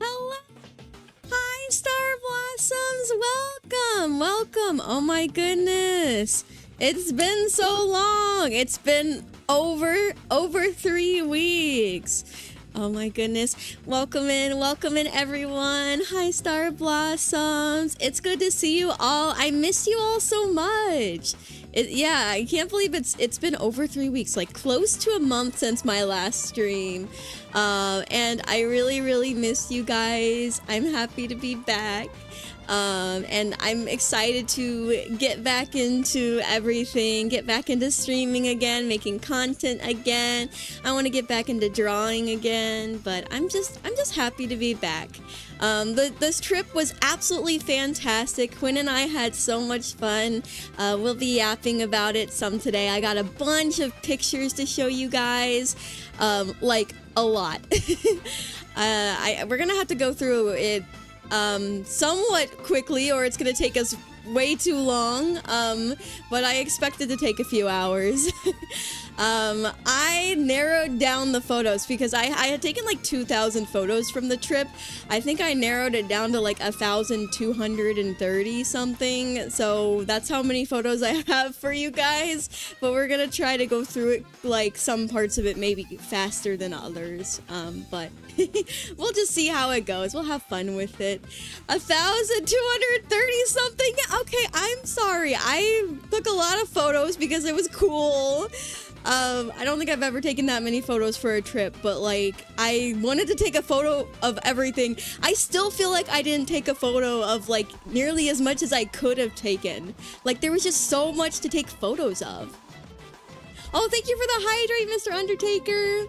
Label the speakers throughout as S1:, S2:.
S1: Hello! Hi, Star Blossoms! Welcome! Oh my goodness! It's been so long! It's been over 3 weeks! Oh my goodness. Welcome in everyone. Hi, Star Blossoms. It's good to see you all. I missed you all so much. Yeah, I can't believe it's been over 3 weeks, like close to a month since my last stream. And I really miss you guys. I'm happy to be back. And I'm excited to get back into everything, get back into streaming again, making content again. I want to get back into drawing again, but I'm just happy to be back. This trip was absolutely fantastic. Quinn and I had so much fun. We'll be yapping about it some today. I got a bunch of pictures to show you guys, like a lot. We're gonna have to go through it somewhat quickly, or it's gonna take us way too long, but I expect it to take a few hours. I narrowed down the photos because I had taken like 2,000 photos from the trip. I think I narrowed it down to like 1,230 something, so that's how many photos I have for you guys, but we're gonna try to go through it, like some parts of it maybe faster than others, but we'll just see how it goes. We'll have fun with it. 1,230 something? Okay, I'm sorry. I took a lot of photos because it was cool. I don't think I've ever taken that many photos for a trip, but like, I wanted to take a photo of everything. I still feel like I didn't take a photo of like nearly as much as I could have taken. Like, there was just so much to take photos of. Oh, thank you for the hydrate, Mr. Undertaker.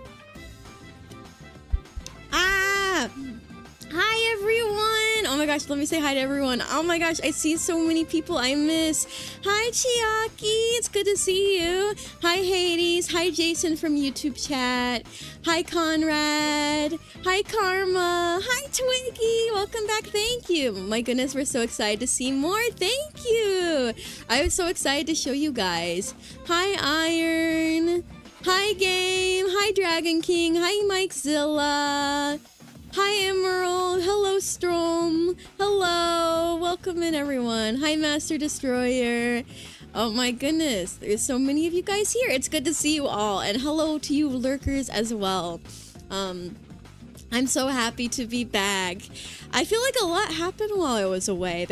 S1: Hi everyone! Oh my gosh, let me say hi to everyone. Oh my gosh, I see so many people I miss. Hi Chiaki, it's good to see you. Hi Hades, hi Jason from YouTube chat. Hi Conrad. Hi Karma. Hi Twinkie, welcome back, thank you. My goodness, we're so excited to see more, thank you. I was so excited to show you guys. Hi Iron. Hi Game. Hi Dragon King. Hi Mikezilla. Hi Emerald, hello Strom, hello, welcome in everyone. Hi Master Destroyer. Oh my goodness, there's so many of you guys here. It's good to see you all, and hello to you lurkers as well. I'm so happy to be back. I feel like a lot happened while I was away.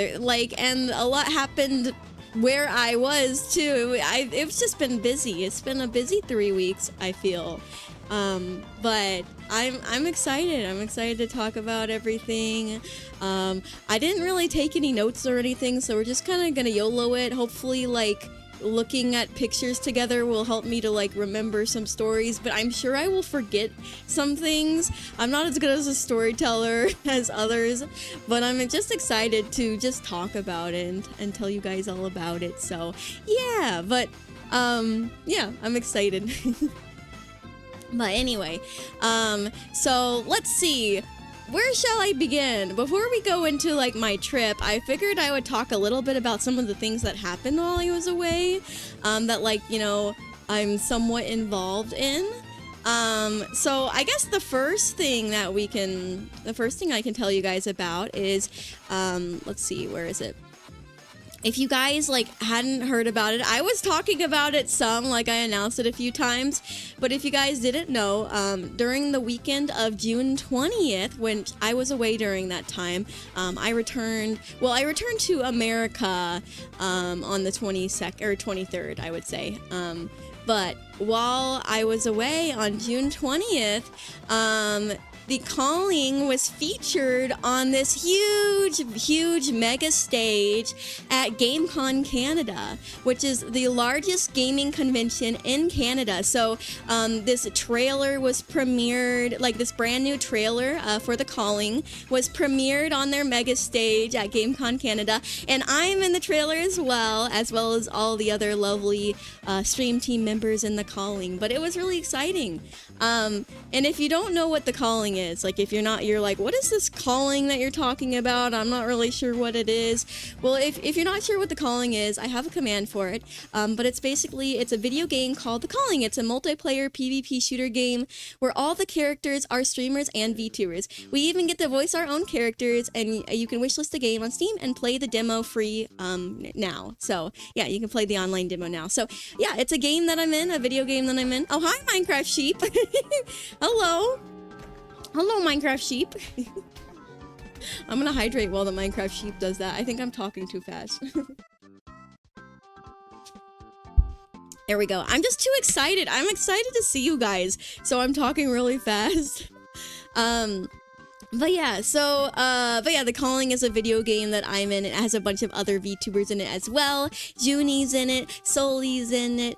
S1: And a lot happened where I was too. It's just been busy. It's been a busy 3 weeks, I feel. But I'm excited. I'm excited to talk about everything. I didn't really take any notes or anything, so we're just kind of gonna YOLO it. Hopefully, like, looking at pictures together will help me to, like, remember some stories, but I'm sure I will forget some things. I'm not as good as a storyteller as others, but I'm just excited to just talk about it and tell you guys all about it. So yeah, but yeah, I'm excited. But anyway, so let's see. Where shall I begin? Before we go into, like, my trip, I figured I would talk a little bit about some of the things that happened while I was away, that, like, you know, I'm somewhat involved in. So I guess the first thing I can tell you guys about is, let's see, where is it? If you guys, like, hadn't heard about it, I was talking about it some, like, I announced it a few times, but if you guys didn't know, during the weekend of June 20th, when I was away during that time, I returned to America, on the 22nd, or 23rd, I would say, but while I was away on June 20th, The Calling was featured on this huge mega stage at GameCon Canada, which is the largest gaming convention in Canada. So this trailer was premiered, like this brand new trailer for The Calling was premiered on their mega stage at GameCon Canada, and I'm in the trailer as well as all the other lovely stream team members in The Calling. But it was really exciting. And if you don't know what The Calling is, like, if you're like, what is this calling that you're talking about? I'm not really sure what it is. Well, if you're not sure what The Calling is, I have a command for it. But it's a video game called The Calling. It's a multiplayer PvP shooter game where all the characters are streamers and VTubers. We even get to voice our own characters, and you can wishlist the game on Steam and play the demo free now. So yeah, you can play the online demo now. So yeah, it's a game that I'm in, a video game that I'm in. Oh, hi, Minecraft Sheep. Hello, Minecraft Sheep. I'm gonna hydrate while the Minecraft Sheep does that. I think I'm talking too fast. There we go. I'm just too excited. I'm excited to see you guys, so I'm talking really fast. But yeah, The Calling is a video game that I'm in. It has a bunch of other VTubers in it as well. Junie's in it, Sully's in it,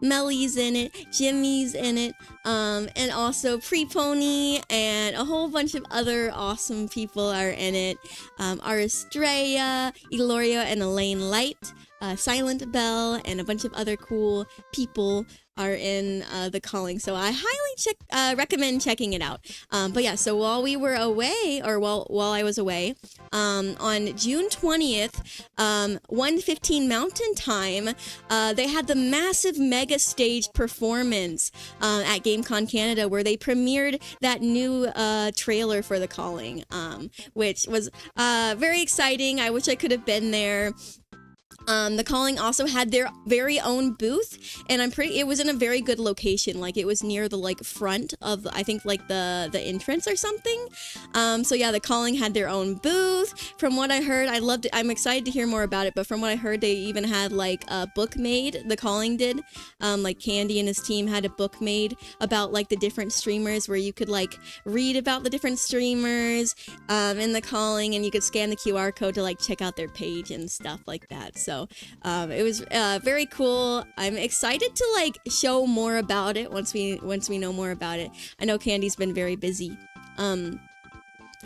S1: Melly's in it, Jimmy's in it, and also Prepony, and a whole bunch of other awesome people are in it. Aristrea, Eloria, and Elaine Light, Silent Bell, and a bunch of other cool people are in The Calling, so I highly recommend checking it out. But yeah, so while we were away, or while I was away, on June 20th, 1:15 Mountain Time, they had the massive mega stage performance at GameCon Canada, where they premiered that new trailer for The Calling, which was very exciting. I wish I could have been there. The Calling also had their very own booth, and it was in a very good location. Like, it was near the, like, front of, I think, like, the entrance or something. So yeah, The Calling had their own booth. From what I heard, I loved it. I'm excited to hear more about it, but from what I heard, they even had, like, a book made. The Calling did. Like, Candy and his team had a book made about, like, the different streamers, where you could, like, read about the different streamers in The Calling, and you could scan the QR code to, like, check out their page and stuff like that. So it was very cool. I'm excited to, like, show more about it once we know more about it. I know Candy's been very busy.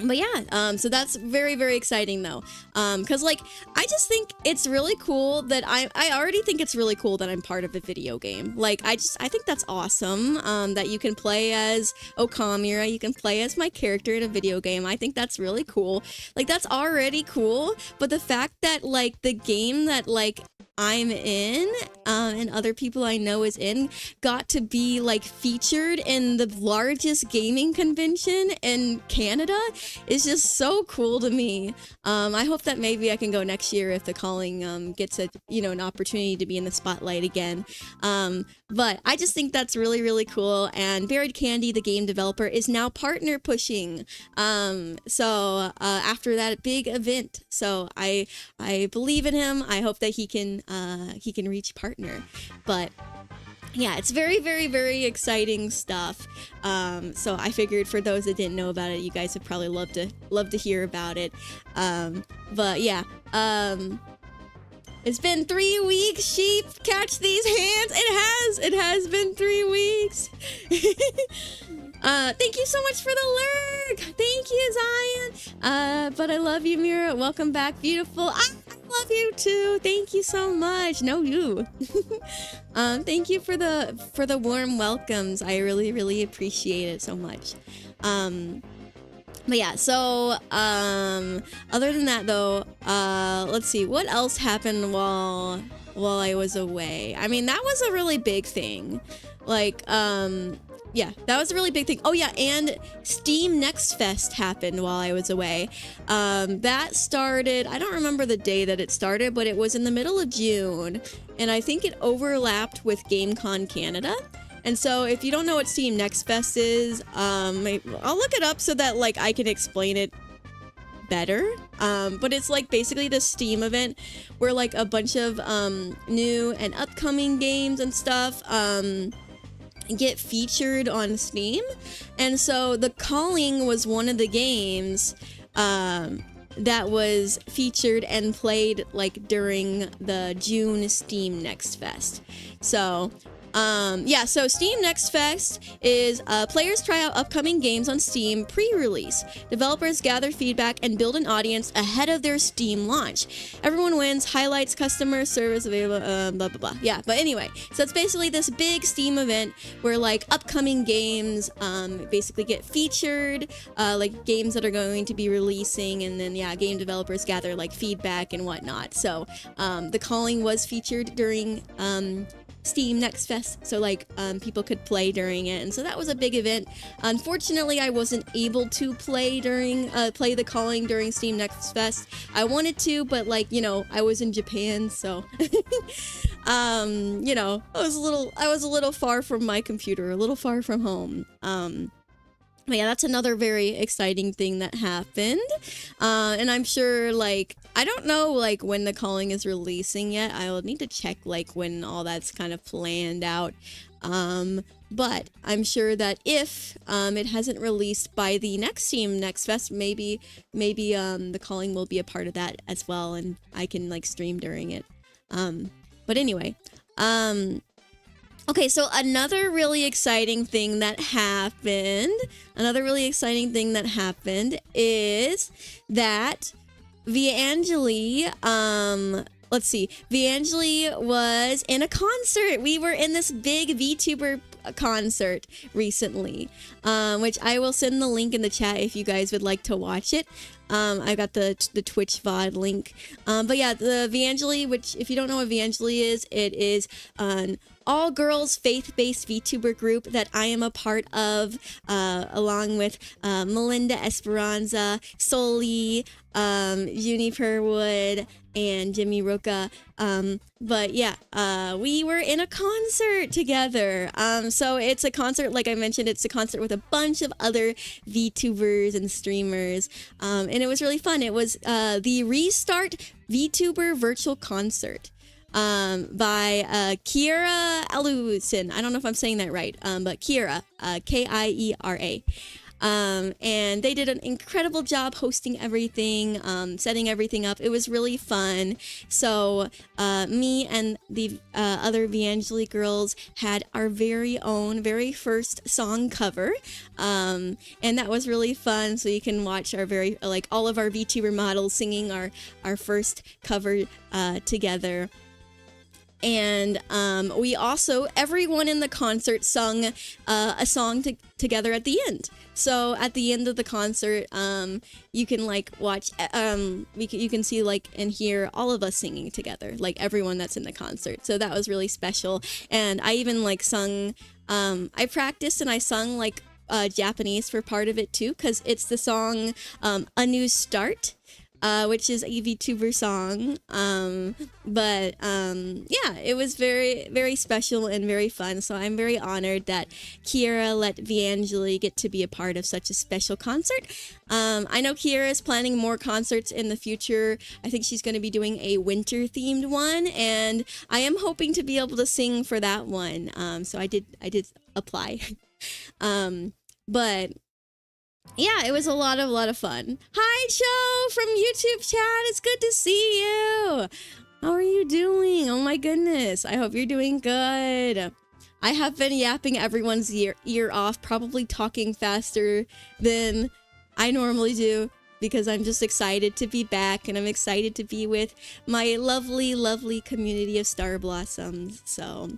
S1: But yeah, so that's very, very exciting though. Cause, like, I just think it's really cool that I already think it's really cool that I'm part of a video game. Like, I think that's awesome, that you can play as Okamura, you can play as my character in a video game. I think that's really cool. Like, that's already cool, but the fact that, like, the game that, like, I'm in, and other people I know is in, got to be like featured in the largest gaming convention in Canada is just so cool to me. I hope that maybe I can go next year if the calling gets an opportunity to be in the spotlight again. But I just think that's really, really cool. And Buried Candy, the game developer, is now partner pushing. After that big event, so I believe in him. I hope that he can reach partner. But yeah, it's very, very, very exciting stuff. So I figured for those that didn't know about it, you guys would probably love to hear about it. But yeah, it's been 3 weeks, sheep. Catch these hands. It has been 3 weeks. Thank you so much for the lurk. Thank you, Zion. But I love you, Mira. Welcome back, beautiful. I love you too. Thank you so much. No, you. Thank you for the warm welcomes. I really, really appreciate it so much. But yeah, so other than that though, let's see what else happened while I was away. I mean, that was a really big thing. Like, yeah, that was a really big thing. Oh yeah, and Steam Next Fest happened while I was away. That started, I don't remember the day that it started, but it was in the middle of June, and I think it overlapped with GameCon Canada. And so if you don't know what Steam Next Fest is, I'll look it up so that like I can explain it better. But it's like basically the Steam event where like a bunch of new and upcoming games and stuff get featured on Steam. And so The Calling was one of the games that was featured and played like during the June Steam Next Fest. So so Steam Next Fest is players try out upcoming games on Steam pre-release. Developers gather feedback and build an audience ahead of their Steam launch. Everyone wins, highlights, customer service available, blah, blah, blah. Yeah, but anyway, so it's basically this big Steam event where like upcoming games basically get featured, like games that are going to be releasing, and then yeah, game developers gather like feedback and whatnot. So The Calling was featured during Steam Next Fest, so like people could play during it, and so that was a big event. Unfortunately, I wasn't able to play The Calling during Steam Next Fest. I wanted to, but like, you know, I was in Japan, so you know, I was a little far from my computer, a little far from home. But yeah, that's another very exciting thing that happened. And I'm sure, like, I don't know, like, when The Calling is releasing yet. I will need to check, like, when all that's kind of planned out. But I'm sure that if it hasn't released by the next Steam Next Fest, maybe The Calling will be a part of that as well, and I can, like, stream during it. But anyway, okay, so another really exciting thing that happened is that Vangeli, Vangeli was in a concert. We were in this big VTuber concert recently, which I will send the link in the chat if you guys would like to watch it. I got the Twitch VOD link. But yeah, the Vangeli, which if you don't know what Vangeli is, it is an all-girls faith-based VTuber group that I am a part of, along with Melinda Esperanza, Soli, Juniper Wood, and Jimmy Roca. But yeah, we were in a concert together. So it's a concert, like I mentioned, it's a concert with a bunch of other VTubers and streamers. And it was really fun. It was the Restart VTuber Virtual Concert by Kiera Alusin. I don't know if I'm saying that right, but Kiera, Kiera. And they did an incredible job hosting everything, setting everything up. It was really fun. So me and the other Vangeli girls had our very first song cover, and that was really fun. So you can watch our all of our VTuber models singing our first cover together. And we also, everyone in the concert sung a song together at the end. So at the end of the concert, you can like watch, you can see like and hear all of us singing together, like everyone that's in the concert. So that was really special. And I even like sung, I practiced and I sung like Japanese for part of it too, because it's the song A New Start. Which is a Vtuber song. Yeah, it was very, very special and very fun. So I'm very honored that Kiera let Vangeli get to be a part of such a special concert. I know Kiera is planning more concerts in the future. I think she's going to be doing a winter themed one, and I am hoping to be able to sing for that one. So I did apply. But yeah, it was a lot of fun. Hi, Joe from YouTube chat. It's good to see you. How are you doing? Oh my goodness. I hope you're doing good. I have been yapping everyone's ear off, probably talking faster than I normally do because I'm just excited to be back and I'm excited to be with my lovely, lovely community of Star Blossoms. So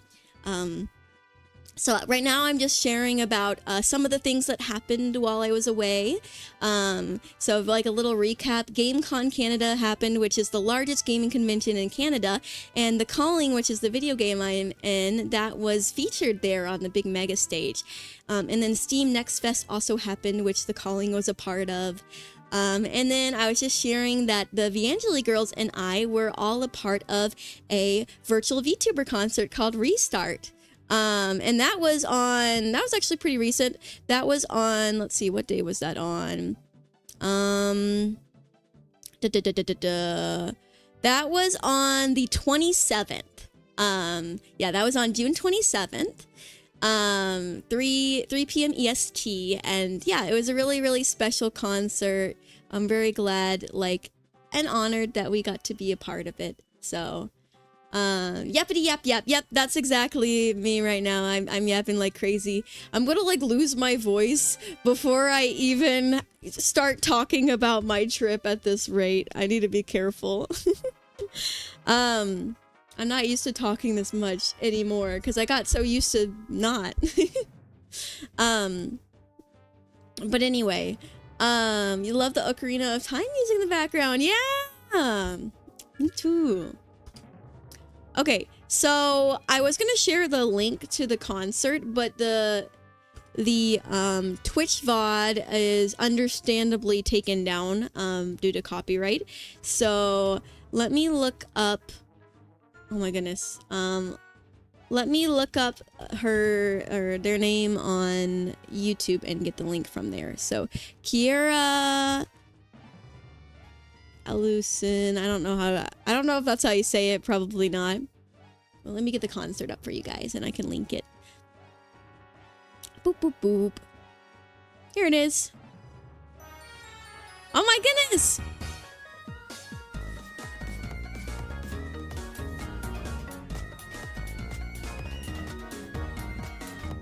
S1: right now I'm just sharing about some of the things that happened while I was away. So like a little recap, GameCon Canada happened, which is the largest gaming convention in Canada. And The Calling, which is the video game I am in, that was featured there on the big mega stage. And then Steam Next Fest also happened, which The Calling was a part of. And then I was just sharing that the Vangeli girls and I were all a part of a virtual VTuber concert called Restart. And that was actually pretty recent. That was on, let's see, what day was that on? That was on the 27th. Yeah, that was on June 27th. 3 p.m. EST. And yeah, it was a really, really special concert. I'm very glad, and honored that we got to be a part of it. So, yappity yap, that's exactly me right now. I'm yapping like crazy. I'm gonna lose my voice before I even start talking about my trip at this rate. I need to be careful. I'm not used to talking this much anymore because I got so used to not. But anyway, you love the Ocarina of Time music in the background. Yeah, me too. Okay, so I was gonna share the link to the concert, but the Twitch VOD is understandably taken down due to copyright. So let me look up. Oh my goodness. Let me look up their name on YouTube and get the link from there. So Kiera Alusin, I don't know if that's how you say it, probably not. Well, let me get the concert up for you guys and I can link it. Boop, boop, boop. Here it is. Oh my goodness!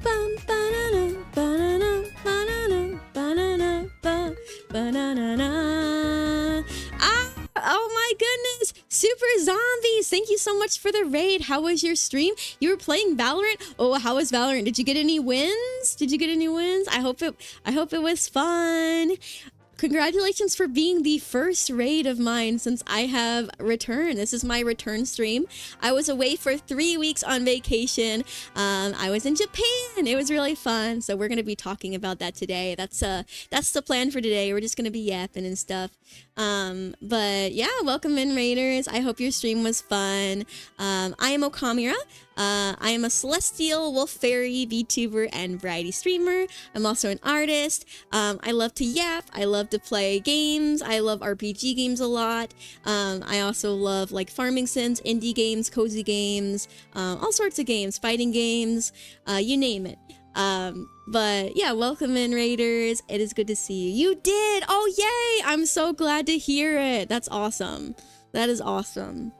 S1: Bum, ba-na-na, ba-na-na, ba-na-na, ba-na-na, ba, ba-na-na-na. Oh my goodness! Super Zombies! Thank you so much for the raid. How was your stream? You were playing Valorant? Oh, how was Valorant? Did you get any wins? I hope it was fun. Congratulations for being the first raid of mine since I have returned. This is my return stream. I was away for 3 weeks on vacation. I was in Japan. It was really fun. So we're going to be talking about that today. That's the plan for today. We're just going to be yapping and stuff. But yeah, welcome in, Raiders. I hope your stream was fun. I am Okamura. I am a Celestial Wolf Fairy VTuber and variety streamer. I'm also an artist. I love to yap. I love to play games. I love RPG games a lot. I also love farming sims, indie games, cozy games, all sorts of games, fighting games, you name it. But yeah, welcome in, Raiders. It is good to see you. You did! Oh, yay! I'm so glad to hear it. That's awesome. That is awesome.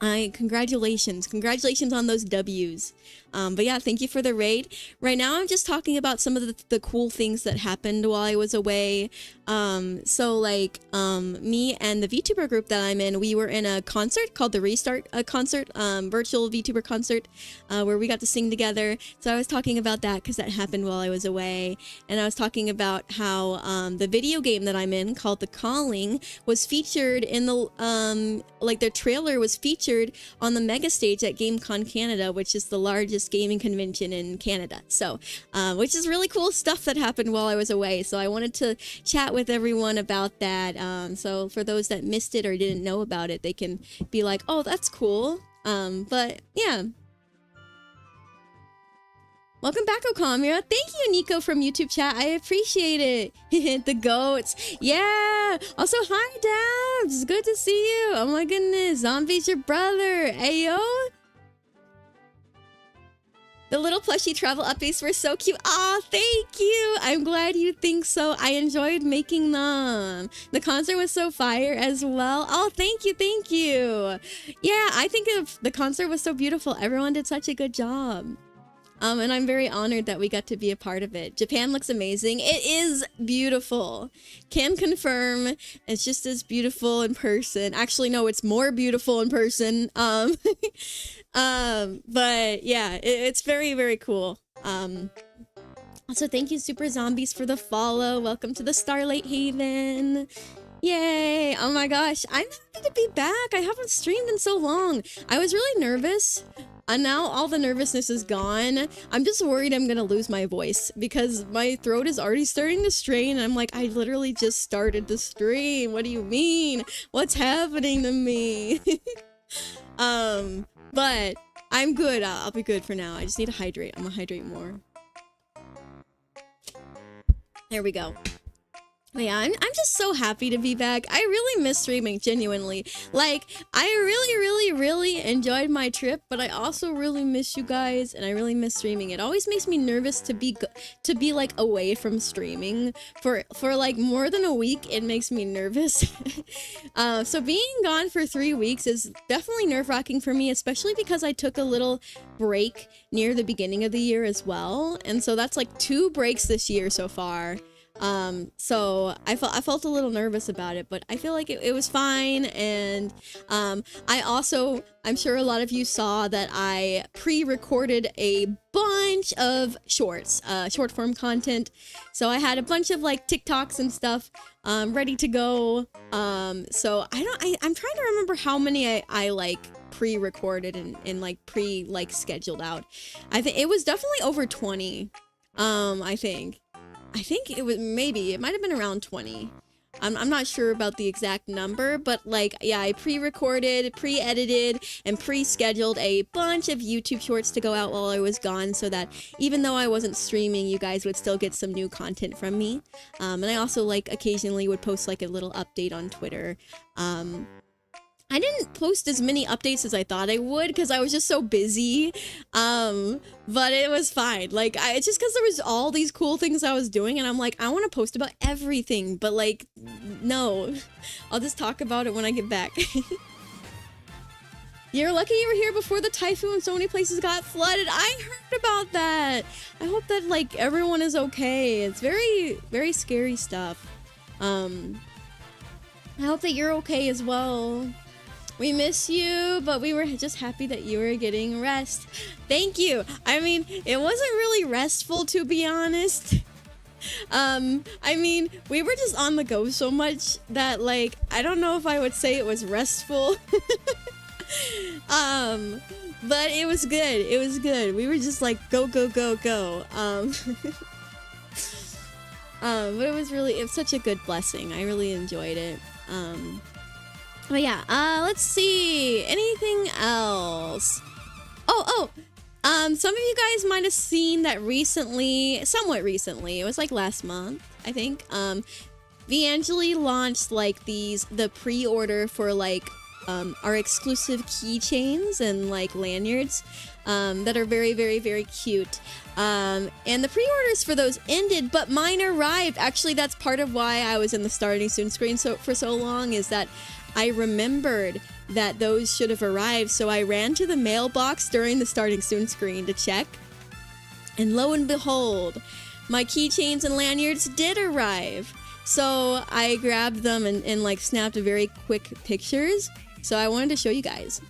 S1: Congratulations on those W's. But yeah, thank you for the raid. Right now, I'm just talking about some of the cool things that happened while I was away. So like, me and the Vtuber group that I'm in, we were in a concert called the Restart concert, virtual Vtuber concert, where we got to sing together. So I was talking about that because that happened while I was away. And I was talking about how, the video game that I'm in called The Calling was featured in the, like their trailer was featured on the mega stage at GameCon Canada, which is the largest gaming convention in Canada. So, which is really cool stuff that happened while I was away. So I wanted to chat with everyone about that. So for those that missed it or didn't know about it, they can be like, oh, that's cool. But yeah. Welcome back, Okamira. Thank you, Nico from YouTube chat. I appreciate it. The goats. Yeah. Also, hi, Dabs. Good to see you. Oh my goodness. Zombie's your brother. Ayo. The little plushie travel updates were so cute. Aw, thank you. I'm glad you think so. I enjoyed making them. The concert was so fire as well. Oh, thank you, thank you. Yeah, I think the concert was so beautiful. Everyone did such a good job. And I'm very honored that we got to be a part of it. Japan looks amazing. It is beautiful. Can confirm it's just as beautiful in person. Actually, no, it's more beautiful in person. But yeah, it's very, very cool. Also, thank you, Super Zombies, for the follow. Welcome to the Starlight Haven. Yay! Oh my gosh, I'm happy to be back. I haven't streamed in so long. I was really nervous. And now all the nervousness is gone. I'm just worried I'm gonna lose my voice because my throat is already starting to strain. And I'm like, I literally just started the stream. What do you mean? What's happening to me? But I'm good. I'll be good for now. I just need to hydrate. I'm gonna hydrate more. There we go. Yeah, I'm just so happy to be back. I really miss streaming, genuinely. Like, I really enjoyed my trip, but I also really miss you guys, and I really miss streaming. It always makes me nervous to be like away from streaming for like more than a week. It makes me nervous. So being gone for 3 weeks is definitely nerve-wracking for me, especially because I took a little break near the beginning of the year as well, and so that's like 2 breaks this year so far. So I felt a little nervous about it, but I feel like it was fine. And I'm sure a lot of you saw that I pre-recorded a bunch of shorts, short form content. So I had a bunch of like TikToks and stuff ready to go. So I'm trying to remember how many I like pre-recorded and like scheduled out. I think it was definitely over 20. I think it might have been around 20. I'm not sure about the exact number, but like, yeah, I pre-recorded, pre-edited, and pre-scheduled a bunch of YouTube shorts to go out while I was gone so that even though I wasn't streaming, you guys would still get some new content from me. And I also like occasionally would post like a little update on Twitter. I didn't post as many updates as I thought I would because I was just so busy. But it was fine. Like, it's just because there was all these cool things I was doing, and I'm like, I want to post about everything, but like, no. I'll just talk about it when I get back. You're lucky you were here before the typhoon. So many places got flooded. I heard about that. I hope that like everyone is okay. It's very, very scary stuff. I hope that you're okay as well. We miss you, but we were just happy that you were getting rest. Thank you. I mean, it wasn't really restful, to be honest. I mean, we were just on the go so much that, like, I don't know if I would say it was restful. But it was good. It was good. We were just like, go, go, go, go. But it was such a good blessing. I really enjoyed it. But yeah, let's see. Anything else? Some of you guys might have seen that somewhat recently, it was like last month, I think, Vangeli launched like the pre-order for like, our exclusive keychains and like lanyards, that are very, very, very cute. And the pre-orders for those ended, but mine arrived. Actually, that's part of why I was in the starting soon screen for so long, is that I remembered that those should have arrived. So I ran to the mailbox during the starting soon screen to check. And lo and behold, my keychains and lanyards did arrive. So I grabbed them and like snapped very quick pictures. So I wanted to show you guys.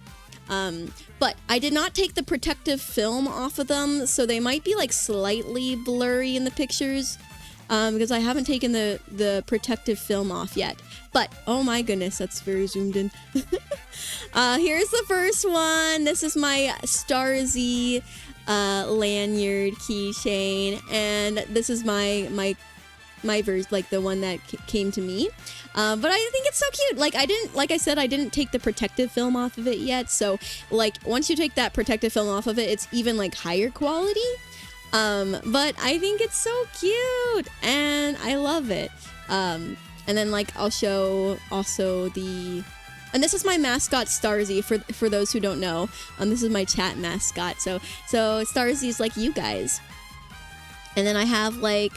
S1: But I did not take the protective film off of them, so they might be like slightly blurry in the pictures, because I haven't taken the protective film off yet. But oh my goodness, that's very zoomed in. Here's the first one. This is my Starzy lanyard keychain, and this is my version, like the one that came to me. But I think it's so cute. Like I said, I didn't take the protective film off of it yet. So like once you take that protective film off of it, it's even like higher quality. But I think it's so cute and I love it. And then like I'll show also and this is my mascot Starzy for those who don't know. This is my chat mascot. So Starzy is like you guys. And then I have like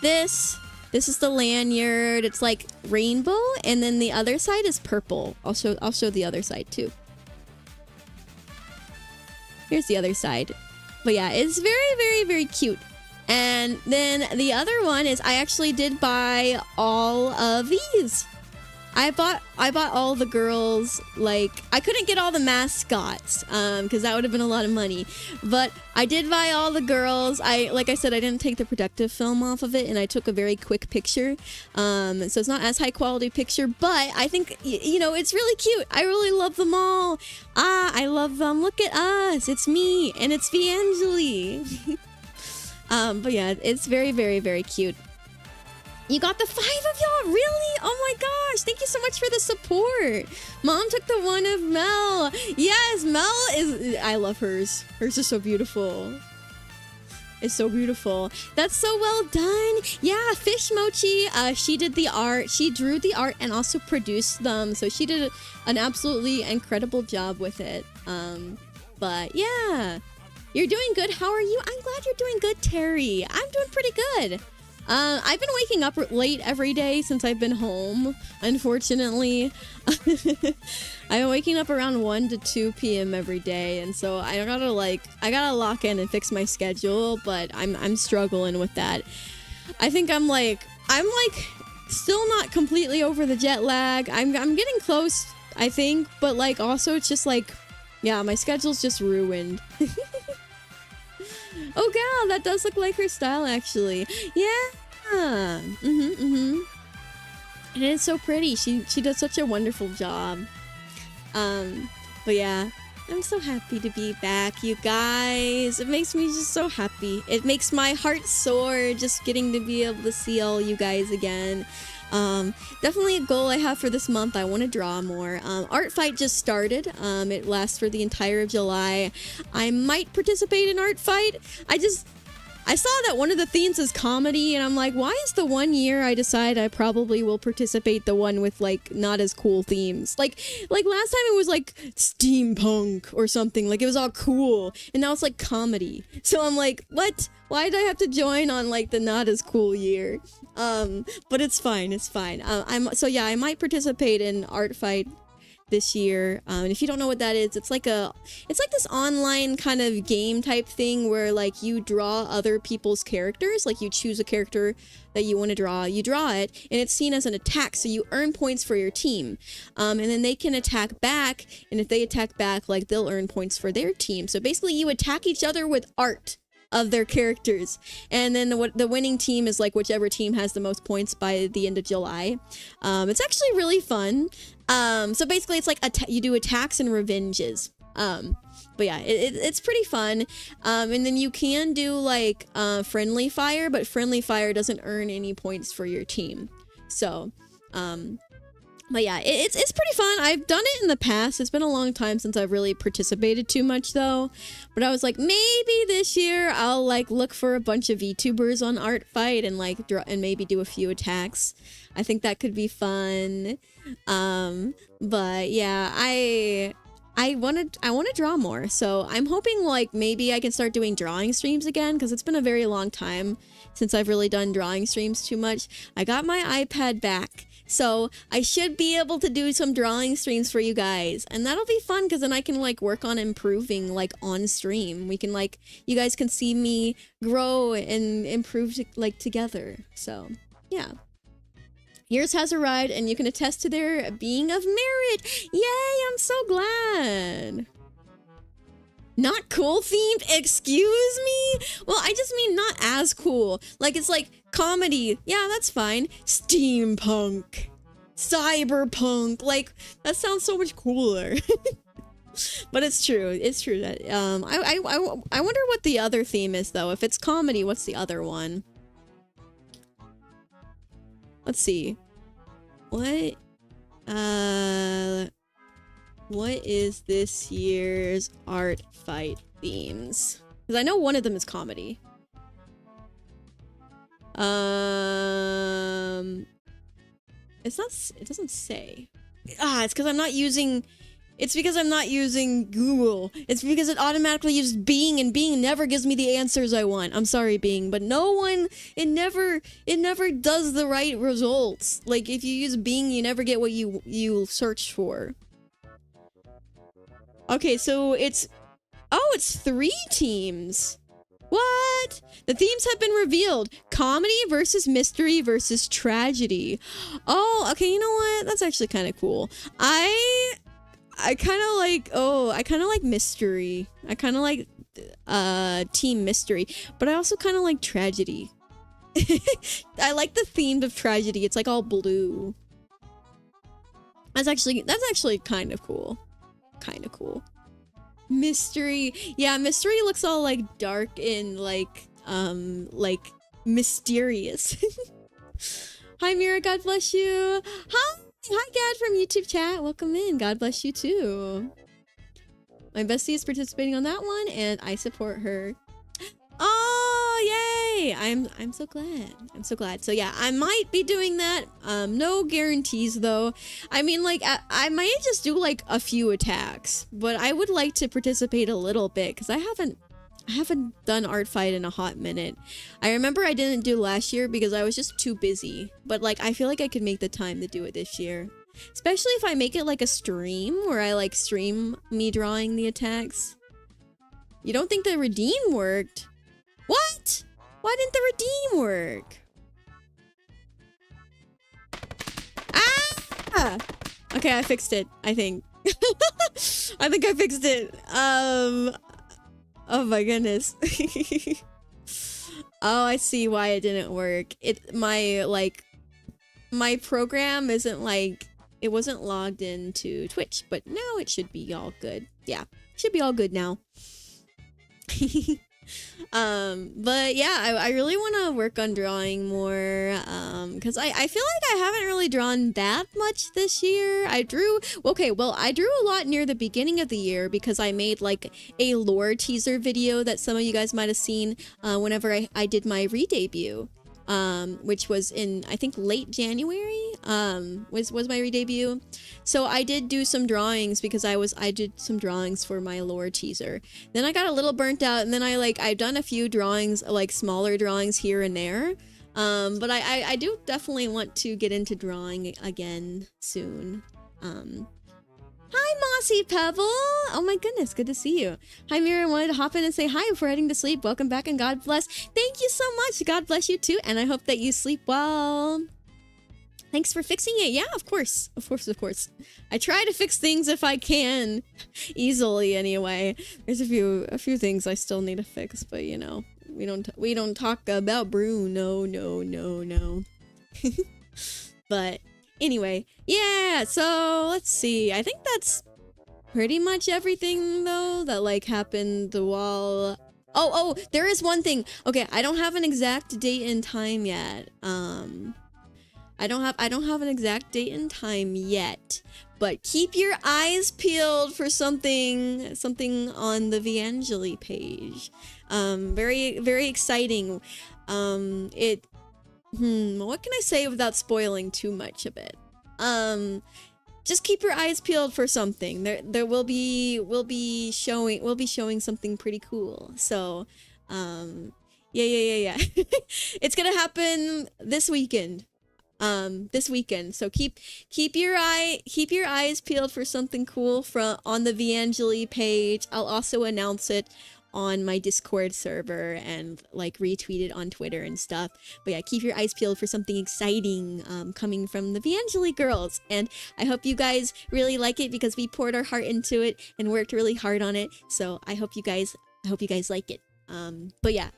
S1: this is the lanyard. It's like rainbow, and then the other side is purple. I'll show the other side too. Here's the other side. But yeah, it's very, very, very cute. And then the other one is I actually did buy all of these. I bought all the girls. Like I couldn't get all the mascots because that would have been a lot of money, but I did buy all the girls. Like I said, I didn't take the protective film off of it, and I took a very quick picture. So it's not as high quality picture, but I think you know it's really cute. I really love them all. I love them. Look at us. It's me and it's Vangeli. But yeah, it's very, very, very cute. You got the 5 of y'all? Really? Oh my gosh. Thank you so much for the support. Mom took the one of Mel. Yes, Mel is... I love hers. Hers is so beautiful. It's so beautiful. That's so well done. Yeah, Fish Mochi, she did the art. She drew the art and also produced them. So she did an absolutely incredible job with it. But yeah. You're doing good. How are you? I'm glad you're doing good, Terry. I'm doing pretty good. I've been waking up late every day since I've been home, unfortunately. I'm waking up around 1 to 2 p.m. every day, and so I gotta lock in and fix my schedule, but I'm struggling with that. I think I'm still not completely over the jet lag. I'm getting close, I think, but like also it's just like, yeah, my schedule's just ruined. Oh gal, that does look like her style actually. Yeah. And it's so pretty. She does such a wonderful job. But yeah, I'm so happy to be back, you guys. It makes me just so happy. It makes my heart soar just getting to be able to see all you guys again. Definitely a goal I have for this month. I want to draw more. Art Fight just started. It lasts for the entire of July. I might participate in Art Fight. I saw that one of the themes is comedy, and I'm like, why is the one year I decide I probably will participate the one with like not as cool themes? Like last time it was like steampunk or something, like it was all cool, and now it's like comedy. So I'm like, what? Why did I have to join on like the not as cool year? But it's fine. It's fine. I might participate in Art Fight this year. And if you don't know what that is, it's like this online kind of game type thing where like you draw other people's characters. Like you choose a character that you want to draw, you draw it, and it's seen as an attack, so you earn points for your team. And then they can attack back, and if they attack back, like they'll earn points for their team. So basically you attack each other with art of their characters, and then the winning team is like whichever team has the most points by the end of July. It's actually really fun. So basically it's like you do attacks and revenges. But yeah, it's pretty fun. And then you can do like friendly fire, but friendly fire doesn't earn any points for your team. So but yeah, it's pretty fun. I've done it in the past. It's been a long time since I've really participated too much though. But I was like, maybe this year I'll like look for a bunch of VTubers on Art Fight and like and maybe do a few attacks. I think that could be fun. But yeah, I want to draw more. So I'm hoping like maybe I can start doing drawing streams again, because it's been a very long time since I've really done drawing streams too much. I got my iPad back. So I should be able to do some drawing streams for you guys, and that'll be fun because then I can like work on improving like on stream. We can like, you guys can see me grow and improve like together. So yeah. Yours has arrived and you can attest to their being of merit. Yay, I'm so glad. Not cool themed? Excuse me? Well, I just mean not as cool. Like, it's like comedy. Yeah, that's fine. Steampunk. Cyberpunk. Like, that sounds so much cooler. But it's true. It's true that, I wonder what the other theme is, though. If it's comedy, what's the other one? Let's see. What is this year's art fight themes? Because I know one of them is comedy. It's not, it doesn't say. It's because I'm not using, it's because I'm not using Google. It's because it automatically uses Bing, and Bing never gives me the answers I want. I'm sorry, Bing, but no one, it never does the right results. Like, if you use Bing, you never get what you search for. Okay, so it's 3 teams. What? The themes have been revealed. Comedy versus mystery versus tragedy. Oh, okay, you know what? That's actually kind of cool. I kind of like mystery. I kind of like team mystery, but I also kind of like tragedy. I like the theme of tragedy. It's like all blue. That's actually kind of cool. Kind of cool. Mystery. Yeah, mystery looks all like dark and like mysterious. Hi Mira, God bless you. Hi Gad from YouTube chat. Welcome in. God bless you too. My bestie is participating on that one and I support her. Oh, yay! I'm so glad. I'm so glad. So yeah, I might be doing that. No guarantees though. I mean, like, I might just do like a few attacks, but I would like to participate a little bit because I haven't done art fight in a hot minute. I remember I didn't do last year because I was just too busy, but like I feel like I could make the time to do it this year. Especially if I make it like a stream where I like stream me drawing the attacks. You don't think the redeem worked? What? Why didn't the redeem work? Ah! Okay, I fixed it, I think. I think I fixed it. Oh my goodness. Oh, I see why it didn't work. My program isn't like, it wasn't logged into Twitch, but now it should be all good. Yeah, should be all good now. But yeah, I really want to work on drawing more, because I feel like I haven't really drawn that much this year. I drew a lot near the beginning of the year because I made like a lore teaser video that some of you guys might have seen whenever I did my re-debut, which was in, I think, late January, was my re-debut. So I did do some drawings because I did some drawings for my lore teaser. Then I got a little burnt out, and then I've done a few drawings, like smaller drawings here and there. But I do definitely want to get into drawing again soon. Hi, Mossy Pebble! Oh my goodness, good to see you. Hi, Mira, wanted to hop in and say hi before heading to sleep. Welcome back and God bless. Thank you so much. God bless you too, and I hope that you sleep well. Thanks for fixing it. Yeah, of course. Of course, of course. I try to fix things if I can. Easily, anyway. There's a few things I still need to fix, but you know, we don't talk about Bruno. No. But anyway, yeah, so let's see. I think that's pretty much everything though that like happened while Oh, there is one thing. Okay, I don't have an exact date and time yet. I don't have an exact date and time yet, but keep your eyes peeled for something on the Vangeli page. Very, very exciting. What can I say without spoiling too much of it? Just keep your eyes peeled for something. We'll be showing something pretty cool. So, yeah. It's gonna happen this weekend. this weekend. So keep your eyes peeled for something cool on the Vangeli page. I'll also announce it on my Discord server and like retweet it on Twitter and stuff. But yeah, keep your eyes peeled for something exciting coming from the Vangeli girls. And I hope you guys really like it because we poured our heart into it and worked really hard on it. So I hope you guys like it. But yeah,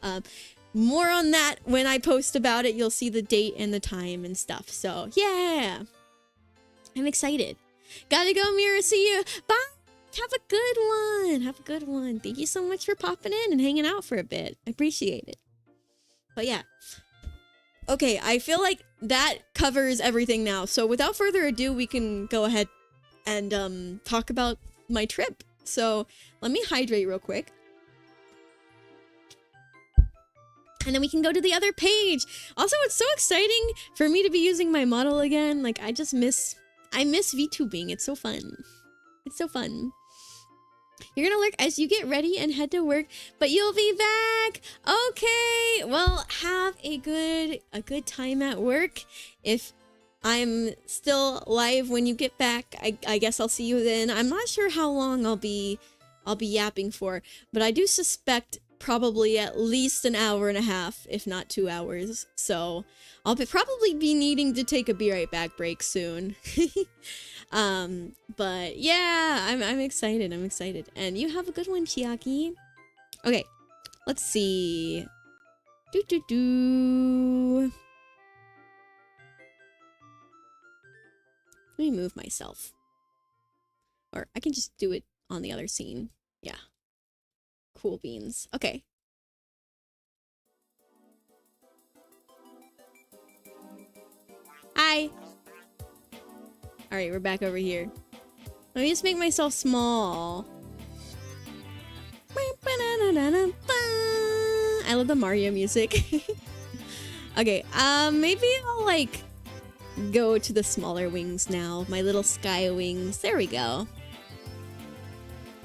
S1: more on that when I post about it. You'll see the date and the time and stuff. So yeah, I'm excited. Gotta go, Mira. See you. Bye. Have a good one. Have a good one. Thank you so much for popping in and hanging out for a bit. I appreciate it. But yeah. Okay, I feel like that covers everything now. So without further ado, we can go ahead and talk about my trip. So let me hydrate real quick. And then we can go to the other page. Also, it's so exciting for me to be using my model again. Like, I miss VTubing. It's so fun. It's so fun. You're gonna lurk as you get ready and head to work, but you'll be back. Okay. Well, have a good time at work. If I'm still live when you get back, I guess I'll see you then. I'm not sure how long I'll be yapping for, but I do suspect probably at least an hour and a half, if not 2 hours. So I'll probably be needing to take a be right back break soon. But yeah, I'm excited. I'm excited. And you have a good one, Chiaki. Okay, let's see. Let me move myself. Or I can just do it on the other scene. Yeah. Cool beans. Okay. Hi. Alright, we're back over here. Let me just make myself small. I love the Mario music. Okay, maybe I'll like go to the smaller wings now. My little sky wings. There we go.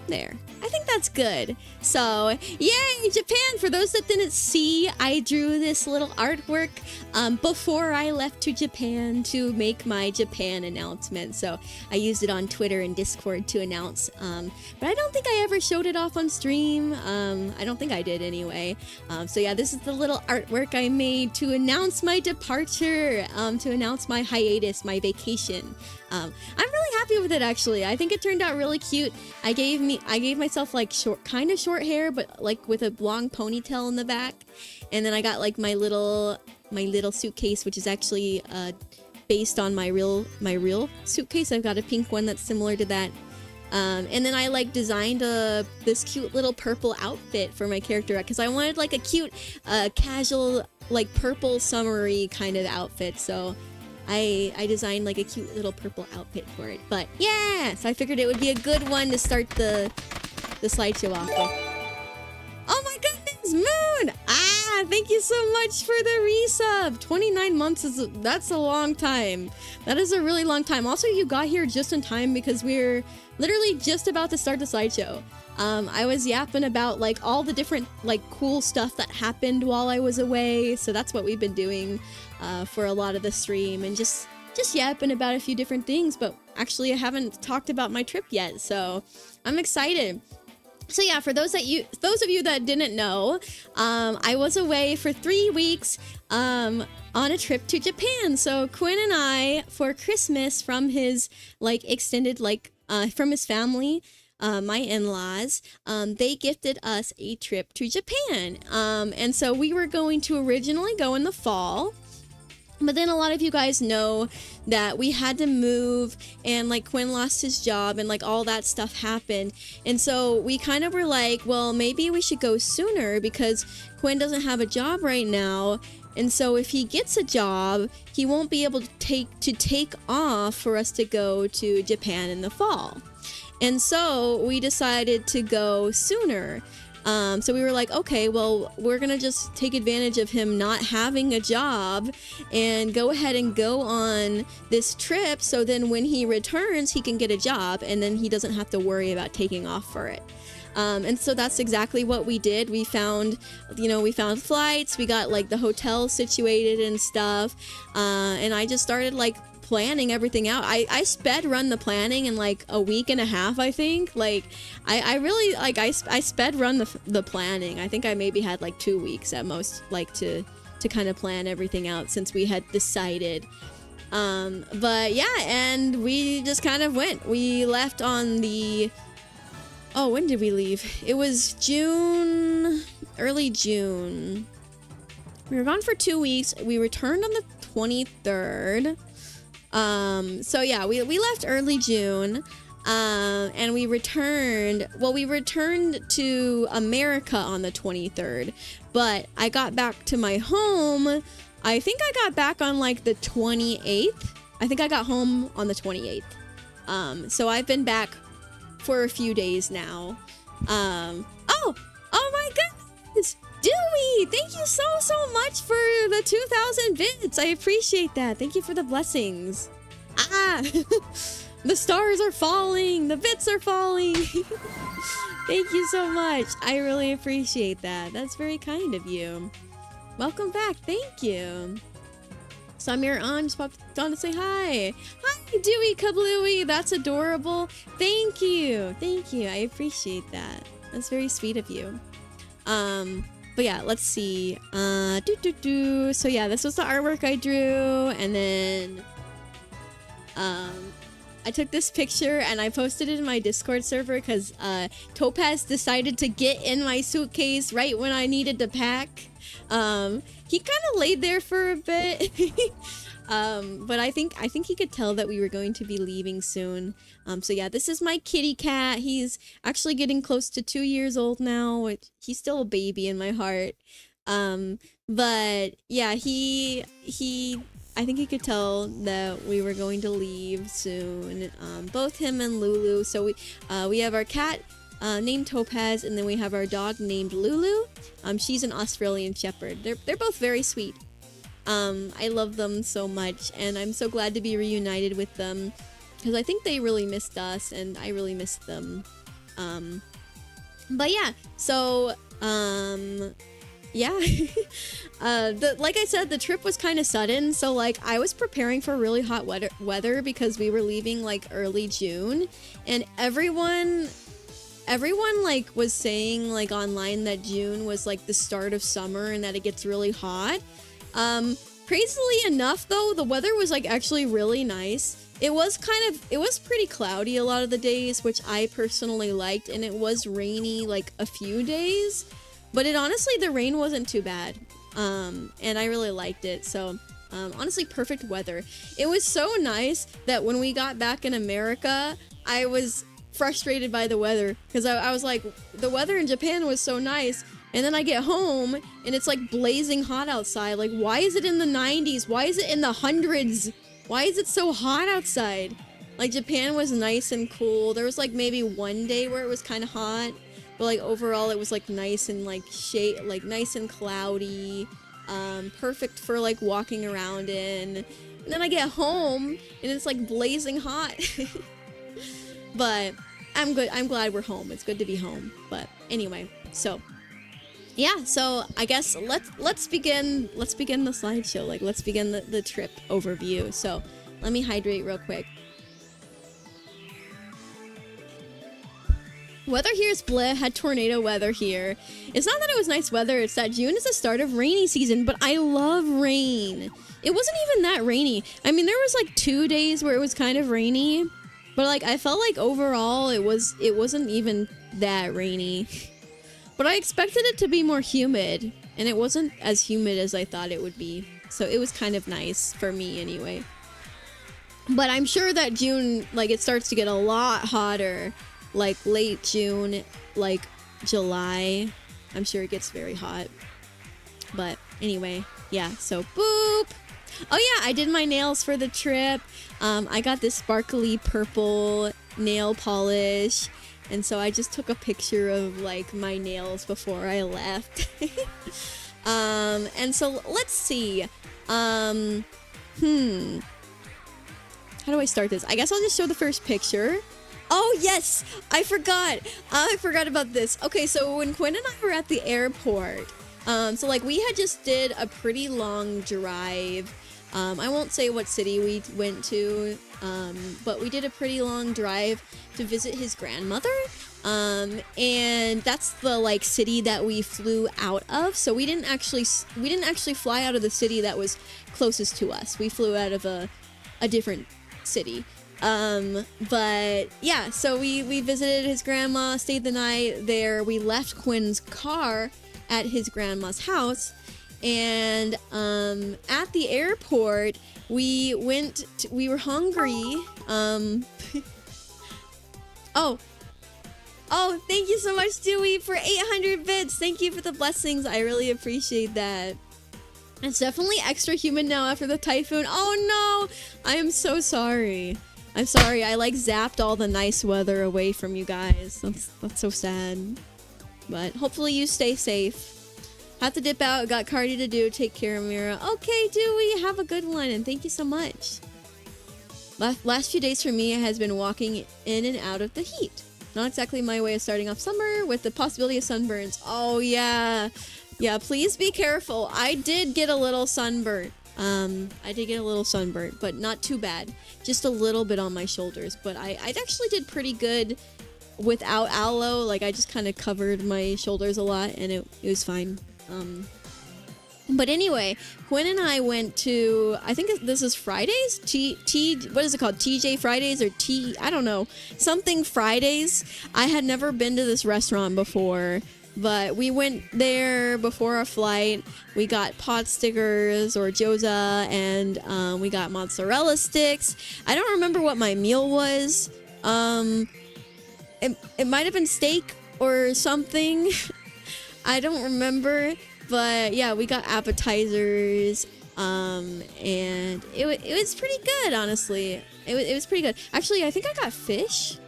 S1: There. I think that's good. So, yay, Japan! For those that didn't see, I drew this little artwork before I left to Japan to make my Japan announcement. So, I used it on Twitter and Discord to announce. But I don't think I ever showed it off on stream. I don't think I did anyway. So, yeah, this is the little artwork I made to announce my departure, to announce my hiatus, my vacation. I'm really happy with it, actually. I think it turned out really cute. I gave myself like kind of short hair, but like with a long ponytail in the back. And then I got like my little suitcase, which is actually based on my real suitcase. I've got a pink one that's similar to that. And then I like designed this cute little purple outfit for my character because I wanted like a cute casual like purple summery kind of outfit. So I designed like a cute little purple outfit for it. But yeah, so I figured it would be a good one to start the slideshow off with. Oh my goodness, Moon! Thank you so much for the resub. 29 months that's a long time. That is a really long time. Also, you got here just in time because we're literally just about to start the slideshow. I was yapping about like all the different like cool stuff that happened while I was away. So that's what we've been doing for a lot of the stream, and just yapping about a few different things. But actually, I haven't talked about my trip yet, so I'm excited. So yeah, for those of you that didn't know, I was away for 3 weeks on a trip to Japan. So Quinn and I, for Christmas, from his like extended from his family, my in-laws, they gifted us a trip to Japan. And so we were going to originally go in the fall. But then a lot of you guys know that we had to move, and like Quinn lost his job and like all that stuff happened. And so we kind of were like, well, maybe we should go sooner because Quinn doesn't have a job right now. And so if he gets a job, he won't be able to take off for us to go to Japan in the fall. And so we decided to go sooner. So we were like, okay, well, we're going to just take advantage of him not having a job and go ahead and go on this trip. So then when he returns, he can get a job and then he doesn't have to worry about taking off for it. And so that's exactly what we did. We found, we found flights, we got like the hotel situated and stuff. And I just started like planning everything out. I sped run the planning in like a week and a half, I think. Like I really like I sped run the planning. I think I maybe had like 2 weeks at most, like to kind of plan everything out since we had decided. But yeah, and we just kind of went. We left on the, oh, when did we leave? It was June, early June. We were gone for 2 weeks. We returned on the 23rd. So yeah, we left early June, and we returned to America on the 23rd, but I got back to my home. I think I got back on like the 28th. I think I got home on the 28th. So I've been back for a few days now. Oh my goodness! Dewey, thank you so much for the 2,000 bits. I appreciate that. Thank you for the blessings. The stars are falling. The bits are falling. Thank you so much. I really appreciate that. That's very kind of you. Welcome back. Thank you. Samir on just popped on to say hi. Hi, Dewey Kablooey. That's adorable. Thank you. Thank you. I appreciate that. That's very sweet of you. But yeah, let's see. So yeah, this was the artwork I drew, and then I took this picture and I posted it in my Discord server because Topaz decided to get in my suitcase right when I needed to pack. He kind of laid there for a bit. But I think he could tell that we were going to be leaving soon. So yeah, this is my kitty cat. He's actually getting close to 2 years old now, which he's still a baby in my heart. But yeah, I think he could tell that we were going to leave soon. Both him and Lulu. So we have our cat named Topaz, and then we have our dog named Lulu. She's an Australian Shepherd. They're both very sweet. I love them so much, and I'm so glad to be reunited with them because I think they really missed us, and I really missed them. But yeah, so yeah. Like I said, the trip was kind of sudden, so like I was preparing for really hot weather because we were leaving like early June, and everyone like was saying like online that June was like the start of summer and that it gets really hot. Crazily enough though, the weather was like actually really nice. It was pretty cloudy a lot of the days, which I personally liked, and it was rainy like a few days, but the rain wasn't too bad. And I really liked it. So honestly, perfect weather. It was so nice that when we got back in America, I was frustrated by the weather because I was like, the weather in Japan was so nice, and then I get home and it's like blazing hot outside. Like, why is it in the 90s? Why is it in the hundreds? Why is it so hot outside? Like, Japan was nice and cool. There was like maybe one day where it was kind of hot, but like overall it was like nice and like nice and cloudy, perfect for like walking around in. And then I get home and it's like blazing hot. But I'm good. I'm glad we're home. It's good to be home. But anyway, so yeah, so I guess let's begin the slideshow. Like, let's begin the trip overview. So let me hydrate real quick. Weather here is bleh, had tornado weather here. It's not that it was nice weather, it's that June is the start of rainy season, but I love rain. It wasn't even that rainy. I mean, there was like 2 days where it was kind of rainy, but like I felt like overall it wasn't even that rainy. But I expected it to be more humid, and it wasn't as humid as I thought it would be. So it was kind of nice for me anyway. But I'm sure that June, like, it starts to get a lot hotter, like late June, like July. I'm sure it gets very hot. But anyway, yeah, so boop. Oh yeah, I did my nails for the trip. I got this sparkly purple nail polish. And so I just took a picture of like my nails before I left. And so let's see. How do I start this? I guess I'll just show the first picture. Oh yes, I forgot. I forgot about this. Okay, so when Quinn and I were at the airport, so like we had just did a pretty long drive. I won't say what city we went to, but we did a pretty long drive to visit his grandmother. And that's the like city that we flew out of. So we didn't actually fly out of the city that was closest to us. We flew out of a different city. But yeah, so we visited his grandma, stayed the night there. We left Quinn's car at his grandma's house, and at the airport we were hungry. Oh, thank you so much, Dewey, for 800 bits. Thank you for the blessings. I really appreciate that. It's definitely extra humid now after the typhoon. Oh no, I am so sorry. I'm sorry, I like zapped all the nice weather away from you guys. That's so sad. But hopefully you stay safe. Have to dip out, got cardio to do. Take care, Mira. Okay, Dewey, have a good one, and thank you so much. Last few days for me has been walking in and out of the heat. Not exactly my way of starting off summer with the possibility of sunburns. Oh yeah. Yeah, please be careful. I did get a little sunburnt. But not too bad. Just a little bit on my shoulders. But I actually did pretty good without aloe. Like, I just kind of covered my shoulders a lot, and it was fine. But anyway, Quinn and I went to, I think this is Fridays? What is it called? TJ Fridays or I don't know. Something Fridays. I had never been to this restaurant before. But we went there before our flight. We got pot stickers or gyoza, and we got mozzarella sticks. I don't remember what my meal was. It might have been steak or something. I don't remember. But yeah, we got appetizers. And it was pretty good, honestly. It was pretty good. Actually, I think I got fish.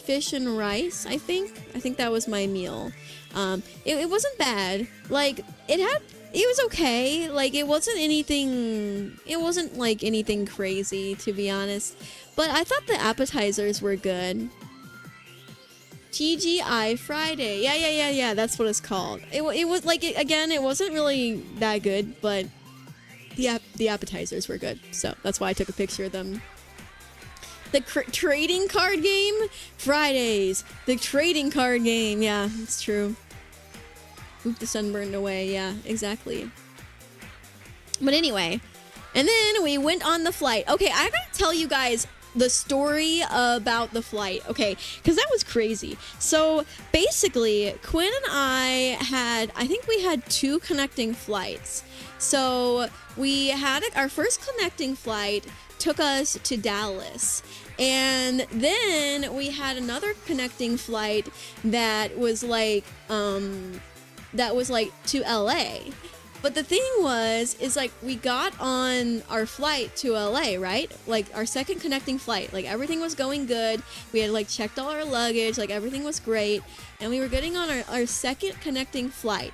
S1: Fish and rice, I think that was my meal. It wasn't bad. Like, it was okay. Like, it wasn't like anything crazy, to be honest. But I thought the appetizers were good. TGI Friday. Yeah, that's what it's called. It was like, again, it wasn't really that good, but the appetizers were good. So that's why I took a picture of them. The trading card game? Fridays. The trading card game. Yeah, it's true. Oop, the sunburned away. Yeah, exactly. But anyway. And then we went on the flight. Okay, I gotta tell you guys the story about the flight. Okay, because that was crazy. So, basically, Quinn and I think we had 2 connecting flights. So, we had our first connecting flight took us to Dallas. And then we had another connecting flight that was like to LA. But the thing is like we got on our flight to LA, right? Like our second connecting flight, like everything was going good. We had like checked all our luggage, like everything was great. And we were getting on our second connecting flight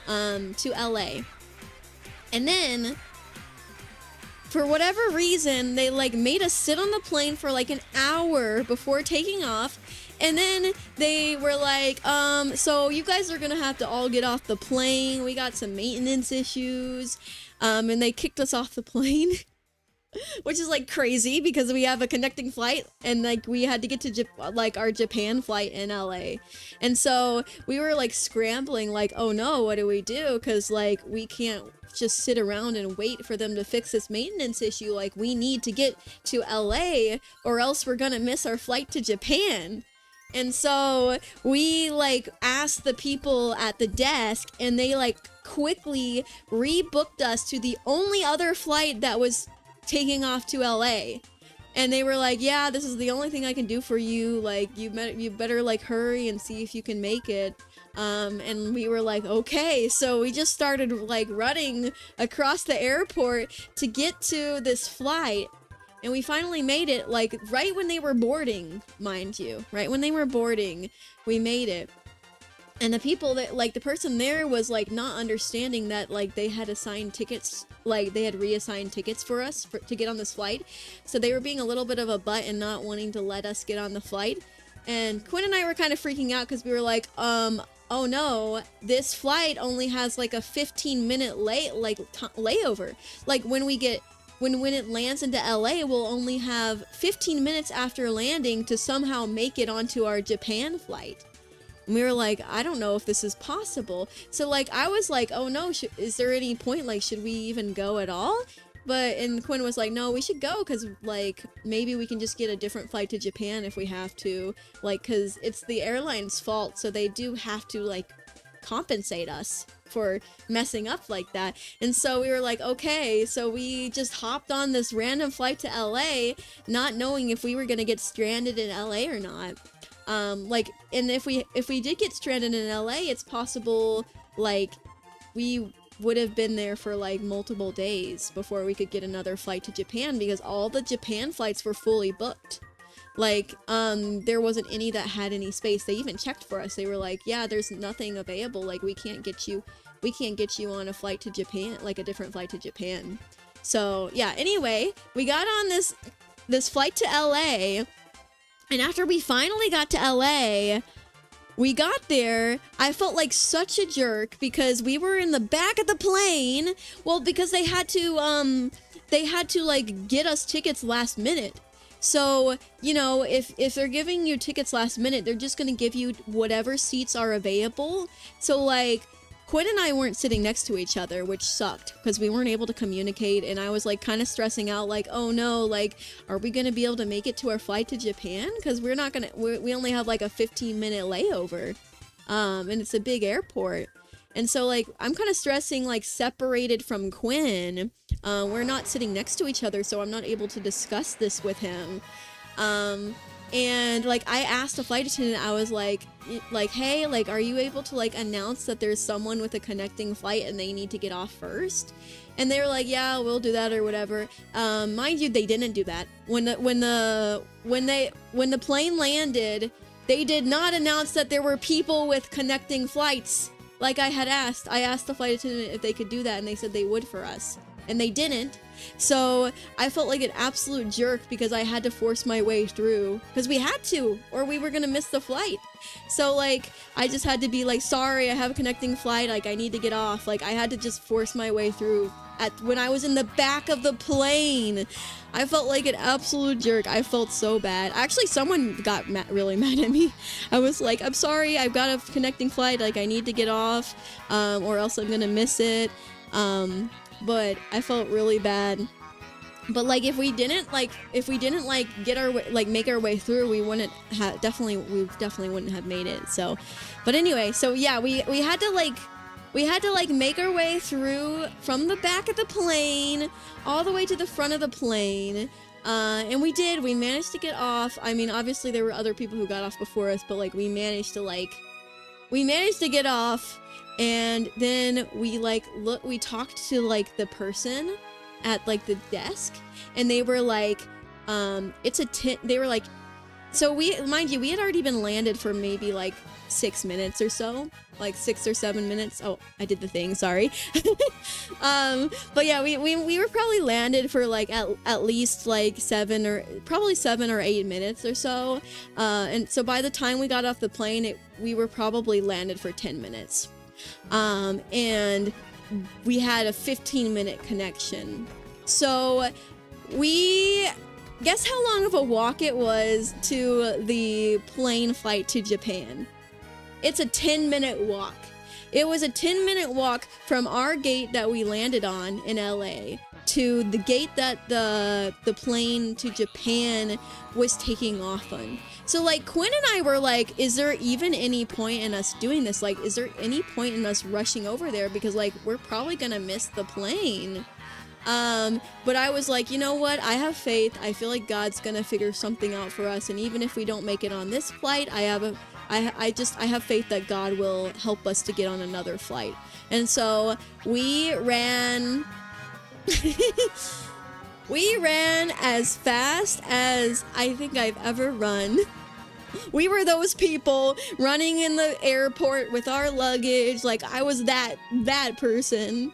S1: to LA. And then for whatever reason, they like made us sit on the plane for like an hour before taking off. And then they were like, so you guys are gonna have to all get off the plane. We got some maintenance issues. And they kicked us off the plane. Which is like crazy because we have a connecting flight and like we had to get to our Japan flight in LA. And so we were like scrambling like, oh no, what do we do? Because like we can't just sit around and wait for them to fix this maintenance issue. Like we need to get to LA or else we're gonna miss our flight to Japan. And so we like asked the people at the desk and they like quickly rebooked us to the only other flight that was taking off to LA. And they were like, yeah, this is the only thing I can do for you. Like you better like hurry and see if you can make it. And we were like, okay. So we just started like running across the airport to get to this flight. And we finally made it, like right when they were boarding, mind you. Right when they were boarding, we made it. And the people that, like, the person there was, like, not understanding that, like, they had assigned tickets, like, they had reassigned tickets for us to get on this flight. So they were being a little bit of a butt and not wanting to let us get on the flight. And Quinn and I were kind of freaking out because we were like, oh no, this flight only has, like, a 15-minute layover. Like, when it lands into LA, we'll only have 15 minutes after landing to somehow make it onto our Japan flight. And we were like, I don't know if this is possible. So, like, I was like, oh no, is there any point? Like, should we even go at all? And Quinn was like, no, we should go because, like, maybe we can just get a different flight to Japan if we have to. Like, because it's the airline's fault, so they do have to, like, compensate us for messing up like that. And so we were like, okay, so we just hopped on this random flight to LA, not knowing if we were gonna get stranded in LA or not. Like, and if we did get stranded in LA, it's possible, like, we would have been there for, like, multiple days before we could get another flight to Japan, because all the Japan flights were fully booked. Like, there wasn't any that had any space. They even checked for us. They were like, yeah, there's nothing available. Like, we can't get you on a flight to Japan, like a different flight to Japan. So, yeah, anyway, we got on this flight to LA. And after we finally got to LA, we got there, I felt like such a jerk because we were in the back of the plane. Well, because they had to like get us tickets last minute. So, you know, if they're giving you tickets last minute, they're just gonna give you whatever seats are available. So, like, Quinn and I weren't sitting next to each other, which sucked because we weren't able to communicate, and I was, like, kind of stressing out, like, oh no, like, are we gonna be able to make it to our flight to Japan? Because we only have, like, a 15-minute layover, and it's a big airport. And so, like, I'm kind of stressing, like, separated from Quinn. We're not sitting next to each other, so I'm not able to discuss this with him. And, like, I asked the flight attendant, I was like, hey, like, are you able to, like, announce that there's someone with a connecting flight and they need to get off first? And they were like, yeah, we'll do that or whatever. Mind you, they didn't do that. When the plane landed, they did not announce that there were people with connecting flights. Like I had asked. I asked the flight attendant if they could do that, and they said they would for us. And they didn't. So I felt like an absolute jerk because I had to force my way through. Because we had to, or we were gonna miss the flight. So, like, I just had to be like, sorry, I have a connecting flight, like, I need to get off. Like, I had to just force my way through when I was in the back of the plane. I felt like an absolute jerk. I felt so bad. Actually, someone got really mad at me. I was like, I'm sorry, I've got a connecting flight, like, I need to get off, or else I'm gonna miss it. But I felt really bad. But, like, if we didn't get our way, like, make our way through, we definitely wouldn't have made it. So, but anyway, so yeah, we had to make our way through from the back of the plane all the way to the front of the plane. And we managed to get off. I mean, obviously there were other people who got off before us, but, like, we managed to get off. And then we talked to, like, the person at, like, the desk, and they were like, they were like, so mind you, we had already been landed for maybe, like, 6 minutes or so, like 6 or 7 minutes. Oh, I did the thing, sorry. But yeah, we were probably landed for, like, at least, like, 7 or 8 minutes or so. And so by the time we got off the plane, we were probably landed for 10 minutes. And we had a 15-minute connection. So guess how long of a walk it was to the plane flight to Japan? It's a 10-minute walk. It was a 10-minute walk from our gate that we landed on in LA to the gate that the plane to Japan was taking off on. So, like, Quinn and I were like, is there even any point in us doing this? Like, is there any point in us rushing over there? Because, like, we're probably gonna miss the plane. But I was like, you know what? I have faith. I feel like God's gonna figure something out for us. And even if we don't make it on this flight, I have faith that God will help us to get on another flight. And so we ran we ran as fast as I think I've ever run We were those people running in the airport with our luggage. Like, I was that person.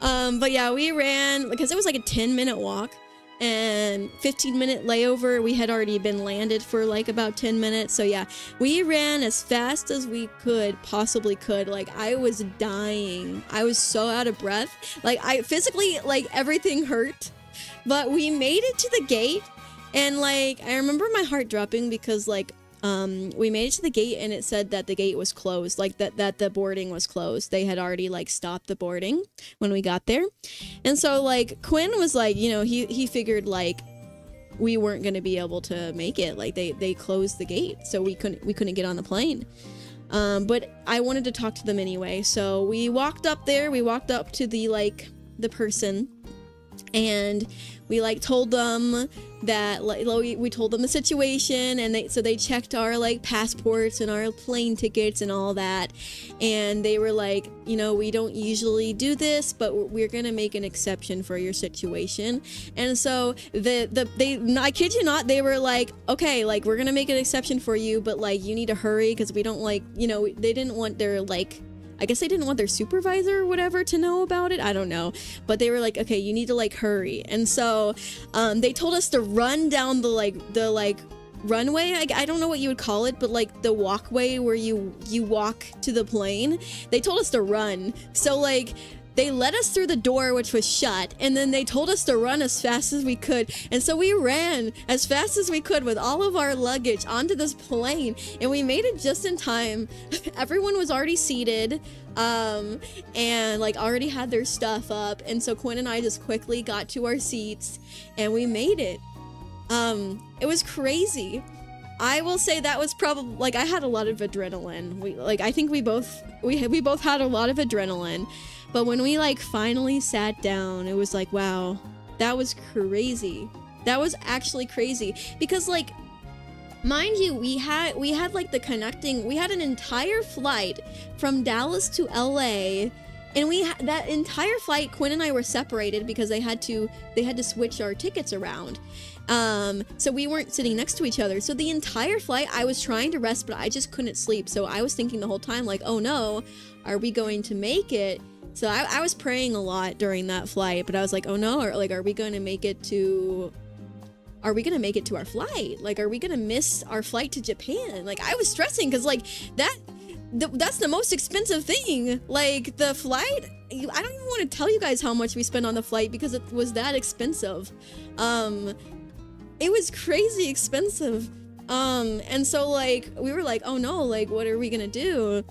S1: But yeah, we ran because it was like a 10-minute walk and 15-minute layover. We had already been landed for like about 10 minutes. So yeah, we ran as fast as we possibly could. Like, I was dying. I was so out of breath. Like, I physically, like, everything hurt. But we made it to the gate. And like, I remember my heart dropping because like, we made it to the gate and it said that the gate was closed, like that the boarding was closed. They had already like stopped the boarding when we got there. And so like Quinn was like, you know, he figured like we weren't going to be able to make it. Like they closed the gate, so we couldn't get on the plane. But I wanted to talk to them anyway. So we walked up there, we walked up to the person, and we like told them that we told them the situation, and they checked our like passports and our plane tickets and all that, and they were like, you know, we don't usually do this, but we're gonna make an exception for your situation. And so they I kid you not, they were like, okay, like we're gonna make an exception for you, but like you need to hurry because we don't like, you know, they didn't want their like, I guess they didn't want their supervisor or whatever to know about it. I don't know. But they were like, okay, you need to like hurry. And so they told us to run down the runway. I don't know what you would call it, but like the walkway where you walk to the plane. They told us to run. So like they led us through the door, which was shut, and then they told us to run as fast as we could. And so we ran as fast as we could with all of our luggage onto this plane, and we made it just in time. Everyone was already seated, and like already had their stuff up. And so Quinn and I just quickly got to our seats, and we made it. It was crazy. I will say that was probably like I had a lot of adrenaline. I think we both had a lot of adrenaline. But when we like finally sat down, it was like, wow, that was crazy. That was actually crazy because like, mind you, we had like we had an entire flight from Dallas to LA, and that entire flight, Quinn and I were separated because they had to switch our tickets around. So we weren't sitting next to each other. So the entire flight I was trying to rest, but I just couldn't sleep. So I was thinking the whole time like, oh no, are we going to make it? So I was praying a lot during that flight, but I was like, oh no, are we going to make it to our flight? Like, are we going to miss our flight to Japan? Like, I was stressing because like that's the most expensive thing. Like the flight, I don't even want to tell you guys how much we spent on the flight because it was that expensive. It was crazy expensive. And so like, we were like, oh no, like, what are we going to do?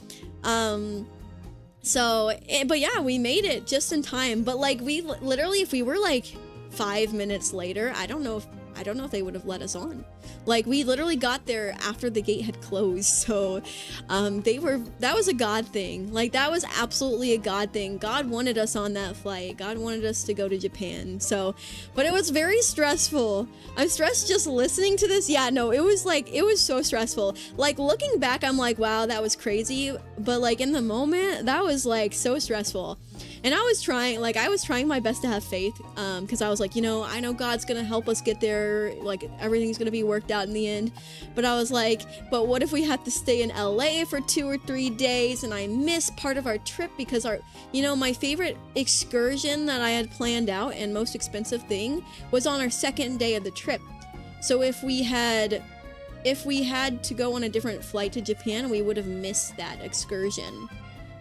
S1: But yeah, we made it just in time. But like, we literally, if we were like 5 minutes later, I don't know if they would have let us on. Like, we literally got there after the gate had closed. So, that was a God thing. Like, that was absolutely a God thing. God wanted us on that flight. God wanted us to go to Japan. So, but it was very stressful. I'm stressed just listening to this. Yeah, no, it was so stressful. Like, looking back, I'm like, wow, that was crazy. But like, in the moment, that was like so stressful. And I was trying my best to have faith, because I was like, you know, I know God's gonna help us get there, like everything's gonna be worked out in the end. But I was like, but what if we have to stay in LA for 2 or 3 days and I miss part of our trip because my favorite excursion that I had planned out and most expensive thing was on our second day of the trip. So if we had to go on a different flight to Japan, we would have missed that excursion.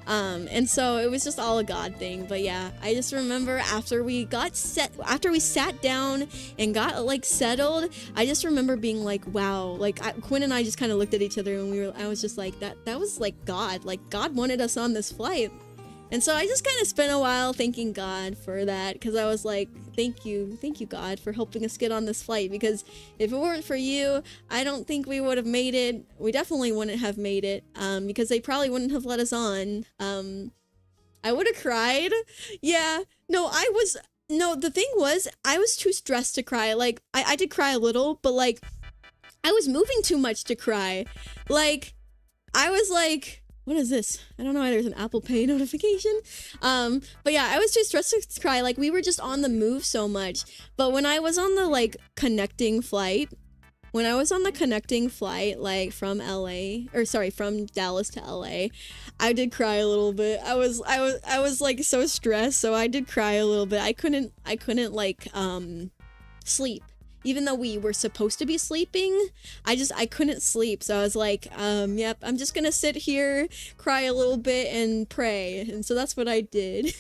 S1: And so it was just all a God thing. But yeah, I just remember after we sat down and got like settled, I just remember being like, wow, like Quinn and I just kind of looked at each other and I was just like, that was like God wanted us on this flight. And so I just kind of spent a while thanking God for that, because I was like, thank you God for helping us get on this flight, because if it weren't for you, I don't think we would have made it. We definitely wouldn't have made it, because they probably wouldn't have let us on. I would have cried. Yeah, no, the thing was, I was too stressed to cry. Like, I did cry a little, but like, I was moving too much to cry. Like, I was like, what is this? I don't know why there's an Apple Pay notification. But yeah, I was too stressed to cry. Like, we were just on the move so much. But when I was on the like connecting flight, when I was on the connecting flight, like from from Dallas to LA, I did cry a little bit. I was like so stressed, so I did cry a little bit. I couldn't like sleep. Even though we were supposed to be sleeping, I couldn't sleep. So I was like, yep, I'm just gonna sit here, cry a little bit, and pray. And so that's what I did.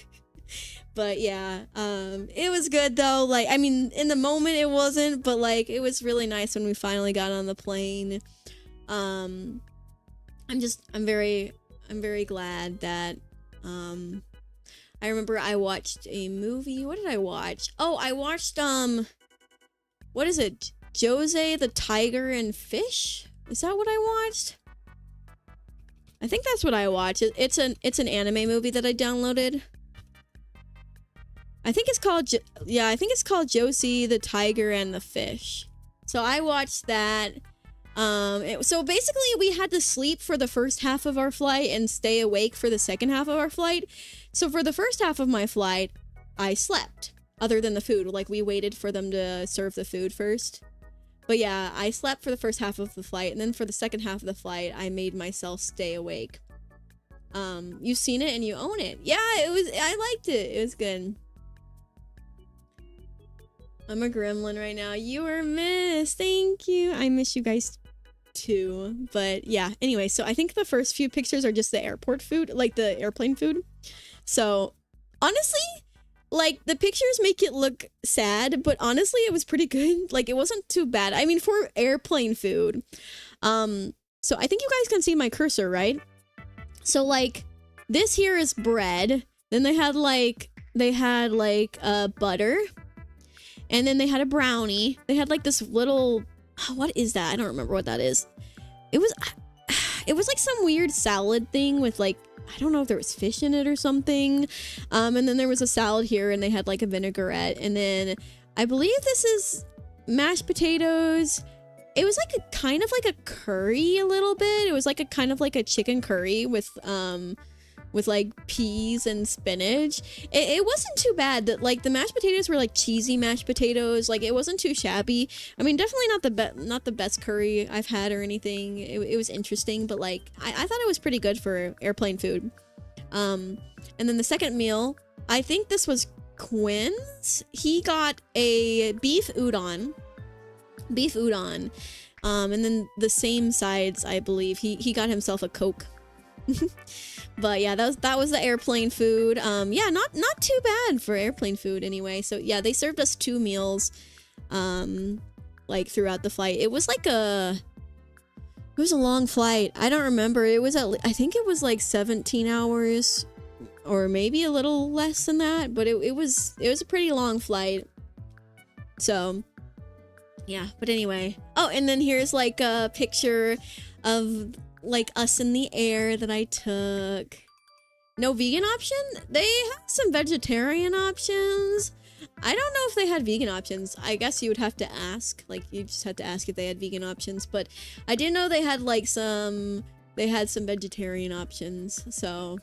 S1: But yeah, it was good though. Like, I mean, in the moment it wasn't, but like, it was really nice when we finally got on the plane. I'm very glad that, I remember I watched a movie. What did I watch? Oh, I watched, what is it? Jose the Tiger and Fish? Is that what I watched? I think that's what I watched. It's an anime movie that I downloaded. I think it's called Josie the Tiger and the Fish. So I watched that. So basically we had to sleep for the first half of our flight and stay awake for the second half of our flight. So for the first half of my flight, I slept. Other than the food, like we waited for them to serve the food first. But yeah, I slept for the first half of the flight, and then for the second half of the flight, I made myself stay awake. You've seen it and you own it. Yeah, I liked it. It was good. I'm a gremlin right now. You were missed. Thank you. I miss you guys too. But yeah, anyway, so I think the first few pictures are just the airport food, like the airplane food. So honestly, like, the pictures make it look sad, but honestly, it was pretty good. Like, it wasn't too bad. I mean, for airplane food. So I think you guys can see my cursor, right? So, like, this here is bread. Then they had, like, butter. And then they had a brownie. They had, like, this little... what is that? I don't remember what that is. It was like some weird salad thing with, like... I don't know if there was fish in it or something. And then there was a salad here and they had like a vinaigrette. And then I believe this is mashed potatoes. It was like a kind of like a curry a little bit. It was like a kind of like a chicken curry with like peas and spinach. It wasn't too bad. That like the mashed potatoes were like cheesy mashed potatoes. Like it wasn't too shabby. I mean, definitely not the best curry I've had or anything. It was interesting, but like I thought it was pretty good for airplane food. And then the second meal, I think this was Quinn's. He got a beef udon. And then the same sides, I believe. He got himself a Coke. But yeah, that was the airplane food. Yeah, not too bad for airplane food anyway. So yeah, they served us 2 meals like throughout the flight. It was a long flight. I don't remember. I think it was like 17 hours or maybe a little less than that, but it was a pretty long flight. So yeah, but anyway. Oh, and then here's like a picture of like us in the air that I took. No vegan option? They have some vegetarian options. I don't know if they had vegan options. I guess you would have to ask. Like, you just had to ask if they had vegan options. But I did know they had like some vegetarian options. So,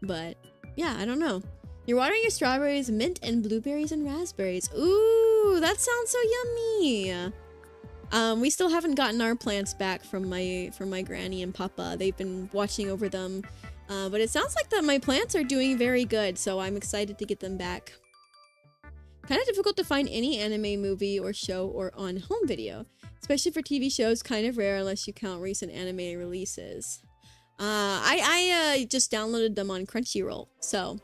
S1: but yeah, I don't know. You're watering your strawberries, mint and blueberries and raspberries. Ooh, that sounds so yummy. We still haven't gotten our plants back from my granny and papa. They've been watching over them. But it sounds like that my plants are doing very good, so I'm excited to get them back. Kind of difficult to find any anime movie or show or on home video. Especially for TV shows, kind of rare unless you count recent anime releases. I just downloaded them on Crunchyroll, so...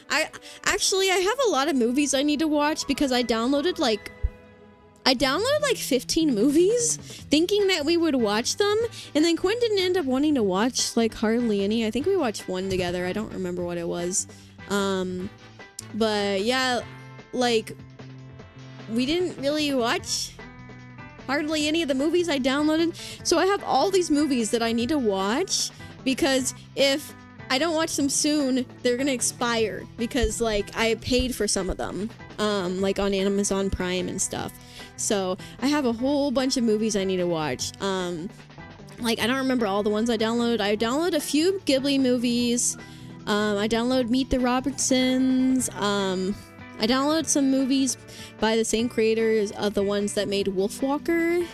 S1: I have a lot of movies I need to watch because I downloaded like 15 movies thinking that we would watch them, and then Quinn didn't end up wanting to watch like hardly any. I think we watched one together. I don't remember what it was. But yeah, like we didn't really watch hardly any of the movies I downloaded. So I have all these movies that I need to watch because if I don't watch them soon, they're gonna expire because like I paid for some of them, like on Amazon Prime and stuff. So I have a whole bunch of movies I need to watch. Like I don't remember all the ones I downloaded. I downloaded a few Ghibli movies. I downloaded Meet the Robertsons. I I downloaded some movies by the same creators of the ones that made Wolfwalkers.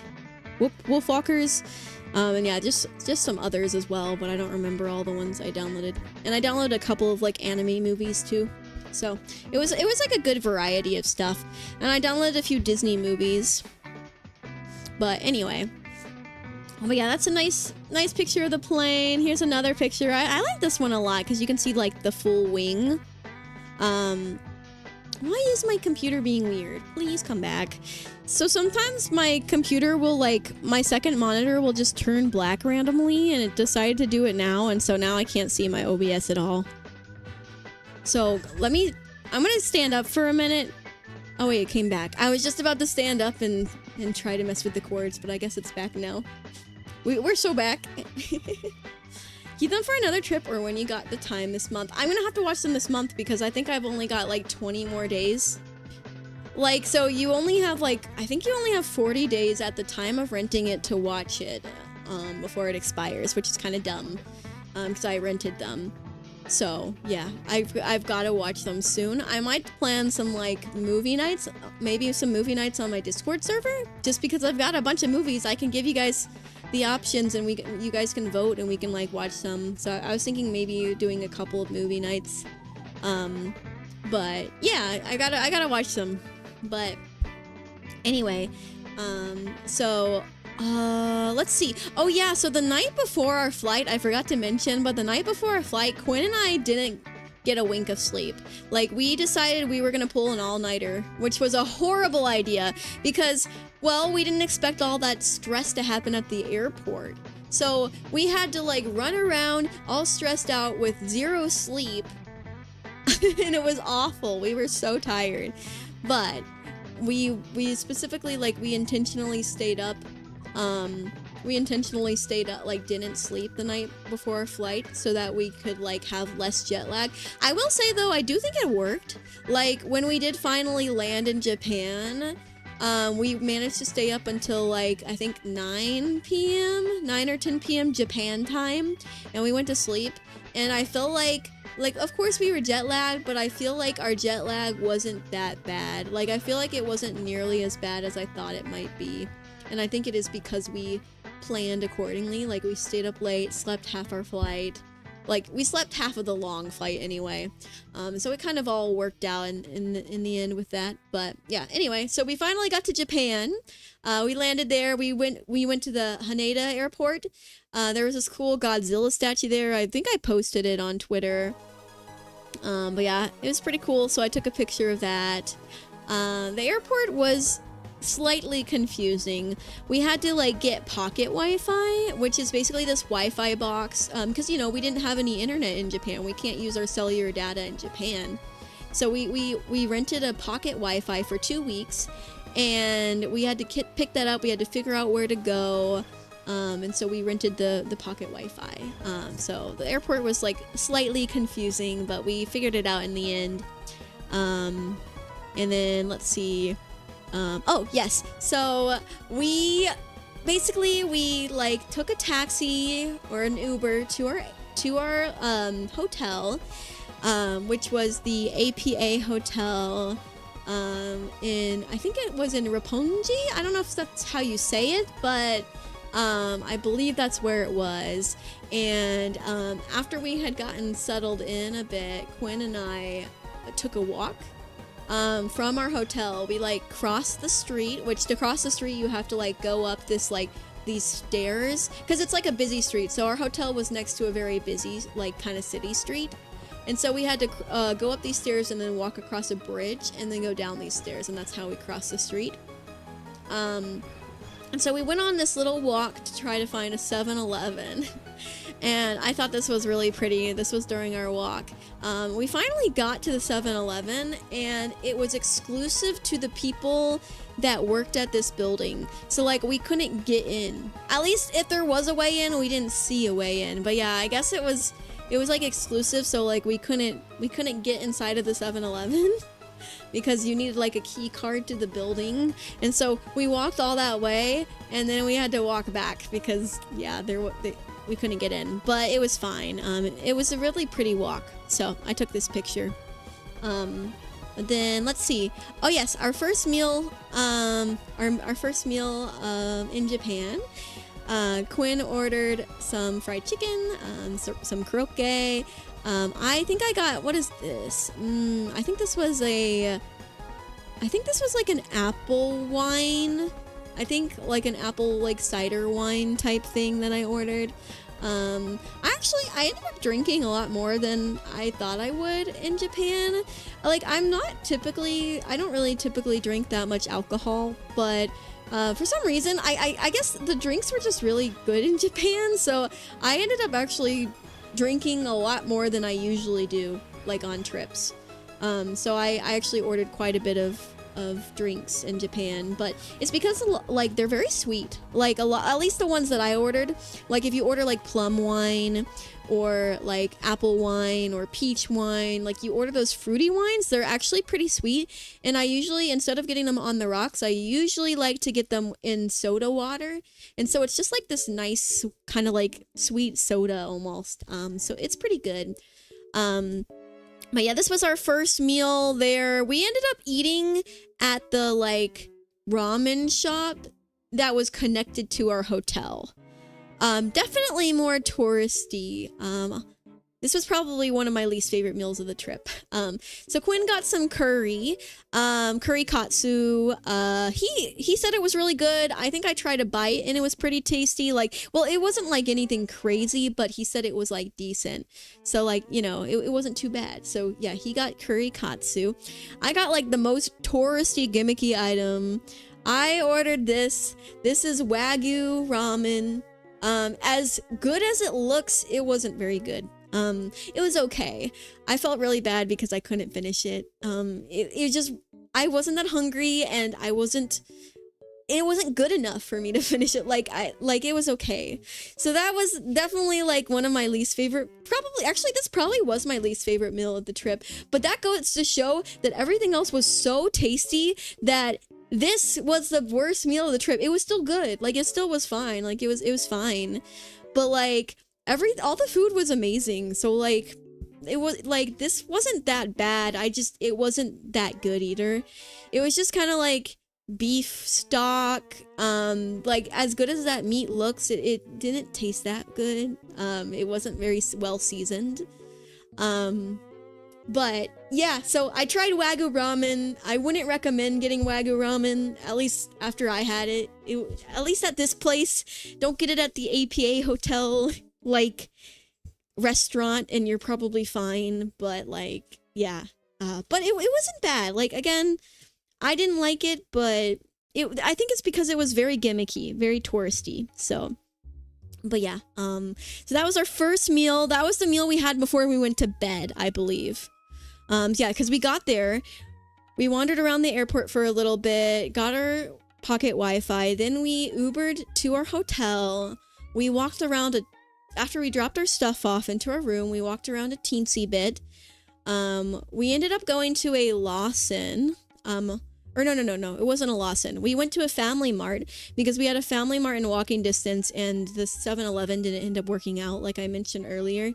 S1: And yeah, just some others as well, but I don't remember all the ones I downloaded. And I downloaded a couple of like anime movies too. So it was like a good variety of stuff. And I downloaded a few Disney movies. But anyway. Oh, but yeah, that's a nice picture of the plane. Here's another picture. I like this one a lot because you can see like the full wing. Why is my computer being weird? Please come back. So sometimes my computer will my second monitor will just turn black randomly, and it decided to do it now, and so now I can't see my OBS at all. So I'm gonna stand up for a minute. Oh wait, it came back. I was just about to stand up and try to mess with the cords, but I guess it's back now. We're so back. Keep them for another trip or when you got the time this month. I'm gonna have to watch them this month because I think I've only got like 20 more days. So you only have I think you only have 40 days at the time of renting it to watch it before it expires, which is kind of dumb because I rented them. So yeah, I've got to watch them soon. I might plan some movie nights, maybe some movie nights on my Discord server, just because I've got a bunch of movies. I can give you guys the options, and you guys can vote, and we can watch some. So I was thinking maybe doing a couple of movie nights. But yeah, I gotta watch them. But anyway, let's see. Oh yeah, so the night before our flight, I forgot to mention, but the night before our flight, Quinn and I didn't get a wink of sleep. We decided we were gonna pull an all-nighter, which was a horrible idea because, well, we didn't expect all that stress to happen at the airport. So we had to run around all stressed out with zero sleep. And it was awful. We were so tired. But we specifically we intentionally stayed up. Didn't sleep the night before our flight so that we could have less jet lag. I will say though, I do think it worked. When we did finally land in Japan, we managed to stay up until I think 9 or 10 p.m. Japan time, and we went to sleep, and I felt of course we were jet lagged, but I feel our jet lag wasn't that bad. I feel it wasn't nearly as bad as I thought it might be. And I think it is because we planned accordingly. We stayed up late, slept half our flight. We slept half of the long flight anyway. So it kind of all worked out in the end with that. But yeah, anyway, so we finally got to Japan. We landed there. We went to the Haneda airport. There was this cool Godzilla statue there. I think I posted it on Twitter. But yeah, it was pretty cool. So I took a picture of that. The airport was slightly confusing. We had to get pocket Wi-Fi, which is basically this Wi-Fi box, because we didn't have any internet in Japan. We can't use our cellular data in Japan, so we rented a pocket Wi-Fi for 2 weeks, and we had to pick that up. We had to figure out where to go, and so we rented the pocket Wi-Fi. So the airport was slightly confusing, but we figured it out in the end. And then let's see. Oh yes, so we took a taxi or an Uber to our hotel, which was the APA hotel in, I think it was in Roppongi. I don't know if that's how you say it, but I believe that's where it was. And after we had gotten settled in a bit, Quinn and I took a walk from our hotel. We crossed the street, which to cross the street you have to go up this these stairs, because it's a busy street. So our hotel was next to a very busy kind of city street, and so we had to go up these stairs and then walk across a bridge and then go down these stairs, and that's how we crossed the street. And so we went on this little walk to try to find a 7-Eleven. And I thought this was really pretty. This was during our walk. We finally got to the 7-Eleven, and it was exclusive to the people that worked at this building. So we couldn't get in. At least if there was a way in, we didn't see a way in. But yeah, I guess it was exclusive, so we couldn't get inside of the 7-Eleven. Because you needed a key card to the building, and so we walked all that way, and then we had to walk back because yeah, we couldn't get in, but it was fine. It was a really pretty walk, so I took this picture. Then let's see. Oh yes, our first meal, our first meal in Japan. Quinn ordered some fried chicken, some karaoke. I think I got, what is this? I think this was like an apple wine. I think like an apple like cider wine type thing that I ordered. I ended up drinking a lot more than I thought I would in Japan. Like, I don't really typically drink that much alcohol, but for some reason, I guess the drinks were just really good in Japan, so I ended up actually drinking a lot more than I usually do, like on trips. So I actually ordered quite a bit of drinks in Japan, but it's because like they're very sweet. Like at least the ones that I ordered. Like if you order like plum wine or like apple wine or peach wine, like you order those fruity wines, they're actually pretty sweet. And I usually, instead of getting them on the rocks, I usually like to get them in soda water. And so it's just like this nice kind of like sweet soda almost. So it's pretty good. But yeah, this was our first meal there. We ended up eating at the like ramen shop that was connected to our hotel. Definitely more touristy. This was probably one of my least favorite meals of the trip. So Quinn got some curry katsu. He said it was really good. I think I tried a bite and it was pretty tasty. Like, well, it wasn't like anything crazy, but he said it was like decent. So like, you know, it wasn't too bad. So yeah, he got curry katsu. I got like the most touristy gimmicky item. I ordered this. This is Wagyu ramen. As good as it looks, it wasn't very good. It was okay. I felt really bad because I couldn't finish it. It just, I wasn't that hungry and it wasn't good enough for me to finish it. Like it was okay. So that was definitely like one of my least favorite, this probably was my least favorite meal of the trip, but that goes to show that everything else was so tasty that this was the worst meal of the trip. It was still good. Like it still was fine. Like it was fine. But like, all the food was amazing. So like it was like, this wasn't that bad. It wasn't that good either. It was just kind of like beef stock. Like as good as that meat looks, it didn't taste that good. It wasn't very well seasoned. But yeah, so I tried Wagyu ramen. I wouldn't recommend getting Wagyu ramen, at least after I had it. At least at this place. Don't get it at the APA hotel like restaurant and you're probably fine, but like yeah, but it wasn't bad. Like again, I didn't like it, but I think it's because it was very gimmicky, very touristy. So but yeah, so that was our first meal. That was the meal we had before we went to bed, I believe. Yeah, because we got there, we wandered around the airport for a little bit, got our pocket Wi-Fi, then we Ubered to our hotel. We walked around after we dropped our stuff off into our room, we walked around a teensy bit. We ended up going to a Lawson. Or no, it wasn't a Lawson. We went to a Family Mart because we had a Family Mart in walking distance and the 7-Eleven didn't end up working out like I mentioned earlier.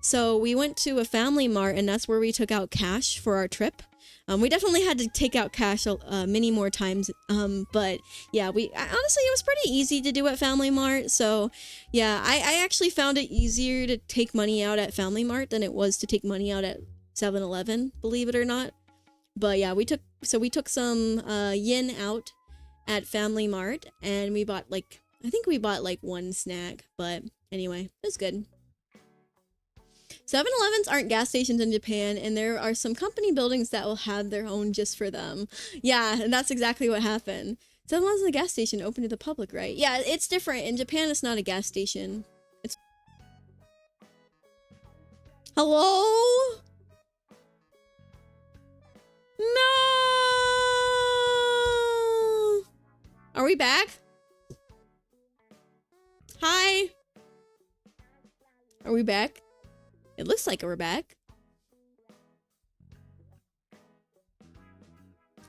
S1: So we went to a Family Mart and that's where we took out cash for our trip. We definitely had to take out cash many more times, but yeah, honestly, it was pretty easy to do at Family Mart, so yeah, I actually found it easier to take money out at Family Mart than it was to take money out at 7-Eleven, believe it or not. But yeah, we took some yen out at Family Mart, and we bought I think we bought like one snack, but anyway, it was good. 7-Elevens aren't gas stations in Japan, and there are some company buildings that will have their own just for them. Yeah, and that's exactly what happened. 7-Eleven's a gas station open to the public, right? Yeah, it's different. In Japan, it's not a gas station. It's... Hello? No! Are we back? Hi? Are we back? It looks like we're back.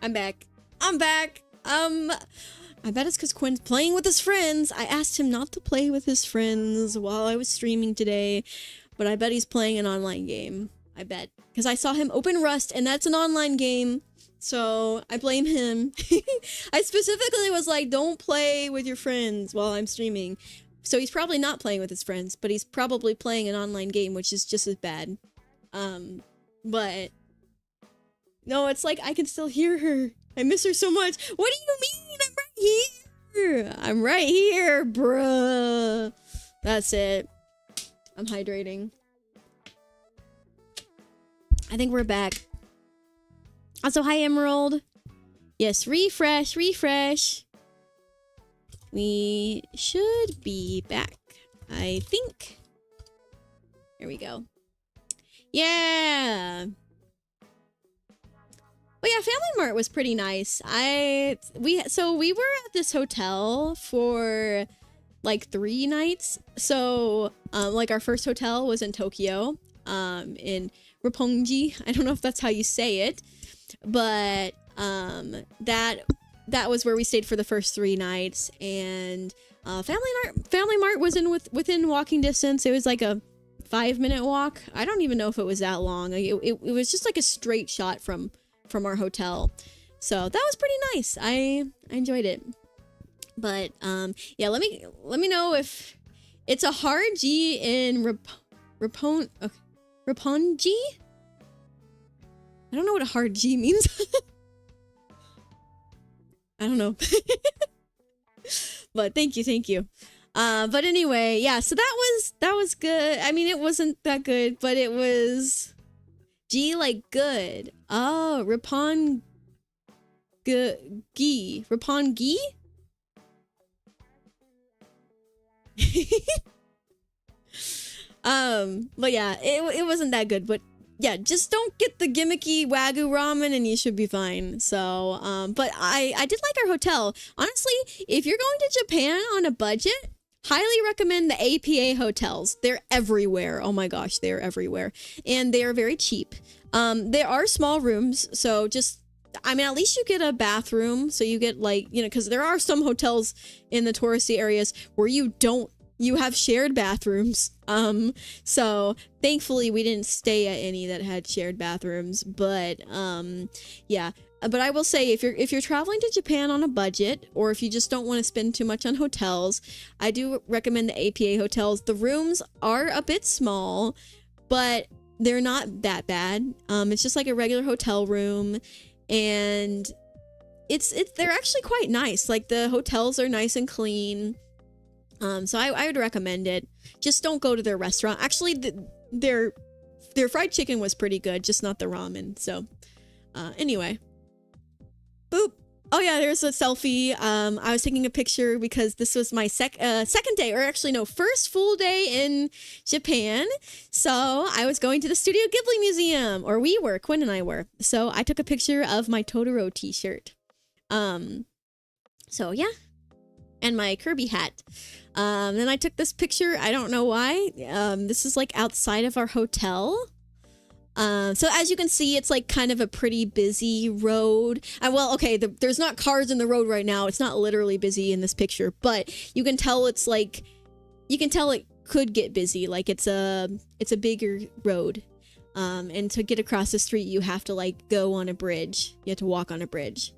S1: I'm back. I'm back. I bet it's because Quinn's playing with his friends. I asked him not to play with his friends while I was streaming today, but I bet he's playing an online game. I bet. Because I saw him open Rust, and that's an online game. So I blame him. I specifically was like, don't play with your friends while I'm streaming. So he's probably not playing with his friends, but he's probably playing an online game, which is just as bad. But no, it's like I can still hear her. I miss her so much. What do you mean? I'm right here. I'm right here, bruh. That's it. I'm hydrating. I think we're back. Also, hi, Emerald. Yes, refresh. We should be back, I think. There we go. Yeah. But yeah, Family Mart was pretty nice. We were at this hotel for like 3 nighs. So, like our first hotel was in Tokyo, in Roppongi. I don't know if that's how you say it, but that was where we stayed for the first 3 nights. And Family Mart was within walking distance. It was like a 5-minute walk. I don't even know if it was that long. It was just like a straight shot from our hotel. So that was pretty nice. I enjoyed it. But yeah, let me know if it's a hard G in Roppongi. I don't know what a hard G means. I don't know. But thank you. But anyway, yeah, so that was good. I mean, it wasn't that good, but it was G like good. Oh, Roppongi. But yeah, it wasn't that good, but yeah, just don't get the gimmicky Wagyu ramen and you should be fine. So, but I did like our hotel. Honestly, if you're going to Japan on a budget, highly recommend the APA hotels. They're everywhere. Oh my gosh, they're everywhere. And they are very cheap. There are small rooms, so I mean, at least you get a bathroom. So you get like, you know, because there are some hotels in the touristy areas where you have shared bathrooms. So thankfully we didn't stay at any that had shared bathrooms, but yeah. But I will say, if you're traveling to Japan on a budget, or if you just don't want to spend too much on hotels, I do recommend the APA hotels. The rooms are a bit small, but they're not that bad. It's just like a regular hotel room, and they're actually quite nice. Like the hotels are nice and clean. So I would recommend it. Just don't go to their restaurant. Actually, their fried chicken was pretty good, just not the ramen. So, anyway. Boop. Oh yeah, there's a selfie. I was taking a picture because this was my second day, or actually no, first full day in Japan. So I was going to the Studio Ghibli Museum, or we were, Quinn and I were. So I took a picture of my Totoro t-shirt. So yeah. And my Kirby hat. Then I took this picture. I don't know why. This is like outside of our hotel. So as you can see, it's like kind of a pretty busy road. Well, okay, there's not cars in the road right now. It's not literally busy in this picture, but you can tell it's like, you can tell it could get busy. Like it's a bigger road. And to get across the street, you have to like go on a bridge. You have to walk on a bridge.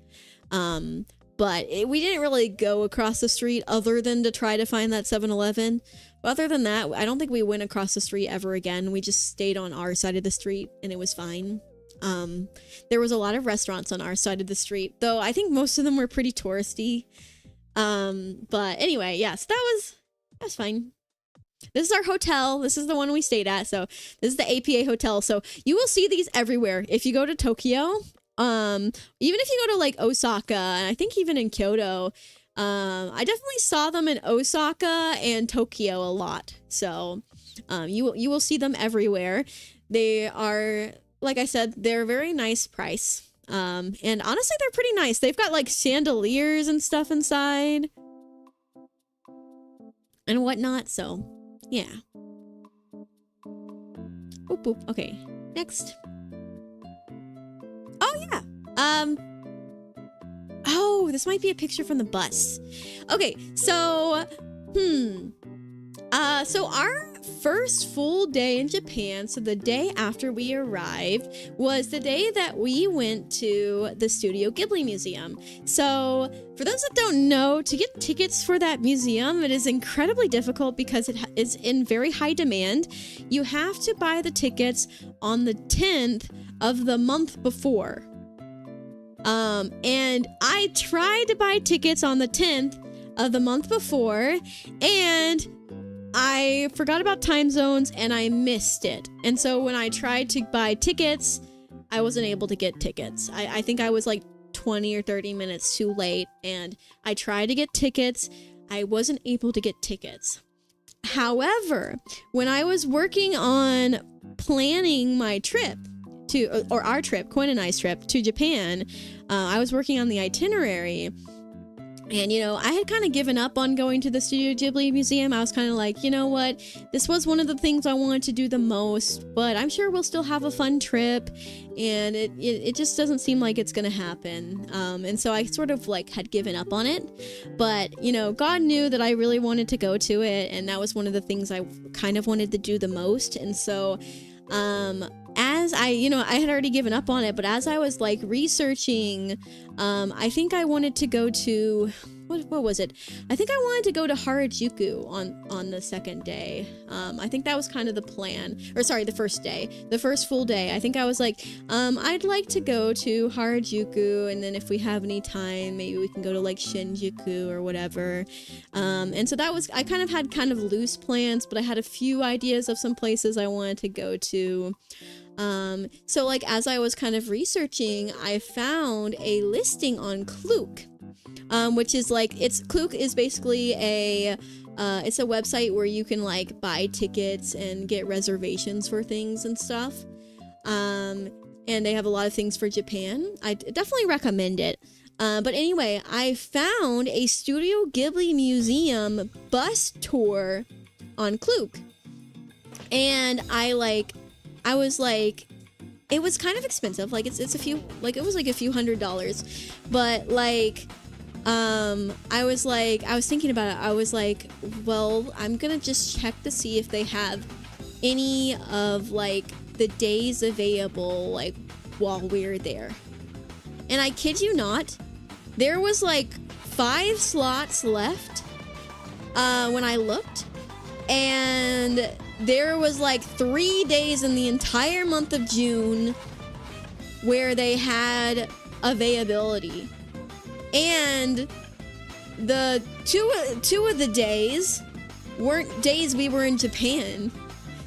S1: But we didn't really go across the street other than to try to find that 7-Eleven. Other than that, I don't think we went across the street ever again. We just stayed on our side of the street and it was fine. There was a lot of restaurants on our side of the street, though I think most of them were pretty touristy. But anyway, yes, that was fine. This is our hotel. This is the one we stayed at. So this is the APA hotel. So you will see these everywhere. If you go to Tokyo, even if you go to like Osaka, and I think even in Kyoto, I definitely saw them in Osaka and Tokyo a lot. So, you will see them everywhere. They are, like I said, they're a very nice price. And honestly, they're pretty nice. They've got like chandeliers and stuff inside and whatnot. So, yeah. Boop, boop. Okay, next. Oh, yeah. Oh, this might be a picture from the bus. Okay, so, so first full day in Japan, so the day after we arrived, was the day that we went to the Studio Ghibli Museum. So for those that don't know, to get tickets for that museum, it is incredibly difficult because it is in very high demand. You have to buy the tickets on the 10th of the month before. And I tried to buy tickets on the 10th of the month before, and I forgot about time zones and I missed it. And so when I tried to buy tickets, I wasn't able to get tickets. I think I was like 20 or 30 minutes too late, and I tried to get tickets. I wasn't able to get tickets. However, when I was working on planning my trip or our trip, Quinn and I's trip to Japan, I was working on the itinerary. And, I had kind of given up on going to the Studio Ghibli Museum. I was kind of like, you know what? This was one of the things I wanted to do the most, but I'm sure we'll still have a fun trip. And it just doesn't seem like it's going to happen. And so I sort of had given up on it. But, God knew that I really wanted to go to it. And that was one of the things I kind of wanted to do the most. And so, as I had already given up on it, but as I was researching, I think I wanted to go to, what was it? I think I wanted to go to Harajuku on the second day. I think that was kind of the plan, or sorry, the first day, the first full day. I think I was like, I'd like to go to Harajuku, and then if we have any time, maybe we can go to Shinjuku or whatever. And so I kind of had loose plans, but I had a few ideas of some places I wanted to go to. So as I was kind of researching, I found a listing on Klook, which is Klook is basically it's a website where you can buy tickets and get reservations for things and stuff. And they have a lot of things for Japan. I definitely recommend it. But anyway, I found a Studio Ghibli Museum bus tour on Klook. And I was like, it was kind of expensive. It's a few, it was a few $100s, but I was thinking about it. I was like, well, I'm gonna just check to see if they have any of the days available while we're there. And I kid you not, there was 5 slots left when I looked, and there was 3 days in the entire month of June where they had availability. And the two of the days weren't days we were in Japan.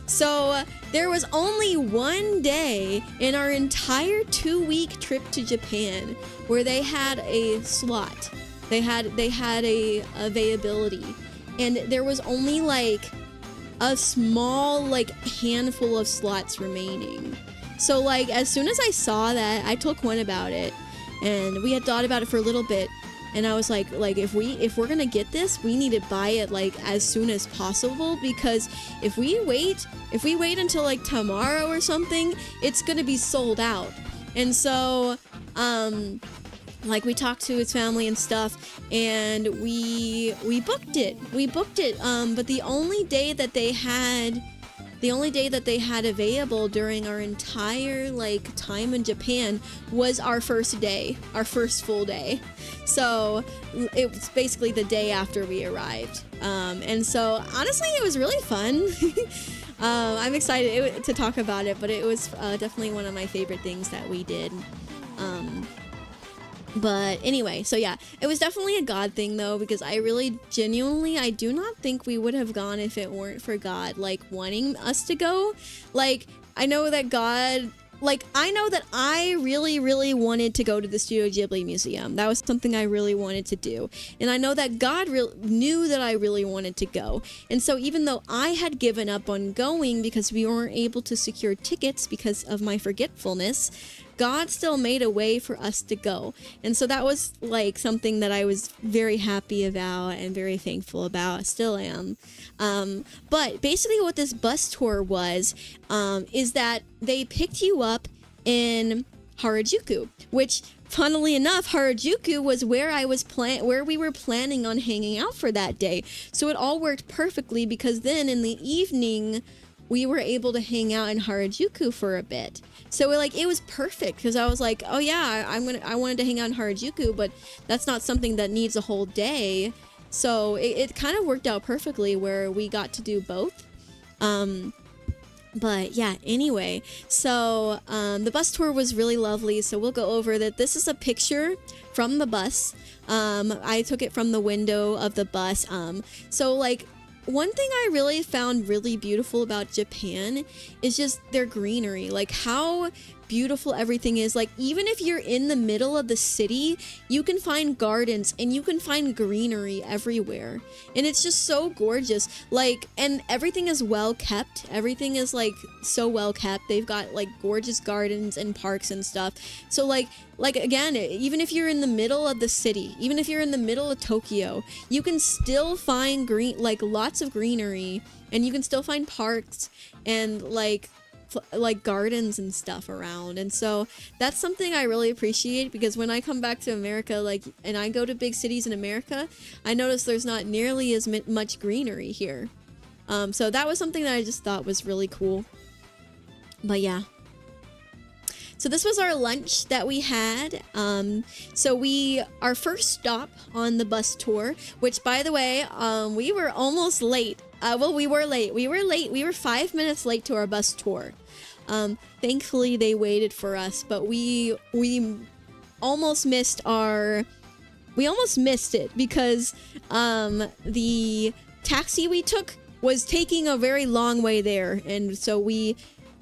S1: So there was only one day in our entire 2-week trip to Japan where they had a slot. They had a availability. And there was only a small handful of slots remaining. So as soon as I saw that, I told Quinn about it, and we had thought about it for a little bit, and I was like if we're gonna get this, we need to buy it as soon as possible, because if we wait until tomorrow or something, it's gonna be sold out. And so we talked to his family and stuff, and we booked it. But the only day that they had available during our entire time in Japan was our first full day. So it was basically the day after we arrived. And so honestly, it was really fun. I'm excited to talk about it, but it was definitely one of my favorite things that we did. But anyway, so yeah, it was definitely a God thing though, because I really genuinely, I do not think we would have gone if it weren't for God wanting us to go. I know that God, I know that I really, really wanted to go to the Studio Ghibli Museum. That was something I really wanted to do. And I know that God knew that I really wanted to go. And so even though I had given up on going because we weren't able to secure tickets because of my forgetfulness, God still made a way for us to go. And so that was something that I was very happy about and very thankful about. I still am. But basically what this bus tour was, is that they picked you up in Harajuku, which funnily enough, Harajuku was where where we were planning on hanging out for that day. So it all worked perfectly because then in the evening we were able to hang out in Harajuku for a bit. So it was perfect because I was like, oh yeah, I wanted to hang out in Harajuku, but that's not something that needs a whole day. So it kind of worked out perfectly where we got to do both. But yeah, anyway, so the bus tour was really lovely. So we'll go over that. This is a picture from the bus. I took it from the window of the bus. So one thing I really found really beautiful about Japan is just their greenery, how beautiful everything is. Even if you're in the middle of the city, you can find gardens and you can find greenery everywhere, and it's just so gorgeous. And everything is well kept. Everything is so well kept. They've got gorgeous gardens and parks and stuff. So again, even if you're in the middle of the city, even if you're in the middle of Tokyo, you can still find lots of greenery, and you can still find parks and gardens and stuff around. And so that's something I really appreciate, because when I come back to America, and I go to big cities in America, I notice there's not nearly as much greenery here. So that was something that I just thought was really cool. But yeah. So this was our lunch that we had. So our first stop on the bus tour, which by the way, we were almost late. We were late. We were 5 minutes late to our bus tour. Thankfully they waited for us, but we almost missed it because the taxi we took was taking a very long way there, and so we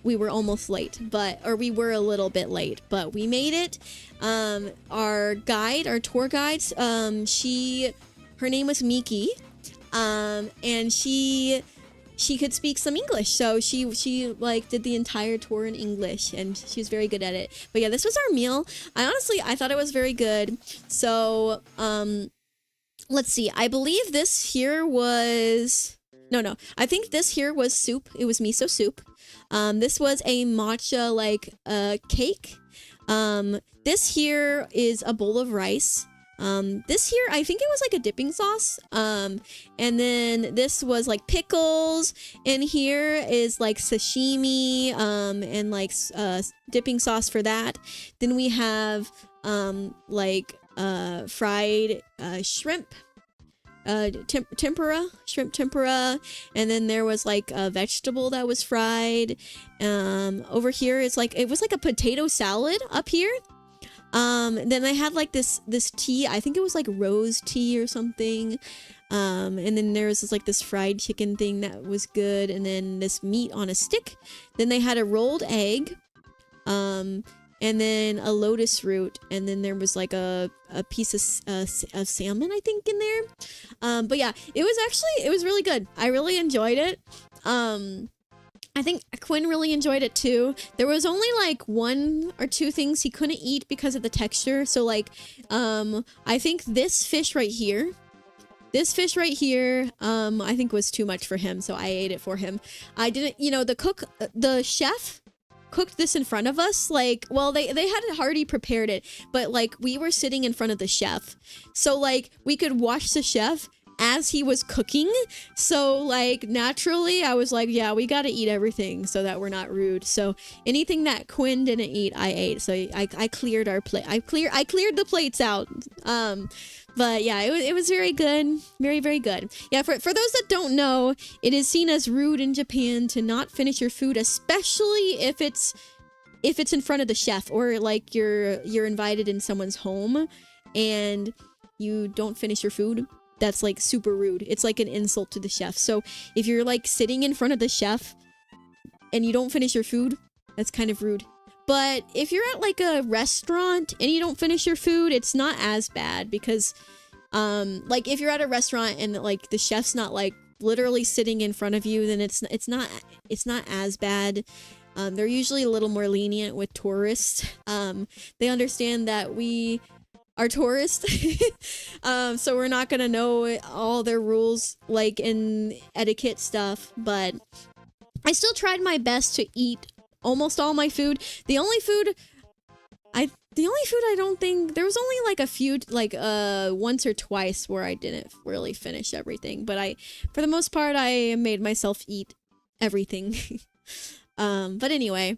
S1: were almost late, or we were a little bit late, but we made it. Our tour guide, her name was Miki, and she could speak some English, so she did the entire tour in English, and she was very good at it. But yeah, this was our meal. I thought it was very good. So let's see. I believe this here was no. I think this here was soup. It was miso soup. This was a matcha cake. This here is a bowl of rice. This here, I think it was a dipping sauce. And then this was pickles. And here is sashimi, and dipping sauce for that. Then we have fried shrimp. Shrimp tempura, and then there was a vegetable that was fried. Over here it's it was a potato salad up here. Then they had this tea. I think it was rose tea or something. And then there was this fried chicken thing that was good, and then this meat on a stick. Then they had a rolled egg. And then a lotus root, and then there was a piece of salmon, I think, in there. But yeah, it was really good. I really enjoyed it. I think Quinn really enjoyed it too. There was only one or two things he couldn't eat because of the texture. So I think this fish right here, I think was too much for him, so I ate it for him. I didn't, the chef cooked this in front of us. They had already prepared it, but we were sitting in front of the chef, so we could watch the chef as he was cooking. So naturally I was yeah, we gotta eat everything so that we're not rude. So anything that Quinn didn't eat, I ate. So I cleared our plate. I cleared the plates out. But yeah, it was very good. Very, very good. Yeah, for those that don't know, it is seen as rude in Japan to not finish your food, especially if it's in front of the chef, or you're invited in someone's home and you don't finish your food. That's super rude. It's an insult to the chef. So if you're sitting in front of the chef and you don't finish your food, that's kind of rude. But if you're at a restaurant and you don't finish your food, it's not as bad, because if you're at a restaurant and the chef's not literally sitting in front of you, then it's not as bad. They're usually a little more lenient with tourists. They understand that we are tourists, so we're not gonna know all their rules in etiquette stuff. But I still tried my best to eat almost all my food. The only food The only food I don't think there was only like a few, like once or twice where I didn't really finish everything, but for the most part I made myself eat everything. But anyway,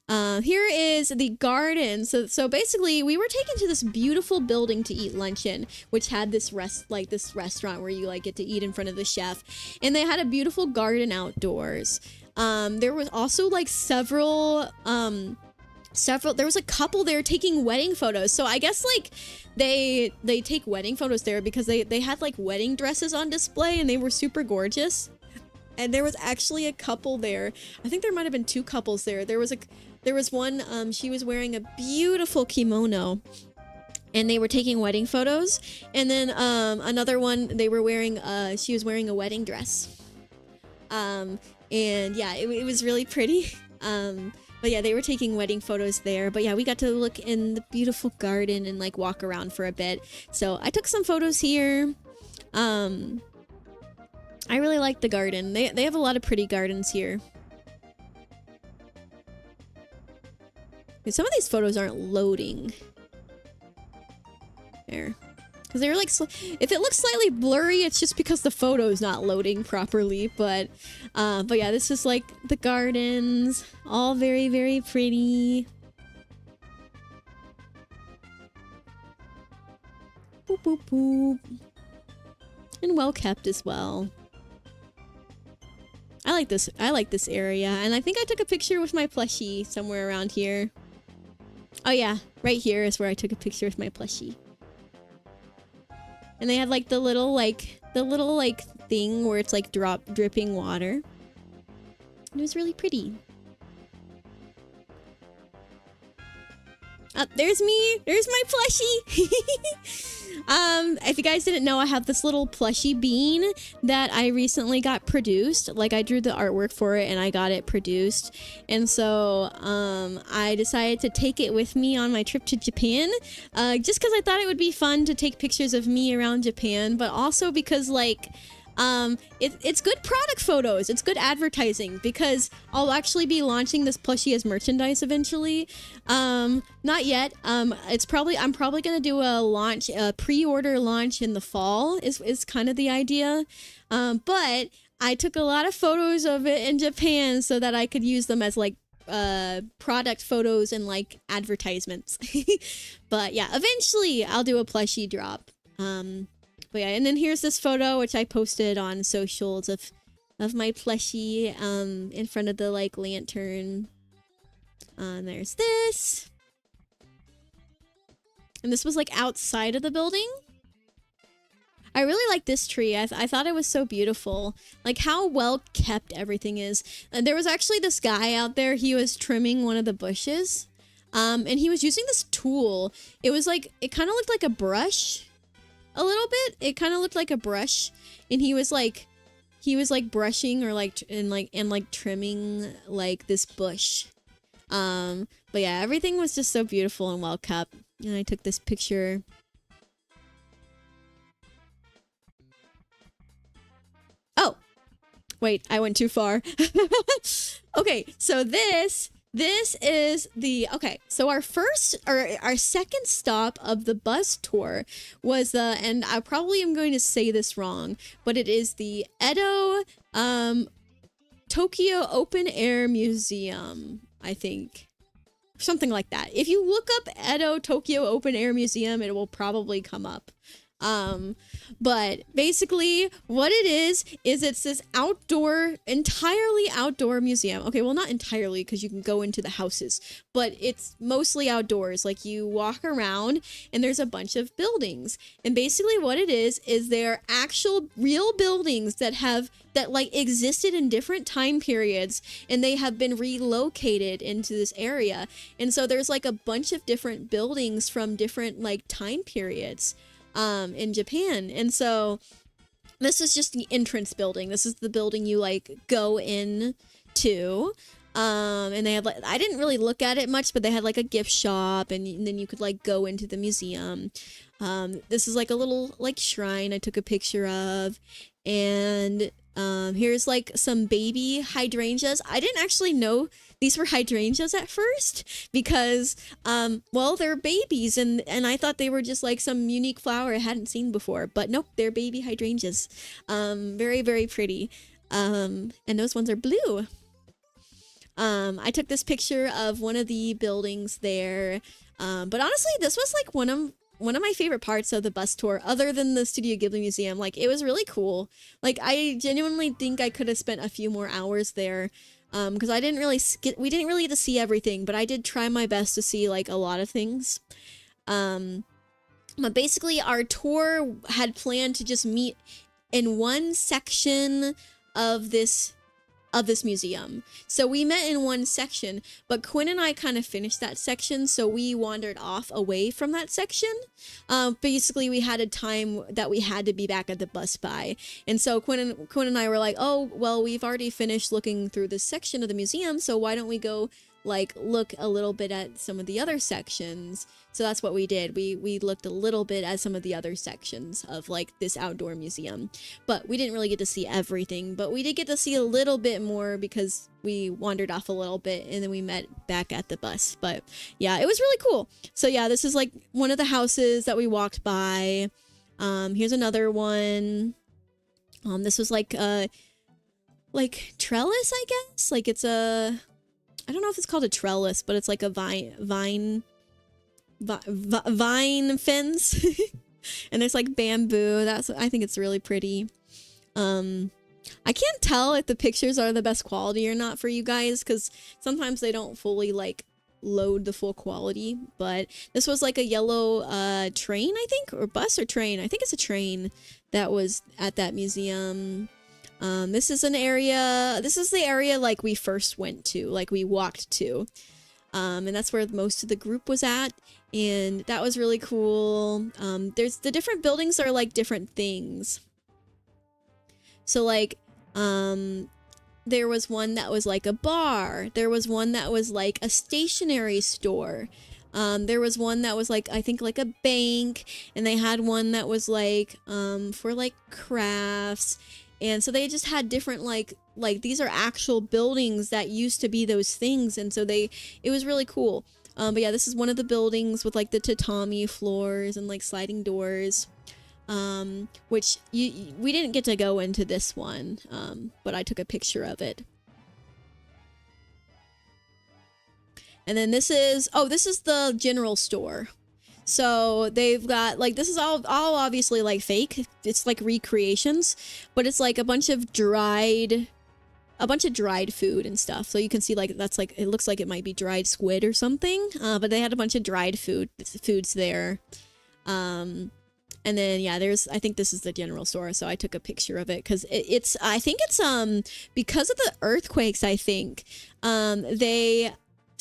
S1: here is the garden. So basically we were taken to this beautiful building to eat lunch in, which had this restaurant where you like get to eat in front of the chef, and they had a beautiful garden outdoors. There was also like several, there was a couple there taking wedding photos. So I guess like they take wedding photos there because they had like wedding dresses on display and they were super gorgeous. And there was actually a couple there. I think there might have been two couples there. There was one, she was wearing a beautiful kimono and they were taking wedding photos. And then another one, she was wearing a wedding dress. And yeah, it was really pretty. But yeah, they were taking wedding photos there. But yeah, we got to look in the beautiful garden and like walk around for a bit. So I took some photos here. I really like the garden. They have a lot of pretty gardens here. And some of these photos aren't loading. There. Because they're like, if it looks slightly blurry, it's just because the photo's not loading properly. But yeah, this is like the gardens. All very, very pretty. Boop, boop, boop. And well kept as well. I like this area, and I think I took a picture with my plushie somewhere around here. Oh yeah, right here is where I took a picture with my plushie. And they had like the little thing where it's like dripping water. It was really pretty. Oh, there's me. There's my plushie. If you guys didn't know, I have this little plushie bean that I recently got produced. Like, I drew the artwork for it and I got it produced. And so, I decided to take it with me on my trip to Japan. Just because I thought it would be fun to take pictures of me around Japan, but also because, like, it's good product photos. It's good advertising because I'll actually be launching this plushie as merchandise eventually. Not yet. I'm probably gonna do a pre-order launch in the fall is kind of the idea. But I took a lot of photos of it in Japan so that I could use them as like product photos and like advertisements. But yeah, eventually I'll do a plushie drop. But yeah, and then here's this photo which I posted on socials of my plushie in front of the like lantern. There's this. And this was like outside of the building. I really like this tree. I thought it was so beautiful. Like how well kept everything is. There was actually this guy out there. He was trimming one of the bushes. And he was using this tool. It was like, it kind of looked like a brush. A little bit. It kind of looked like a brush, and he was like brushing or like and trimming like this bush. But yeah, everything was just so beautiful and well kept. And I took this picture. Oh, wait, I went too far. Okay, so this is the, okay, so our second stop of the bus tour was and I probably am going to say this wrong, but it is the Edo Tokyo Open Air Museum, I think. Something like that. If you look up Edo Tokyo Open Air Museum, it will probably come up. But basically what it is it's this entirely outdoor museum. Okay, well, not entirely because you can go into the houses, but it's mostly outdoors. Like you walk around and there's a bunch of buildings. And basically what it is they're actual real buildings that like existed in different time periods, and they have been relocated into this area. And so there's like a bunch of different buildings from different like time periods in Japan. And so this is just the entrance building. This is the building you like go in to. And they had like, I didn't really look at it much, but they had like a gift shop, and then you could like go into the museum. This is like a little like shrine I took a picture of, and Here's like some baby hydrangeas. I didn't actually know these were hydrangeas at first because, well, they're babies and I thought they were just like some unique flower I hadn't seen before. But nope, they're baby hydrangeas. Very, very pretty. And those ones are blue. I took this picture of one of the buildings there. But honestly, this was like one of my favorite parts of the bus tour, other than the Studio Ghibli Museum. Like, it was really cool. Like, I genuinely think I could have spent a few more hours there. Because we didn't really get to see everything, but I did try my best to see like a lot of things. But basically our tour had planned to just meet in one section of this museum. So we met in one section, but Quinn and I kind of finished that section, so we wandered off away from that section. Basically, we had a time that we had to be back at the bus by, and so Quinn and I were like, oh, well, we've already finished looking through this section of the museum, so why don't we go like look a little bit at some of the other sections? So that's what we did. We looked a little bit at some of the other sections of like this outdoor museum, but we didn't really get to see everything, but we did get to see a little bit more because we wandered off a little bit and then we met back at the bus. But yeah, it was really cool. So yeah, this is like one of the houses that we walked by. Here's another one. This was like trellis, I guess. Like it's I don't know if it's called a trellis, but it's like a vine fence. And there's like bamboo. I think it's really pretty. I can't tell if the pictures are the best quality or not for you guys, because sometimes they don't fully like load the full quality. But this was like a yellow train, I think, or bus or train. I think it's a train that was at that museum. This is the area like we first went to, like we walked to. And that's where most of the group was at. And that was really cool. There's the different buildings are like different things. So like, there was one that was like a bar. There was one that was like a stationery store. There was one that was like, I think like a bank. And they had one that was like, for like crafts. And so they just had different like these are actual buildings that used to be those things, and so it was really cool. But yeah, this is one of the buildings with like the tatami floors and like sliding doors, which we didn't get to go into this one, but I took a picture of it. And then this is the general store. So they've got like, this is all obviously like fake. It's like recreations, but it's like a bunch of dried food and stuff. So you can see like, that's like, it looks like it might be dried squid or something. But they had a bunch of dried foods there. And then yeah, I think this is the general store. So I took a picture of it because I think it's because of the earthquakes, I think,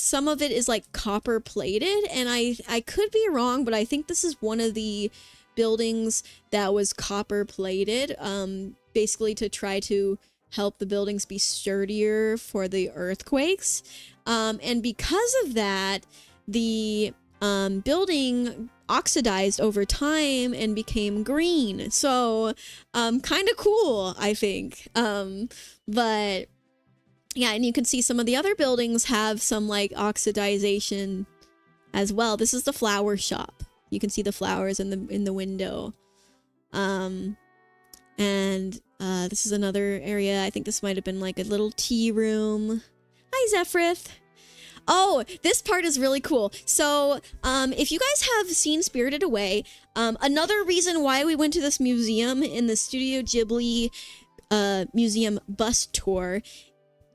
S1: some of it is like copper plated, and I could be wrong, but I think this is one of the buildings that was copper plated, basically to try to help the buildings be sturdier for the earthquakes. And because of that, the building oxidized over time and became green. So kind of cool, I think. But yeah, and you can see some of the other buildings have some like oxidization as well. This is the flower shop. You can see the flowers in the window. And this is another area. I think this might have been like a little tea room. Hi, Zephyrith. Oh, this part is really cool. So, if you guys have seen Spirited Away, another reason why we went to this museum in the Studio Ghibli museum bus tour,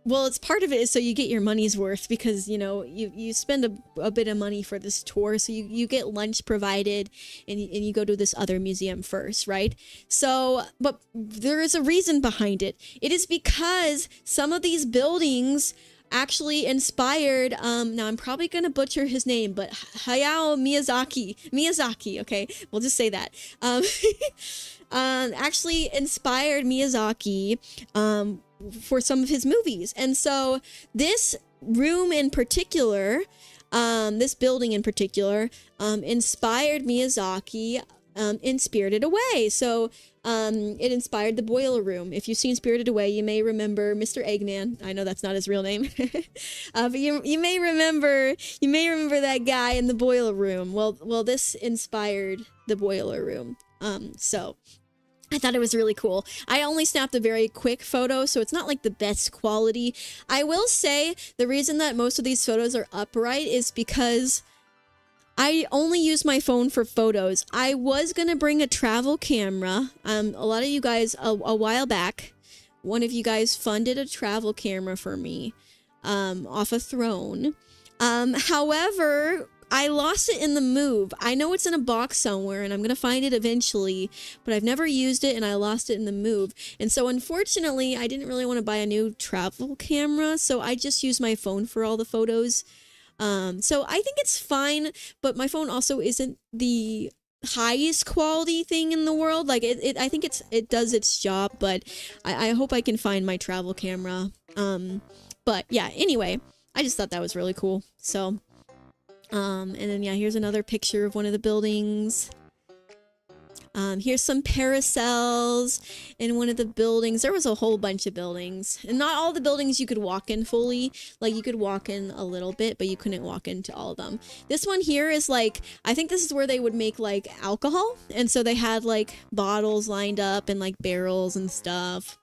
S1: well, it's part of it is so you get your money's worth, because, you know, you spend a bit of money for this tour, so you get lunch provided, and you go to this other museum first, right? So, but there is a reason behind it. It is because some of these buildings actually inspired, now I'm probably going to butcher his name, but Hayao Miyazaki, okay? We'll just say that. Actually inspired Miyazaki, for some of his movies. And so this room in particular, this building in particular, inspired Miyazaki in Spirited Away. So it inspired the boiler room. If you've seen Spirited Away, you may remember Mr. Eggman. I know that's not his real name, but you may remember that guy in the boiler room. Well, this inspired the boiler room. So I thought it was really cool. I only snapped a very quick photo, so it's not like the best quality. I will say the reason that most of these photos are upright is because I only use my phone for photos. I was going to bring a travel camera. A lot of you guys, a while back, one of you guys funded a travel camera for me off a throne. However, I lost it in the move. I know it's in a box somewhere and I'm going to find it eventually, but I've never used it and I lost it in the move. And so unfortunately, I didn't really want to buy a new travel camera, so I just use my phone for all the photos. So I think it's fine, but my phone also isn't the highest quality thing in the world. Like I think it does its job, but I hope I can find my travel camera. But yeah, anyway, I just thought that was really cool. So, and then yeah, here's another picture of one of the buildings. Here's some parasols in one of the buildings. There was a whole bunch of buildings. And not all the buildings you could walk in fully. Like, you could walk in a little bit, but you couldn't walk into all of them. This one here is like, I think this is where they would make, like, alcohol. And so they had, like, bottles lined up and, like, barrels and stuff.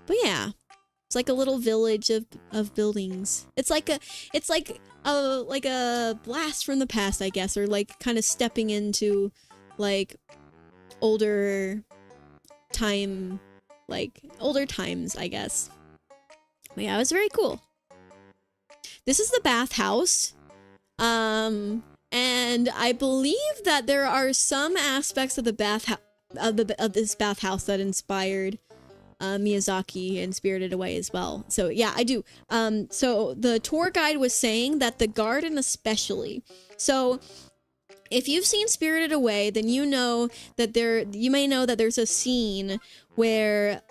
S1: But yeah. It's like a little village of buildings. It's like a blast from the past, I guess. Or, like, kind of stepping into like older times, I guess. But yeah, it was very cool. This is the bathhouse. And I believe that there are some aspects of the this bathhouse that inspired Miyazaki and Spirited Away as well. So yeah, I do. So the tour guide was saying that the garden especially. So if you've seen Spirited Away, then you know that you may know that there's a scene where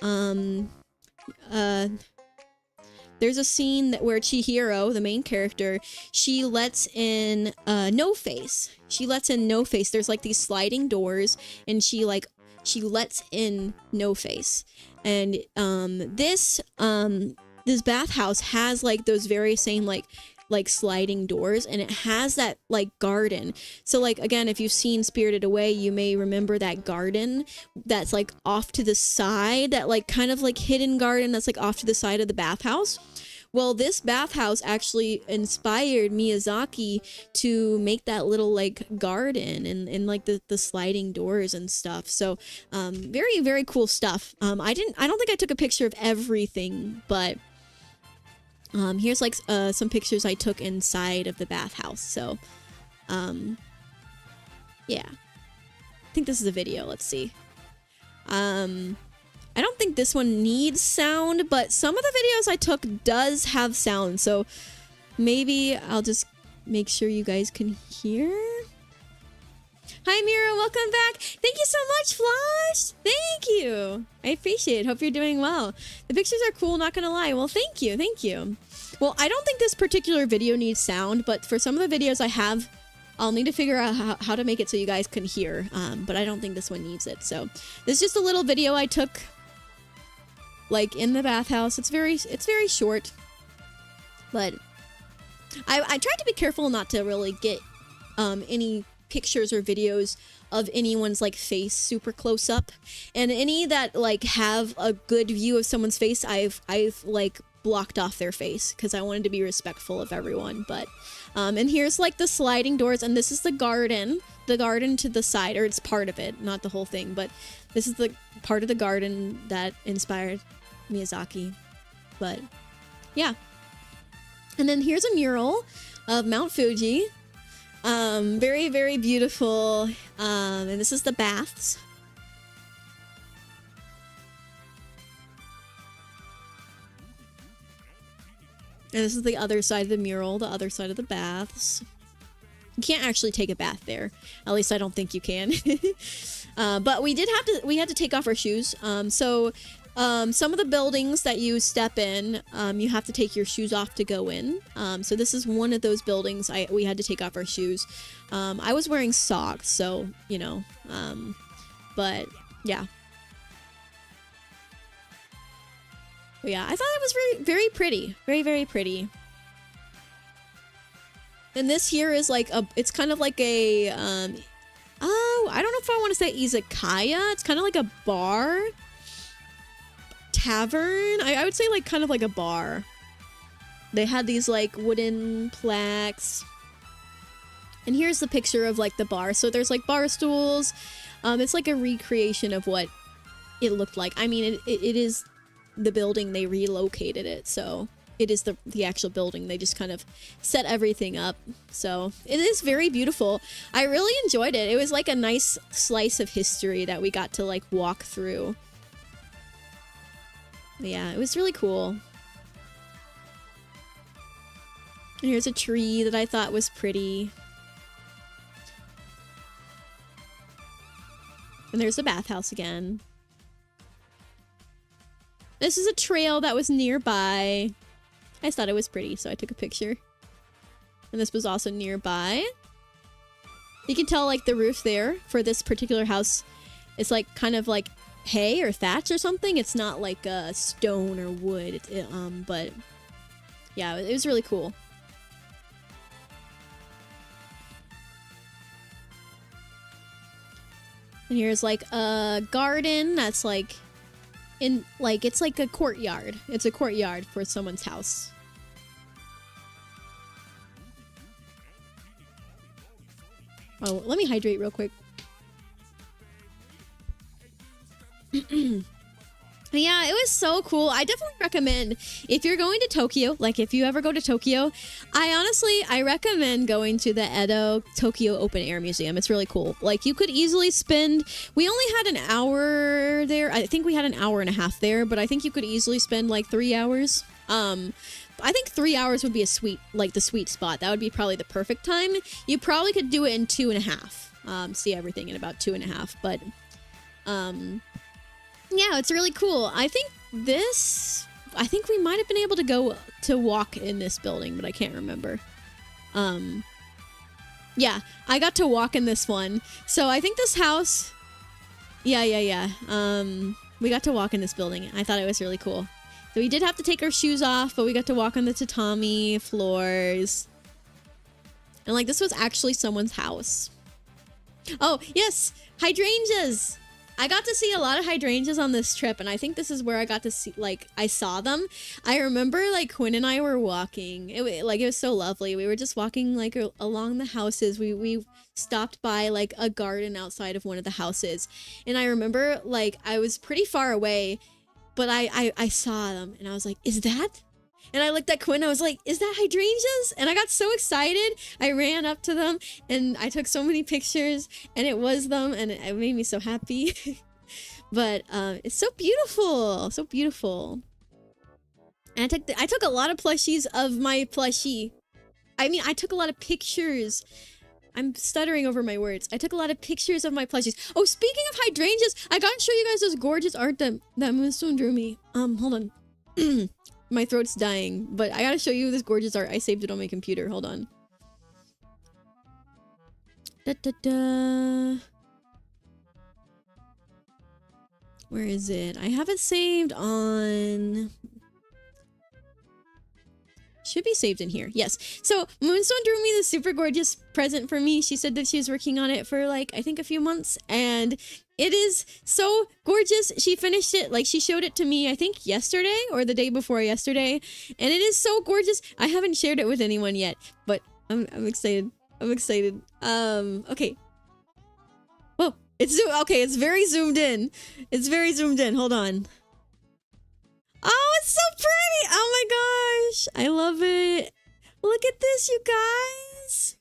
S1: there's a scene where Chihiro, the main character, she lets in No Face. She lets in No Face. There's like these sliding doors, and she lets in No Face. And this bathhouse has like those very same like sliding doors, and it has that like garden. So like, again, if you've seen Spirited Away, you may remember that garden that's like off to the side, that like kind of like hidden garden that's like off to the side of the bathhouse. Well, this bathhouse actually inspired Miyazaki to make that little like garden and like the sliding doors and stuff. So very, very cool stuff. I don't think I took a picture of everything, but here's like some pictures I took inside of the bathhouse. So, yeah. I think this is a video. Let's see. I don't think this one needs sound, but some of the videos I took does have sound. So maybe I'll just make sure you guys can hear. Hi, Mira. Welcome back. Thank you so much, Flosh. Thank you. I appreciate it. Hope you're doing well. The pictures are cool, not gonna lie. Well, thank you. Thank you. Well, I don't think this particular video needs sound, but for some of the videos I have, I'll need to figure out how to make it so you guys can hear. But I don't think this one needs it. So this is just a little video I took, like, in the bathhouse. It's very short, but I tried to be careful not to really get any pictures or videos of anyone's like face super close up, and any that like have a good view of someone's face, I've like blocked off their face because I wanted to be respectful of everyone. But and here's like the sliding doors, and this is the garden to the side, or it's part of it, not the whole thing, but this is the part of the garden that inspired Miyazaki. But yeah, and then here's a mural of Mount Fuji. Very, very beautiful. And this is the baths. And this is the other side of the mural, the other side of the baths. You can't actually take a bath there. At least I don't think you can. But we had to take off our shoes. So Some of the buildings that you step in, you have to take your shoes off to go in. So this is one of those buildings we had to take off our shoes. I was wearing socks, so, you know, but yeah. But yeah, I thought it was very, very pretty. Very, very pretty. And this here is like it's kind of like a, oh, I don't know if I want to say izakaya. It's kind of like a bar. Tavern? I would say like kind of like a bar. They had these like wooden plaques. And here's the picture of like the bar. So there's like bar stools. It's like a recreation of what it looked like. I mean, it is the building, they relocated it, so it is the actual building. They just kind of set everything up. So it is very beautiful. I really enjoyed it. It was like a nice slice of history that we got to like walk through. But yeah, it was really cool. And here's a tree that I thought was pretty. And there's the bathhouse again. This is a trail that was nearby. I just thought it was pretty, so I took a picture. And this was also nearby. You can tell, like, the roof there for this particular house is, like, kind of like hay or thatch or something. It's not like stone or wood. But yeah, it was really cool. And here's like a garden that's like in like it's like a courtyard. It's a courtyard for someone's house. Oh, let me hydrate real quick. Yeah, it was so cool. I definitely recommend if you're going to Tokyo, like if you ever go to Tokyo, I recommend going to the Edo Tokyo Open Air Museum. It's really cool. Like you could easily spend, we only had an hour there. I think we had an hour and a half there, but I think you could easily spend like 3 hours. I think 3 hours would be the sweet spot. That would be probably the perfect time. You probably could do it in 2.5. See everything in about 2.5, but, yeah, it's really cool. I think we might have been able to go to walk in this building, but I can't remember. Yeah, I got to walk in this one. So I think this house, yeah. We got to walk in this building. I thought it was really cool. So we did have to take our shoes off, but we got to walk on the tatami floors. And like, this was actually someone's house. Oh, yes, hydrangeas. I got to see a lot of hydrangeas on this trip, and I think this is where I got to see, like, I saw them. I remember, like, Quinn and I were walking. It was so lovely. We were just walking, like, along the houses. We stopped by, like, a garden outside of one of the houses. And I remember, like, I was pretty far away, but I saw them, and I was like, is that? And I looked at Quinn, I was like, is that hydrangeas? And I got so excited. I ran up to them and I took so many pictures and it was them and it made me so happy. But it's so beautiful. So beautiful. And I took a lot of plushies of my plushie. I mean, I took a lot of pictures. I'm stuttering over my words. I took a lot of pictures of my plushies. Oh, speaking of hydrangeas, I gotta show you guys this gorgeous art that Moonstone drew me. Hold on. My throat's dying, but I gotta show you this gorgeous art. I saved it on my computer. Hold on. Where is it? I have it saved on... Should be saved in here. Yes. So Moonstone drew me this super gorgeous present for me. She said that she was working on it for like, I think a few months, and it is so gorgeous. She finished it, like she showed it to me, I think yesterday or the day before yesterday, and it is so gorgeous. I haven't shared it with anyone yet, but I'm excited. I'm excited. Okay. Whoa, it's very zoomed in. It's very zoomed in. Hold on. Oh, it's so pretty! Oh my gosh! I love it. Look at this, you guys!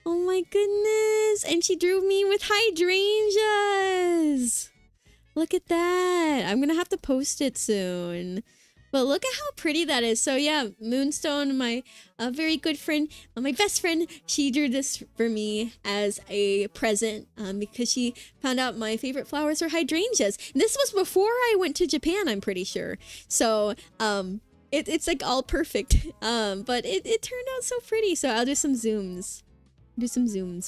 S1: Oh my goodness! And she drew me with hydrangeas! Look at that! I'm gonna have to post it soon. But look at how pretty that is. So yeah, Moonstone, my very good friend, my best friend, she drew this for me as a present because she found out my favorite flowers are hydrangeas. And this was before I went to Japan, I'm pretty sure. So it's like all perfect. But it turned out so pretty. So I'll do some zooms.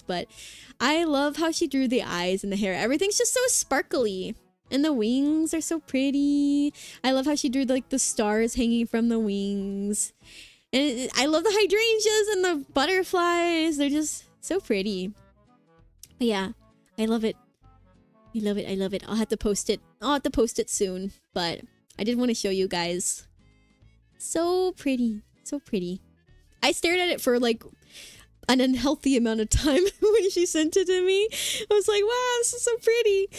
S1: But I love how she drew the eyes and the hair. Everything's just so sparkly. And the wings are so pretty. I love how she drew like the stars hanging from the wings. And I love the hydrangeas and the butterflies. They're just so pretty. But yeah, I love it. I love it. I love it. I'll have to post it. I'll have to post it soon. But I did want to show you guys. So pretty. So pretty. I stared at it for like an unhealthy amount of time when she sent it to me. I was like, wow, this is so pretty.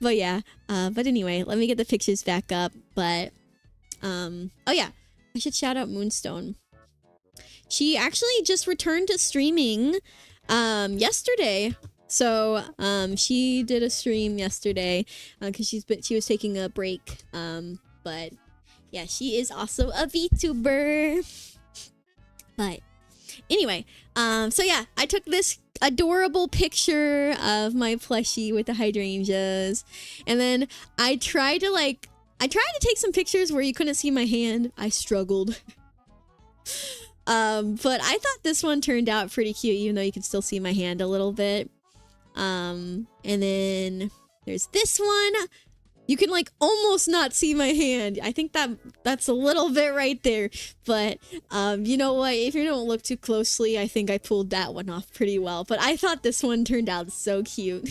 S1: But yeah, but anyway, let me get the pictures back up. But oh yeah, I should shout out Moonstone. She actually just returned to streaming yesterday. So she did a stream yesterday because she was taking a break. But yeah, she is also a VTuber. But anyway, so yeah, I took this adorable picture of my plushie with the hydrangeas, and then I tried to take some pictures where you couldn't see my hand. I struggled. But I thought this one turned out pretty cute, even though you can still see my hand a little bit. And then there's this one. You can like almost not see my hand. I think that's a little bit right there. But you know what? If you don't look too closely, I think I pulled that one off pretty well. But I thought this one turned out so cute.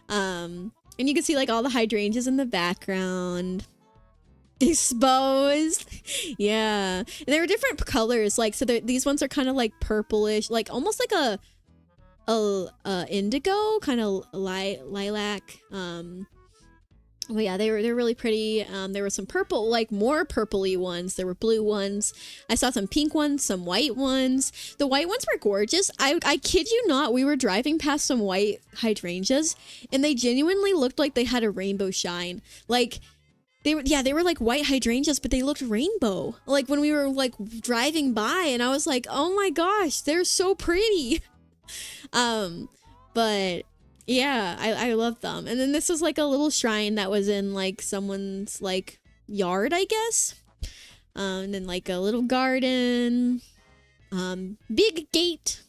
S1: And you can see like all the hydrangeas in the background. Exposed. Yeah. And there were different colors. Like, so these ones are kind of like purplish, like almost like a indigo, kind of lilac. But yeah, they're really pretty. There were some purple, like more purpley ones. There were blue ones. I saw some pink ones, some white ones. The white ones were gorgeous. I kid you not, we were driving past some white hydrangeas, and they genuinely looked like they had a rainbow shine. Like they were like white hydrangeas, but they looked rainbow. Like when we were like driving by, and I was like, oh my gosh, they're so pretty. But yeah, I love them. And then this was like a little shrine that was in like someone's like yard, I guess. And then like a little garden. Big gate.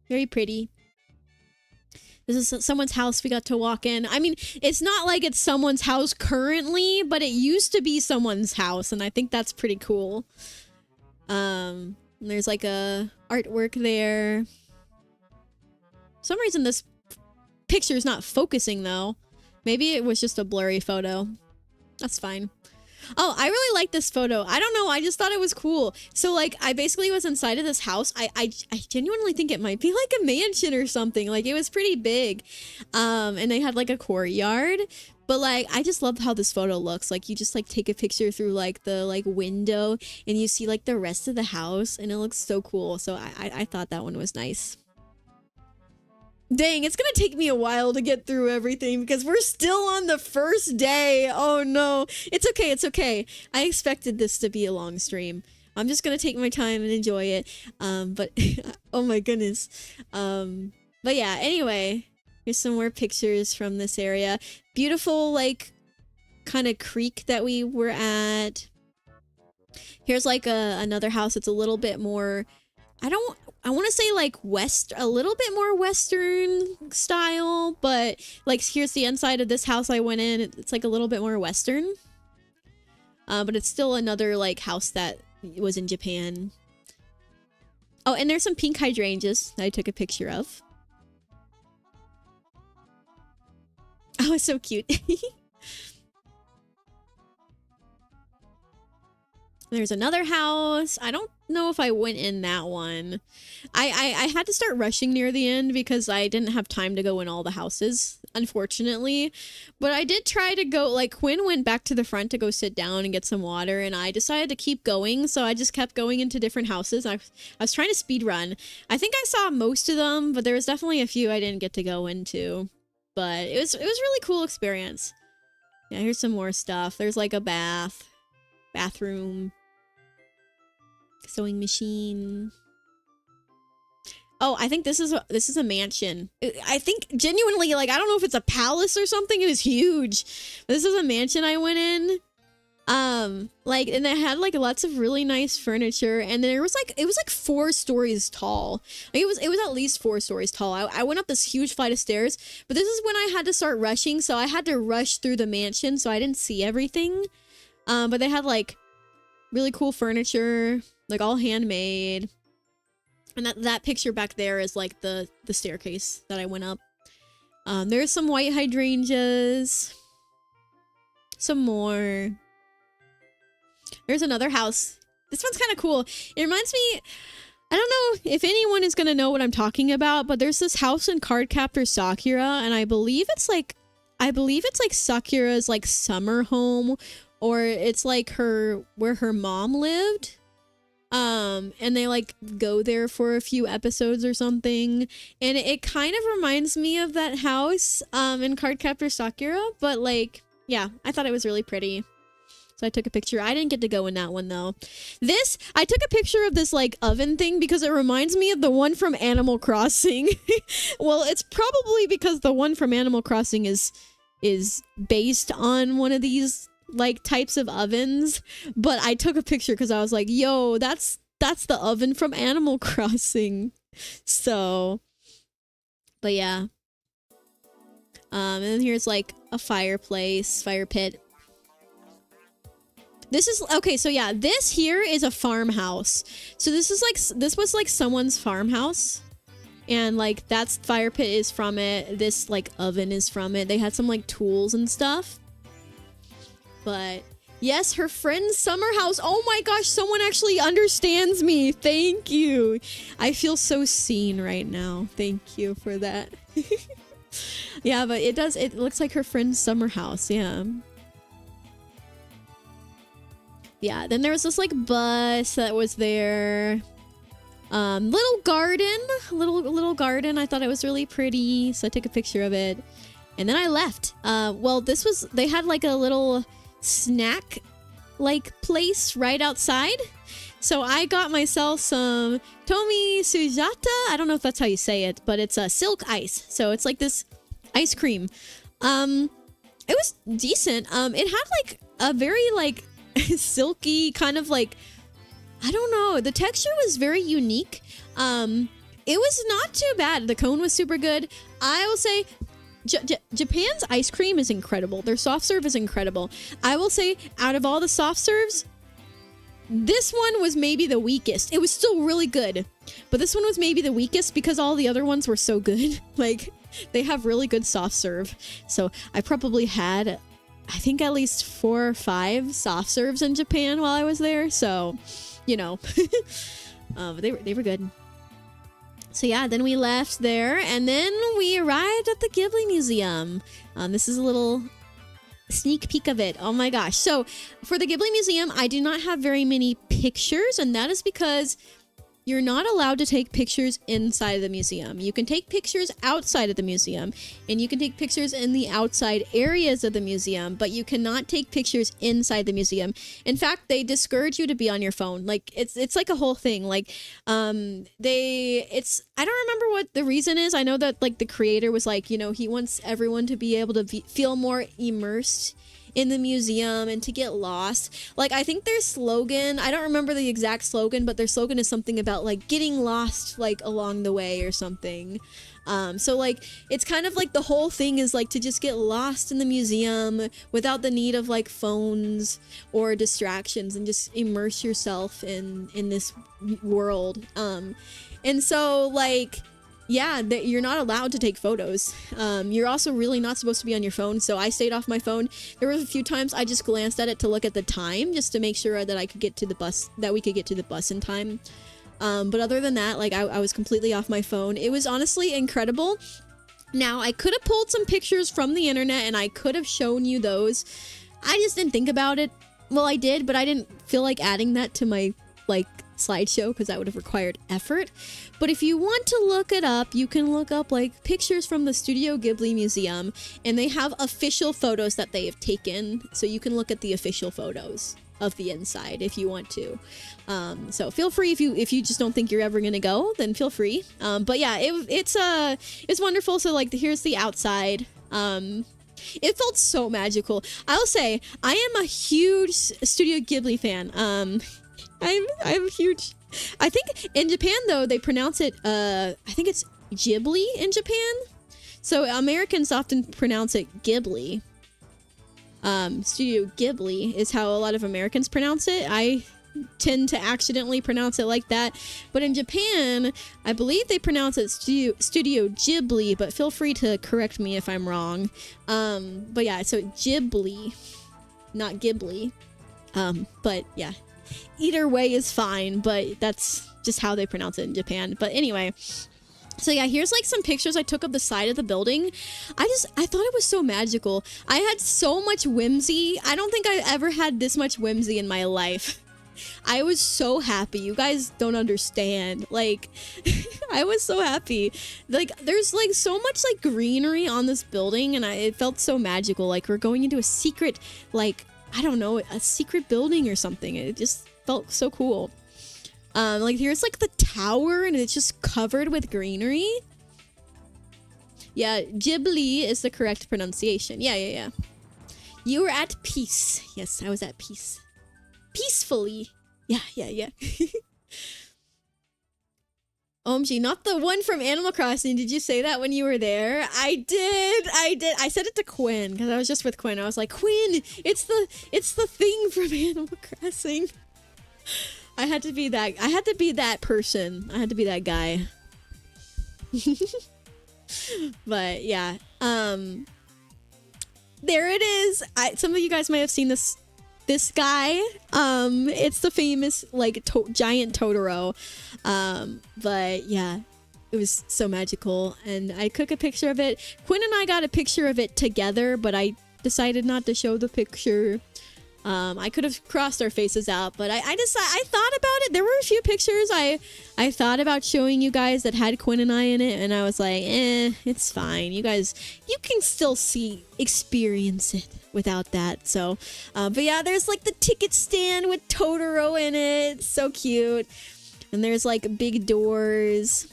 S1: Very pretty. This is someone's house we got to walk in. I mean, it's not like it's someone's house currently, but it used to be someone's house, and I think that's pretty cool. There's like a artwork there. For some reason this picture's not focusing though. Maybe it was just a blurry photo. That's fine. Oh, I really like this photo. I don't know, I just thought it was cool. So like I basically was inside of this house. I genuinely think it might be like a mansion or something. Like it was pretty big. And they had like a courtyard. But like I just love how this photo looks. Like you just like take a picture through like the like window and you see like the rest of the house, and it looks so cool. So I thought that one was nice. Dang, it's gonna take me a while to get through everything because we're still on the first day. Oh no. It's okay, it's okay. I expected this to be a long stream. I'm just gonna take my time and enjoy it. But oh my goodness. But yeah, anyway, here's some more pictures from this area. Beautiful, like, kind of creek that we were at. Here's like another house that's a little bit more, I want to say like a little bit more Western style, but like here's the inside of this house I went in. It's like a little bit more Western. But it's still another like house that was in Japan. Oh, and there's some pink hydrangeas that I took a picture of. Oh, it's so cute. There's another house. I don't know if I went in that one. I had to start rushing near the end because I didn't have time to go in all the houses, unfortunately. But I did try to go, like Quinn went back to the front to go sit down and get some water, and I decided to keep going, so I just kept going into different houses. I was trying to speed run. I think I saw most of them, but there was definitely a few I didn't get to go into. But it was a really cool experience. Yeah, here's some more stuff. There's like a bath. bathroom, sewing machine. Oh, I think this is a mansion. I think genuinely, like, I don't know if it's a palace or something. It was huge. This is a mansion I went in. Like, and it had like lots of really nice furniture, and then it was like 4 stories tall. Like, it was at least 4 stories tall. I went up this huge flight of stairs, but this is when I had to start rushing, so I had to rush through the mansion, so I didn't see everything. But they had like really cool furniture, like all handmade. And that picture back there is like the staircase that I went up. There's some white hydrangeas. Some more. There's another house. This one's kind of cool. It reminds me, I don't know if anyone is going to know what I'm talking about, but there's this house in Cardcaptor Sakura, and I believe it's like Sakura's like summer home, or it's like where her mom lived. And they like go there for a few episodes or something, and it kind of reminds me of that house in Cardcaptor Sakura, but like, yeah, I thought it was really pretty. So I took a picture. I didn't get to go in that one though. I took a picture of this like oven thing because it reminds me of the one from Animal Crossing. Well, it's probably because the one from Animal Crossing is based on one of these like types of ovens, but I took a picture because I was like, yo, that's the oven from Animal Crossing. So, but yeah. And then here's like a fire pit. This is, okay, so yeah, this here is a farmhouse. So this was like someone's farmhouse. And like, that's fire pit is from it. This like oven is from it. They had some like tools and stuff. But yes, her friend's summer house. Oh my gosh, someone actually understands me. Thank you. I feel so seen right now. Thank you for that. Yeah, but it looks like her friend's summer house. Yeah. Yeah, then there was this like bus that was there. Little garden. I thought it was really pretty, so I took a picture of it. And then I left. Well, they had like a little snack like place right outside. So I got myself some Tomi Sujata. I don't know if that's how you say it, but it's a silk ice. So it's like this ice cream. It was decent. It had like a very like silky kind of like, I don't know, the texture was very unique. It was not too bad. The cone was super good. I will say Japan's ice cream is incredible. Their soft serve is incredible. I will say, out of all the soft serves, this one was maybe the weakest. It was still really good, but this one was maybe the weakest because all the other ones were so good. Like, they have really good soft serve. So I probably had, I think, at least 4 or 5 soft serves in Japan while I was there. So, you know, but they were good. So yeah, then we left there, and then we arrived at the Ghibli Museum. This is a little sneak peek of it. Oh my gosh. So for the Ghibli Museum, I do not have very many pictures, and that is because you're not allowed to take pictures inside of the museum. You can take pictures outside of the museum, and you can take pictures in the outside areas of the museum, but you cannot take pictures inside the museum. In fact, they discourage you to be on your phone. Like, it's like a whole thing. Like, I don't remember what the reason is. I know that like the creator was like, you know, he wants everyone to be able to feel more immersed in the museum and to get lost. Like, I think their slogan, I don't remember the exact slogan, but their slogan is something about like getting lost like along the way or something. So like, it's kind of like the whole thing is like to just get lost in the museum without the need of like phones or distractions, and just immerse yourself in this world. And so like, yeah, you're not allowed to take photos. You're also really not supposed to be on your phone, so I stayed off my phone. There were a few times I just glanced at it to look at the time, just to make sure that I could get to the bus, that we could get to the bus in time. But other than that, like, I was completely off my phone. It was honestly incredible. Now, I could have pulled some pictures from the internet, and I could have shown you those. I just didn't think about it. Well, I did, but I didn't feel like adding that to my, like, slideshow, because that would have required effort. But if you want to look it up, you can look up like pictures from the Studio Ghibli Museum, and they have official photos that they have taken, so you can look at the official photos. of the inside if you want to. So feel free if you just don't think you're ever gonna go, then feel free. But yeah, it's wonderful. So like here's the outside. It felt so magical. I'll say I am a huge Studio Ghibli fan. I'm huge. I think in Japan though they pronounce it I think it's Ghibli in Japan. So Americans often pronounce it Ghibli. Studio Ghibli is how a lot of Americans pronounce it. I tend to accidentally pronounce it like that, but in Japan I believe they pronounce it Studio Ghibli, but feel free to correct me if I'm wrong. But yeah, so Ghibli, not Ghibli. But yeah, either way is fine, but that's just how they pronounce it in Japan. But anyway, so yeah, here's like some pictures I took of the side of the building. I thought it was so magical. I had so much whimsy. I don't think I ever had this much whimsy in my life. I was so happy. You guys don't understand. Like, I was so happy. Like, there's like so much like greenery on this building, and it felt so magical. Like we're going into a secret, like, I don't know, a secret building or something. It just felt so cool. Like here's like the tower, and it's just covered with greenery. Yeah, Ghibli is the correct pronunciation. Yeah. You were at peace. Yes, I was at peace. Peacefully. Yeah. OMG, not the one from Animal Crossing. Did you say that when you were there? I did. I said it to Quinn because I was just with Quinn. I was like, Quinn, it's the thing from Animal Crossing. I had to be that person. I had to be that guy. But yeah. There it is. Some of you guys may have seen this guy. It's the famous like giant Totoro. But yeah, it was so magical, and I took a picture of it. Quinn and I got a picture of it together, but I decided not to show the picture. I could have crossed our faces out, but I thought about it. There were a few pictures I thought about showing you guys that had Quinn and I in it, and I was like, it's fine. You guys, you can still experience it without that. So, but yeah, there's like the ticket stand with Totoro in it. It's so cute. And there's like big doors.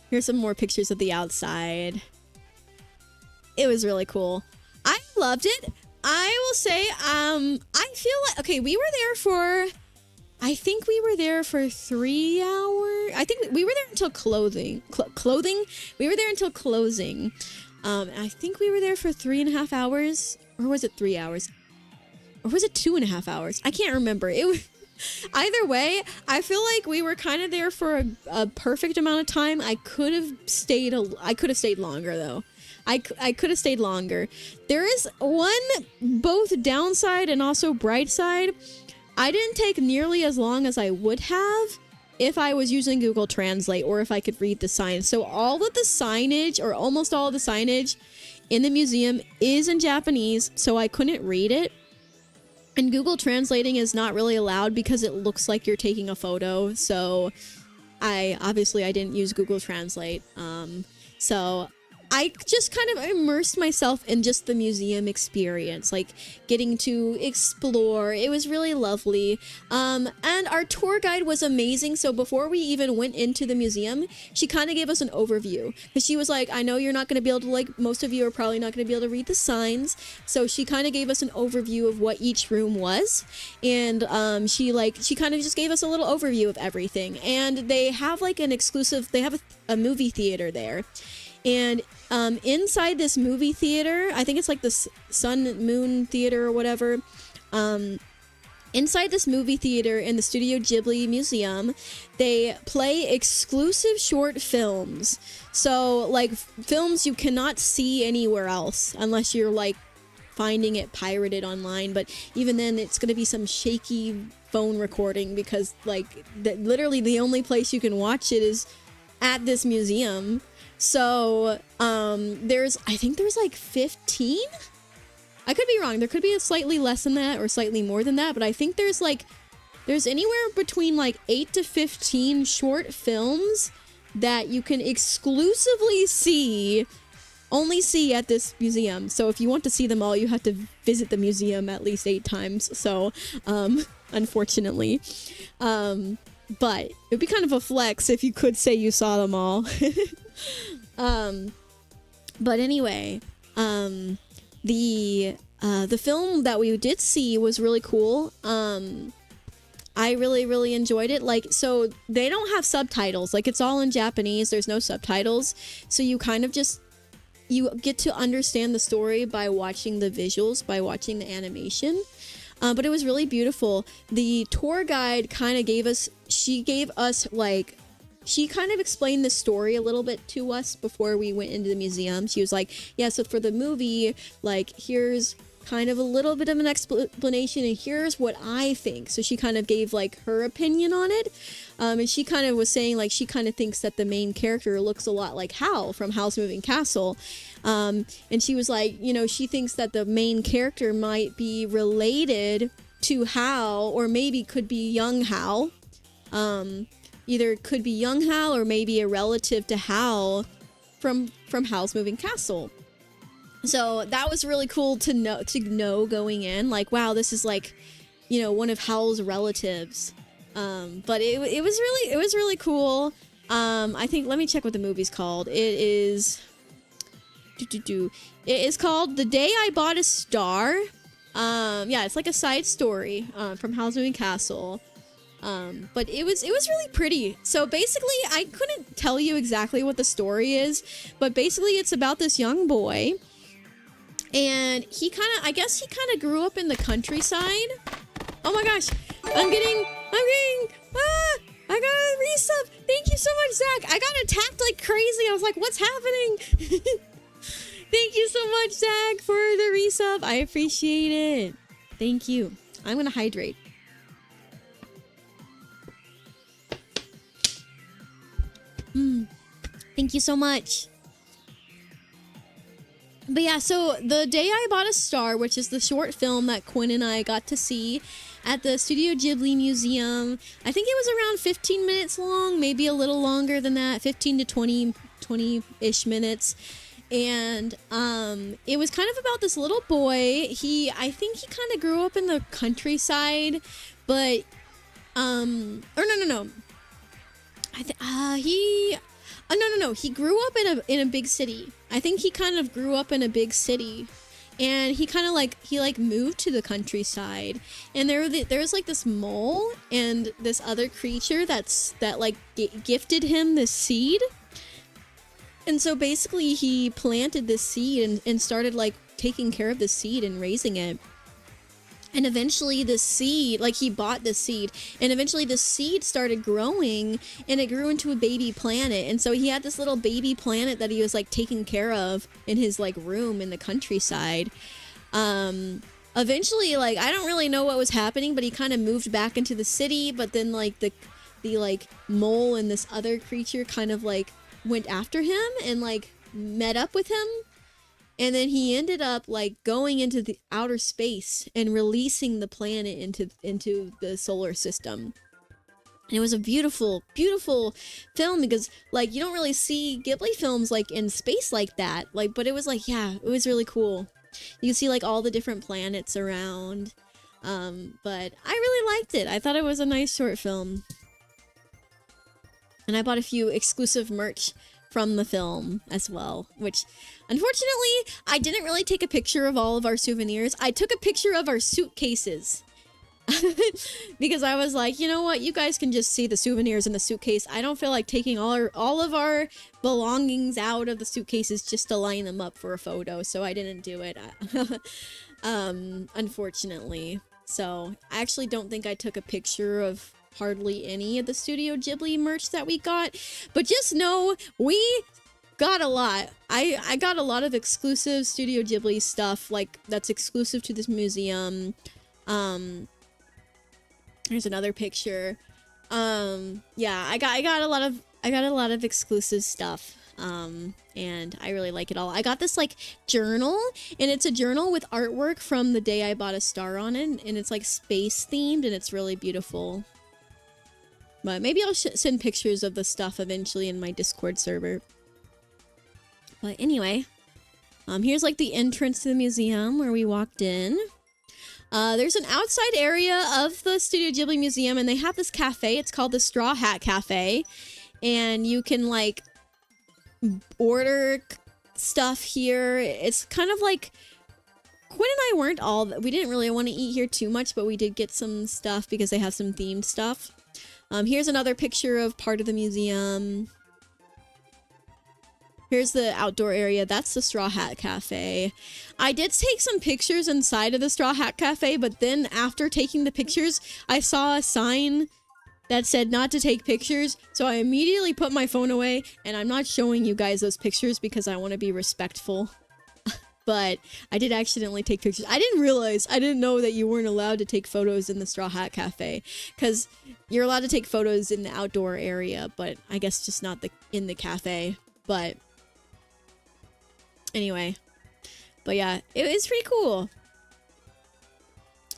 S1: Here's some more pictures of the outside. It was really cool. I loved it. I will say, I feel like, okay, I think we were there for 3 hours. I think we were there until clothing. We were there until closing. I think we were there for 3.5 hours, or was it 3 hours? Or was it 2.5 hours? I can't remember. It was, either way, I feel like we were kind of there for a perfect amount of time. I could have stayed longer though. I could have stayed longer. There is one both downside and also bright side. I didn't take nearly as long as I would have if I was using Google Translate or if I could read the signs. So all of the signage, or almost all of the signage in the museum, is in Japanese, so I couldn't read it. And Google Translating is not really allowed because it looks like you're taking a photo. So I didn't use Google Translate. So I just kind of immersed myself in just the museum experience, like getting to explore. It was really lovely. And our tour guide was amazing. So before we even went into the museum, she kind of gave us an overview, because she was like, I know you're not going to be able to, like, most of you are probably not going to be able to read the signs. So she kind of gave us an overview of what each room was. And she kind of just gave us a little overview of everything. And they have like they have a movie theater there. And inside this movie theater, I think it's like the Sun Moon Theater or whatever. Inside this movie theater in the Studio Ghibli Museum, they play exclusive short films. So, like, films you cannot see anywhere else unless you're, like, finding it pirated online. But even then, it's going to be some shaky phone recording, because, like, literally the only place you can watch it is at this museum. So, I think there's like 15? I could be wrong. There could be a slightly less than that or slightly more than that, but I think there's anywhere between like 8 to 15 short films that you can exclusively see only see at this museum. So if you want to see them all, you have to visit the museum at least 8 times. So, unfortunately. But it would be kind of a flex if you could say you saw them all. But anyway, the film that we did see was really cool. I really enjoyed it. Like, so they don't have subtitles. Like, it's all in Japanese. There's no subtitles. So you kind of just, you get to understand the story by watching the visuals, by watching the animation. But it was really beautiful. The tour guide kind of gave us, she kind of explained the story a little bit to us before we went into the museum. She was like, yeah, so for the movie, like, here's kind of a little bit of an explanation, and here's what I think. So she kind of gave like her opinion on it, and she kind of was saying like she kind of thinks that the main character looks a lot like Hal from Howl's Moving Castle, and she was like, you know, she thinks that the main character might be related to Hal, or maybe could be young Hal, either could be young Hal or maybe a relative to Hal from Howl's Moving Castle. So that was really cool to know going in, like, wow, this is like, you know, one of Howl's relatives. But it was really cool. I think, let me check what the movie's called. It is it is called The Day I Bought a Star. Yeah, it's like a side story from Howl's Moving Castle. But it was really pretty. So basically, I couldn't tell you exactly what the story is, but basically it's about this young boy. And I guess he kind of grew up in the countryside. Oh my gosh, I got a resub. Thank you so much, Zach. I got attacked like crazy. I was like, what's happening? Thank you so much, Zach, for the resub. I appreciate it. Thank you. I'm gonna hydrate. Thank you so much. But yeah, so The Day I Bought a Star, which is the short film that Quinn and I got to see at the Studio Ghibli Museum. I think it was around 15 minutes long, maybe a little longer than that, 15 to 20-ish minutes. And it was kind of about this little boy. I think he kind of grew up in the countryside, but no. He grew up in a big city. I think he kind of grew up in a big city, and he kind of like moved to the countryside. And there's like this mole and this other creature that gifted him this seed. And so basically he planted this seed and started like taking care of the seed and raising it. And eventually the seed, like he bought the seed, and eventually the seed started growing, and it grew into a baby planet. And so he had this little baby planet that he was like taking care of in his like room in the countryside. Eventually, like, I don't really know what was happening, but he kind of moved back into the city. But then like the like mole and this other creature kind of like went after him and like met up with him. And then he ended up like going into the outer space and releasing the planet into the solar system. And it was a beautiful, beautiful film because like you don't really see Ghibli films like in space like that. Like, but it was like, yeah, it was really cool. You can see like all the different planets around. But I really liked it. I thought it was a nice short film. And I bought a few exclusive merch from the film as well, which unfortunately I didn't really take a picture of all of our souvenirs. I took a picture of our suitcases because I was like, you know what, you guys can just see the souvenirs in the suitcase. I don't feel like taking all of our belongings out of the suitcases just to line them up for a photo, so I didn't do it. Unfortunately. So I actually don't think I took a picture of hardly any of the Studio Ghibli merch that we got, but just know we got a lot. I got a lot of exclusive Studio Ghibli stuff, like that's exclusive to this museum. Here's another picture. Yeah, I got a lot of exclusive stuff. And I really like it all. I got this like journal, and it's a journal with artwork from The Day I Bought a Star on it, and it's like space themed, and it's really beautiful. But maybe I'll send pictures of the stuff eventually in my Discord server. But anyway, Here's like the entrance to the museum where we walked in. There's an outside area of the Studio Ghibli Museum, and they have this cafe. It's called the Straw Hat Cafe, and you can like order stuff here. It's kind of like Quinn and I we didn't really want to eat here too much, but we did get some stuff because they have some themed stuff. Here's another picture of part of the museum. Here's the outdoor area. That's the Straw Hat Cafe. I did take some pictures inside of the Straw Hat Cafe, but then after taking the pictures, I saw a sign that said not to take pictures, so I immediately put my phone away, and I'm not showing you guys those pictures because I want to be respectful. But I did accidentally take pictures. I didn't know that you weren't allowed to take photos in the Straw Hat Cafe, because you're allowed to take photos in the outdoor area, but I guess just not in the cafe. But anyway, but yeah, it was pretty cool.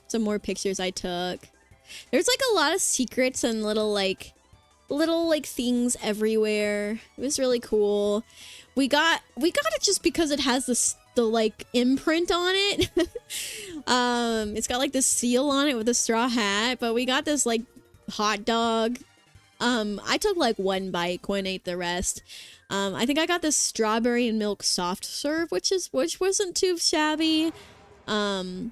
S1: Some more pictures I took. There's like a lot of secrets and little things everywhere. It was really cool. We got it just because it has the like imprint on it. It's got like the seal on it with a straw hat, but we got this like hot dog. I took like one bite, Quinn ate the rest. I think I got this strawberry and milk soft serve, which wasn't too shabby. And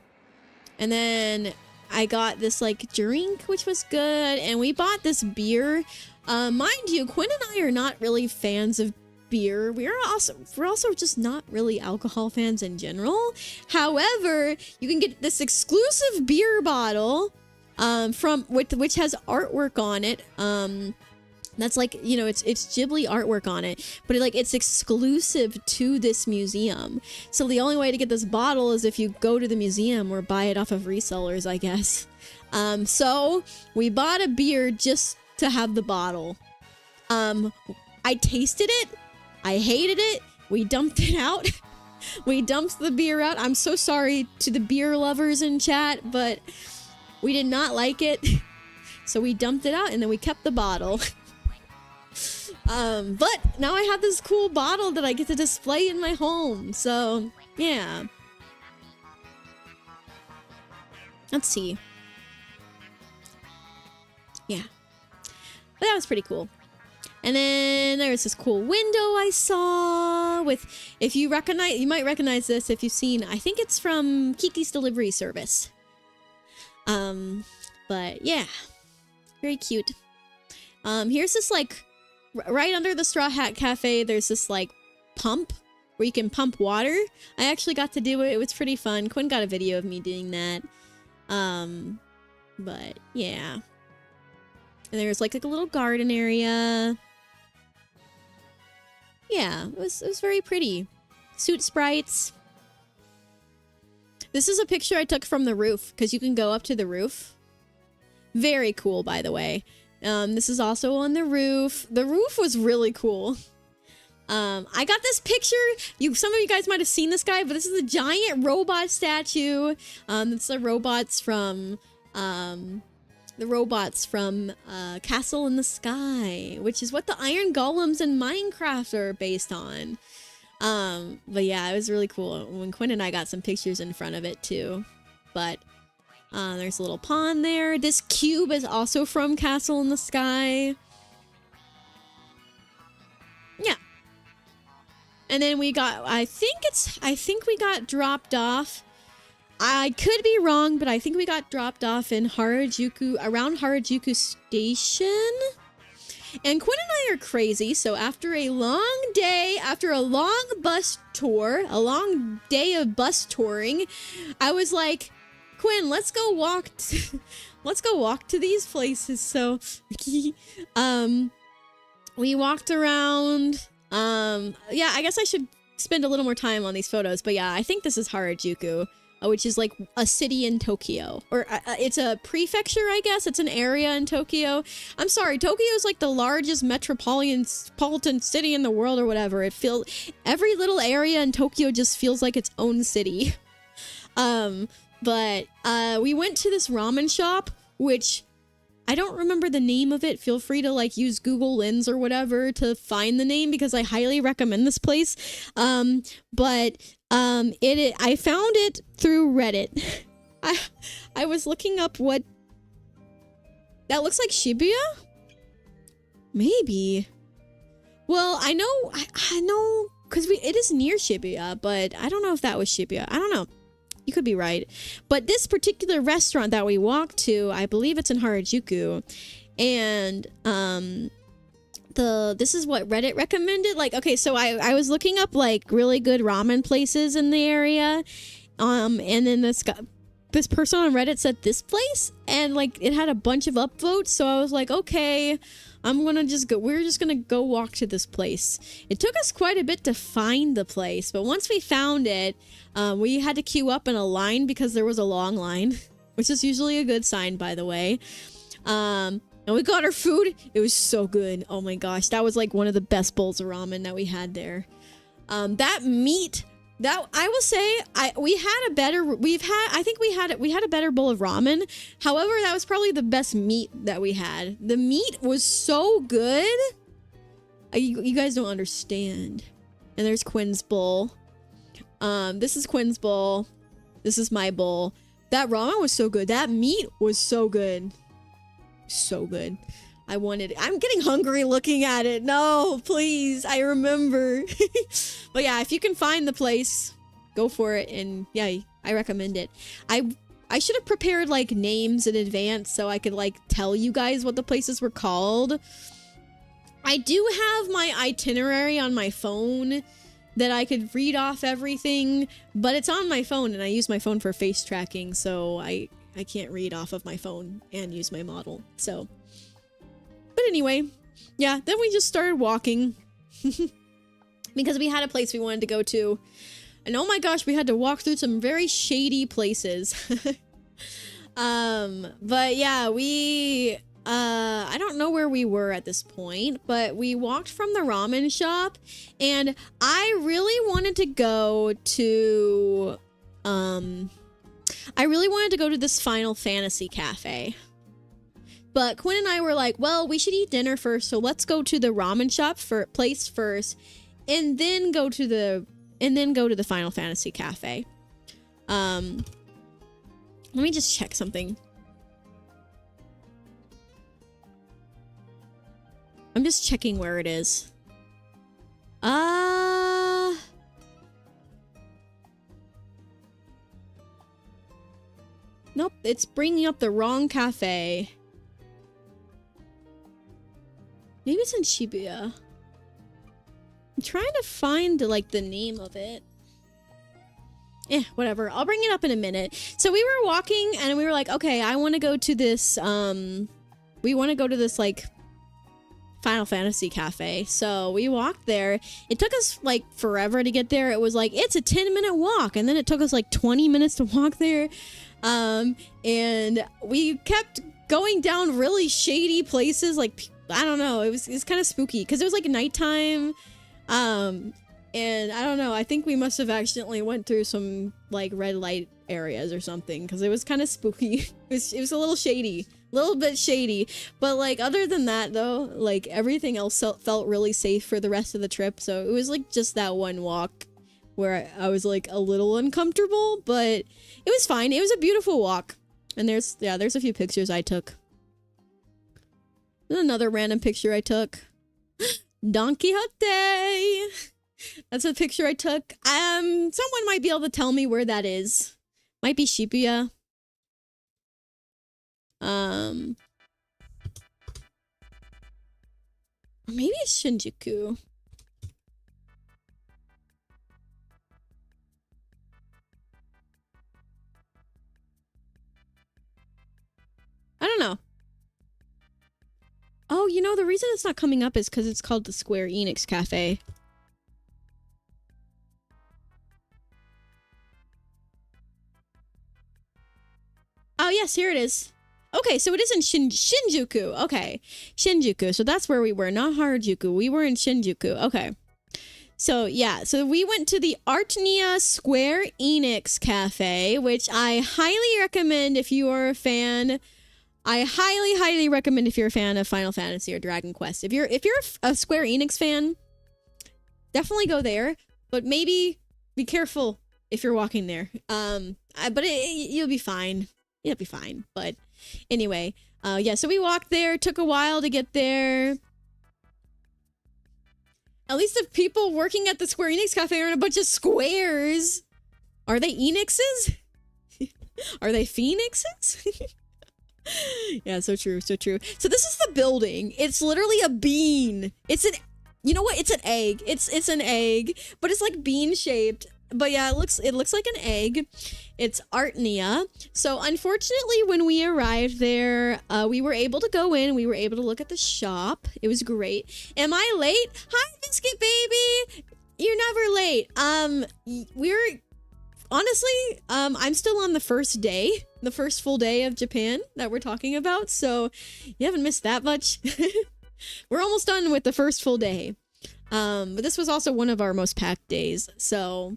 S1: then I got this like drink, which was good, and we bought this beer. Mind you, Quinn and I are not really fans of beer. We're also just not really alcohol fans in general. However, you can get this exclusive beer bottle which has artwork on it. That's like, you know, it's Ghibli artwork on it, but it's exclusive to this museum. So the only way to get this bottle is if you go to the museum or buy it off of resellers, I guess. So we bought a beer just to have the bottle. I tasted it. I hated it. We dumped it out. We dumped the beer out. I'm so sorry to the beer lovers in chat, but we did not like it. So we dumped it out and then we kept the bottle. But now I have this cool bottle that I get to display in my home. So, yeah. Let's see. Yeah. But that was pretty cool. And then there's this cool window I saw with, you might recognize this if you've seen, I think it's from Kiki's Delivery Service. But yeah, very cute. Here's this like, right under the Straw Hat Cafe, there's this like pump where you can pump water. I actually got to do it. It was pretty fun. Quinn got a video of me doing that. But yeah. And there's like a little garden area. Yeah, it was very pretty. Suit sprites. This is a picture I took from the roof, because you can go up to the roof. Very cool, by the way. This is also on the roof. The roof was really cool. I got this picture. Some of you guys might have seen this guy, but this is a giant robot statue. It's the robots from Castle in the Sky, which is what the Iron Golems in Minecraft are based on. But yeah, it was really cool when Quinn and I got some pictures in front of it too. But there's a little pond there. This cube is also from Castle in the Sky. Yeah. And then we got, I think we got dropped off. I could be wrong, but I think we got dropped off in around Harajuku Station. And Quinn and I are crazy, so after a long day, after a long bus tour, a long day of bus touring, I was like, Quinn, let's go walk to these places. So we walked around. Yeah, I guess I should spend a little more time on these photos, but yeah, I think this is Harajuku, which is like a city in Tokyo, or it's a prefecture, I guess. It's an area in Tokyo. I'm sorry, Tokyo is like the largest metropolitan city in the world or whatever. Every little area in Tokyo just feels like its own city. But we went to this ramen shop, which I don't remember the name of it. Feel free to like use Google Lens or whatever to find the name, because I highly recommend this place. But I found it through Reddit. I was looking up what that looks like. Shibuya? Maybe. Well, I know because it is near Shibuya, but I don't know if that was Shibuya. I don't know. You could be right. But this particular restaurant that we walked to, I believe it's in Harajuku, and this is what Reddit recommended. Like, okay, so I was looking up like really good ramen places in the area, and then this person on Reddit said this place, and like it had a bunch of upvotes, so I was like, okay, we're just gonna go walk to this place. It took us quite a bit to find the place, but once we found it, we had to queue up in a line because there was a long line, which is usually a good sign, by the way. And we got our food. It was so good. Oh my gosh, that was like one of the best bowls of ramen that we had there. That meat, that I will say, we had a better bowl of ramen. However, that was probably the best meat that we had. The meat was so good. You guys don't understand. And there's Quinn's bowl. This is Quinn's bowl. This is my bowl. That ramen was so good. That meat was so good. So good. I'm getting hungry looking at it. No, please. I remember. But yeah, if you can find the place, go for it. And yeah, I recommend it. I should have prepared like names in advance so I could like tell you guys what the places were called. I do have my itinerary on my phone that I could read off everything, but it's on my phone and I use my phone for face tracking, so I can't read off of my phone and use my model. So, but anyway, yeah, then we just started walking because we had a place we wanted to go to. And oh my gosh, we had to walk through some very shady places. But yeah, I don't know where we were at this point, but we walked from the ramen shop and I really wanted to go to, this Final Fantasy cafe. But Quinn and I were like, well, we should eat dinner first, so let's go to the ramen shop place first, and then go to the Final Fantasy cafe. Let me just check something. I'm just checking where it is. Nope, it's bringing up the wrong cafe. Maybe it's in Shibuya. I'm trying to find like the name of it. Whatever. I'll bring it up in a minute. So we were walking and we were like, okay, I want to go to this, we want to go to this like Final Fantasy cafe. So we walked there. It took us like forever to get there. It was like, it's a 10-minute walk. And then it took us like 20 minutes to walk there. And we kept going down really shady places. Like, I don't know. It was kind of spooky because it was like nighttime. And I don't know. I think we must have accidentally went through some like red light areas or something because it was kind of spooky. It was a little shady. Little bit shady, but like other than that though, like everything else felt really safe for the rest of the trip. So it was like just that one walk where I was like a little uncomfortable, but it was fine. It was a beautiful walk. And there's a few pictures I took. There's another random picture I took. Don Quixote. That's a picture I took. Someone might be able to tell me where that is. Might be Shibuya. Or maybe it's Shinjuku. I don't know. Oh, you know, the reason it's not coming up is because it's called the Square Enix Cafe. Oh, yes, here it is. Okay, so it is in Shinjuku. Okay, Shinjuku. So that's where we were, not Harajuku. We were in Shinjuku. Okay. So, yeah. So we went to the Artnia Square Enix Cafe, which I highly recommend if you are a fan. I highly, highly recommend if you're a fan of Final Fantasy or Dragon Quest. If you're a Square Enix fan, definitely go there. But maybe be careful if you're walking there. But you'll be fine. You'll be fine. But anyway, yeah, so we walked there. Took a while to get there. At least the people working at the Square Enix Cafe are in a bunch of squares. Are they Enixes? Are they Phoenixes? Yeah, so true, so true. So this is the building. It's literally a bean. It's an, you know what? It's an egg. It's an egg, but it's like bean shaped. But yeah, it looks like an egg. It's Artnia. So unfortunately, when we arrived there, we were able to go in. We were able to look at the shop. It was great. Am I late? Hi, Biscuit Baby. You're never late. We're honestly, I'm still on the first day, the first full day of Japan that we're talking about. So you haven't missed that much. We're almost done with the first full day. But this was also one of our most packed days. So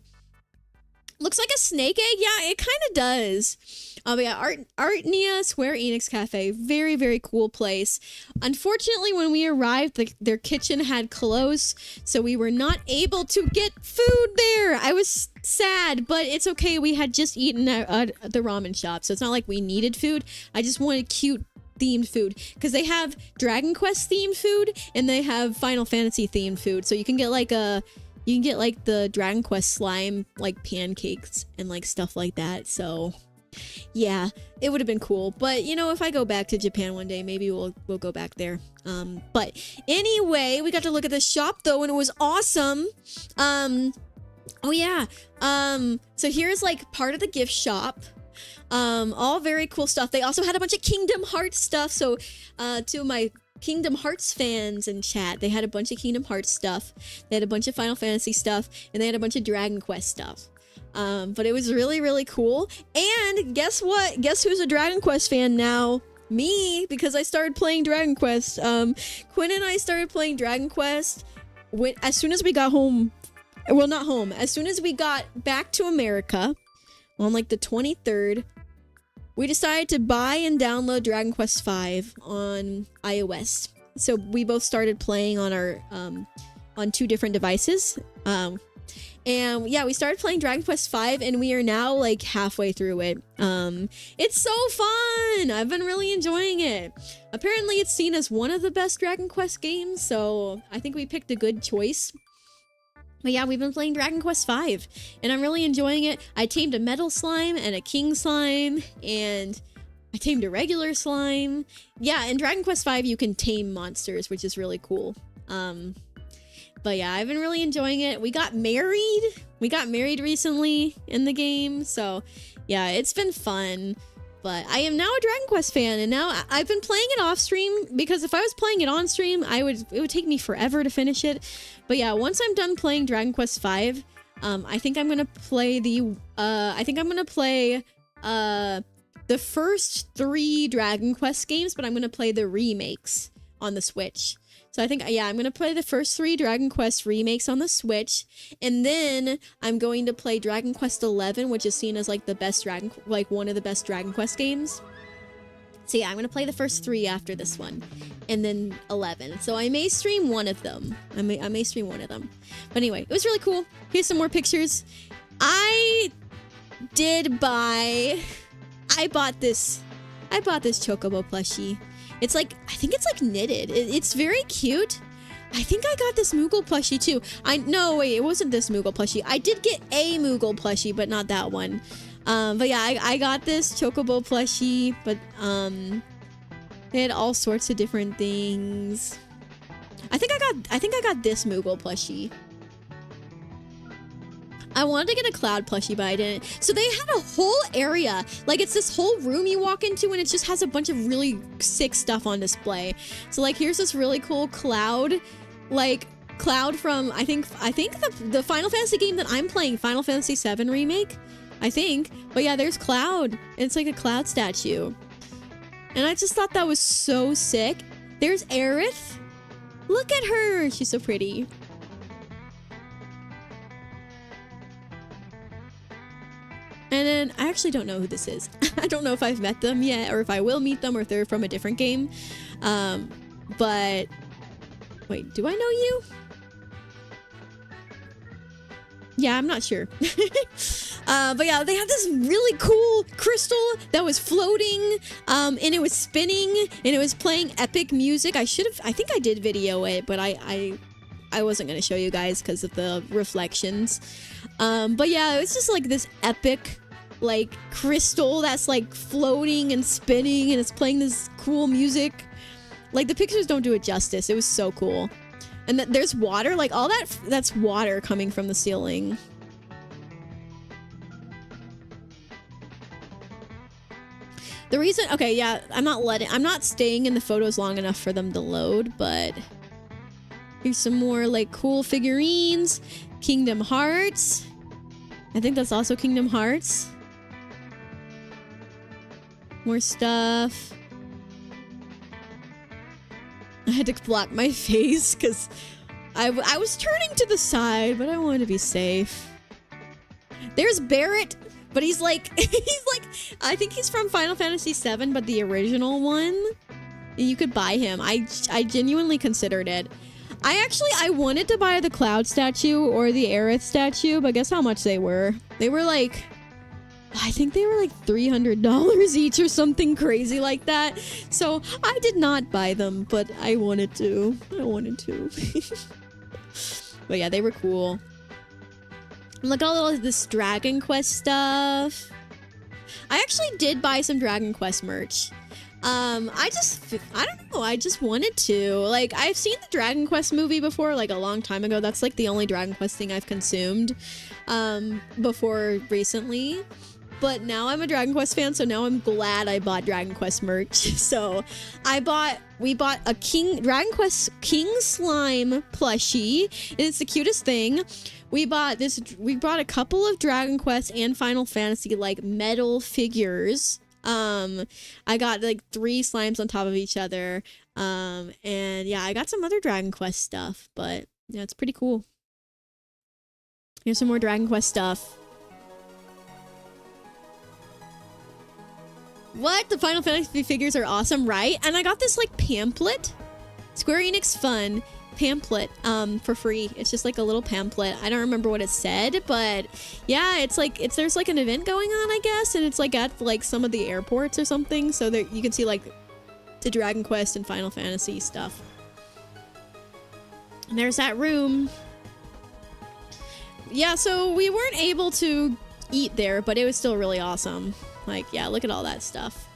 S1: looks like a snake egg. Yeah, it kind of does. But yeah, Artnia Square Enix Cafe. Very, very cool place. Unfortunately, when we arrived, their kitchen had closed, so we were not able to get food there. I was sad, but it's okay. We had just eaten at the ramen shop, so it's not like we needed food. I just wanted cute themed food, because they have Dragon Quest themed food and they have Final Fantasy themed food. So you can get like the Dragon Quest slime like pancakes and like stuff like that. So yeah, it would have been cool. But you know, if I go back to Japan one day, maybe we'll go back there. But anyway, we got to look at the shop though, and it was awesome. Oh yeah. So here's like part of the gift shop. All very cool stuff. They also had a bunch of Kingdom Hearts stuff. So two of my Kingdom Hearts fans in chat, they had a bunch of Kingdom Hearts stuff. They had a bunch of Final Fantasy stuff, and they had a bunch of Dragon Quest stuff. But it was really, really cool. And guess what? Guess who's a Dragon Quest fan now? Me, because I started playing Dragon Quest. Quinn and I started playing Dragon Quest as soon as we got home. Well, not home. As soon as we got back to America on like the 23rd, we decided to buy and download Dragon Quest V on iOS. So we both started playing on our on two different devices. And yeah, we started playing Dragon Quest V, and we are now like halfway through it. It's so fun. I've been really enjoying it. Apparently it's seen as one of the best Dragon Quest games, so I think we picked a good choice. But yeah, we've been playing Dragon Quest V, and I'm really enjoying it. I tamed a metal slime and a king slime, and I tamed a regular slime. Yeah, in Dragon Quest V, you can tame monsters, which is really cool. But yeah, I've been really enjoying it. We got married. We got married recently in the game, so yeah, it's been fun. But I am now a Dragon Quest fan, and now I've been playing it off stream, because if I was playing it on stream, it would take me forever to finish it. But yeah, once I'm done playing Dragon Quest V, I think I'm gonna play the the first 3 Dragon Quest games, but I'm gonna play the remakes on the Switch. So I think, yeah, I'm going to play the first 3 Dragon Quest remakes on the Switch, and then I'm going to play Dragon Quest XI, which is seen as like the best one of the best Dragon Quest games. So yeah, I'm going to play the first 3 after this one, and then 11. So I may stream one of them. I may stream one of them. But anyway, it was really cool. Here's some more pictures. I bought this Chocobo plushie. It's like, I think it's like knitted. It's very cute. I think I got this Moogle plushie too. No, wait, it wasn't this Moogle plushie. I did get a Moogle plushie, but not that one. But yeah, I got this Chocobo plushie, but they had all sorts of different things. I think I got this Moogle plushie. I wanted to get a Cloud plushie, but I didn't. So they had a whole area. Like, it's this whole room you walk into, and it just has a bunch of really sick stuff on display. So, like, here's this really cool Cloud. Like, Cloud from, I think the Final Fantasy game that I'm playing, Final Fantasy VII Remake, I think. But yeah, there's Cloud. It's like a Cloud statue. And I just thought that was so sick. There's Aerith. Look at her. She's so pretty. And then, I actually don't know who this is. I don't know if I've met them yet, or if I will meet them, or if they're from a different game. But, wait, do I know you? Yeah, I'm not sure. But yeah, they had this really cool crystal that was floating, and it was spinning, and it was playing epic music. I think I did video it, but I wasn't going to show you guys because of the reflections. But yeah, it's just like this epic, like, crystal that's like floating and spinning, and it's playing this cool music. Like, the pictures don't do it justice. It was so cool. And there's water, like all that's water coming from the ceiling. The reason, okay, yeah, I'm not staying in the photos long enough for them to load, but here's some more like cool figurines. Kingdom Hearts. I think that's also Kingdom Hearts. More stuff. I had to block my face because I was turning to the side, but I wanted to be safe. There's Barrett, but he's like, I think he's from Final Fantasy VII, but the original one. You could buy him. I genuinely considered it. I wanted to buy the Cloud statue or the Aerith statue, but guess how much they were? They were like, I think they were like $300 each or something crazy like that. So I did not buy them, but I wanted to. But yeah, they were cool. Look at all of this Dragon Quest stuff. I actually did buy some Dragon Quest merch. I don't know, I just wanted to. Like, I've seen the Dragon Quest movie before, like a long time ago. That's like the only Dragon Quest thing I've consumed before recently. But now I'm a Dragon Quest fan, so now I'm glad I bought Dragon Quest merch. So we bought a Dragon Quest King Slime plushie, and it's the cutest thing. We bought a couple of Dragon Quest and Final Fantasy like metal figures. I got like 3 slimes on top of each other. And yeah, I got some other Dragon Quest stuff, but yeah, it's pretty cool. Here's some more Dragon Quest stuff. What? The Final Fantasy figures are awesome, right? And I got this like pamphlet, Square Enix Fun pamphlet, for free. It's just like a little pamphlet. I don't remember what it said, but yeah, it's like there's like an event going on, I guess, and it's like at like some of the airports or something, so that you can see like the Dragon Quest and Final Fantasy stuff. And there's that room. Yeah, so we weren't able to eat there, but it was still really awesome. Like, yeah, look at all that stuff.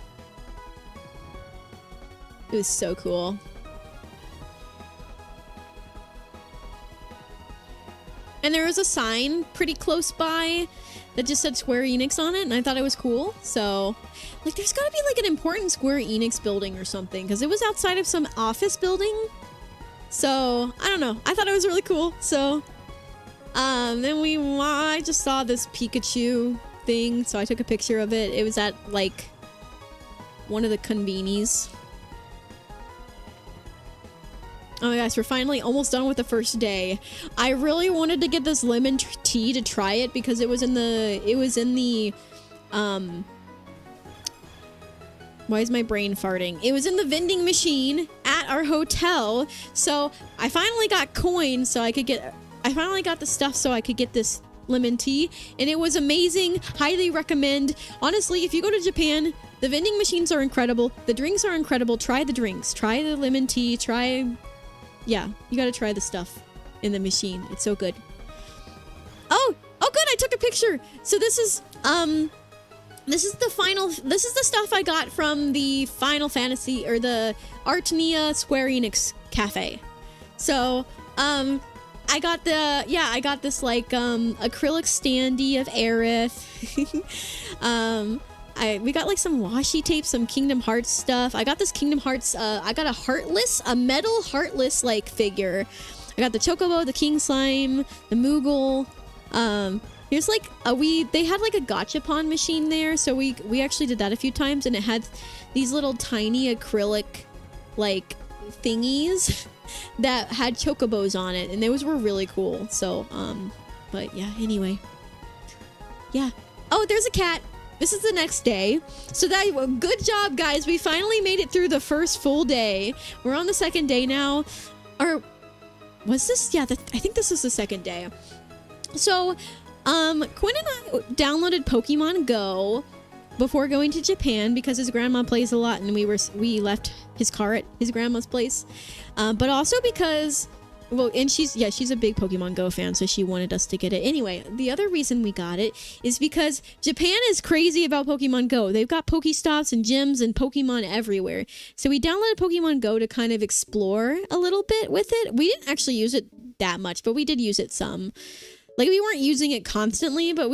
S1: It was so cool. And there was a sign pretty close by that just said Square Enix on it, and I thought it was cool. So, like, there's gotta be like an important Square Enix building or something, because it was outside of some office building. So, I don't know. I thought it was really cool. So, then I just saw this Pikachu thing, so I took a picture of it. It was at like one of the convenies. Oh my gosh, we're finally almost done with the first day. I really wanted to get this lemon tea to try it because it was in the why is my brain farting? It was in the vending machine at our hotel. So I finally got coins so I finally got the stuff so I could get this lemon tea, and it was amazing. Highly recommend. Honestly, if you go to Japan, the vending machines are incredible. The drinks are incredible. Try the drinks. Try the lemon tea. Yeah, you gotta try the stuff in the machine. It's so good. Oh good, I took a picture. So this is the stuff I got from the Final Fantasy, or the Artnia Square Enix cafe. So, I got this like acrylic standee of Aerith. We got like some washi tape, some Kingdom Hearts stuff. I got this Kingdom Hearts, I got a metal heartless like figure. I got the Chocobo, the King Slime, the Moogle. Here's like they had like a gachapon machine there, so we actually did that a few times, and it had these little tiny acrylic like thingies that had chocobos on it, and those were really cool. So but yeah, anyway, yeah. Oh, there's a cat. This is the next day. So good job, guys. We finally made it through the first full day. We're on the second day now. Or was this? Yeah, I think this is the second day. So, Quinn and I downloaded Pokemon Go before going to Japan because his grandma plays a lot, and we left his car at his grandma's place. But also because, well, and she's a big Pokemon Go fan, so she wanted us to get it. Anyway, the other reason we got it is because Japan is crazy about Pokemon Go. They've got Pokestops and gyms and Pokemon everywhere. So we downloaded Pokemon Go to kind of explore a little bit with it. We didn't actually use it that much, but we did use it some. Like, we weren't using it constantly, but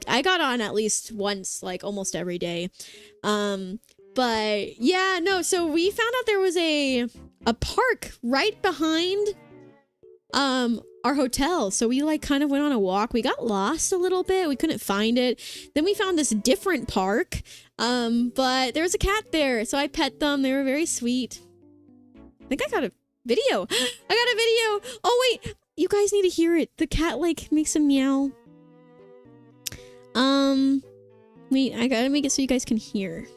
S1: I got on at least once, like, almost every day. But, yeah, no, so we found out there was a park right behind, our hotel. So we, like, kind of went on a walk. We got lost a little bit. We couldn't find it. Then we found this different park, but there was a cat there, so I pet them. They were very sweet. I think I got a video. I got a video. Oh, wait. You guys need to hear it. The cat, like, makes a meow. Wait, I gotta make it so you guys can hear.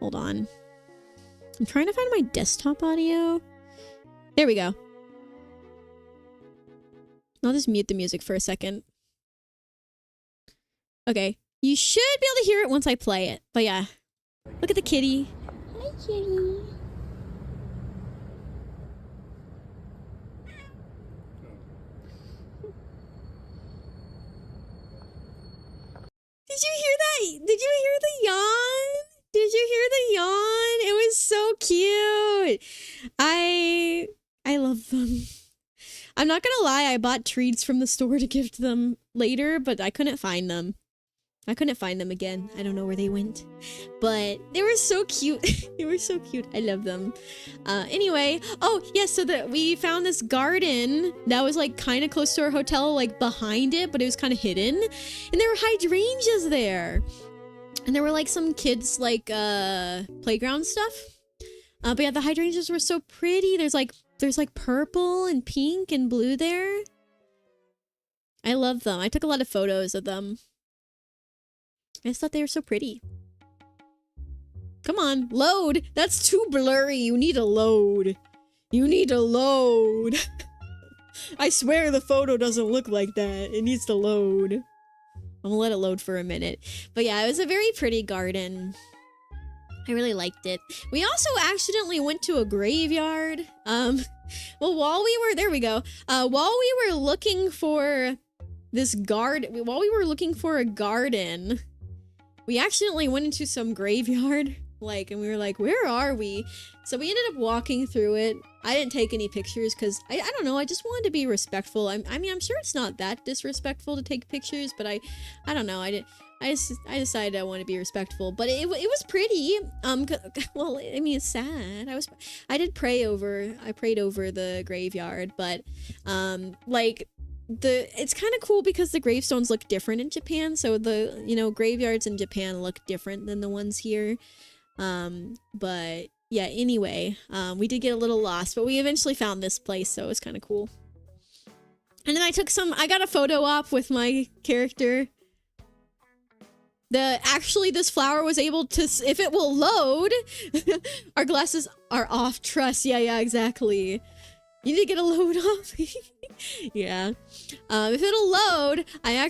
S1: Hold on. I'm trying to find my desktop audio. There we go. I'll just mute the music for a second. Okay. You should be able to hear it once I play it. But yeah. Look at the kitty. Hi, kitty. Did you hear that? Did you hear the yawn? Did you hear the yawn? It was so cute. I love them. I'm not gonna lie, I bought treats from the store to give to them later, but I couldn't find them. I couldn't find them again. I don't know where they went. But they were so cute. They were so cute. I love them. Anyway. Oh, yeah, so we found this garden that was, like, kind of close to our hotel, like, behind it, but it was kind of hidden. And there were hydrangeas there. And there were, like, some kids, like, playground stuff. But yeah, the hydrangeas were so pretty. There's like purple and pink and blue there. I love them. I took a lot of photos of them. I just thought they were so pretty. Come on, load. That's too blurry. You need to load. You need to load. I swear the photo doesn't look like that. It needs to load. I'm gonna let it load for a minute. But yeah, it was a very pretty garden. I really liked it. We also accidentally went to a graveyard. Well, while we were, there we go. While we were looking for this garden, while we were looking for a garden, we accidentally went into some graveyard, like, and we were like, where are we? So we ended up walking through it. I didn't take any pictures because I don't know, I just wanted to be respectful. I mean, I'm sure it's not that disrespectful to take pictures, but I don't know. I decided I want to be respectful, but it was pretty. Well, I mean, it's sad. I prayed over the graveyard, but like, it's kind of cool because the gravestones look different in Japan. So the, you know, graveyards in Japan look different than the ones here. But yeah, anyway, we did get a little lost, but we eventually found this place, so it was kind of cool. And then I got a photo op with my character. Actually, this flower was able to, if it will load, our glasses are off, trust. Yeah, exactly. You need to get a load off. Yeah. If it'll load, I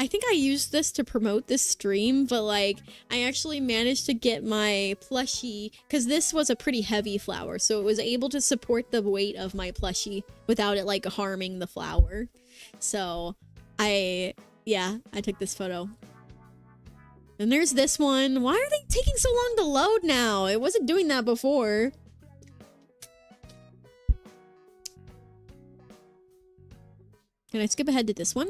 S1: think I used this to promote this stream, but like, I actually managed to get my plushie, because this was a pretty heavy flower, so it was able to support the weight of my plushie without it like harming the flower. So I took this photo. And there's this one. Why are they taking so long to load now? It wasn't doing that before. Can I skip ahead to this one?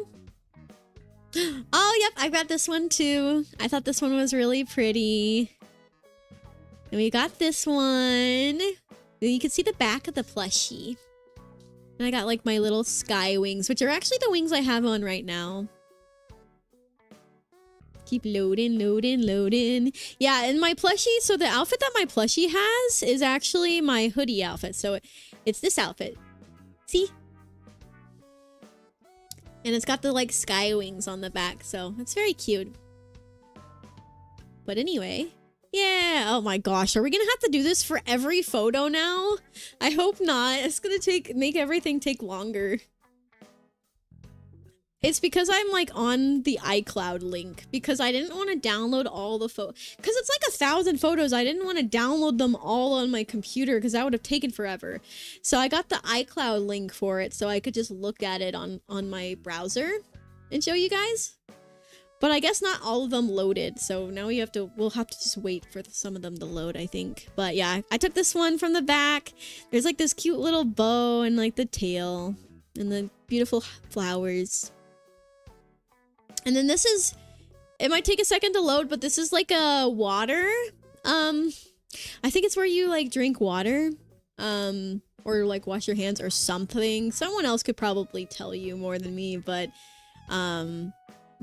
S1: Oh, yep, I got this one too. I thought this one was really pretty. And we got this one. You can see the back of the plushie. And I got like my little sky wings, which are actually the wings I have on right now. Keep loading. Yeah, and my plushie, so the outfit that my plushie has is actually my hoodie outfit. So it's this outfit. See? And it's got the like sky wings on the back, so it's very cute. But anyway, Yeah. Oh my gosh. Are we gonna have to do this for every photo now? I hope not. It's gonna make everything take longer. It's because I'm like on the iCloud link because I didn't want to download all the photos because it's like 1,000 photos. I didn't want to download them all on my computer because that would have taken forever. So I got the iCloud link for it so I could just look at it on my browser and show you guys. But I guess not all of them loaded. So now we'll have to just wait for some of them to load, I think. But yeah, I took this one from the back. There's like this cute little bow and like the tail and the beautiful flowers. And then this is, it might take a second to load, but this is like a water. I think it's where you like drink water, or like wash your hands or something. Someone else could probably tell you more than me, but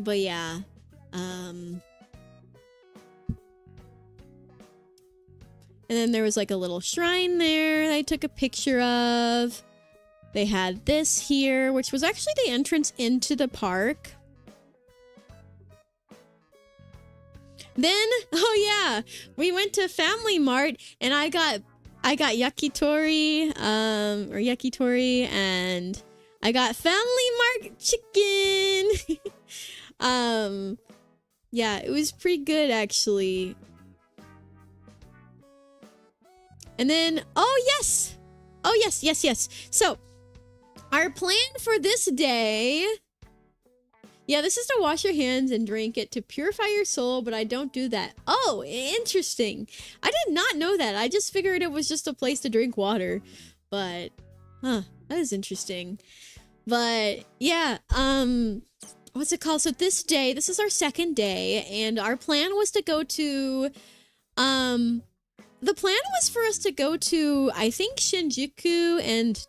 S1: yeah. And then there was like a little shrine there that I took a picture of. They had this here, which was actually the entrance into the park. Then, oh yeah, we went to Family Mart and I got yakitori, or yakitori, and I got Family Mart chicken. Yeah, it was pretty good actually. And then, oh yes. So, our plan for this day, yeah, this is to wash your hands and drink it to purify your soul, but I don't do that. Oh, interesting. I did not know that. I just figured it was just a place to drink water. But, that is interesting. But, yeah, what's it called? So this is our second day, and our plan was to go to, the plan was for us to go to, I think, Shinjuku and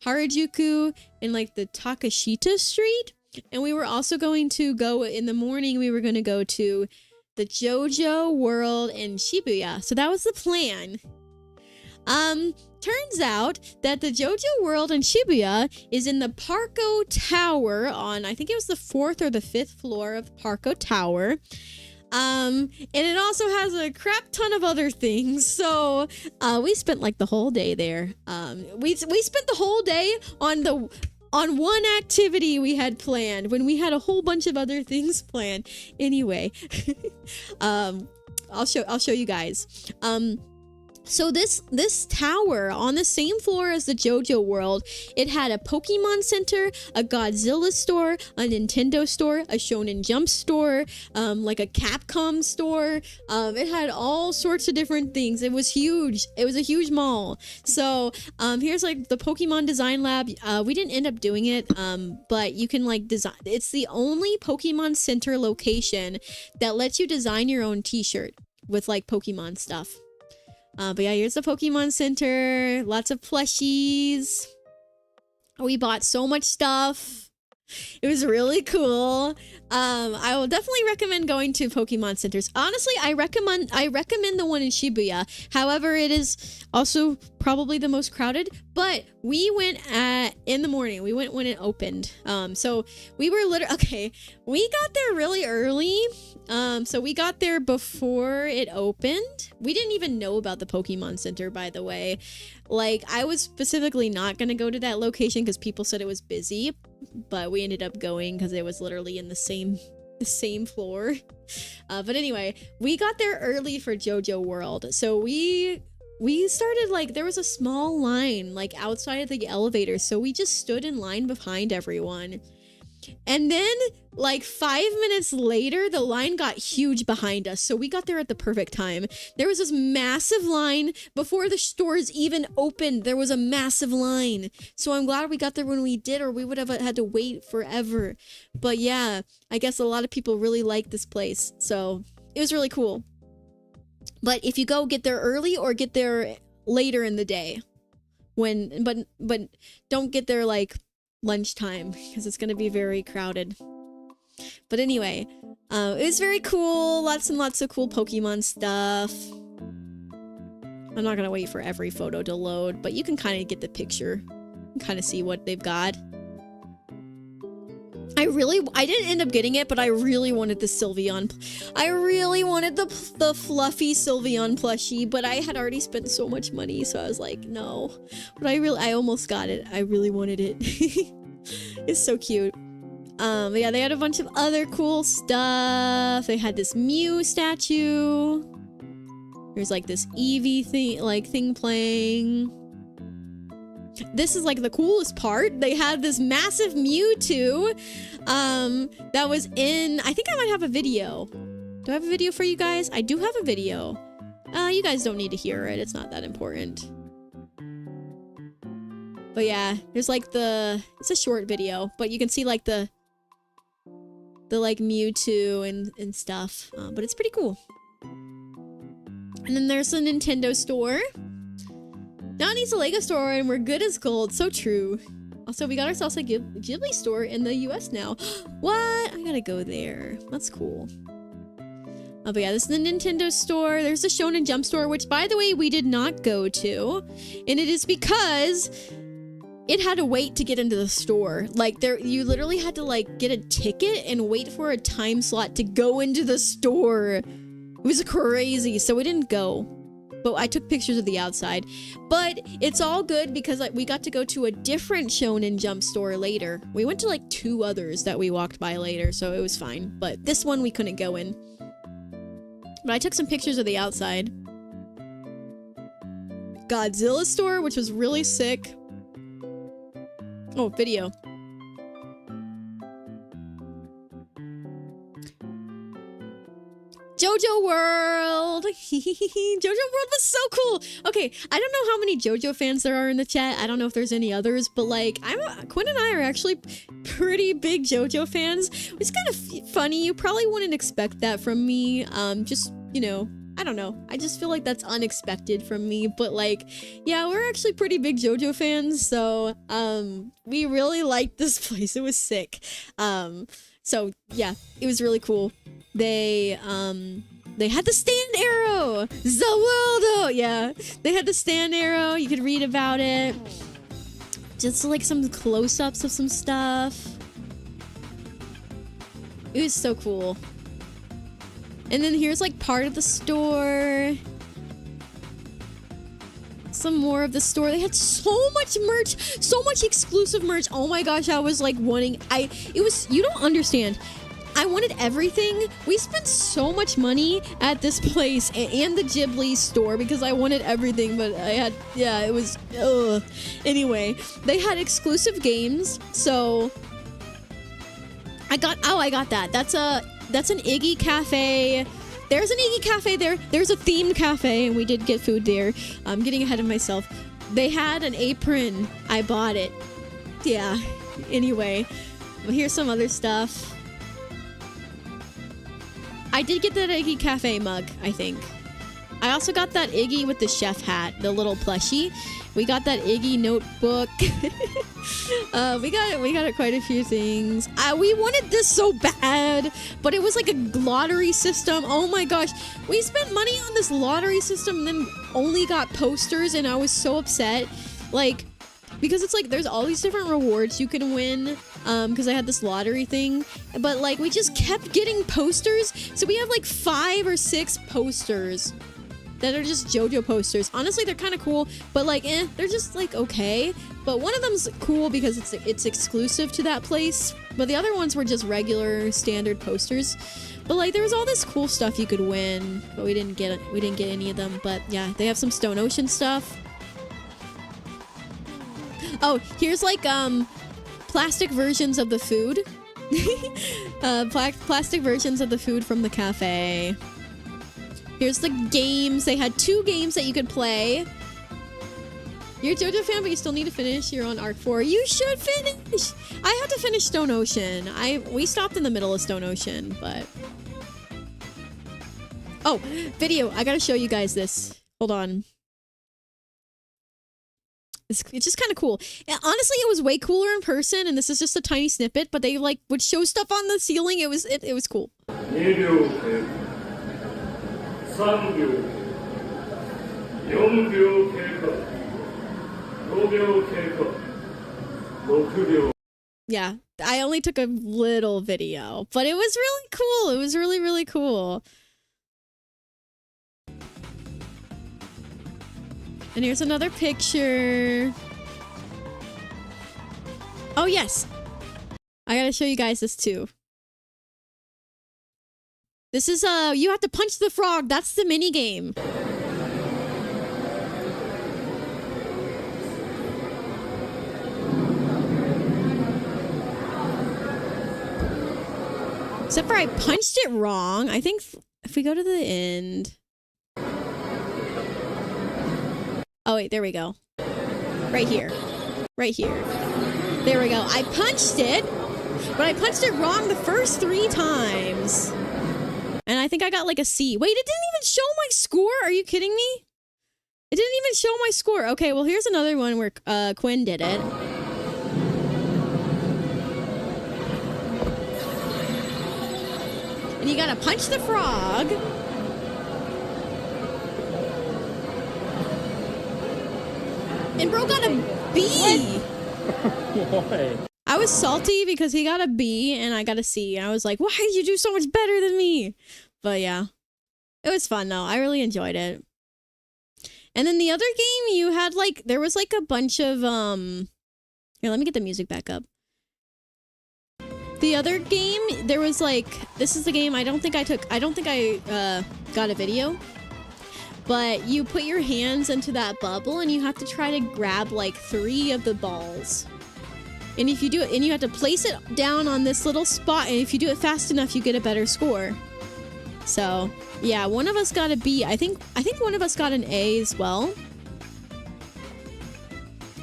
S1: Harajuku and, like, the Takashita Street. And we were also going to go in the morning. We were going to go to the JoJo World in Shibuya. So that was the plan. Turns out that the JoJo World in Shibuya is in the Parco Tower on, I think it was the 4th or the 5th floor of Parco Tower. And it also has a crap ton of other things. So, we spent like the whole day there. We spent the whole day on one activity we had planned when we had a whole bunch of other things planned. Anyway, I'll show you guys. So this tower on the same floor as the JoJo World, it had a Pokemon Center, a Godzilla store, a Nintendo store, a Shonen Jump store, like a Capcom store. It had all sorts of different things. It was huge. It was a huge mall. So here's like the Pokemon Design Lab. We didn't end up doing it, but you can like design. It's the only Pokemon Center location that lets you design your own t-shirt with like Pokemon stuff. But yeah, here's the Pokemon Center. Lots of plushies. We bought so much stuff. It was really cool. I will definitely recommend going to Pokemon Centers. Honestly, I recommend the one in Shibuya. However, it is also probably the most crowded. But we went in the morning. We went when it opened. So we were we got there really early. So we got there before it opened. We didn't even know about the Pokemon Center, by the way. Like, I was specifically not gonna go to that location because people said it was busy, but we ended up going because it was literally in the same floor. But anyway, we got there early for JoJo World. So we started, like, there was a small line like outside of the elevator, so we just stood in line behind everyone. And then, like, 5 minutes later, the line got huge behind us, so we got there at the perfect time. There was this massive line before the stores even opened. There was a massive line. So I'm glad we got there when we did, or we would have had to wait forever. But yeah, I guess a lot of people really like this place, so it was really cool. But if you get there early or get there later in the day. But don't get there, like, lunchtime, because it's gonna be very crowded. But anyway, it was very cool. Lots and lots of cool Pokemon stuff. I'm not gonna wait for every photo to load, but you can kind of get the picture and kind of see what they've got. I I didn't end up getting it, but I really wanted the Sylveon. I really wanted the fluffy Sylveon plushie, but I had already spent so much money, so I was like, no. But I almost got it. I really wanted it. It's so cute. But yeah, they had a bunch of other cool stuff. They had this Mew statue. There's like this Eevee thing playing. This is like the coolest part. They had this massive Mewtwo that was in, I think I might have a video. Do I have a video for you guys? I do have a video. You guys don't need to hear it. It's not that important. But yeah, there's like it's a short video, but you can see like the like Mewtwo and stuff. But it's pretty cool. And then there's the Nintendo store. Now it needs a Lego store and we're good as gold. So true. Also, we got ourselves a Ghibli store in the US now. What? I gotta go there. That's cool. But yeah, this is the Nintendo store. There's the Shonen Jump store, which, by the way, we did not go to. And it is because it had to wait to get into the store. Like, you literally had to, like, get a ticket and wait for a time slot to go into the store. It was crazy, so we didn't go. But I took pictures of the outside. But it's all good because we got to go to a different Shonen Jump store later. We went to like 2 others that we walked by later, so it was fine. But this one we couldn't go in. But I took some pictures of the outside. Godzilla store, which was really sick. Oh, video. JoJo World! JoJo World was so cool! Okay, I don't know how many JoJo fans there are in the chat. I don't know if there's any others, but like, Quinn and I are actually pretty big JoJo fans. It's kind of funny. You probably wouldn't expect that from me. Just, you know, I don't know. I just feel like that's unexpected from me, but like, yeah, we're actually pretty big JoJo fans, so, we really liked this place. It was sick. So yeah, it was really cool. They had the stand arrow! Zawaldo! Yeah, they had the stand arrow. You could read about it. Just like some close-ups of some stuff. It was so cool. And then here's like part of the store. Some more of the store. They had so much merch, so much exclusive merch. Oh my gosh, I was like wanting, you don't understand. I wanted everything. We spent so much money at this place and the Ghibli store because I wanted everything, but it was, ugh. Anyway, they had exclusive games, so I got that. That's an Iggy Cafe. There's an Iggy Cafe there. There's a themed cafe, and we did get food there. I'm getting ahead of myself. They had an apron. I bought it. Yeah. Anyway, here's some other stuff. I did get that Iggy Cafe mug, I think. I also got that Iggy with the chef hat, the little plushie. We got that Iggy notebook. we got quite a few things. We wanted this so bad, but it was like a lottery system. Oh my gosh. We spent money on this lottery system and then only got posters, and I was so upset. Like, because it's like there's all these different rewards you can win, because I had this lottery thing, but like we just kept getting posters, so we have like 5 or 6 posters that are just JoJo posters. Honestly, they're kind of cool, but like, they're just like okay. But one of them's cool because it's exclusive to that place, but the other ones were just regular standard posters. But like, there was all this cool stuff you could win, but we didn't get any of them. But yeah, they have some Stone Ocean stuff. Oh, here's like plastic versions of the food. Plastic versions of the food from the cafe. Here's the games. They had 2 games that you could play. You're a JoJo fan, but you still need to finish. You're on Arc 4. You should finish! I had to finish Stone Ocean. We stopped in the middle of Stone Ocean, but... Oh, video. I gotta show you guys this. Hold on. It's just kind of cool. And honestly, it was way cooler in person, and this is just a tiny snippet, but they like would show stuff on the ceiling. It was cool.
S2: 2秒経過3秒4秒経過5秒経過6秒
S1: yeah, I only took a little video, but it was really cool. It was really, really cool. And here's another picture. Oh, yes. I gotta show you guys this too. This is, you have to punch the frog. That's the mini game. Except for I punched it wrong. I think if we go to the end. Oh, wait, there we go. Right here. Right here. There we go. I punched it, but I punched it wrong the first 3 times. And I think I got like a C. Wait, it didn't even show my score? Are you kidding me? It didn't even show my score. Okay, well, here's another one where Quinn did it. And you gotta punch the frog. And bro got a B.
S2: Why?
S1: I was salty because he got a B and I got a C. And I was like, why did you do so much better than me? But yeah, it was fun though. I really enjoyed it. And then the other game you had like, there was like a bunch of, here, let me get the music back up. The other game, there was like, this is the game I don't think I got a video. But you put your hands into that bubble and you have to try to grab like 3 of the balls. And if you do it, and you have to place it down on this little spot, and if you do it fast enough, you get a better score. So, yeah, one of us got a B. I think one of us got an A as well.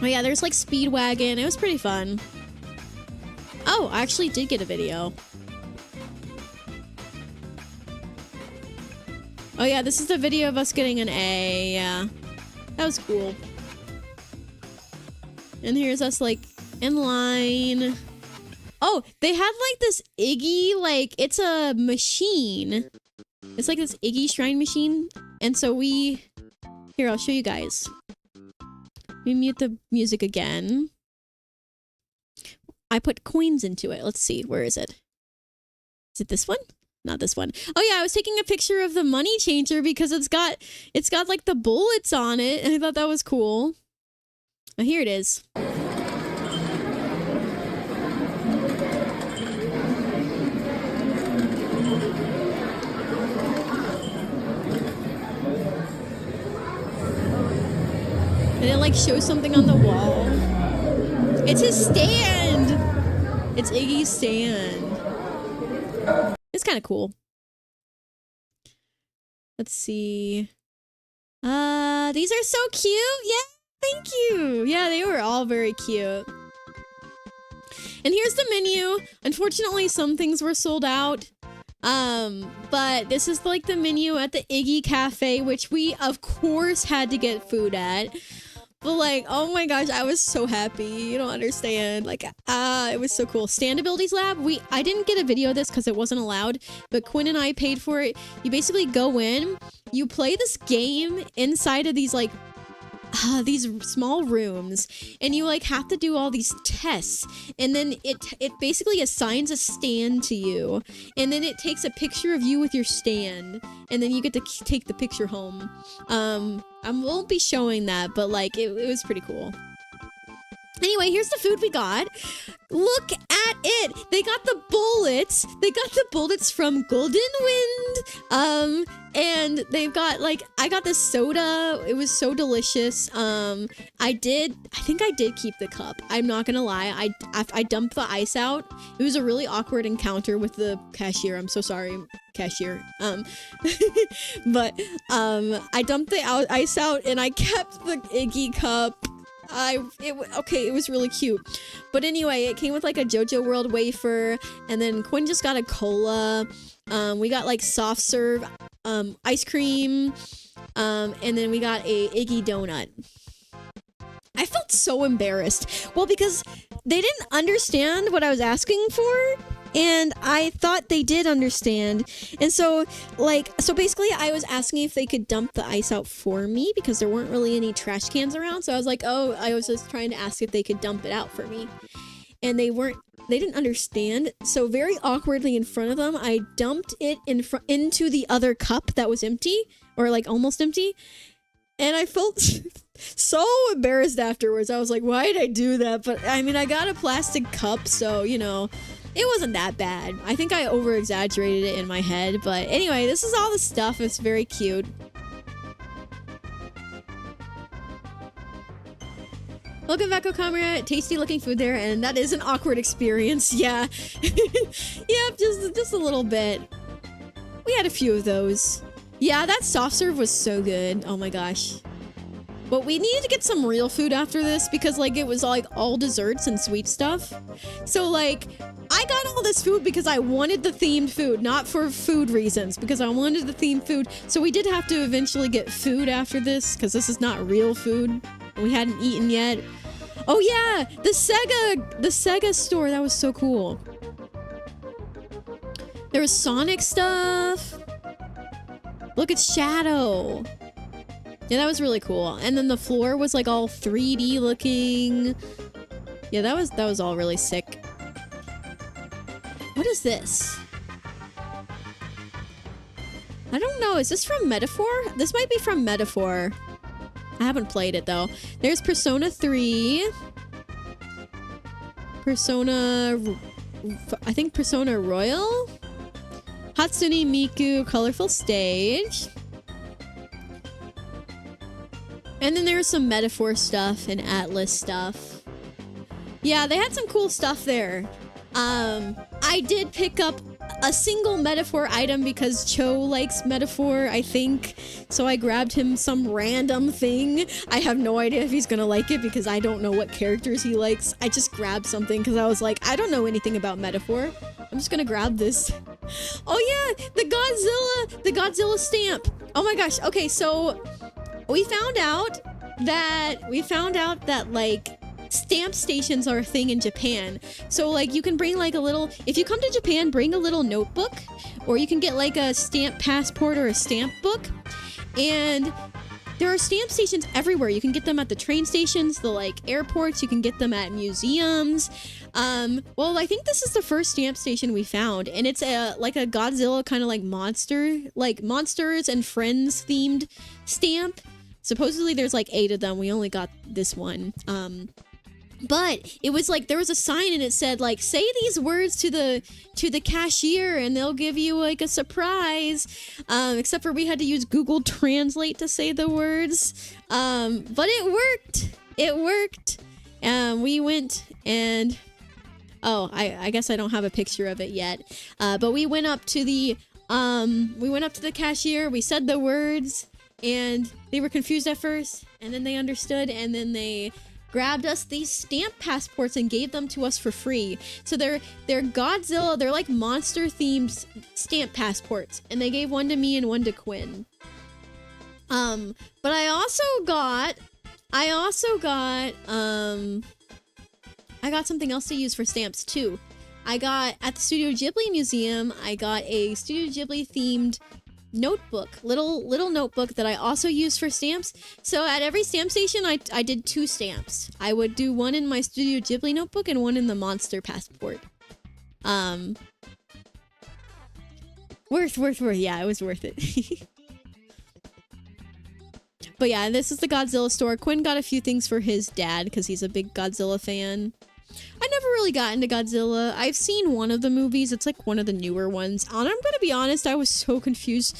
S1: Oh yeah, there's like Speedwagon. It was pretty fun. Oh, I actually did get a video. Oh yeah, this is the video of us getting an A. Yeah, that was cool. And here's us like in line. Oh, they had like this Iggy, like it's a machine. It's like this Iggy shrine machine. And so here, I'll show you guys. Let me mute the music again. I put coins into it. Let's see, where is it? Is it this one? Not this one. Oh yeah, I was taking a picture of the money changer because it's got like the bullets on it, and I thought that was cool. Oh, here it is. And it like shows something on the wall. It's his stand. It's Iggy's stand. It's kind of cool. Let's see. These are so cute. Yeah, thank you. Yeah, they were all very cute. And here's the menu. Unfortunately, some things were sold out. But this is like the menu at the Iggy Cafe, which we of course had to get food at. But like, oh my gosh, I was so happy. You don't understand. Like, it was so cool. Stand Abilities Lab. I didn't get a video of this because it wasn't allowed, but Quinn and I paid for it. You basically go in, you play this game inside of these like these small rooms, and you like have to do all these tests, and then it basically assigns a stand to you, and then it takes a picture of you with your stand, and then you get to take the picture home. I won't be showing that, but like it was pretty cool. Anyway, here's the food we got. Look at it. They got the bullets. They got the bullets from Golden Wind. And they've got like, I got this soda. It was so delicious. I think I did keep the cup. I'm not gonna lie. I dumped the ice out. It was a really awkward encounter with the cashier. I'm so sorry, cashier. But I dumped the ice out and I kept the Iggy cup. It was really cute. But anyway, it came with like a JoJo World wafer, and then Quinn just got a cola. We got like soft serve ice cream, and then we got a Iggy donut. I felt so embarrassed. Well, because they didn't understand what I was asking for, and I thought they did understand. And so basically I was asking if they could dump the ice out for me because there weren't really any trash cans around. So I was like, oh, I was just trying to ask if they could dump it out for me. And they weren't they didn't understand. So very awkwardly in front of them, I dumped it into the other cup that was empty, or like almost empty. And I felt so embarrassed afterwards. I was like, why did I do that? But I mean, I got a plastic cup, so, you know, it wasn't that bad. I think I over-exaggerated it in my head. But anyway, this is all the stuff. It's very cute. Welcome back, Okamura. Tasty looking food there, and that is an awkward experience. Yeah. Yep, just a little bit. We had a few of those. Yeah, that soft serve was so good. Oh my gosh. But we needed to get some real food after this because, like, it was, like, all desserts and sweet stuff. So, like, I got all this food because I wanted the themed food, not for food reasons, because I wanted the themed food. So we did have to eventually get food after this because this is not real food. We hadn't eaten yet. Oh, yeah, the Sega store. That was so cool. There was Sonic stuff. Look at Shadow. Yeah, that was really cool. And then the floor was like all 3D looking. Yeah, that was all really sick. What is this? I don't know. Is this from Metaphor? This might be from Metaphor. I haven't played it though. There's Persona 3. I think Persona Royal? Hatsune Miku Colorful Stage. And then there's some Metaphor stuff and Atlas stuff. Yeah, they had some cool stuff there. I did pick up a single Metaphor item because Cho likes Metaphor, I think. So I grabbed him some random thing. I have no idea if he's gonna like it because I don't know what characters he likes. I just grabbed something because I was like, I don't know anything about Metaphor. I'm just gonna grab this. Oh yeah, the Godzilla stamp. Oh my gosh. Okay, so we found out that like stamp stations are a thing in Japan. So like you can bring like a little, if you come to Japan, bring a little notebook, or you can get like a stamp passport or a stamp book. And there are stamp stations everywhere. You can get them at the train stations, the like airports, you can get them at museums. Well, I think this is the first stamp station we found, and it's like a Godzilla kind of like monsters and friends themed stamp. Supposedly there's like 8 of them. We only got this one. But it was like there was a sign and it said like, say these words to the cashier and they'll give you like a surprise. Except for we had to use Google Translate to say the words. But it worked. It worked. We went and oh, I guess I don't have a picture of it yet. But we went up to the cashier. We said the words and they were confused at first, and then they understood, and then they grabbed us these stamp passports and gave them to us for free. So they're Godzilla, they're like monster themed stamp passports, and they gave one to me and one to Quinn. But I also got something else to use for stamps too. I got at the Studio Ghibli Museum, I got a Studio Ghibli themed notebook, little notebook that I also use for stamps. So at every stamp station I did 2 stamps. I would do one in my Studio Ghibli notebook and one in the monster passport. Worth. Yeah, it was worth it. But yeah, this is the Godzilla store. Quinn got a few things for his dad because he's a big Godzilla fan. I never really got into Godzilla. I've seen one of the movies. It's like one of the newer ones. And I'm gonna be honest, I was so confused.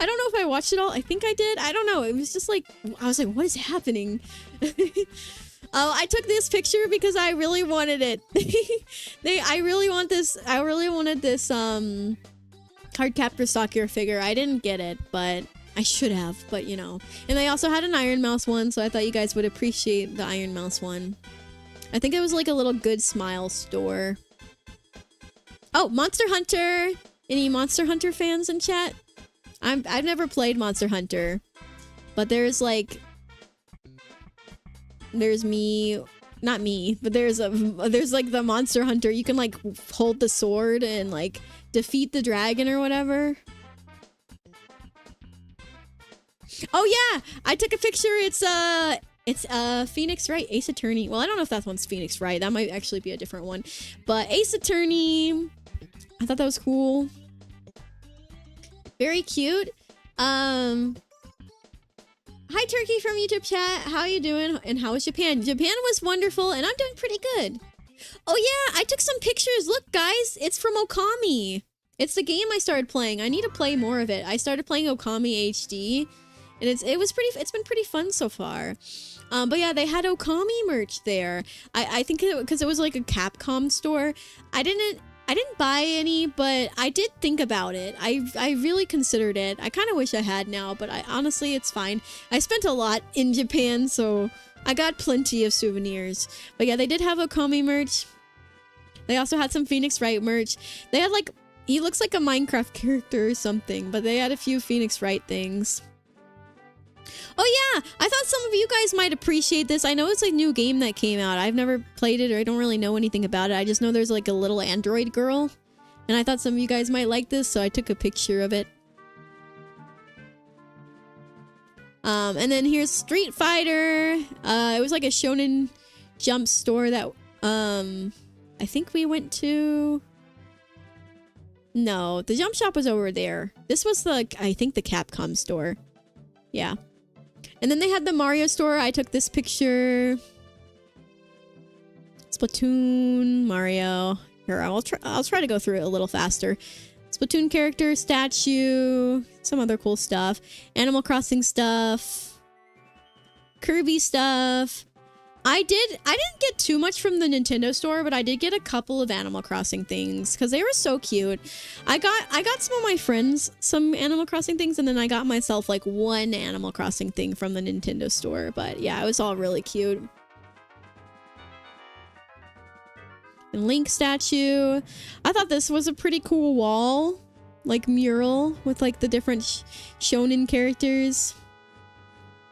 S1: I don't know if I watched it all. I think I did. I don't know. It was just like, I was like, what is happening? I took this picture because I really wanted it. I really wanted this Cardcaptor Stalker figure. I didn't get it, but I should have, but you know. And they also had an Iron Mouse one, so I thought you guys would appreciate the Iron Mouse one. I think it was like a little Good Smile store. Oh, Monster Hunter! Any Monster Hunter fans in chat? I've never played Monster Hunter, but there's like, there's me, not me, but there's like the Monster Hunter. You can like hold the sword and like defeat the dragon or whatever. Oh yeah, I took a picture. It's Phoenix Wright, Ace Attorney. Well, I don't know if that one's Phoenix Wright. That might actually be a different one. But Ace Attorney, I thought that was cool. Very cute. Hi Turkey from YouTube chat. How you doing? And how was Japan? Japan was wonderful and I'm doing pretty good. Oh yeah, I took some pictures. Look guys, it's from Okami. It's the game I started playing. I need to play more of it. I started playing Okami HD and it's been pretty fun so far. But yeah, they had Okami merch there. I think because it was like a Capcom store. I didn't buy any, but I did think about it. I really considered it. I kind of wish I had now, but honestly, it's fine. I spent a lot in Japan, so I got plenty of souvenirs. But yeah, they did have Okami merch. They also had some Phoenix Wright merch. They had like, he looks like a Minecraft character or something, but they had a few Phoenix Wright things. Oh yeah, I thought some of you guys might appreciate this. I know it's a new game that came out. I've never played it or I don't really know anything about it. I just know there's like a little android girl. And I thought some of you guys might like this, so I took a picture of it. And then here's Street Fighter. It was like a Shonen Jump store that I think we went to. No, the Jump Shop was over there. This was I think the Capcom store. Yeah. And then they had the Mario store. I took this picture. Splatoon, Mario. Here, I'll try to go through it a little faster. Splatoon character, statue, some other cool stuff. Animal Crossing stuff. Kirby stuff. I didn't get too much from the Nintendo store, but I did get a couple of Animal Crossing things because they were so cute. I got some of my friends some Animal Crossing things, and then I got myself like one Animal Crossing thing from the Nintendo store. But yeah, it was all really cute. And Link statue. I thought this was a pretty cool wall, like mural with like the different shonen characters.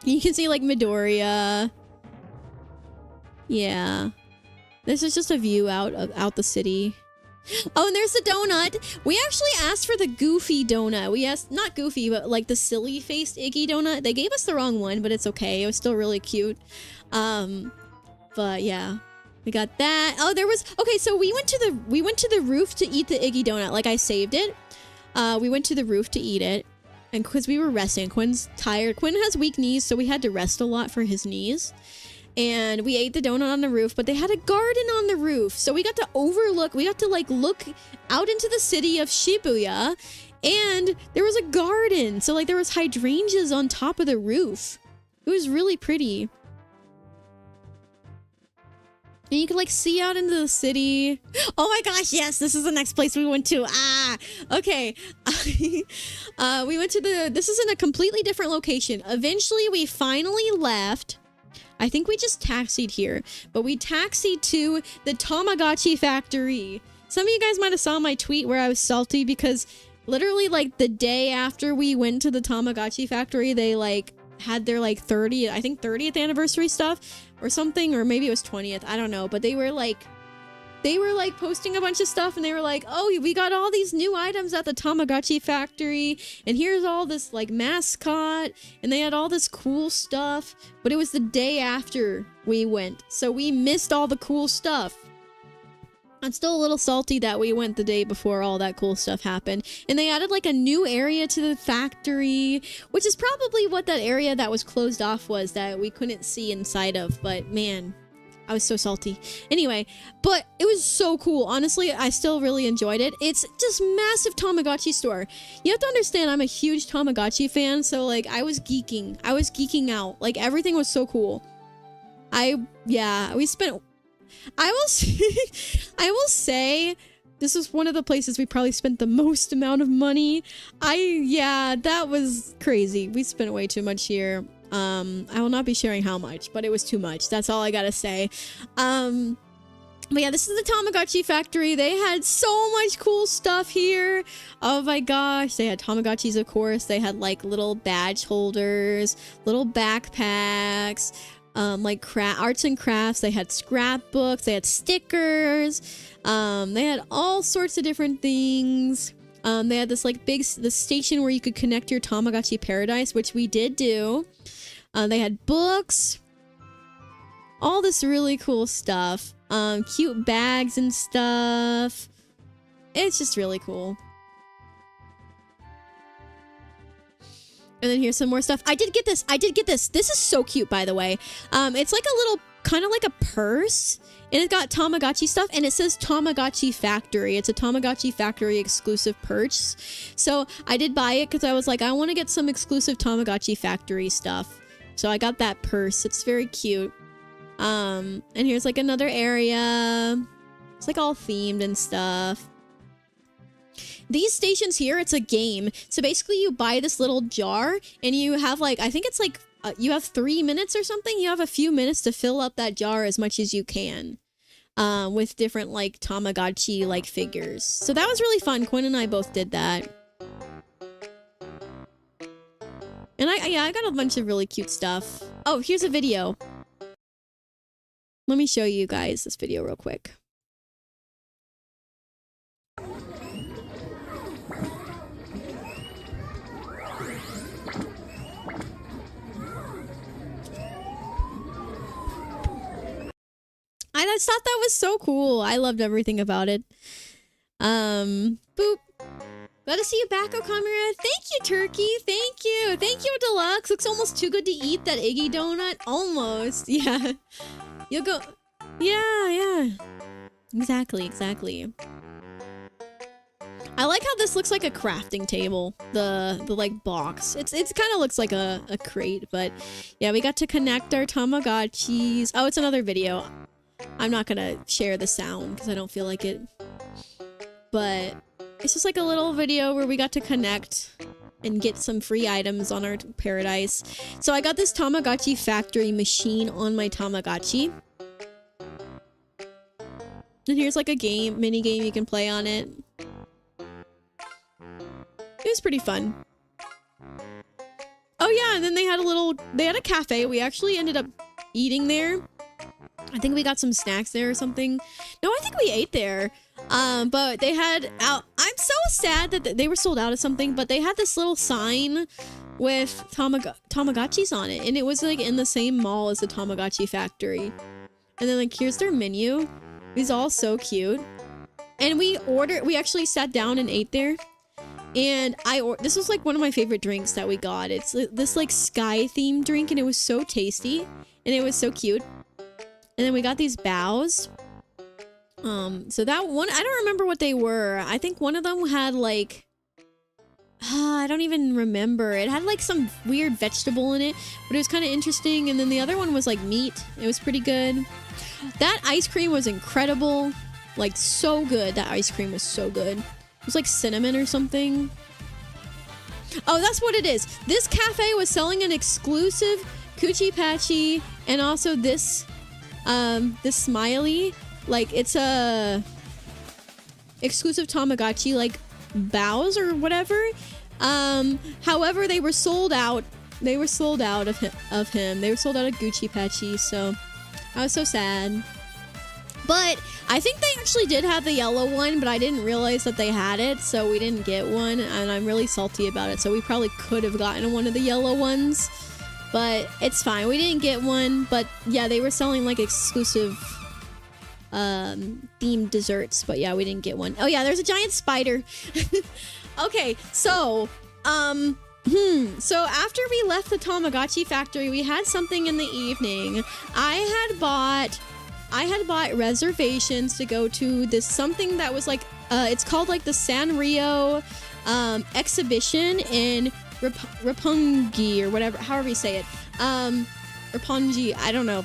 S1: You can see like Midoriya. Yeah. This is just a view out the city. Oh, and there's the donut. We actually asked for the Goofy donut. We asked, not Goofy, but like the silly-faced Iggy donut. They gave us the wrong one, but it's okay. It was still really cute. But yeah. We got that. Oh, there was... Okay, so we went to the roof to eat the Iggy donut. Like, I saved it. We went to the roof to eat it. And because we were resting. Quinn's tired. Quinn has weak knees, so we had to rest a lot for his knees. And we ate the donut on the roof, but they had a garden on the roof. So we got to like look out into the city of Shibuya, and there was a garden. So like there was hydrangeas on top of the roof. It was really pretty. And you could like see out into the city. Oh my gosh, yes, this is the next place we went to. Okay. We went to this is in a completely different location. Eventually we finally left. I think we just taxied here, but we taxied to the Tamagotchi factory. Some of you guys might have saw my tweet where I was salty because literally like the day after we went to the Tamagotchi factory, they like had their like 30th anniversary stuff or something, or maybe it was 20th. I don't know, but they were like posting a bunch of stuff and they were like, oh, we got all these new items at the Tamagotchi factory and here's all this like mascot, and they had all this cool stuff, but it was the day after we went, so we missed all the cool stuff. I'm still a little salty that we went the day before all that cool stuff happened. And they added like a new area to the factory, which is probably what that area that was closed off was, that we couldn't see inside of, but man, I was so salty. Anyway, but it was so cool. Honestly, I still really enjoyed it. It's just massive Tamagotchi store. You have to understand, I'm a huge Tamagotchi fan, so like I was geeking out. Like everything was so cool. We spent... I will say this is one of the places we probably spent the most amount of money. That was crazy. We spent way too much here. I will not be sharing how much, but it was too much. That's all I gotta say. But yeah, this is the Tamagotchi factory. They had so much cool stuff here. Oh my gosh. They had Tamagotchis, of course. They had like little badge holders, little backpacks, like arts and crafts. They had scrapbooks. They had stickers. They had all sorts of different things. They had this like the station where you could connect your Tamagotchi paradise, which we did do. They had books. all this really cool stuff. Cute bags and stuff. It's just really cool. And then here's some more stuff. I did get this. This is so cute, by the way. It's like a little, kind of like a purse. And it's got Tamagotchi stuff. And it says Tamagotchi Factory. It's a Tamagotchi Factory exclusive purse. So I did buy it because I was like, I want to get some exclusive Tamagotchi Factory stuff. So I got that purse. It's very cute. And here's like another area. It's like all themed and stuff. These stations here, it's a game. So basically you buy this little jar and you have like, I think it's like, you have 3 minutes or something. You have a few minutes to fill up that jar as much as you can. With different like Tamagotchi like figures. So that was really fun. Quinn and I both did that. And I got a bunch of really cute stuff. Oh, here's a video. Let me show you guys this video real quick. I just thought that was so cool. I loved everything about it. Boop. Glad to see you back, oh comrade. Thank you, Turkey. Thank you. Thank you, Deluxe. Looks almost too good to eat, that Iggy donut. Almost. Yeah. You'll go... Yeah. Exactly. I like how this looks like a crafting table. The like box. It's kind of looks like a crate, but yeah, we got to connect our Tamagotchis. Oh, it's another video. I'm not gonna share the sound because I don't feel like it. But it's just like a little video where we got to connect and get some free items on our paradise. So I got this Tamagotchi Factory machine on my Tamagotchi. And here's like a mini game you can play on it. It was pretty fun. Oh yeah, and then they had a cafe. We actually ended up eating there. I think we got some snacks there or something. No, I think we ate there. But they had out. I'm so sad that they were sold out of something, but they had this little sign with Tamagotchis on it, and it was like in the same mall as the Tamagotchi Factory. And then like here's their menu. It's all so cute. And we actually sat down and ate there. And this was like one of my favorite drinks that we got. It's this like sky themed drink, and it was so tasty and it was so cute. And then we got these bows. So that one, I don't remember what they were. I think one of them had like, I don't even remember. It had like some weird vegetable in it, but it was kind of interesting. And then the other one was like meat. It was pretty good. That ice cream was incredible. Like so good. That ice cream was so good. It was like cinnamon or something. Oh, that's what it is. This cafe was selling an exclusive Coochie Patchy and also this smiley. Like it's a exclusive Tamagotchi like bows or whatever. However, they were sold out. They were sold out of him. They were sold out of Gucci Patchy, so I was so sad. But I think they actually did have the yellow one, but I didn't realize that they had it, so we didn't get one, and I'm really salty about it. So we probably could have gotten one of the yellow ones, but it's fine. We didn't get one, but yeah, they were selling like exclusive themed desserts, but yeah, we didn't get one. Oh yeah, there's a giant spider. Okay, so so after we left the Tamagotchi factory, we had something in the evening. I had bought reservations to go to this something that was like it's called like the Sanrio exhibition in Roppongi or whatever, however you say it. Roppongi, I don't know.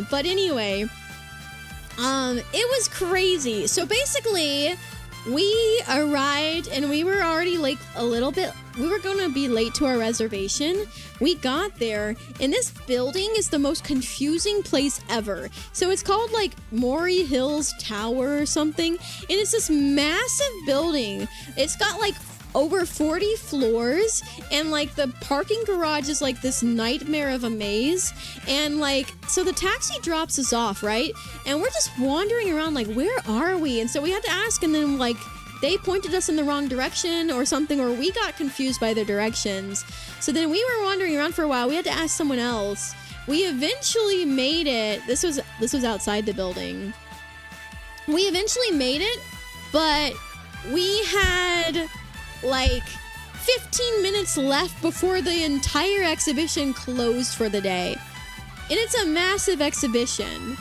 S1: But anyway, it was crazy. So basically, we arrived and we were already like a little bit, we were going to be late to our reservation. We got there and this building is the most confusing place ever. So it's called like Maury Hills Tower or something. And it's this massive building. It's got like over 40 floors, and like the parking garage is like this nightmare of a maze. And like, so the taxi drops us off, right? And we're just wandering around like, where are we? And so we had to ask, and then like they pointed us in the wrong direction or something, or we got confused by their directions. So then we were wandering around for a while. We had to ask someone else, we eventually made it. This was outside the building. We eventually made it, but we had like 15 minutes left before the entire exhibition closed for the day. And it's a massive exhibition.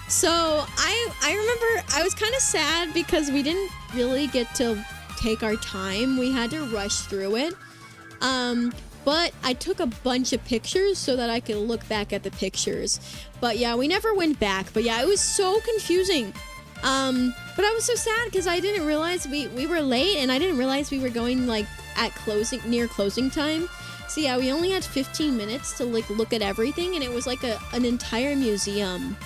S1: So I remember I was kind of sad because we didn't really get to take our time. We had to rush through it. But I took a bunch of pictures so that I could look back at the pictures. But yeah, we never went back. But yeah, it was so confusing. But I was so sad because I didn't realize we were late, and I didn't realize we were going like at near closing time. So yeah, we only had 15 minutes to like look at everything, and it was like an entire museum.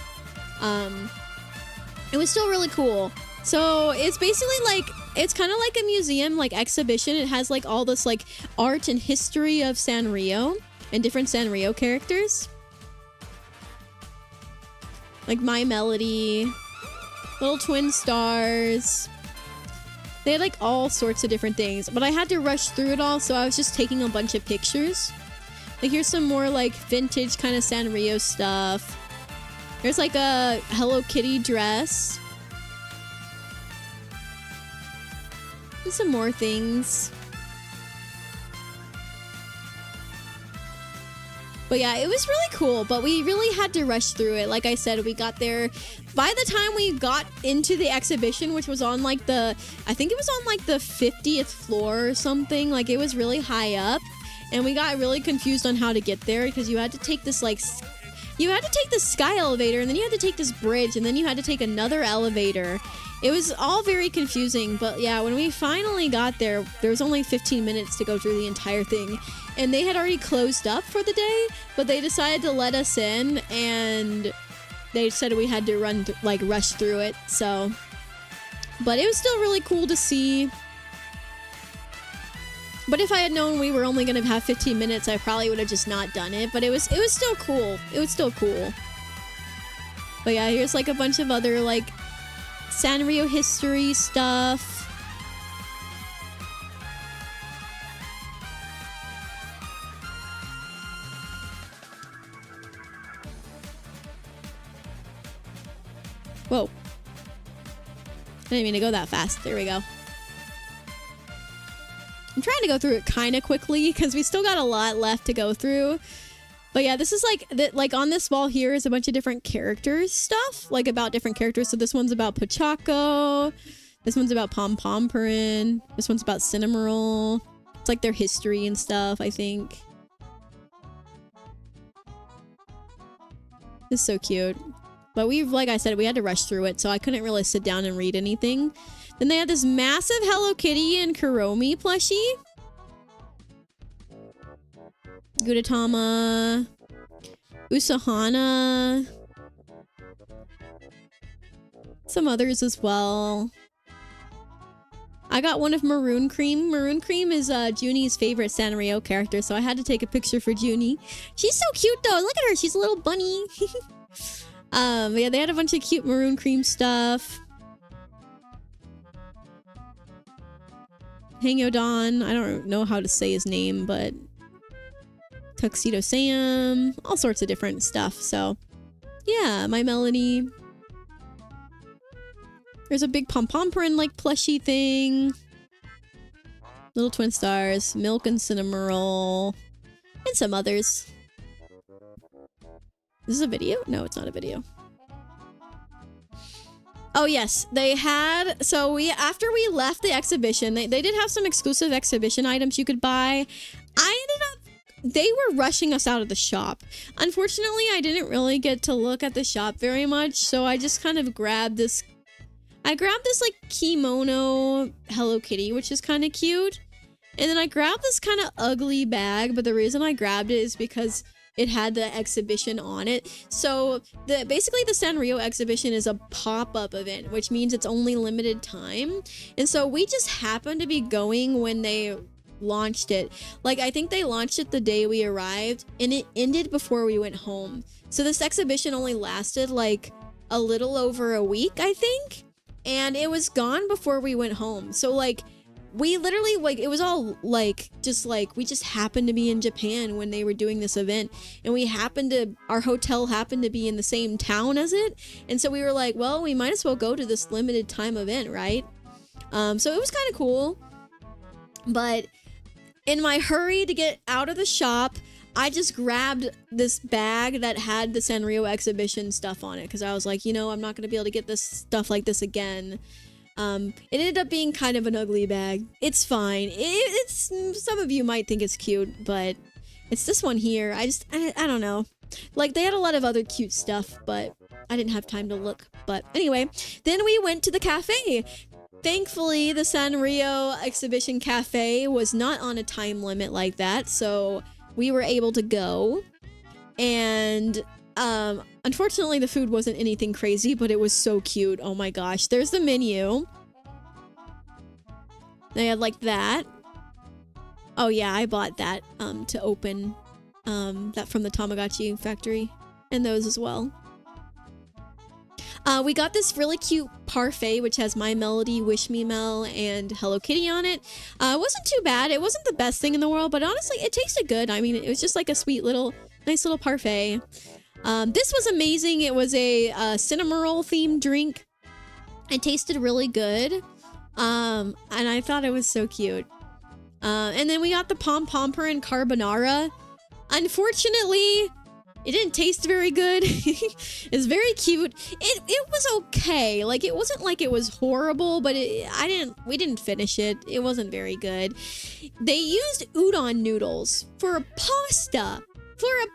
S1: It was still really cool. So it's basically like, it's kind of like a museum, like exhibition. It has like all this like art and history of Sanrio and different Sanrio characters. Like My Melody, Little Twin Stars. They had like all sorts of different things, but I had to rush through it all, so I was just taking a bunch of pictures. Like here's some more like vintage kind of Sanrio stuff. There's like a Hello Kitty dress. And some more things. But yeah, it was really cool, but we really had to rush through it. Like I said, we got there. By the time we got into the exhibition, which was on like I think it was on like the 50th floor or something. Like it was really high up. And we got really confused on how to get there because you had to take this like, you had to take the sky elevator, and then you had to take this bridge, and then you had to take another elevator. It was all very confusing, but yeah, when we finally got there, there was only 15 minutes to go through the entire thing. And they had already closed up for the day, but they decided to let us in, and they said we had to rush through it, so. But it was still really cool to see. But if I had known we were only going to have 15 minutes, I probably would have just not done it. But it was still cool. It was still cool. But yeah, here's like a bunch of other like Sanrio history stuff. Whoa. I didn't mean to go that fast. There we go. I'm trying to go through it kind of quickly because we still got a lot left to go through. But yeah, this is like on this wall here is a bunch of different characters stuff, like about different characters. So this one's about Pochacco. This one's about Pom Pomperin. This one's about Cinnamoroll. It's like their history and stuff, I think. This is so cute. But like I said, we had to rush through it, so I couldn't really sit down and read anything. Then they had this massive Hello Kitty and Kuromi plushie. Gudetama. Usahana. Some others as well. I got one of Maroon Cream. Maroon Cream is Junie's favorite Sanrio character, so I had to take a picture for Junie. She's so cute though. Look at her. She's a little bunny. Yeah, they had a bunch of cute Maroon Cream stuff. Hangyodan, I don't know how to say his name, but Tuxedo Sam, all sorts of different stuff. So yeah, My Melody. There's a big Pom Pomperin like plushie thing. Little Twin Stars, Milk and Cinnamoroll, and some others. Is this a video? No, it's not a video. Oh yes, they had, so after we left the exhibition, they did have some exclusive exhibition items you could buy. They were rushing us out of the shop. Unfortunately, I didn't really get to look at the shop very much, so I just kind of grabbed this. I grabbed this like kimono Hello Kitty, which is kind of cute. And then I grabbed this kind of ugly bag, but the reason I grabbed it is because it had the exhibition on it. So basically the Sanrio exhibition is a pop-up event, which means it's only limited time. And so we just happened to be going when they launched it. Like, I think they launched it the day we arrived, and it ended before we went home. So this exhibition only lasted like a little over a week, I think. And it was gone before we went home. So like, we literally, like, it was all like just like we just happened to be in Japan when they were doing this event, and our hotel happened to be in the same town as it, and so we were like, well, we might as well go to this limited time event, right? So it was kind of cool, but in my hurry to get out of the shop, I just grabbed this bag that had the Sanrio exhibition stuff on it, because I was like, you know, I'm not going to be able to get this stuff like this again. It ended up being kind of an ugly bag. It's fine. It's some of you might think it's cute, but it's this one here. I don't know. Like, they had a lot of other cute stuff, but I didn't have time to look. But anyway, then we went to the cafe. Thankfully, the Sanrio exhibition cafe was not on a time limit like that, so we were able to go. And unfortunately, the food wasn't anything crazy, but it was so cute. Oh my gosh. There's the menu. They had like that. Oh yeah, I bought that to open that from the Tamagotchi factory, and those as well. We got this really cute parfait, which has My Melody, Wish Me Mel, and Hello Kitty on it. It wasn't too bad. It wasn't the best thing in the world, but honestly, it tasted good. I mean, it was just like a sweet little, nice little parfait. This was amazing. It was a Cinnamoroll themed drink. It tasted really good. And I thought it was so cute. And then we got the Pom-Pomper Carbonara. Unfortunately, it didn't taste very good. It's very cute. It was okay. Like, it wasn't like it was horrible, but we didn't finish it. It wasn't very good. They used udon noodles for a pasta. Why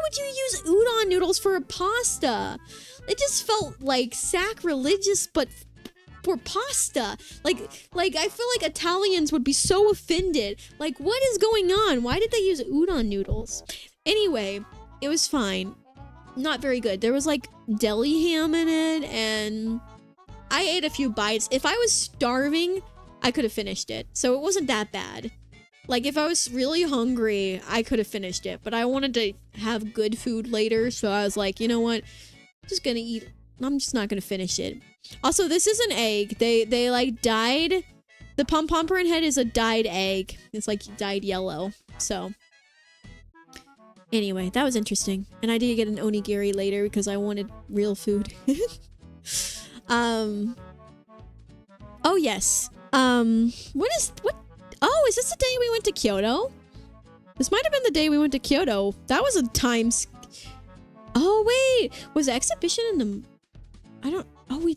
S1: would you use udon noodles for a pasta? It just felt like sacrilegious, but for pasta. Like I feel like Italians would be so offended. Like, what is going on? Why did they use udon noodles? Anyway, it was fine. Not very good. There was like deli ham in it, and I ate a few bites. If I was starving, I could have finished it. So it wasn't that bad. Like, if I was really hungry, I could have finished it, but I wanted to have good food later, so I was like, you know what? I'm just gonna eat. I'm just not gonna finish it. Also, this is an egg. They like dyed. The Pom-Pomper head is a dyed egg. It's like dyed yellow. So anyway, that was interesting. And I did get an onigiri later because I wanted real food. Oh yes. What? Oh, is this the day we went to Kyoto? This might have been the day we went to Kyoto. That was a time. Oh wait, was the exhibition in the? Oh,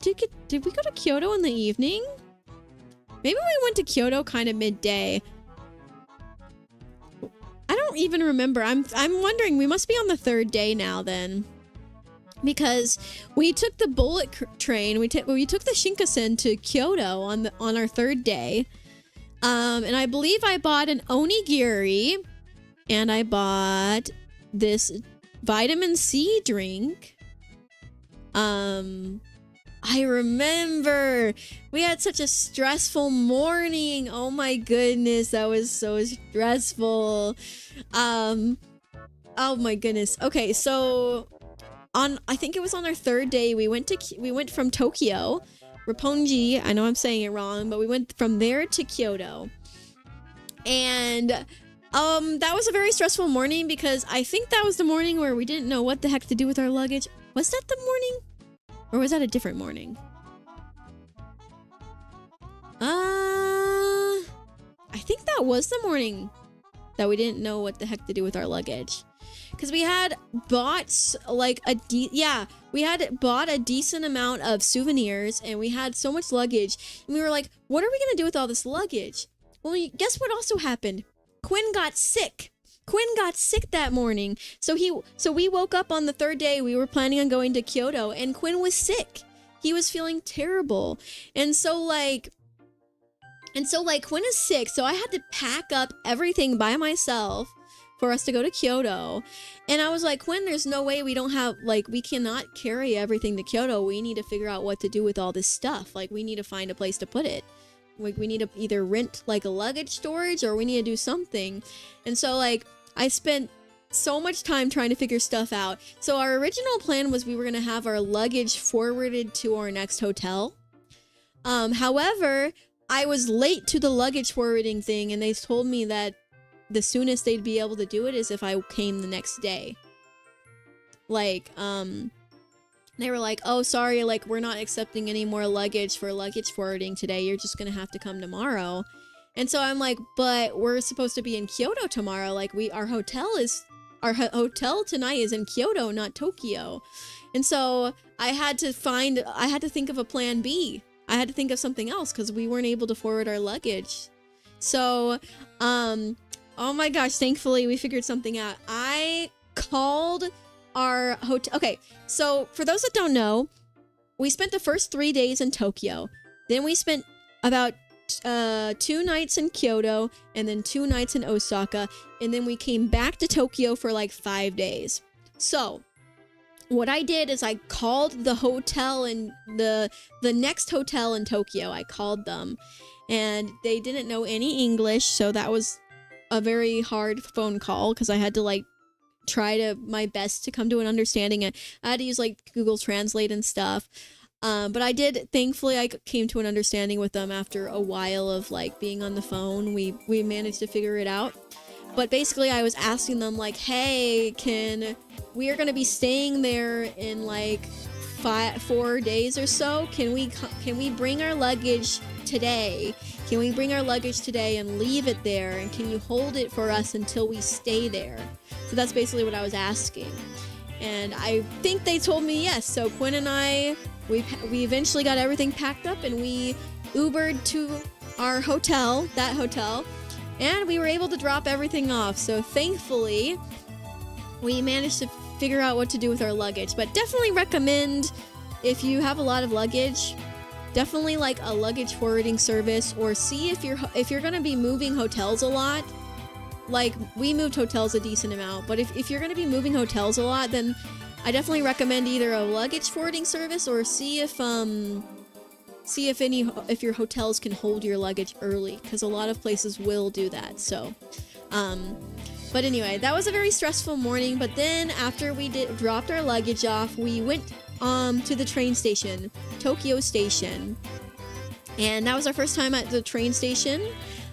S1: did we go to Kyoto in the evening? Maybe we went to Kyoto kind of midday. I don't even remember. I'm wondering. We must be on the third day now then, because we took the bullet train. We took the Shinkansen to Kyoto on our third day. And I believe I bought an onigiri, and I bought this vitamin C drink. I remember we had such a stressful morning. Oh my goodness, that was so stressful. Oh my goodness. Okay, so I think it was on our third day, we went from Tokyo, Roppongi. I know I'm saying it wrong, but we went from there to Kyoto. And that was a very stressful morning because I think that was the morning where we didn't know what the heck to do with our luggage. Was that the morning? Or was that a different morning? I think that was the morning that we didn't know what the heck to do with our luggage. Because we had bought like we had bought a decent amount of souvenirs, and we had so much luggage, and we were like, what are we gonna do with all this luggage? Well, guess what also happened? Quinn got sick. Quinn got sick that morning. So we woke up on the third day. We were planning on going to Kyoto, and Quinn was sick. He was feeling terrible. And so Quinn is sick, so I had to pack up everything by myself for us to go to Kyoto. And I was like, Quinn, there's no way we cannot carry everything to Kyoto. We need to figure out what to do with all this stuff. Like, we need to find a place to put it. Like, we need to either rent like a luggage storage, or we need to do something. And so like, I spent so much time trying to figure stuff out. So our original plan was we were going to have our luggage forwarded to our next hotel. However, I was late to the luggage forwarding thing, and they told me that the soonest they'd be able to do it is if I came the next day. Like, they were like, oh, sorry, like, we're not accepting any more luggage for luggage forwarding today. You're just gonna have to come tomorrow. And so I'm like, but we're supposed to be in Kyoto tomorrow. Like, our hotel tonight is in Kyoto, not Tokyo. And so I had to think of a plan B. I had to think of something else because we weren't able to forward our luggage. So, oh my gosh, thankfully we figured something out. I called our hotel. Okay, so for those that don't know, we spent the first 3 days in Tokyo. Then we spent about 2 nights in Kyoto and then 2 nights in Osaka. And then we came back to Tokyo for like 5 days. So what I did is I called the hotel in the next hotel in Tokyo. I called them and they didn't know any English. So that was a very hard phone call because I had to like try my best to come to an understanding. I had to use like Google Translate and stuff. But I did, thankfully, I came to an understanding with them after a while of like being on the phone. We managed to figure it out. But basically I was asking them like, hey, we are going to be staying there in like 4 days or so. Can we bring our luggage today? Can we bring our luggage today and leave it there? And can you hold it for us until we stay there? So that's basically what I was asking. And I think they told me yes. So Quinn and I, we eventually got everything packed up and we Ubered to our hotel, that hotel, and we were able to drop everything off. So thankfully, we managed to figure out what to do with our luggage. But definitely recommend, if you have a lot of luggage, definitely like a luggage forwarding service, or see if you're gonna be moving hotels a lot. Like, we moved hotels a decent amount, but if you're gonna be moving hotels a lot, then I definitely recommend either a luggage forwarding service or see if your hotels can hold your luggage early, because a lot of places will do that. So, but anyway, that was a very stressful morning. But then after we dropped our luggage off, we went to the train station, Tokyo Station, and that was our first time at the train station.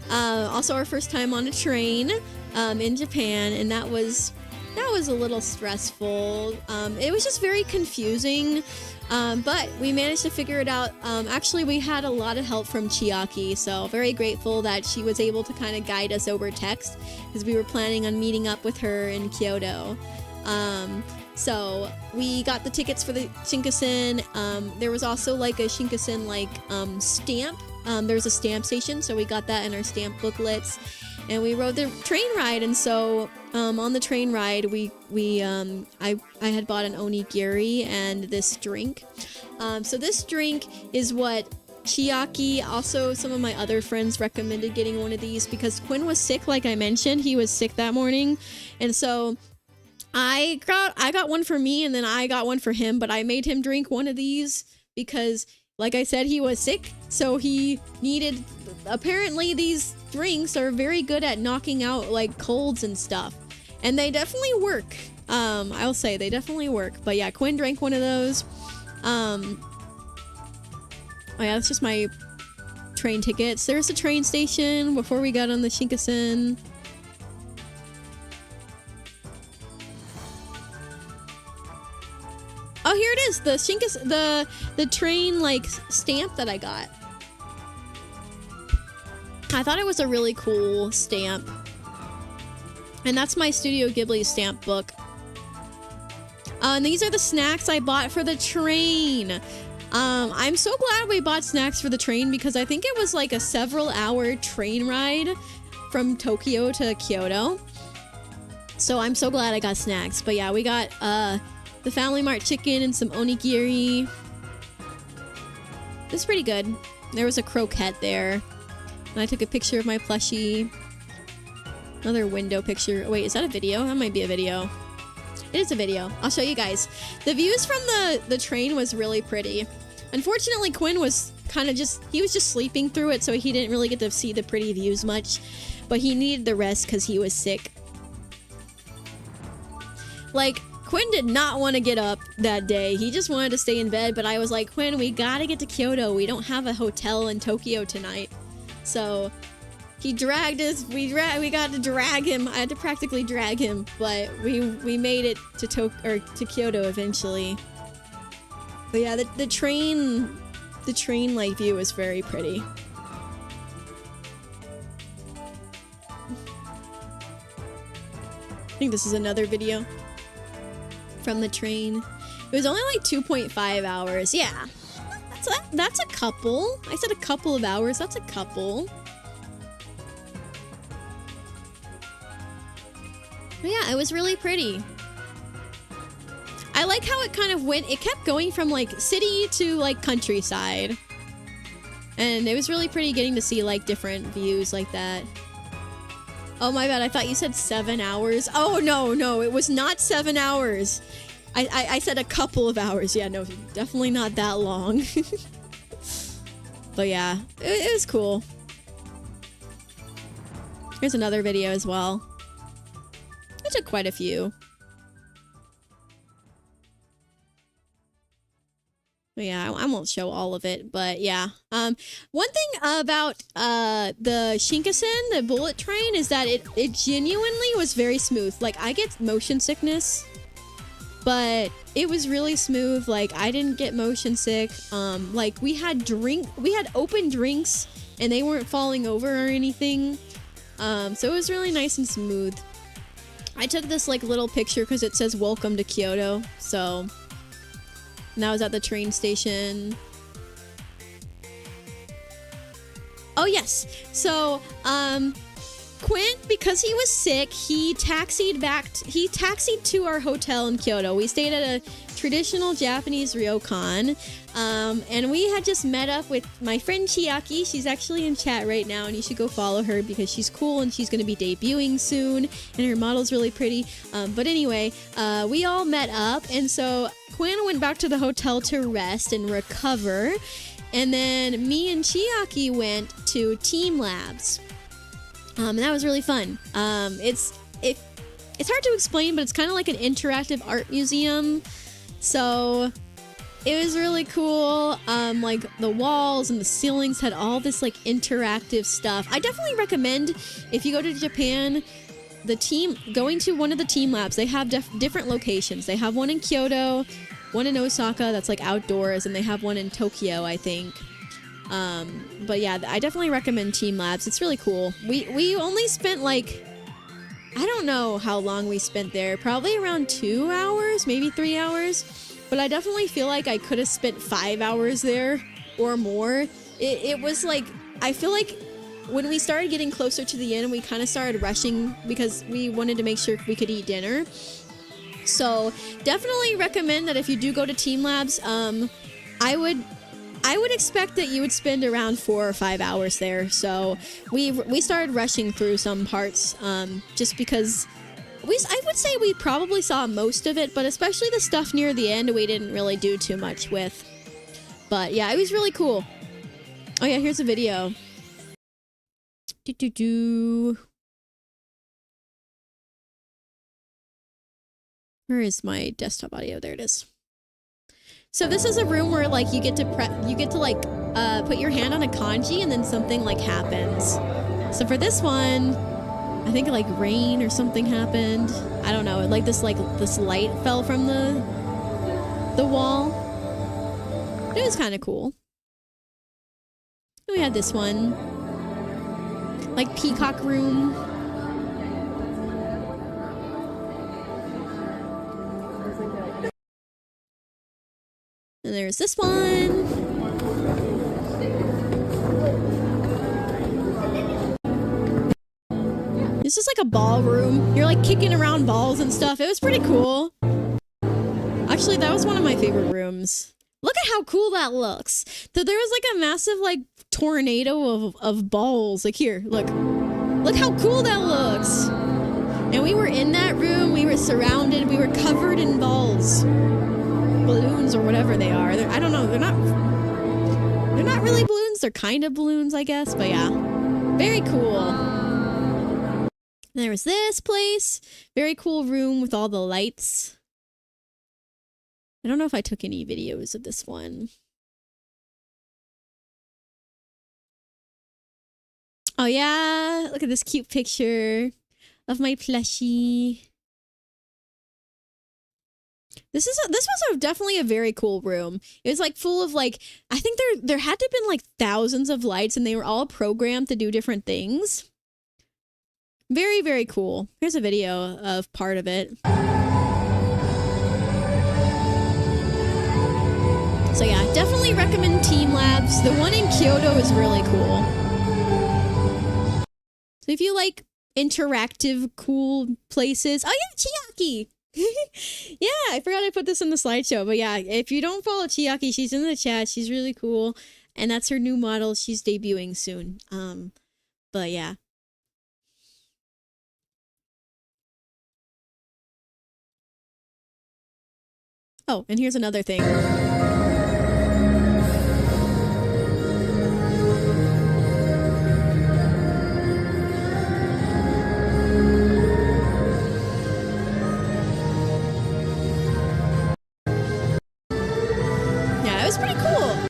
S1: Also our first time on a train in Japan, and that was a little stressful. It was just very confusing, but we managed to figure it out. Actually, we had a lot of help from Chiaki, so very grateful that she was able to kind of guide us over text, because we were planning on meeting up with her in Kyoto. So we got the tickets for the Shinkansen. There was also like a Shinkansen stamp. There's a stamp station, so we got that in our stamp booklets, and we rode the train ride. And so on the train ride, I had bought an onigiri and this drink. So this drink is what Chiaki, also some of my other friends, recommended getting one of these because Quinn was sick. Like I mentioned, he was sick that morning, and so I got one for me, and then I got one for him, but I made him drink one of these because, like I said, he was sick, so he needed... Apparently, these drinks are very good at knocking out, like, colds and stuff. And they definitely work. I'll say, they definitely work. But yeah, Quinn drank one of those. Oh yeah, that's just my train tickets. There's a train station before we got on the Shinkansen. Oh, here it is, the Shinkansen, the train like stamp that I got. I thought it was a really cool stamp, and that's my Studio Ghibli stamp book. And these are the snacks I bought for the train. I'm so glad we bought snacks for the train because I think it was like a several-hour train ride from Tokyo to Kyoto. So I'm so glad I got snacks. But yeah, we got the Family Mart chicken and some onigiri. It's pretty good. There was a croquette there. And I took a picture of my plushie. Another window picture. Wait, is that a video? That might be a video. It is a video. I'll show you guys. The views from the train was really pretty. Unfortunately, Quinn was kind of he was just sleeping through it, so he didn't really get to see the pretty views much. But he needed the rest because he was sick. Like, Quinn did not want to get up that day. He just wanted to stay in bed, but I was like, Quinn, we gotta get to Kyoto. We don't have a hotel in Tokyo tonight. So he dragged us. We got to drag him. I had to practically drag him, but we made it to Kyoto eventually. But yeah, the train like view was very pretty. I think this is another video from the train. It was only like 2.5 hours. Yeah, that's a couple. I said a couple of hours. That's a couple. But yeah, it was really pretty. I like how it kind of went. It kept going from like city to like countryside, and it was really pretty getting to see like different views like that. Oh my bad, I thought you said 7 hours. Oh no, it was not 7 hours. I said a couple of hours. Yeah, no, definitely not that long. But yeah, it was cool. Here's another video as well. I took quite a few. But yeah, I won't show all of it, but yeah. One thing about the Shinkansen, the bullet train, is that it genuinely was very smooth. Like, I get motion sickness, but it was really smooth. Like, I didn't get motion sick. Like, we had open drinks, and they weren't falling over or anything. So it was really nice and smooth. I took this like little picture because it says "Welcome to Kyoto," so. And that was at the train station. Oh yes. So, Quint, because he was sick, he taxied to our hotel in Kyoto. We stayed at a traditional Japanese ryokan. And we had just met up with my friend Chiaki. She's actually in chat right now, and you should go follow her because she's cool and she's going to be debuting soon, and her model's really pretty. But anyway, we all met up, and so Quinn went back to the hotel to rest and recover. And then me and Chiaki went to Team Labs. And that was really fun. It's hard to explain, but it's kind of like an interactive art museum. So it was really cool. Like the walls and the ceilings had all this like interactive stuff. I definitely recommend, if you go to Japan, going to one of the Team Labs. They have different locations. They have one in Kyoto, one in Osaka that's like outdoors, and they have one in Tokyo, I think. But yeah, I definitely recommend Team Labs. It's really cool. We only spent like, I don't know how long we spent there. Probably around 2 hours, maybe 3 hours. But I definitely feel like I could have spent 5 hours there or more. It was like, I feel like when we started getting closer to the end, we kind of started rushing because we wanted to make sure we could eat dinner. So definitely recommend that if you do go to Team Labs, I would expect that you would spend around 4 or 5 hours there. So we started rushing through some parts, just because I would say we probably saw most of it, but especially the stuff near the end we didn't really do too much with. But yeah, it was really cool. Oh yeah, here's a video. Where is my desktop audio? There it is. So this is a room where like you get to put your hand on a kanji and then something like happens. So for this one, I think like rain or something happened. I don't know. Like this light fell from the wall. It was kind of cool. We had this one, like peacock room. And there's this one. This is like a ballroom. You're like kicking around balls and stuff. It was pretty cool. Actually, that was one of my favorite rooms. Look at how cool that looks. There was like a massive like tornado of balls. Like here, look. Look how cool that looks. And we were in that room. We were surrounded. We were covered in balls. Balloons or whatever they are. I don't know. They're not really balloons. They're kind of balloons, I guess. But yeah, very cool. There was this place. Very cool room with all the lights. I don't know if I took any videos of this one. Oh yeah, look at this cute picture of my plushie. This was definitely a very cool room. It was like full of like, I think there had to have been like thousands of lights, and they were all programmed to do different things. Very, very cool. Here's a video of part of it. So yeah, definitely recommend Team Labs. The one in Kyoto is really cool. So if you like interactive, cool places. Oh yeah, Chiaki! Yeah, I forgot I put this in the slideshow. But yeah, if you don't follow Chiaki, she's in the chat. She's really cool. And that's her new model. She's debuting soon. But yeah. Oh, and here's another thing. Yeah, it was pretty cool.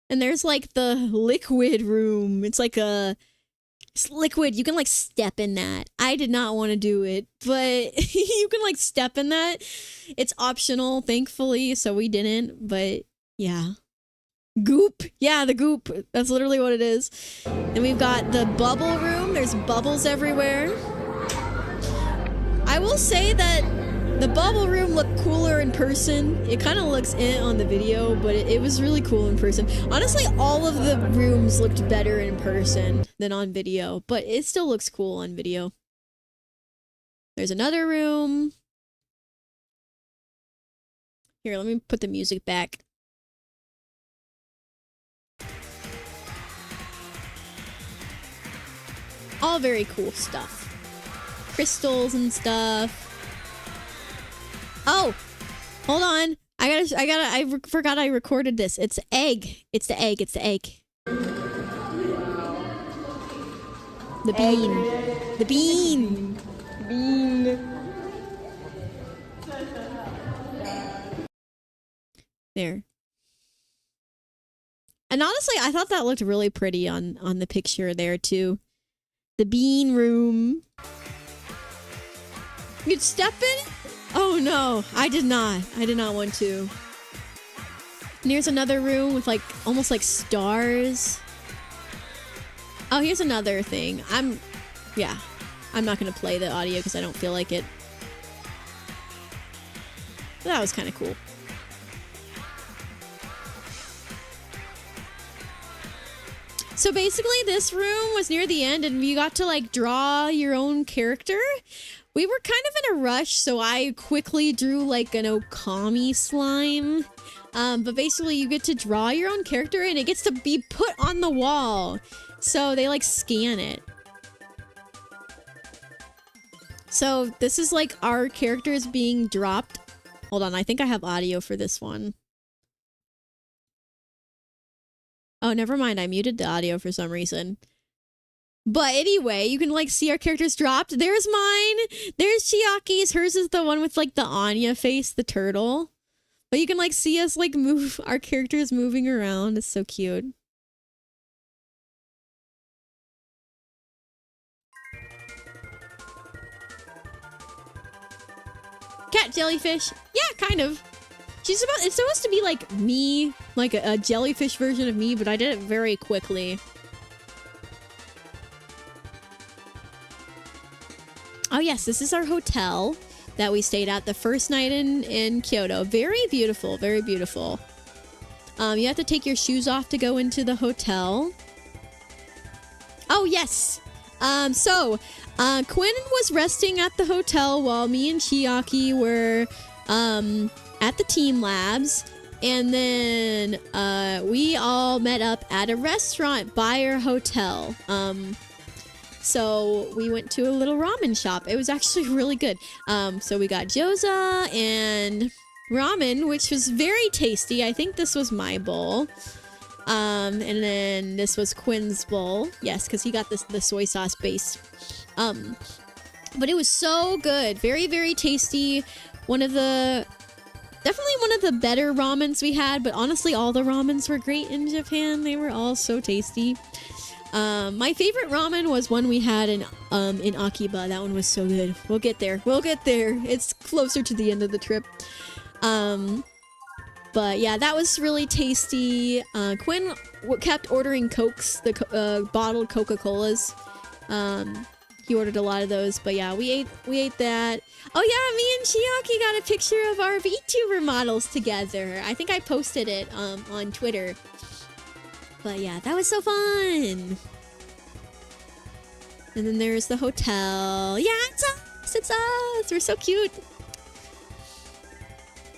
S1: And there's like the liquid room. It's like it's liquid. You can like step in that. I did not want to do it, but you can like step in that. It's optional, thankfully, so we didn't, but yeah. Goop. Yeah, the goop. That's literally what it is. And we've got the bubble room. There's bubbles everywhere. I will say that the bubble room looked cooler in person. It kind of looks on the video, but it was really cool in person. Honestly, all of the rooms looked better in person than on video, but it still looks cool on video. There's another room. Here, let me put the music back. All very cool stuff. Crystals and stuff. Oh, hold on. I forgot I recorded this. It's egg. It's the egg. It's the egg. The bean. The bean. Bean. There. And honestly, I thought that looked really pretty on the picture there too. The bean room. You'd step in it? Oh no, I did not. I did not want to. And here's another room with like almost like stars. Oh, here's another thing. I'm not gonna play the audio because I don't feel like it. But that was kind of cool. So basically this room was near the end and you got to like draw your own character. We were kind of in a rush, so I quickly drew like an Okami slime. But basically you get to draw your own character and it gets to be put on the wall. So they like scan it. So this is like our characters being dropped. Hold on, I think I have audio for this one. Oh, never mind. I muted the audio for some reason. But anyway, you can like see our characters dropped. There's mine. There's Chiaki's. Hers is the one with like the Anya face, the turtle. But you can like see us like move our characters moving around. It's so cute. Cat jellyfish. Yeah, kind of. It's supposed to be like me, like a jellyfish version of me, but I did it very quickly. Oh yes, this is our hotel that we stayed at the first night in Kyoto. Very beautiful, very beautiful. You have to take your shoes off to go into the hotel. Oh yes. Quinn was resting at the hotel while me and Chiaki were at the Team Labs, and then we all met up at a restaurant by our hotel. So we went to a little ramen shop. It was actually really good. So we got gyoza and ramen, which was very tasty. I think this was my bowl. And then this was Quinn's bowl. Yes, because he got the soy sauce base. But it was so good. Very, very tasty. Definitely one of the better ramens we had, but honestly, all the ramens were great in Japan. They were all so tasty. My favorite ramen was one we had in Akiba. That one was so good. We'll get there. We'll get there. It's closer to the end of the trip. But yeah, that was really tasty. Quinn kept ordering Cokes, the bottled Coca-Colas. He ordered a lot of those, but yeah, we ate that. Oh yeah, me and Chiaki got a picture of our VTuber models together. I think I posted it on Twitter. But yeah, that was so fun. And then there's the hotel. Yeah, it's us. It's us. We're so cute.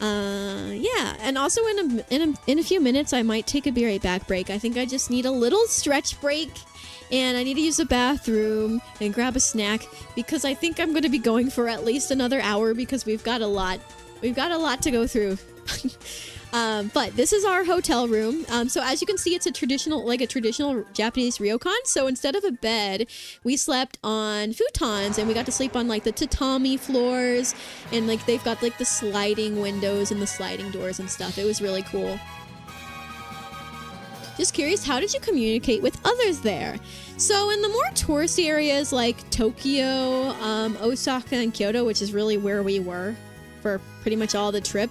S1: Yeah, and also in a few minutes I might take a be right back break. I think I just need a little stretch break, and I need to use the bathroom and grab a snack because I think I'm going to be going for at least another hour because we've got a lot to go through. But this is our hotel room. So as you can see, it's a traditional Japanese ryokan. So instead of a bed, we slept on futons, and we got to sleep on like the tatami floors, and like they've got like the sliding windows and the sliding doors and stuff. It was really cool. Just curious, how did you communicate with others there? So in the more touristy areas like Tokyo, Osaka, and Kyoto, which is really where we were for pretty much all the trip,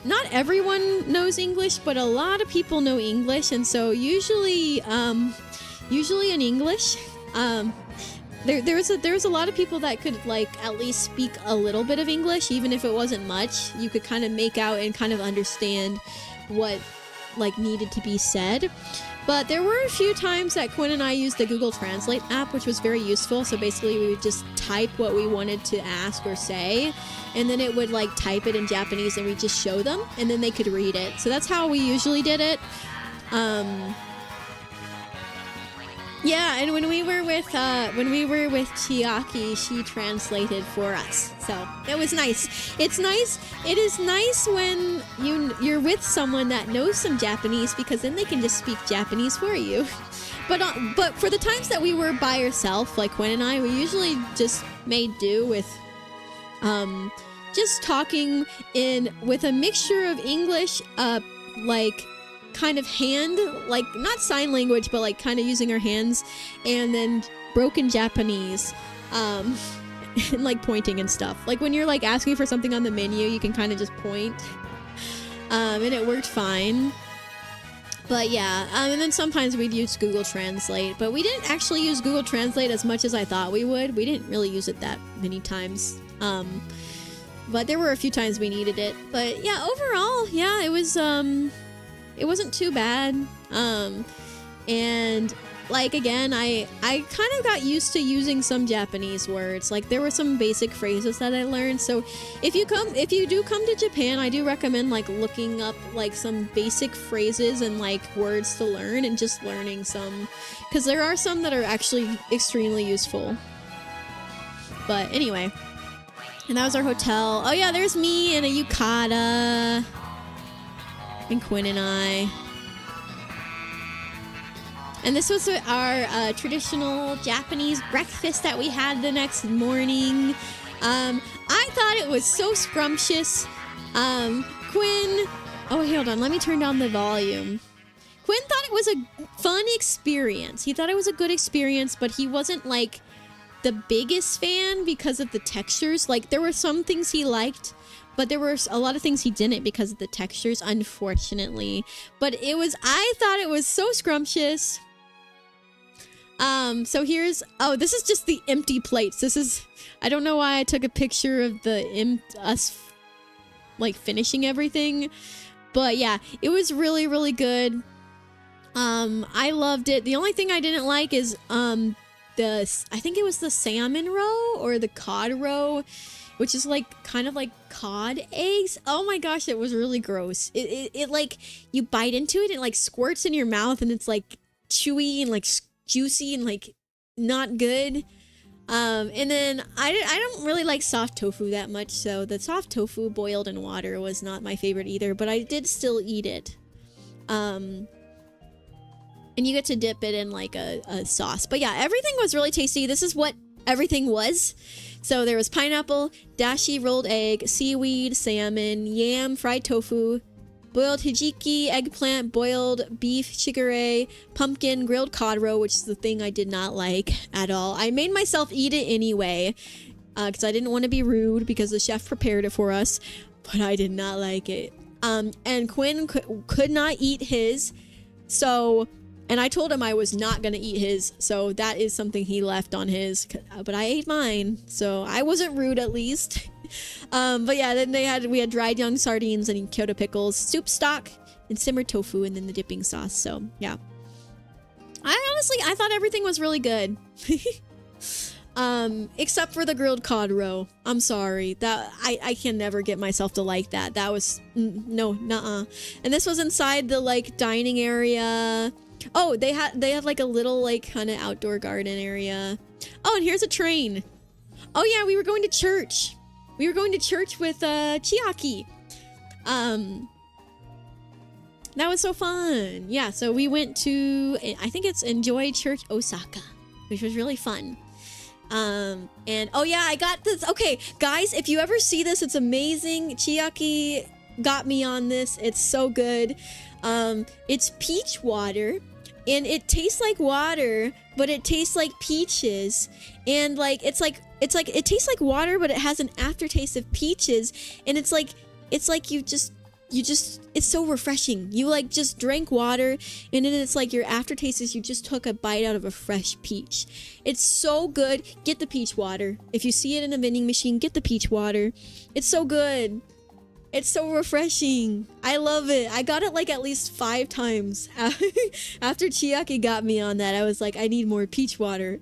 S1: not everyone knows English, but a lot of people know English, and so usually in English, there's a lot of people that could like at least speak a little bit of English, even if it wasn't much. You could kind of make out and kind of understand what like needed to be said. But there were a few times that Quinn and I used the Google Translate app, which was very useful. So basically we would just type what we wanted to ask or say, and then it would like type it in Japanese, and we just show them, and then they could read it. So that's how we usually did it. Yeah, and when we were with Chiaki, she translated for us. So it was nice. It is nice when you're with someone that knows some Japanese, because then they can just speak Japanese for you. But for the times that we were by ourselves, like Quinn and I, we usually just made do with just talking with a mixture of English, like kind of hand, like not sign language, but like kind of using our hands, and then broken Japanese, and like pointing and stuff. Like when you're like asking for something on the menu, you can kind of just point, and it worked fine. But yeah, and then sometimes we'd use Google Translate, but we didn't actually use Google Translate as much as I thought we would. We didn't really use it that many times. But there were a few times we needed it. But yeah, overall, yeah, it wasn't too bad. And like again, I kind of got used to using some Japanese words. Like there were some basic phrases that I learned. So if you do come to Japan, I do recommend like looking up like some basic phrases and like words to learn, and just learning some, because there are some that are actually extremely useful. But anyway, and that was our hotel. Oh yeah, there's me and a yukata. And Quinn and I. And this was our traditional Japanese breakfast that we had the next morning. I thought it was so scrumptious. Quinn... Oh, hold on. Let me turn down the volume. Quinn thought it was a fun experience. He thought it was a good experience, but he wasn't, like, the biggest fan because of the textures. Like, there were some things he liked, but there were a lot of things he didn't because of the textures, unfortunately. But I thought it was so scrumptious. So here's, this is just the empty plates. I don't know why I took a picture of us, like, finishing everything. But yeah, it was really, really good. I loved it. The only thing I didn't like is, I think it was the salmon roe or the cod roe, which is like kind of like cod eggs. Oh my gosh, it was really gross. It like, you bite into it, and it like squirts in your mouth, and it's like chewy and like juicy and like not good. And then I don't really like soft tofu that much, so the soft tofu boiled in water was not my favorite either, but I did still eat it. And you get to dip it in like a sauce. But yeah, everything was really tasty. This is what everything was. So there was pineapple, dashi rolled egg, seaweed, salmon, yam, fried tofu, boiled hijiki, eggplant, boiled beef chicorée, pumpkin, grilled cod roe, which is the thing I did not like at all. I made myself eat it anyway because I didn't want to be rude because the chef prepared it for us, but I did not like it. And Quinn could not eat his, so... And I told him I was not gonna eat his, so that is something he left on his. But I ate mine, so I wasn't rude at least. But yeah, then we had dried young sardines and Kyoto pickles, soup stock, and simmered tofu, and then the dipping sauce. So yeah, I thought everything was really good, except for the grilled cod roe. I'm sorry, that I can never get myself to like that. That was no, nuh-uh. And this was inside the like dining area. Oh, they had like a little like kind of outdoor garden area. Oh, and here's a train. Oh yeah, we were going to church. We were going to church with Chiaki. That was so fun. Yeah, so we went to, I think it's Enjoy Church Osaka, which was really fun. And oh yeah, I got this. Okay, guys, if you ever see this, it's amazing. Chiaki got me on this. It's so good. It's peach water. And it tastes like water, but it tastes like peaches. And like it tastes like water, but it has an aftertaste of peaches. And it's like you just it's so refreshing. You like just drank water, and then it's like your aftertaste is you just took a bite out of a fresh peach. It's so good. Get the peach water. If you see it in a vending machine, get the peach water. It's so good. It's so refreshing. I love it. I got it like at least 5 times. After Chiaki got me on that, I was like, I need more peach water.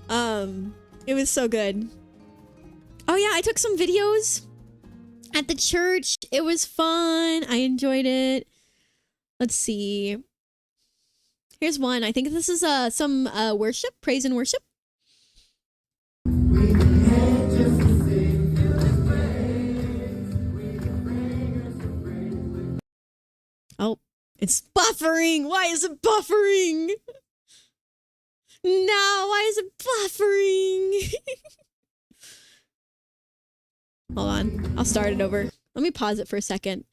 S1: It was so good. Oh yeah, I took some videos at the church. It was fun. I enjoyed it. Let's see. Here's one. I think this is some worship, praise and worship. Oh, it's buffering. Why is it buffering? No, why is it buffering? Hold on. I'll start it over. Let me pause it for a second.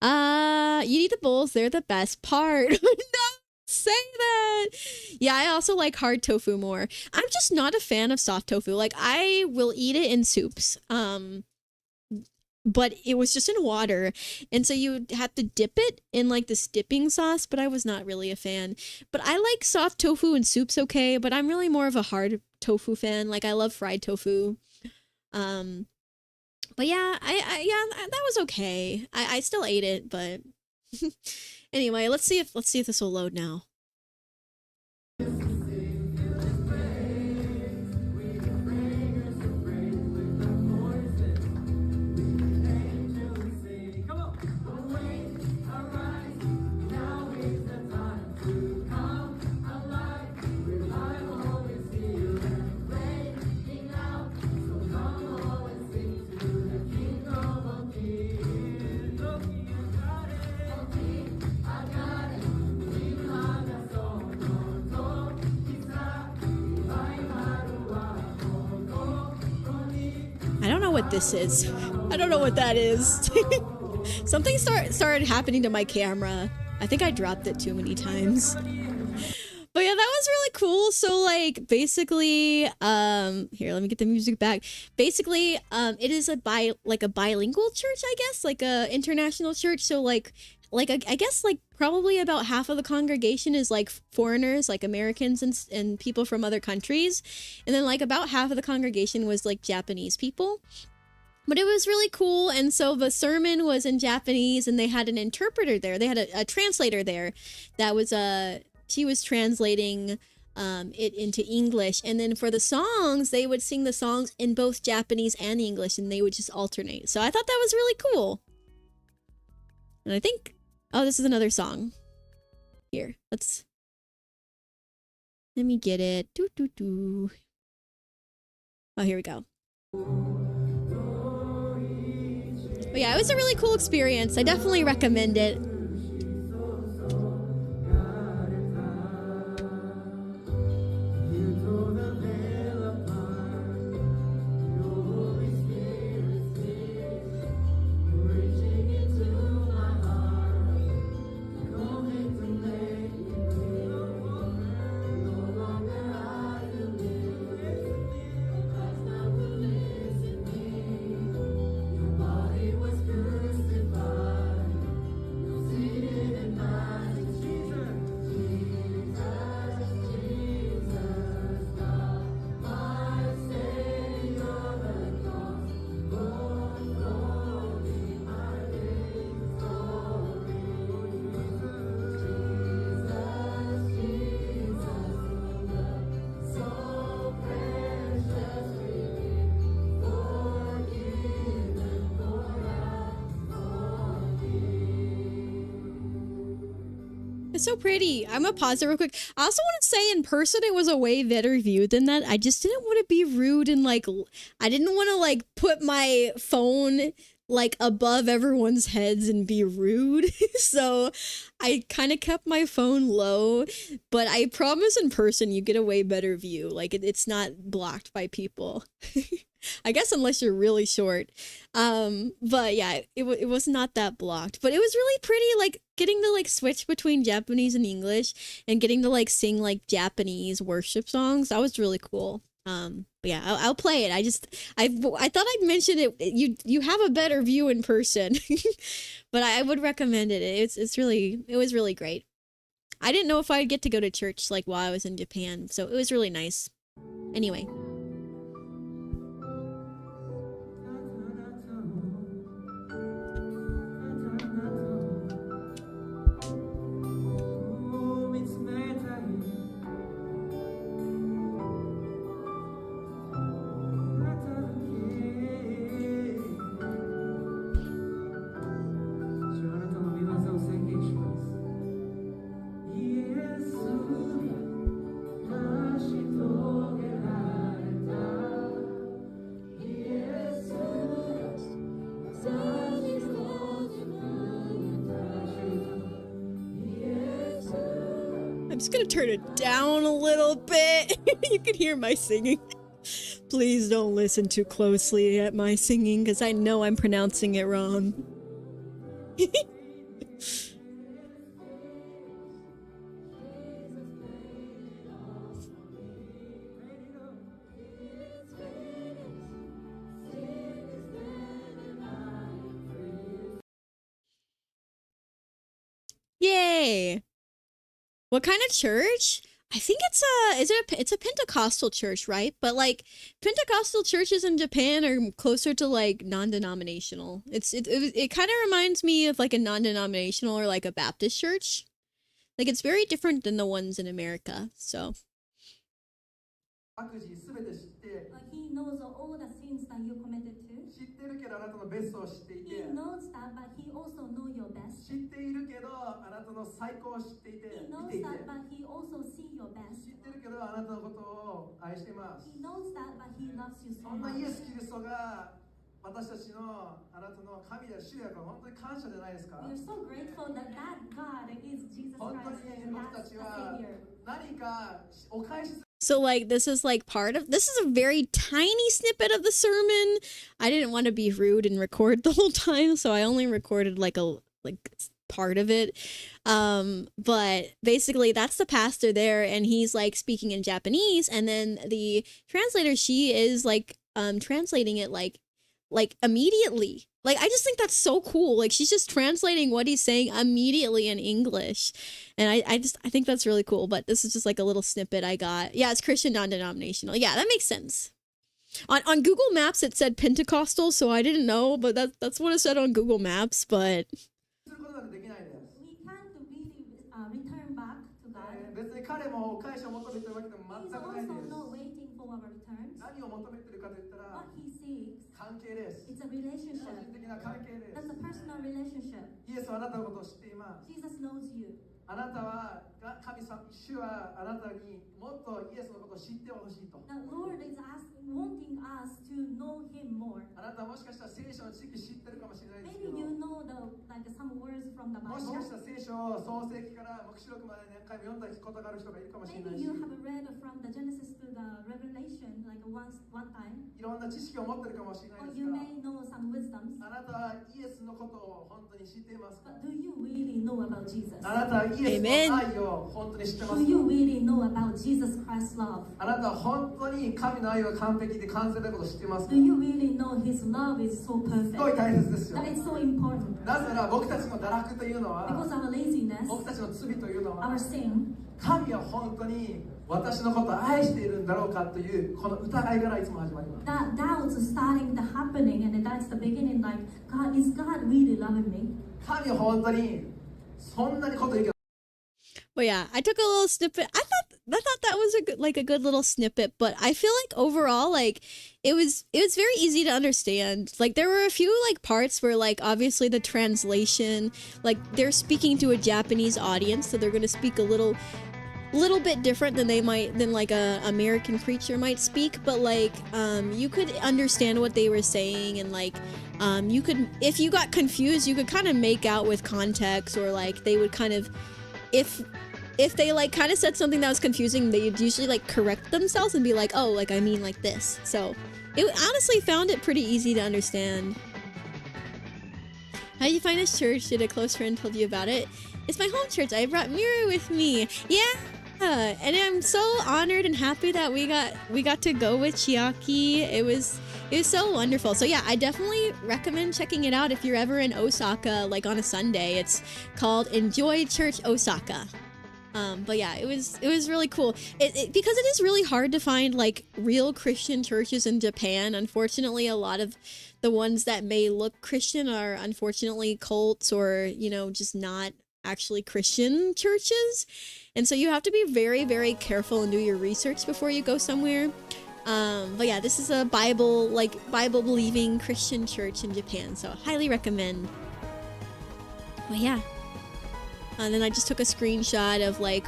S1: You need the bowls. They're the best part. No, say that. Yeah, I also like hard tofu more. I'm just not a fan of soft tofu. Like, I will eat it in soups. But it was just in water, and so you had to dip it in like this dipping sauce, but I was not really a fan. But I like soft tofu and soups okay, but I'm really more of a hard tofu fan. Like, I love fried tofu. But yeah, that was okay. I still ate it, but anyway, let's see if this will load now. I don't know what this is. I don't know what that is. Something started happening to my camera. I think I dropped it too many times. But yeah, that was really cool. So like basically, here, let me get the music back. Basically, it is a bilingual church, I guess, like a international church. So like I guess like probably about half of the congregation is like foreigners, like Americans and people from other countries. And then like about half of the congregation was like Japanese people. But it was really cool. And so the sermon was in Japanese, and they had an interpreter there. They had a translator there that was she was translating it into English. And then for the songs, they would sing the songs in both Japanese and English, and they would just alternate. So I thought that was really cool. And I think, oh, this is another song. Here, let me get it. Oh, here we go. But yeah, it was a really cool experience. I definitely recommend it. It's so pretty. I'm gonna pause it real quick. I also want to say in person it was a way better view than that. I just didn't want to be rude and like I didn't want to like put my phone like above everyone's heads and be rude. So I kind of kept my phone low, but I promise in person you get a way better view. Like it's not blocked by people. I guess unless you're really short. But yeah, it was not that blocked, but it was really pretty, like getting to like switch between Japanese and English and getting to like sing like Japanese worship songs. That was really cool. But yeah, I'll play it. I thought I'd mention it. You have a better view in person, but I would recommend it. It was really great. I didn't know if I'd get to go to church like while I was in Japan, so it was really nice. Anyway. I'm just gonna turn it down a little bit. You can hear my singing. Please don't listen too closely at my singing because I know I'm pronouncing it wrong. Yay! What kind of church? I think it's a Pentecostal church, right? But like Pentecostal churches in Japan are closer to like non-denominational. It kind of reminds me of like a non-denominational or like a Baptist church. Like it's very different than the ones in America. So
S3: He knows all the sins that you committed to.
S2: 知ってるけどあなたのベストを知っていて
S3: He knows that, but he also knows your best.
S2: 知っているけどあなたの最高を知っていて
S3: He
S2: 見
S3: knows
S2: ていて
S3: that, but he also sees your best.
S2: 知ってるけどあなたのことを愛しています
S3: He knows that, but he loves you so
S2: そんなイエ
S3: much.
S2: ス・キリストが私たちのあなたの神である主役は本当に感謝じゃないですか
S3: We are so grateful that that God is Jesus
S2: 本当
S3: Christ
S2: に
S3: and
S2: 僕た
S3: that's
S2: ち
S3: the
S2: は
S3: Savior.
S2: 何かお返しする
S1: So like this is like this is a very tiny snippet of the sermon. I didn't want to be rude and record the whole time, so I only recorded like part of it. But basically that's the pastor there and he's like speaking in Japanese and then the translator, she is like translating it like immediately. Like I just think that's so cool. Like she's just translating what he's saying immediately in English. And I think that's really cool, but this is just like a little snippet I got. Yeah, it's Christian non-denominational. Yeah, that makes sense. On Google Maps it said Pentecostal, so I didn't know, but that's what it said on Google Maps, but
S2: することなんてできないです
S3: We can't really return back to God.
S2: 別に彼もお返しを求めてるわけでも
S3: He's
S2: 全くないで
S3: also
S2: す
S3: not waiting for our returns.
S2: 何を求めてるかといったら
S3: What he seeks,
S2: 関係です
S3: it's a
S2: 個
S3: relationship.
S2: 人的な関係です
S3: That's a personal relationship.
S2: イエスはあなたのことを知っています
S3: Jesus knows you.
S2: あなたは神様主はあなたにもっとイエスのことを知ってほしいと
S3: The Lord is wanting us to know Him more.
S2: あなたはもしかしたら聖書の知識知ってるかもしれないですけ
S3: Maybe
S2: ど
S3: you know some words from the
S2: もしか
S3: Bible.
S2: したら聖書を創世記から黙示録まで何回も読んだことがある人がいるかもしれない
S3: Maybe
S2: し
S3: you have read from the Genesis to the Revelation like one time.
S2: いろんな知識を持ってるかもしれな
S3: Or
S2: いです
S3: you
S2: が
S3: may know some wisdoms.
S2: あなたはイエスのことを本当に知っていますか
S3: But do you really know about Jesus?
S2: あなたはイエスの愛を本当に知ってま
S3: Do
S2: す
S3: you
S2: か
S3: really know about Jesus Christ's love?
S2: あなたは本当に神の愛は完璧で完全なことを知っていますか
S3: Do you really know His love is so
S2: すごい
S3: perfect?
S2: 大切ですよ
S3: That is so important.
S2: なぜなら僕たちの堕落というのは
S3: Because our laziness,
S2: 僕たちの罪というの
S3: our
S2: は
S3: sin,
S2: 神は本当に私のことを愛しているんだろうかというこの疑いからいつも始まります
S3: that doubts starting the happening, and that's the beginning. Like, is God really loving me?
S2: 神は本当にそんなにこと言うけど
S1: yeah, I took a little snippet. I thought thought that was a good little snippet, but I feel like overall, like, it was very easy to understand. Like, there were a few like parts where, like, obviously the translation, like, they're speaking to a Japanese audience, so they're gonna speak a little bit different than like a American creature might speak, but like you could understand what they were saying, and like you could, if you got confused, you could kind of make out with context, or like they would kind of, if they like kind of said something that was confusing, they'd usually like correct themselves and be like, oh, like I mean like this. So it honestly found it pretty easy to understand. How did you find this church? Did a close friend told you about it? It's my home church. I brought Mira with me. Yeah. And I'm so honored and happy that we got to go with Chiaki. It was so wonderful. So yeah, I definitely recommend checking it out if you're ever in Osaka, like on a Sunday. It's called Enjoy Church Osaka. But yeah, it was really cool. Because it is really hard to find like real Christian churches in Japan. Unfortunately, a lot of the ones that may look Christian are unfortunately cults, or, you know, just not actually Christian churches. And so you have to be very, very careful and do your research before you go somewhere. But yeah, this is a Bible believing Christian church in Japan, so highly recommend. But yeah. And then I just took a screenshot of like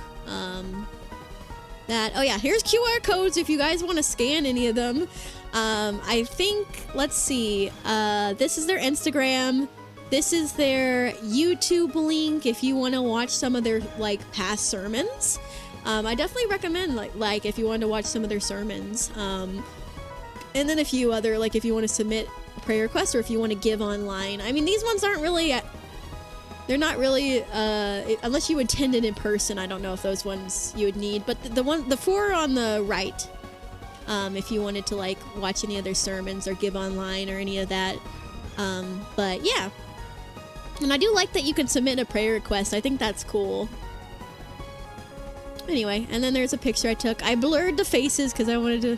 S1: that. Oh yeah, here's QR codes if you guys want to scan any of them. I think, let's see, this is their Instagram. This is their YouTube link if you want to watch some of their like past sermons. I definitely recommend like if you want to watch some of their sermons. And then a few other, like if you want to submit a prayer request, or if you want to give online. I mean, these ones aren't really, they're not really, unless you attend it in person. I don't know if those ones you would need, but the four on the right, if you wanted to like watch any of their sermons or give online or any of that. But yeah. And I do like that you can submit a prayer request. I think that's cool. Anyway, and then there's a picture I took. I blurred the faces because I wanted to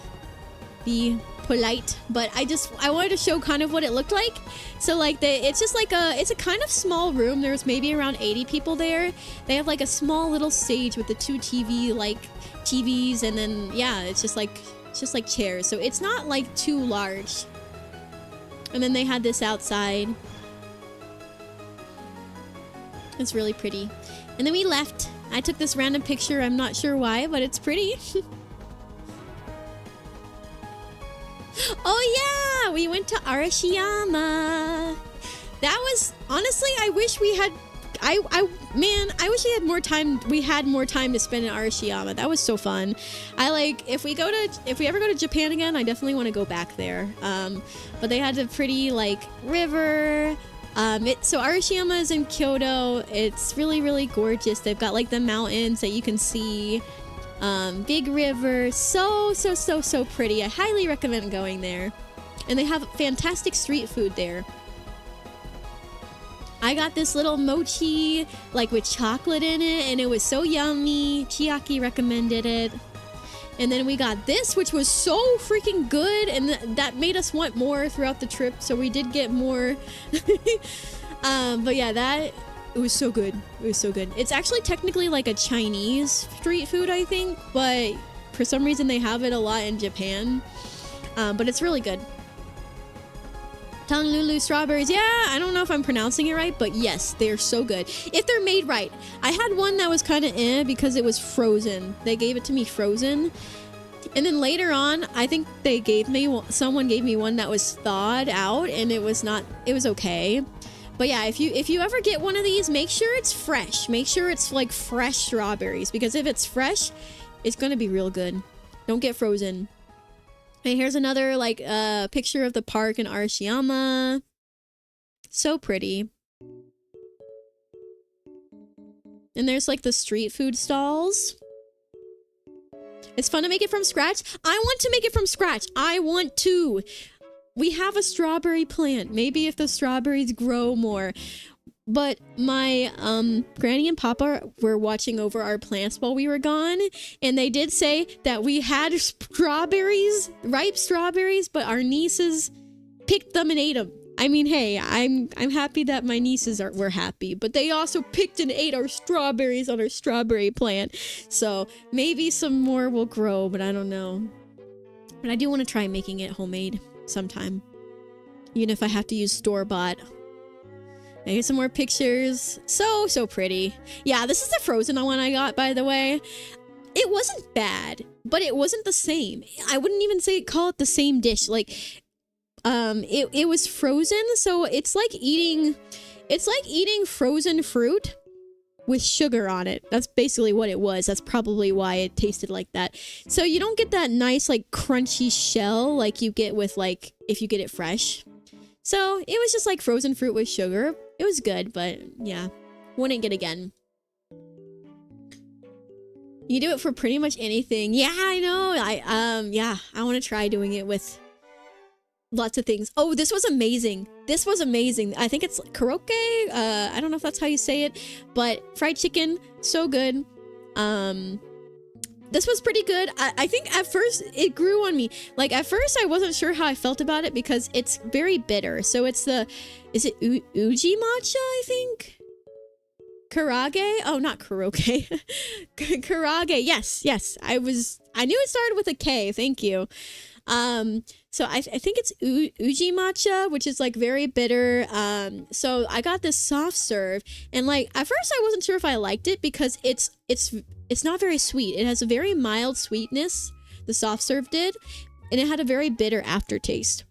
S1: be polite, but I wanted to show kind of what it looked like. So like it's just like it's a kind of small room. There's maybe around 80 people there. They have like a small little stage with the two TVs, and then yeah, it's just like chairs. So it's not like too large. And then they had this outside. It's really pretty. And then we left. I took this random picture. I'm not sure why, but it's pretty. Oh yeah, we went to Arashiyama. That was, honestly, I wish we had, I wish we had more time. We had more time to spend in Arashiyama. That was so fun. If we ever go to Japan again, I definitely want to go back there. But they had a pretty like river. So Arashiyama is in Kyoto. It's really, really gorgeous. They've got like the mountains that you can see. Big river. So pretty. I highly recommend going there. And they have fantastic street food there. I got this little mochi, like with chocolate in it, and it was so yummy. Chiaki recommended it. And then we got this, which was so freaking good, and that made us want more throughout the trip, so we did get more. But yeah, it was so good. It was so good. It's actually technically like a Chinese street food, I think, but for some reason they have it a lot in Japan. But it's really good. Honolulu strawberries. Yeah, I don't know if I'm pronouncing it right, but yes, they're so good. If they're made right. I had one that was kind of because it was frozen. They gave it to me frozen. And then later on, I think someone gave me one that was thawed out, and it was okay. But yeah, if you ever get one of these, make sure it's fresh. Make sure it's like fresh strawberries, because if it's fresh, it's going to be real good. Don't get frozen. And here's another like picture of the park in Arashiyama. So pretty. And there's like the street food stalls. It's fun to make it from scratch. I want to make it from scratch. I want to. We have a strawberry plant. Maybe if the strawberries grow more. But my Granny and Papa were watching over our plants while we were gone, and they did say that we had strawberries, ripe strawberries, but our nieces picked them and ate them. I mean, hey, I'm happy that my nieces were happy, but they also picked and ate our strawberries on our strawberry plant. So maybe some more will grow, but I don't know. But I do want to try making it homemade sometime. Even if I have to use store-bought. I get some more pictures. So pretty. Yeah, this is the frozen one I got, by the way. It wasn't bad, but it wasn't the same. I wouldn't even call it the same dish. Like, it was frozen, so it's like eating frozen fruit with sugar on it. That's basically what it was. That's probably why it tasted like that. So you don't get that nice, like, crunchy shell like you get with, like, if you get it fresh. So it was just like frozen fruit with sugar. It was good, but yeah, wouldn't get again. You do it for pretty much anything. Yeah, I know. I want to try doing it with lots of things. Oh, this was amazing. This was amazing. I think it's karaoke. I don't know if that's how you say it, but fried chicken, so good. This was pretty good. I think at first it grew on me. Like at first I wasn't sure how I felt about it because it's very bitter. So it's is it uji matcha, I think? Karage? Oh, not karaoke. Karage. Yes. I knew it started with a K. Thank you. So I think it's uji matcha, which is like very bitter. So I got this soft serve, and like at first I wasn't sure if I liked it because it's not very sweet. It has a very mild sweetness. The soft serve did, and it had a very bitter aftertaste.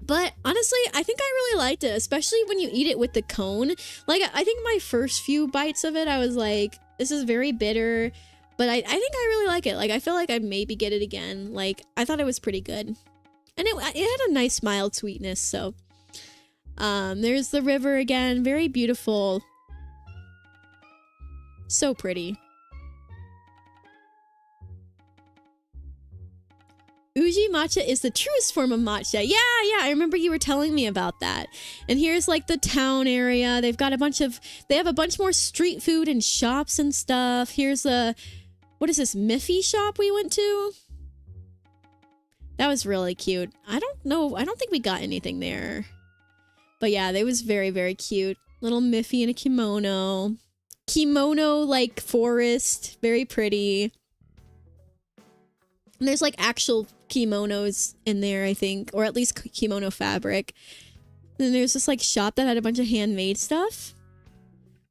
S1: But honestly, I think I really liked it, especially when you eat it with the cone. Like I think my first few bites of it, I was like, this is very bitter. But I think I really like it. Like, I feel like I'd maybe get it again. Like, I thought it was pretty good. And it had a nice mild sweetness, so. There's the river again. Very beautiful. So pretty. Uji matcha is the truest form of matcha. Yeah, I remember you were telling me about that. And here's like the town area. They have a bunch more street food and shops and stuff. Here's what is this, Miffy shop we went to? That was really cute. I don't know. I don't think we got anything there. But yeah, they was very, very cute. Little Miffy in a kimono. Kimono-like forest. Very pretty. And there's like actual kimonos in there, I think. Or at least kimono fabric. And then there's this like shop that had a bunch of handmade stuff.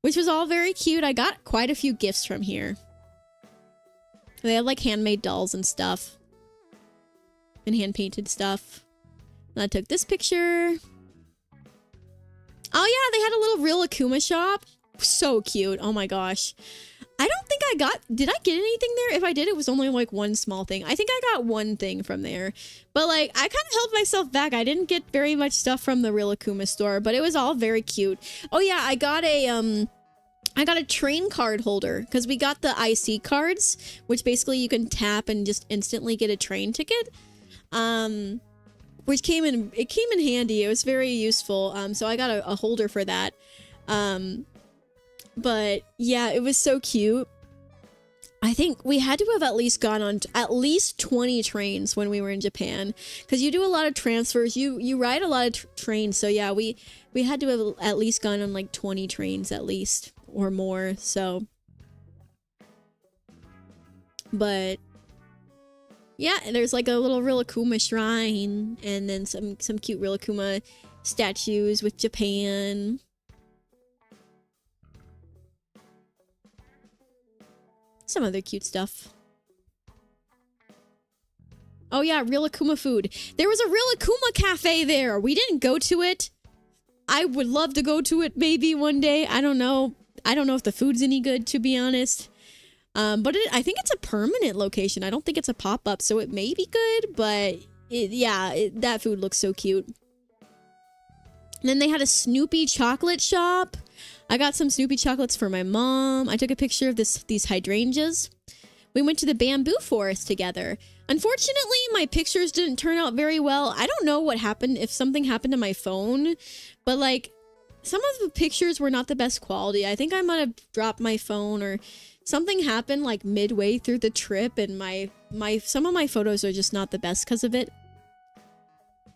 S1: Which was all very cute. I got quite a few gifts from here. They had like handmade dolls and stuff. And hand-painted stuff. And I took this picture. Oh yeah, they had a little real Akuma shop. So cute. Oh my gosh. I don't think did I get anything there? If I did, it was only like one small thing. I think I got one thing from there. But like, I kind of held myself back. I didn't get very much stuff from the real Akuma store, but it was all very cute. Oh yeah, I got a train card holder because we got the IC cards, which basically you can tap and just instantly get a train ticket. Which came in handy. It was very useful. So I got a holder for that. But yeah, it was so cute. I think we had to have at least gone on at least 20 trains when we were in Japan, because you do a lot of transfers. You ride a lot of trains. So yeah, we had to have at least gone on like 20 trains at least or more. So, but yeah, there's like a little Rilakuma shrine, and then some cute Rilakuma statues with Japan. Some other cute stuff. Oh yeah, Rilakuma food. There was a Rilakuma cafe there. We didn't go to it. I would love to go to it maybe one day. I don't know. I don't know if the food's any good, to be honest. But I think it's a permanent location. I don't think it's a pop-up, so it may be good, but that food looks so cute. And then they had a Snoopy chocolate shop. I got some Snoopy chocolates for my mom. I took a picture of these hydrangeas. We went to the bamboo forest together. Unfortunately, my pictures didn't turn out very well. I don't know what happened, if something happened to my phone, but like some of the pictures were not the best quality. I think I might have dropped my phone, or something happened like midway through the trip, and some of my photos are just not the best because of it.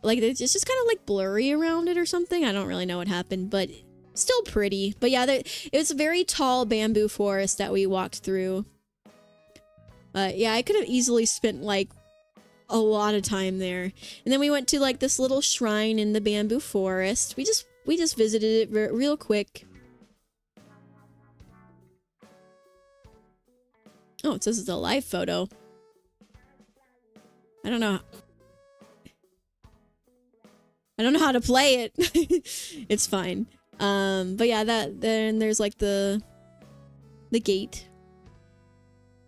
S1: like it's just kind of like blurry around it or something. I don't really know what happened, but still pretty. But yeah, it was a very tall bamboo forest that we walked through. But yeah, I could have easily spent like a lot of time there. And then we went to like this little shrine in the bamboo forest. We just visited it real quick. Oh, it says it's a live photo. I don't know how to play it. It's fine. But yeah, then there's like the gate.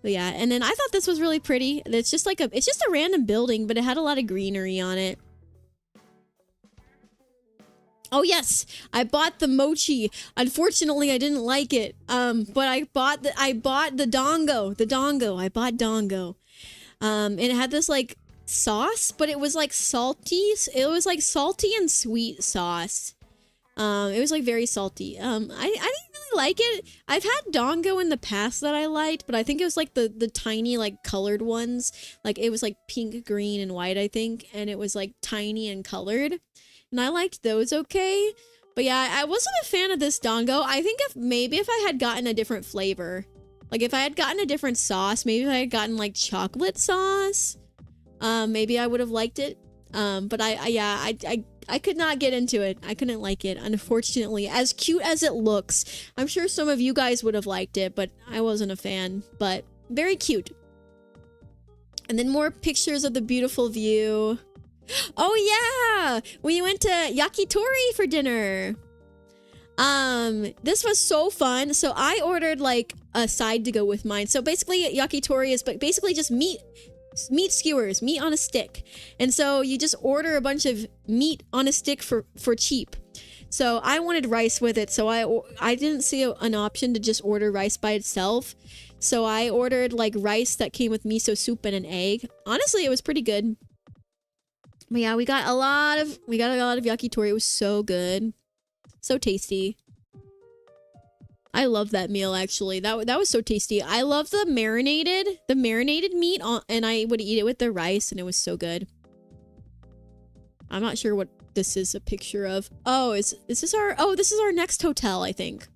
S1: But yeah, and then I thought this was really pretty. It's just a random building, but it had a lot of greenery on it. Oh yes, I bought the mochi. Unfortunately, I didn't like it. But I bought the dongo. I bought dongo. And it had this like sauce, but it was like salty. It was like salty and sweet sauce. It was like very salty. I didn't really like it. I've had dongo in the past that I liked, but I think it was like the tiny like colored ones. Like it was like pink, green, and white, I think, and it was like tiny and colored. And I liked those okay. But yeah, I wasn't a fan of this dongo. I think if I had gotten a different flavor, like if I had gotten a different sauce, maybe if I had gotten like chocolate sauce, maybe I would have liked it. But I could not get into it. I couldn't like it, unfortunately. As cute as it looks, I'm sure some of you guys would have liked it, but I wasn't a fan. But very cute. And then more pictures of the beautiful view. Oh yeah! We went to yakitori for dinner. This was so fun. So I ordered like a side to go with mine. So basically yakitori is basically just meat skewers, meat on a stick. And so you just order a bunch of meat on a stick for cheap. So I wanted rice with it, so I didn't see an option to just order rice by itself. So I ordered like rice that came with miso soup and an egg. Honestly, it was pretty good. But yeah, we got a lot of yakitori. It was so good. So tasty. I love that meal, actually. That was so tasty. I love the marinated meat, and I would eat it with the rice, and it was so good. I'm not sure what this is a picture of. Oh, is this our next hotel, I think.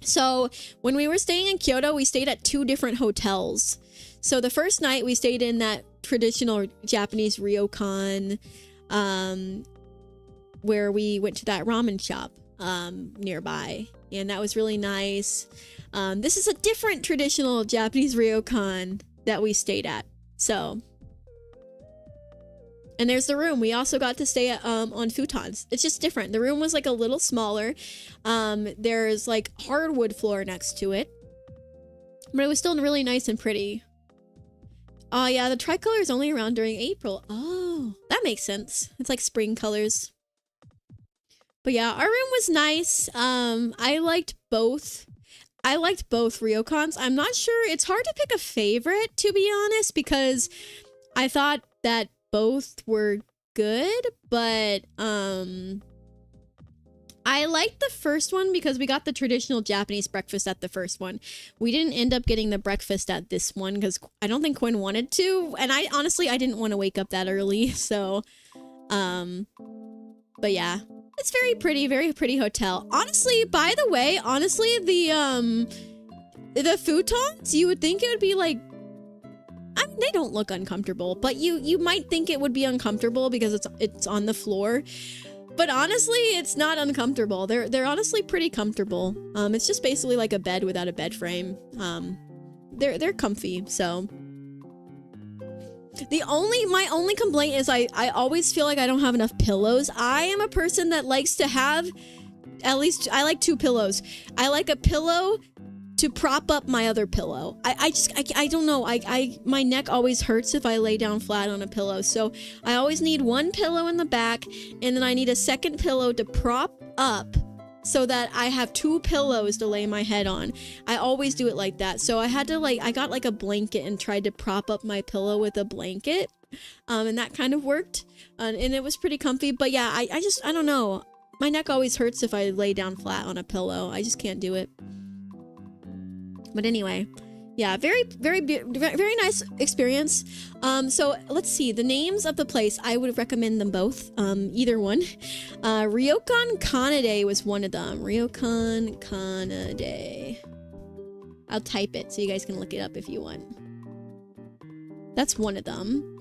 S1: So when we were staying in Kyoto, we stayed at 2 different hotels. So the first night we stayed in that traditional Japanese ryokan, where we went to that ramen shop nearby, and that was really nice. This is a different traditional Japanese ryokan that we stayed at. So, and there's the room. We also got to stay at, on futons. It's just different. The room was like a little smaller. There's like hardwood floor next to it, but it was still really nice and pretty. Oh yeah, the tricolor is only around during April. Oh, that makes sense. It's like spring colors. But yeah, our room was nice. I liked both ryokans. I'm not sure. It's hard to pick a favorite, to be honest, because I thought that both were good, but I liked the first one because we got the traditional Japanese breakfast at the first one. We didn't end up getting the breakfast at this one because I don't think Quinn wanted to, and I didn't want to wake up that early, so but yeah, it's very pretty hotel. Honestly, by the way, the futons, you would think it would be like, I mean, they don't look uncomfortable, but you might think it would be uncomfortable because it's on the floor. But honestly, it's not uncomfortable. They're honestly pretty comfortable. It's just basically like a bed without a bed frame. They're comfy, so. My only complaint is I always feel like I don't have enough pillows. I am a person that likes to have, at least, I like 2 pillows. I like a pillow to prop up my other pillow. I don't know. My neck always hurts if I lay down flat on a pillow. So I always need 1 pillow in the back, and then I need a second pillow to prop up so that I have 2 pillows to lay my head on. I always do it like that. So I had to I got like a blanket and tried to prop up my pillow with a blanket. And that kind of worked. And it was pretty comfy. But yeah, I don't know. My neck always hurts if I lay down flat on a pillow. I just can't do it. But anyway, Yeah, very nice experience. So let's see the names of the place. I would recommend them both. Either one. Ryokan Kanade was one of them. Ryokan Kanade. I'll type it so you guys can look it up if you want. That's one of them.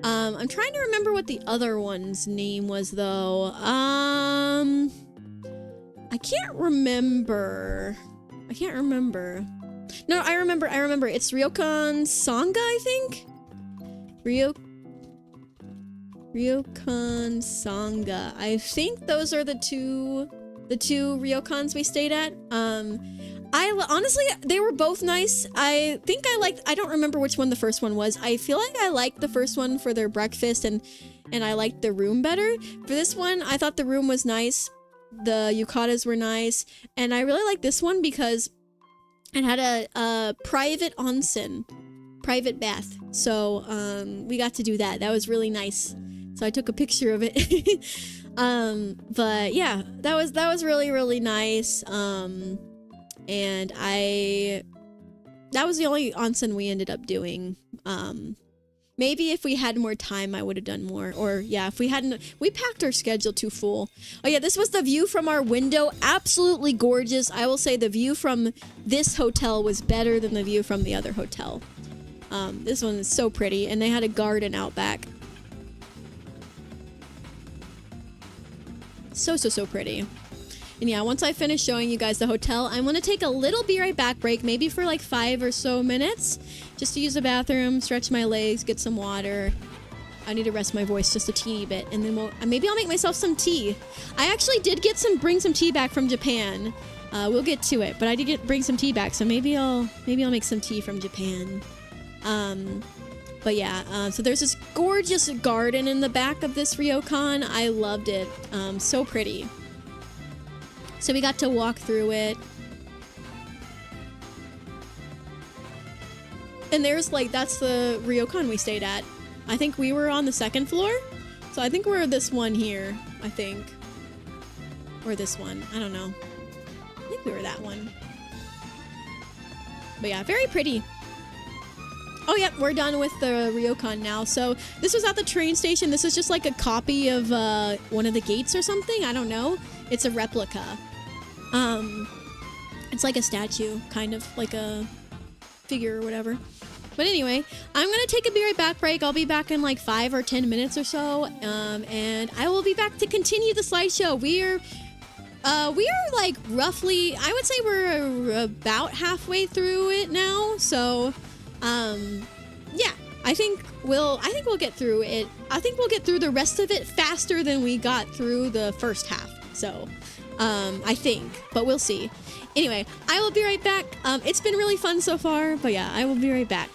S1: I'm trying to remember what the other one's name was though. I can't remember. No, I remember. It's Ryokan Sangha, I think? Ryokan Sangha. I think those are the two ryokans we stayed at. Honestly, they were both nice. I don't remember which one the first one was. I feel like I liked the first one for their breakfast and I liked the room better. For this one, I thought the room was nice. The yukatas were nice. And I really like this one because it had a private onsen, private bath. So we got to do that. That was really nice. So I took a picture of it. But yeah, that was really, really nice. And that was the only onsen we ended up doing. Maybe if we had more time, I would have done more. Or yeah, if we hadn't, we packed our schedule too full. Oh yeah, this was the view from our window. Absolutely gorgeous. I will say the view from this hotel was better than the view from the other hotel. This one is so pretty, and they had a garden out back. So pretty. And yeah, once I finish showing you guys the hotel, I'm going to take a little be right back break, maybe for like 5 or so minutes, just to use the bathroom, stretch my legs, get some water. I need to rest my voice just a teeny bit, and then maybe I'll make myself some tea. I actually did bring some tea back from Japan. We'll get to it, but I did bring some tea back, so maybe I'll make some tea from Japan. But yeah, so there's this gorgeous garden in the back of this ryokan. I loved it. So pretty. So we got to walk through it. And there's that's the ryokan we stayed at. I think we were on the 2nd floor. So I think we're this one here, I think. Or this one, I don't know. I think we were that one. But yeah, very pretty. Oh yeah, we're done with the ryokan now. So this was at the train station. This is just like a copy of one of the gates or something. I don't know. It's a replica. It's like a statue, kind of like a figure or whatever. But anyway, I'm gonna take a be right back break. I'll be back in like 5 or 10 minutes or so, and I will be back to continue the slideshow. We are like roughly, I would say we're about halfway through it now. So, yeah, I think we'll get through it. I think we'll get through the rest of it faster than we got through the first half. So, I think, but we'll see. Anyway, I will be right back. It's been really fun so far, but yeah, I will be right back.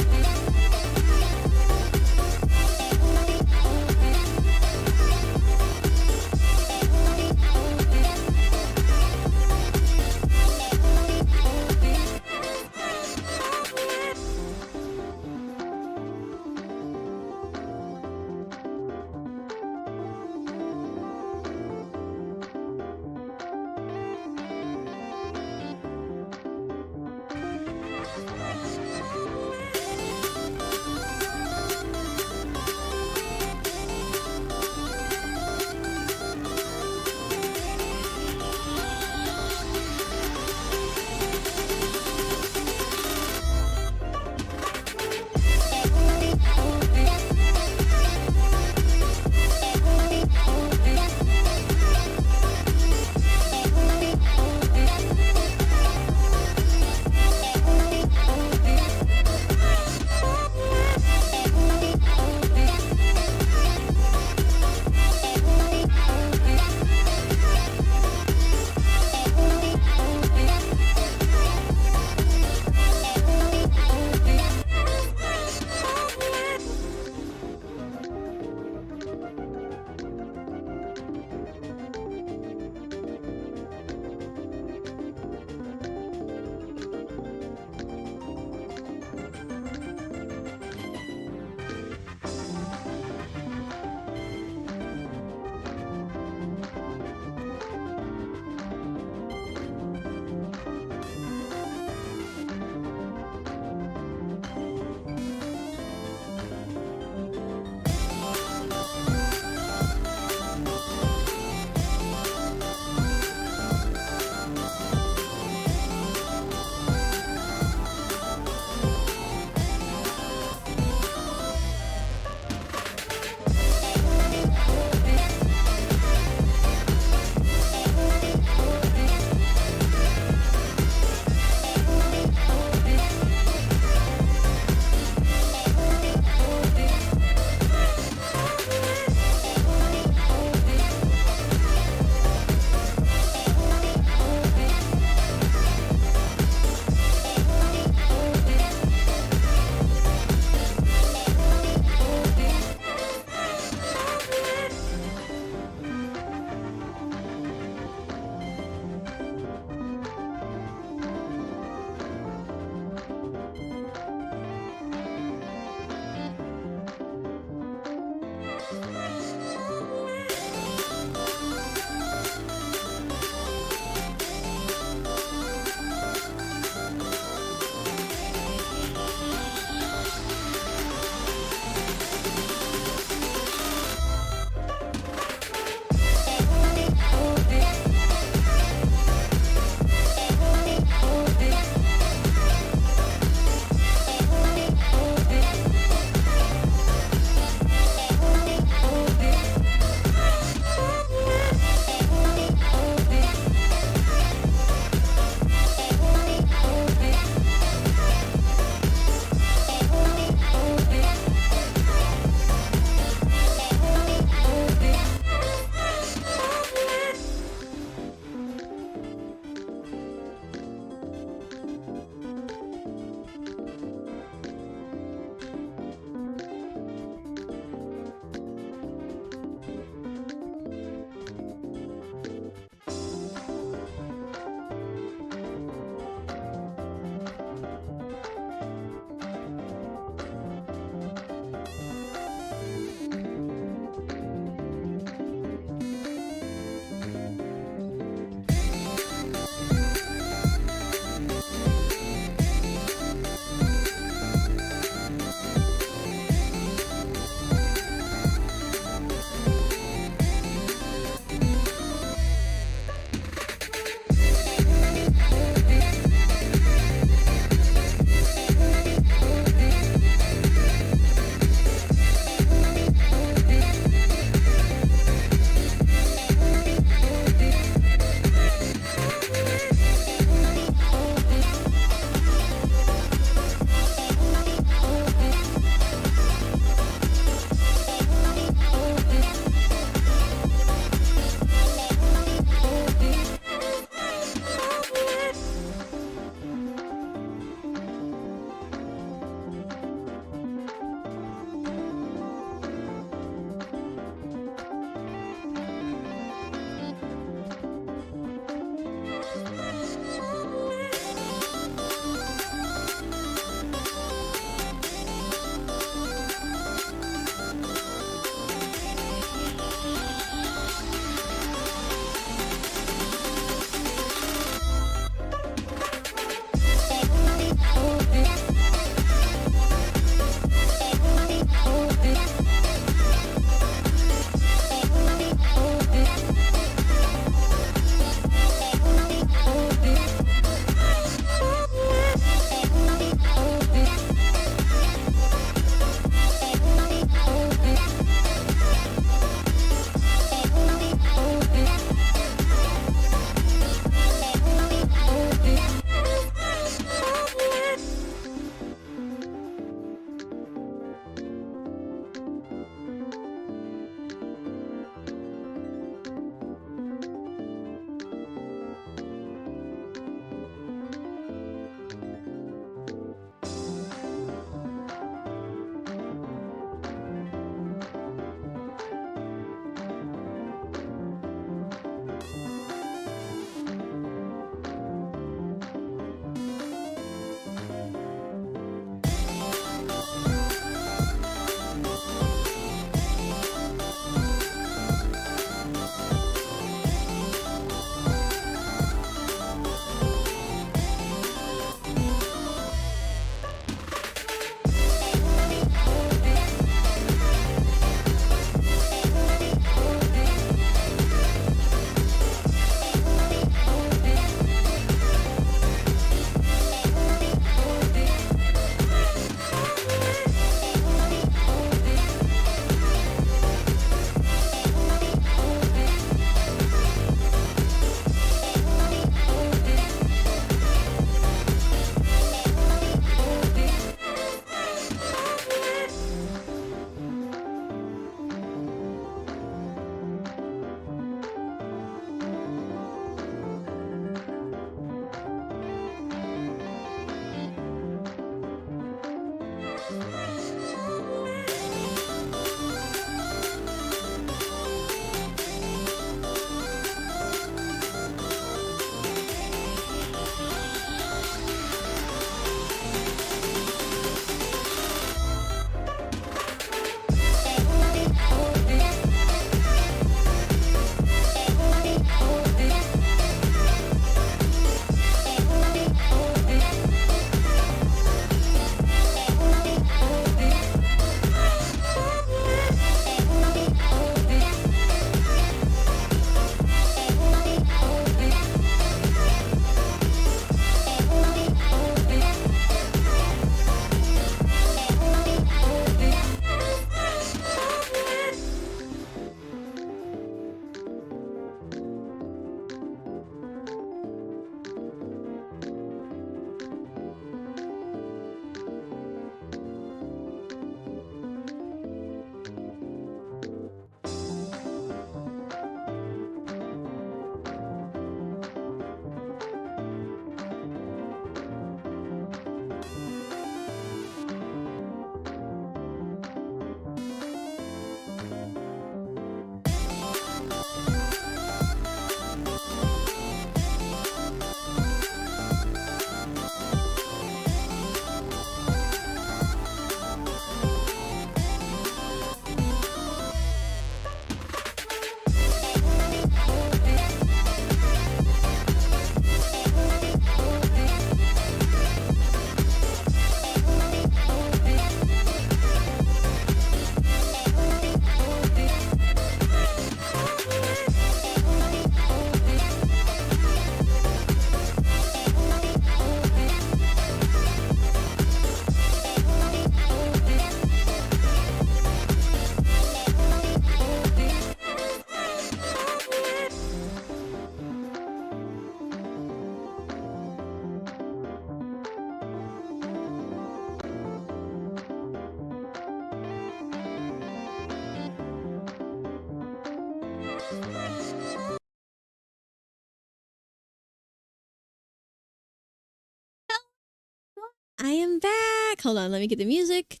S1: I am back. Hold on, let me get the music.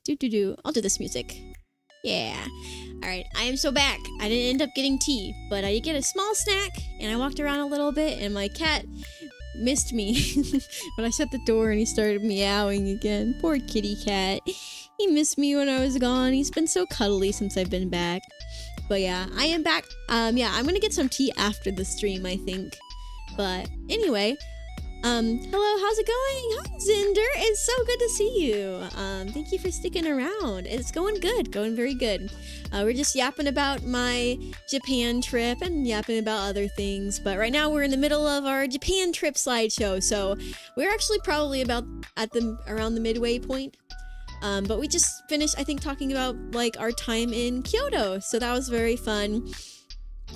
S1: I'll do this music. Yeah. All right, I am so back. I didn't end up getting tea, but I did get a small snack, and I walked around a little bit, and my cat missed me. But I shut the door, and he started meowing again. Poor kitty cat. He missed me when I was gone. He's been so cuddly since I've been back. But yeah, I am back. Yeah, I'm gonna get some tea after the stream, I think. But anyway, hello, how's it going? Hi, Zinder. It's so good to see you. Thank you for sticking around. It's going good, going very good. We're just yapping about my Japan trip and yapping about other things. But right now we're in the middle of our Japan trip slideshow, so we're actually probably about around the midway point. But we just finished, I think, talking about like our time in Kyoto, so that was very fun.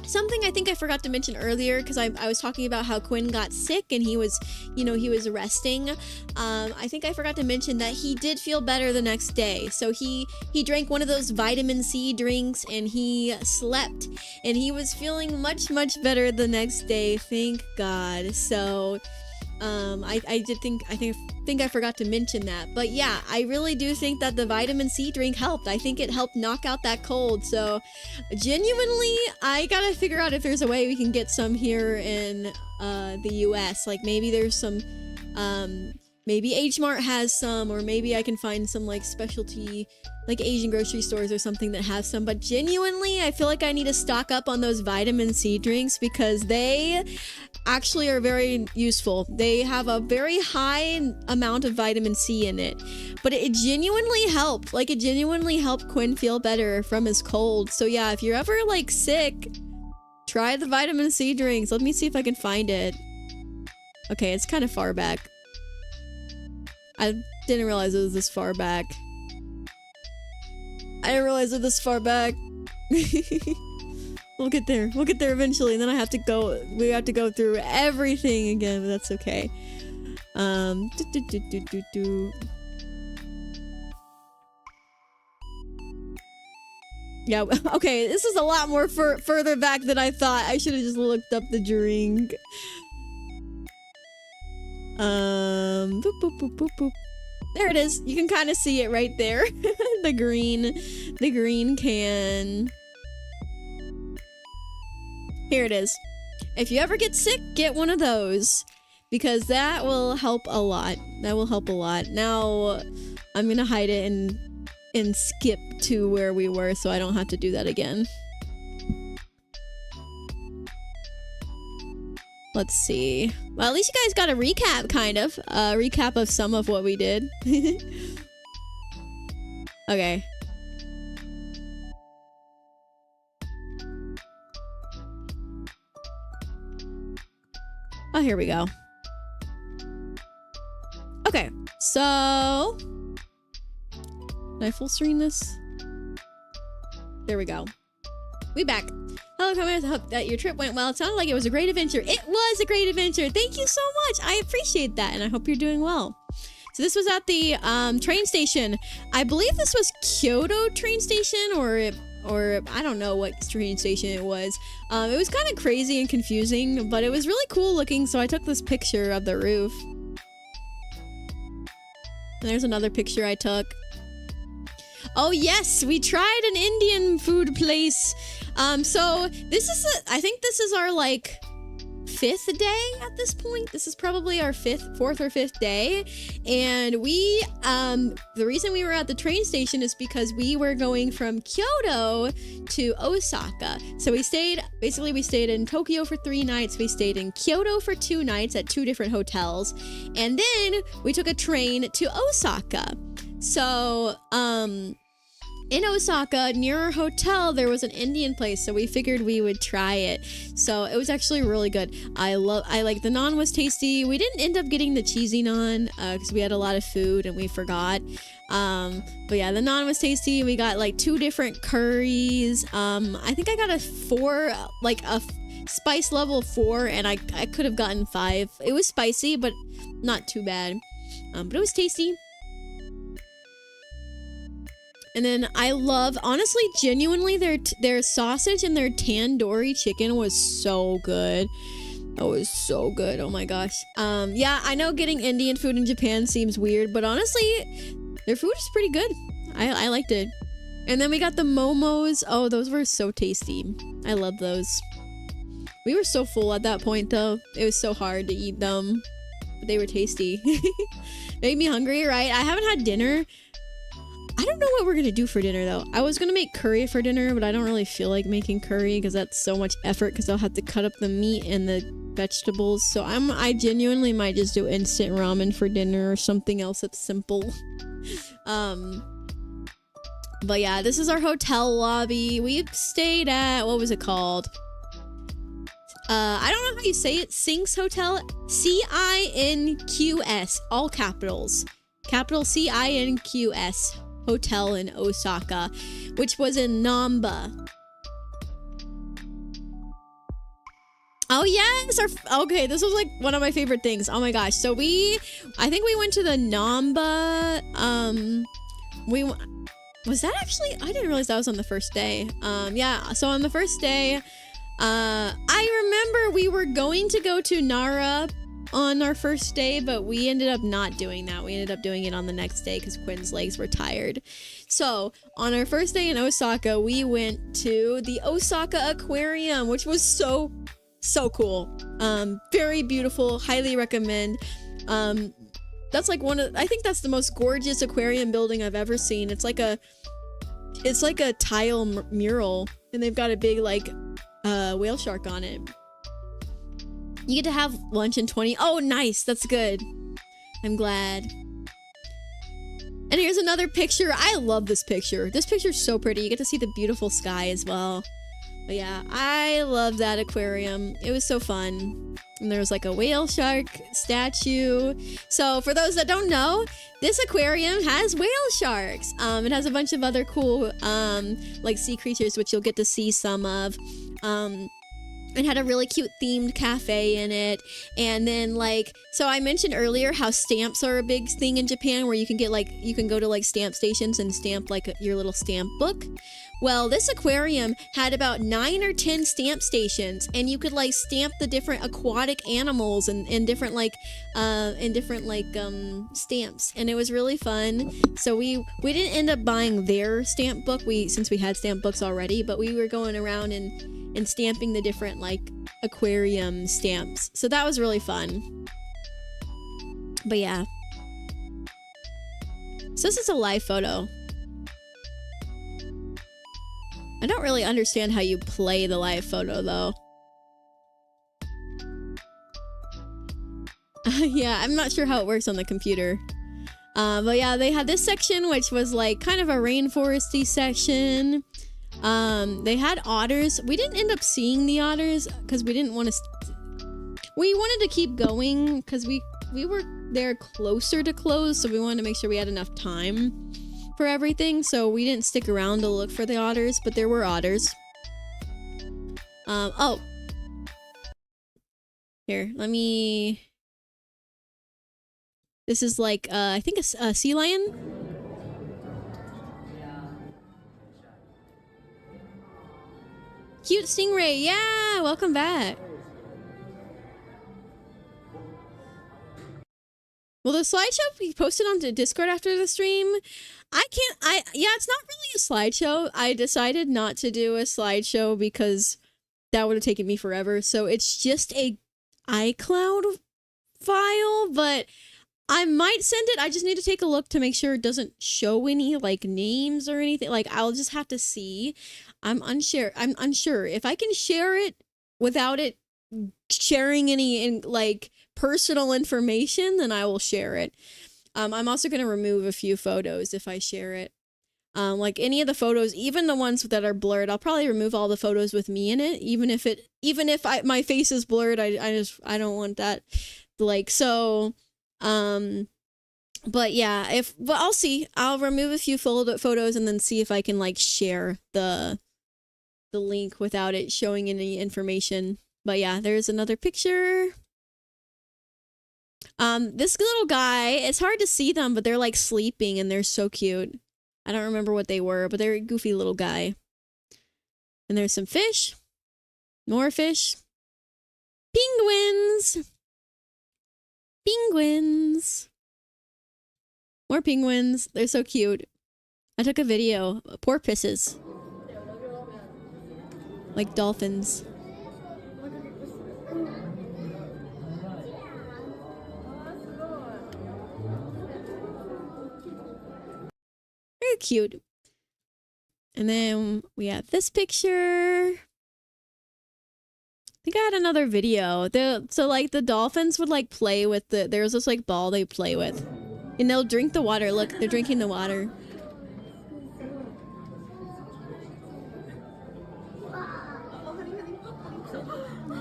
S1: Something I think I forgot to mention earlier, because I was talking about how Quinn got sick and he was, he was resting. I think I forgot to mention that he did feel better the next day. So he drank one of those vitamin C drinks and he slept. And he was feeling much, much better the next day, thank God. So I think I forgot to mention that. But yeah, I really do think that the vitamin C drink helped. I think it helped knock out that cold. So genuinely, I gotta figure out if there's a way we can get some here in the US. Like maybe there's some, maybe H Mart has some, or maybe I can find some like specialty, like Asian grocery stores or something that have some. But genuinely, I feel like I need to stock up on those vitamin C drinks because they actually are very useful. They have a very high amount of vitamin C in it, but it genuinely helped. Like it genuinely helped Quinn feel better from his cold. So yeah, if you're ever like sick, try the vitamin C drinks. Let me see if I can find it. Okay, it's kind of far back. I didn't realize it was this far back. I didn't realize it was this far back. We'll get there. We'll get there eventually, and then we have to go through everything again, but that's okay. Yeah, okay, this is a lot more further back than I thought. I should have just looked up the drink. Boop, boop, boop, boop, boop. There it is. You can kind of see it right there. the green can. Here it is. If you ever get sick, get one of those, because that will help a lot. That will help a lot. Now, I'm gonna hide it and skip to where we were so I don't have to do that again. Let's see. Well, at least you guys got a recap, kind of. A recap of some of what we did. Okay. Oh, here we go. Okay, so... Can I full screen this? There we go. We back. Hello, comments. I hope that your trip went well. It sounded like it was a great adventure. It was a great adventure. Thank you so much. I appreciate that, and I hope you're doing well. So this was at the train station. I believe this was Kyoto train station, or I don't know what train station it was. It was kind of crazy and confusing, but it was really cool looking, so I took this picture of the roof. And there's another picture I took. Oh yes, we tried an Indian food place. So this is I think this is our like 5th day at this point. This is probably our 4th or 5th day, and we the reason we were at the train station is because we were going from Kyoto to Osaka. So we stayed in Tokyo for 3 nights, we stayed in Kyoto for 2 nights at 2 different hotels, and then we took a train to Osaka. So in Osaka, near our hotel, there was an Indian place, so we figured we would try it. So it was actually really good. I like the naan was tasty. We didn't end up getting the cheesy naan because we had a lot of food and we forgot. But yeah, the naan was tasty. We got like 2 different curries. I think I got a 4, like a spice level 4, and I could have gotten 5. It was spicy, but not too bad. But it was tasty. And then I love, honestly, genuinely, their sausage and their tandoori chicken was so good. That was so good. Oh my gosh. Yeah, I know getting Indian food in Japan seems weird, but honestly, their food is pretty good. I liked it. And then we got the momos. Oh, those were so tasty. I love those. We were so full at that point though. It was so hard to eat them, but they were tasty. Made me hungry, right? I haven't had dinner. I don't know what we're gonna do for dinner though. I was gonna make curry for dinner, but I don't really feel like making curry because that's so much effort because I'll have to cut up the meat and the vegetables. So I genuinely might just do instant ramen for dinner or something else that's simple. But yeah, this is our hotel lobby. We stayed at, what was it called? I don't know how you say it. Sinks Hotel. CINQS. All capitals. Capital CINQS. Hotel in Osaka. Which was in Namba. Oh yes! Okay, this was like one of my favorite things. Oh my gosh. So I think we went to the Namba, was that actually, I didn't realize that was on the first day. Yeah, so on the first day, I remember we were going to go to Nara on our first day, but we ended up not doing that. We ended up doing it on the next day because Quinn's legs were tired. So on our first day in Osaka, we went to the Osaka Aquarium, which was so cool. Very beautiful. Highly recommend. That's like I think that's the most gorgeous aquarium building I've ever seen. It's like a tile mural, and they've got a big like whale shark on it. You get to have lunch in 20. Oh, nice. That's good. I'm glad. And here's another picture. I love this picture. This picture's so pretty. You get to see the beautiful sky as well. But yeah, I love that aquarium. It was so fun. And there was like a whale shark statue. So for those that don't know, this aquarium has whale sharks. It has a bunch of other cool like sea creatures, which you'll get to see some of. It had a really cute themed cafe in it. And then like, so I mentioned earlier how stamps are a big thing in Japan, where you can get like, you can go to like stamp stations and stamp like your little stamp book. Well, this aquarium had about 9 or 10 stamp stations, and you could like stamp the different aquatic animals and different stamps, and it was really fun. So we didn't end up buying their stamp book, since we had stamp books already, but we were going around and stamping the different like aquarium stamps. So that was really fun. But yeah. So this is a live photo. I don't really understand how you play the live photo though. Yeah, I'm not sure how it works on the computer. But yeah, they had this section which was like kind of a rainforesty section. They had otters. We didn't end up seeing the otters because we didn't want to. We wanted to keep going because we were there closer to close, so we wanted to make sure we had enough time for everything. So we didn't stick around to look for the otters, but there were otters. Oh, here, let me. This is like I think a sea lion. Cute stingray, yeah, welcome back. Well, the slideshow we posted onto Discord after the stream, yeah, it's not really a slideshow. I decided not to do a slideshow because that would have taken me forever. So it's just a iCloud file, but I might send it. I just need to take a look to make sure it doesn't show any like names or anything. Like I'll just have to see. I'm unsure if I can share it without it sharing any like personal information, then I will share it. I'm also going to remove a few photos if I share it. Like any of the photos, even the ones that are blurred, I'll probably remove all the photos with me in it, even if my face is blurred. I don't want that. Like, so, but yeah, but I'll see. I'll remove a few photos and then see if I can like share the link without it showing any information. But yeah, there's another picture. This little guy, it's hard to see them, but they're like sleeping and they're so cute. I don't remember what they were, but they're a goofy little guy. And there's some fish. More fish. Penguins. Penguins. More penguins. They're so cute. I took a video. Porpoises. Like dolphins. Very cute. And then we have this picture. I think I had another video. So like the dolphins would like play with there's this like ball they play with. And they'll drink the water. Look, they're drinking the water.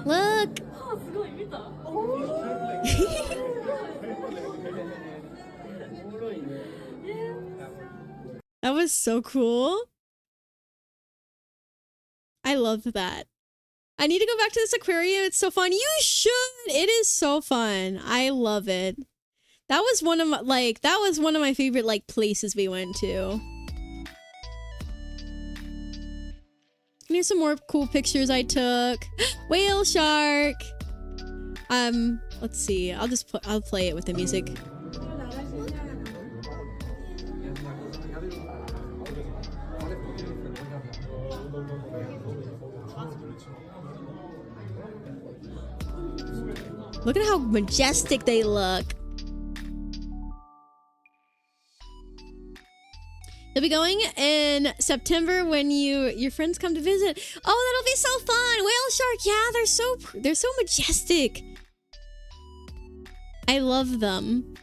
S1: Look. That was so cool. I love that. I need to go back to this aquarium. It's so fun. You should. It is so fun. I love it. That was one of my favorite like places we went to. Here's some more cool pictures I took. Whale shark. Let's see. I'll play it with the music. Look at how majestic they look. They'll be going in September when your friends come to visit. Oh, that'll be so fun. Whale shark. Yeah, they're so majestic. I love them.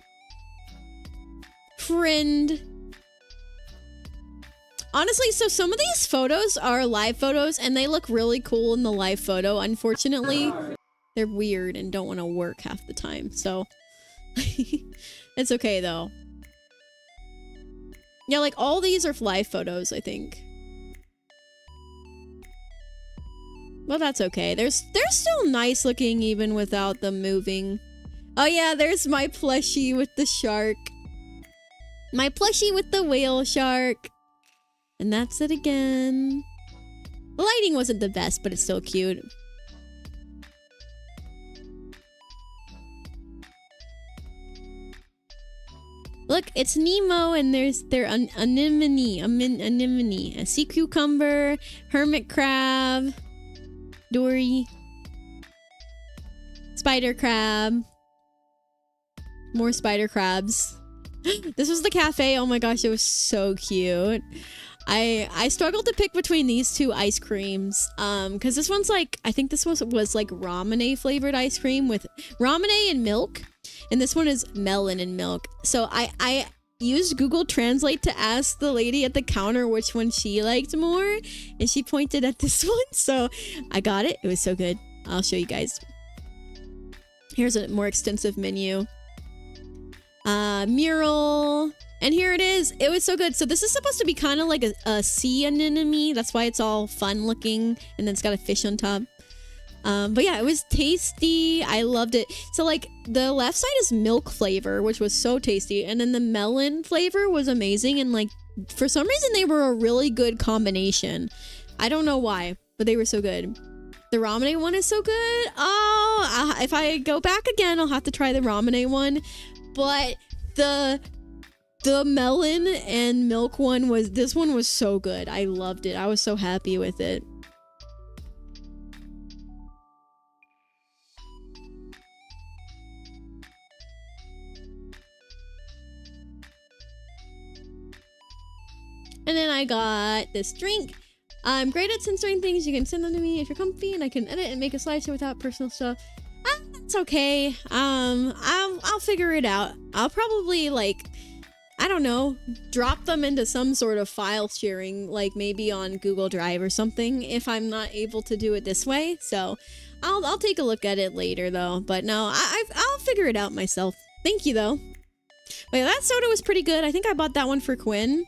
S1: Friend. Honestly, so some of these photos are live photos and they look really cool in the live photo. Unfortunately, they're weird and don't want to work half the time. So it's okay though. Yeah, like all these are live photos, I think. Well, that's okay. They're still nice looking even without them moving. Oh yeah, there's my plushie with the shark. My plushie with the whale shark. And that's it again. The lighting wasn't the best, but it's still cute. Look, it's Nemo and there's their anemone, a sea cucumber, hermit crab, Dory, spider crab, more spider crabs. This was the cafe. Oh my gosh, it was so cute. I struggled to pick between these two ice creams because this one's like, I think this was like ramune flavored ice cream with ramune and milk. And this one is melon and milk. So I used Google Translate to ask the lady at the counter which one she liked more. And she pointed at this one. So I got it. It was so good. I'll show you guys. Here's a more extensive menu. Mural. And here it is. It was so good. So this is supposed to be kind of like a sea anemone. That's why it's all fun looking. And then it's got a fish on top. But yeah, it was tasty. I loved it. So like the left side is milk flavor, which was so tasty. And then the melon flavor was amazing. And like for some reason they were a really good combination. I don't know why, but they were so good. The ramune one is so good. Oh, if I go back again, I'll have to try the ramune one. But the melon and milk one this one was so good. I loved it. I was so happy with it. And then I got this drink. I'm great at censoring things. You can send them to me if you're comfy, and I can edit and make a slideshow without personal stuff. That's okay. I'll figure it out. I'll probably like, I don't know, drop them into some sort of file sharing, like maybe on Google Drive or something, if I'm not able to do it this way. So I'll take a look at it later though. But no, I'll figure it out myself. Thank you though. Wait, that soda was pretty good. I think I bought that one for Quinn.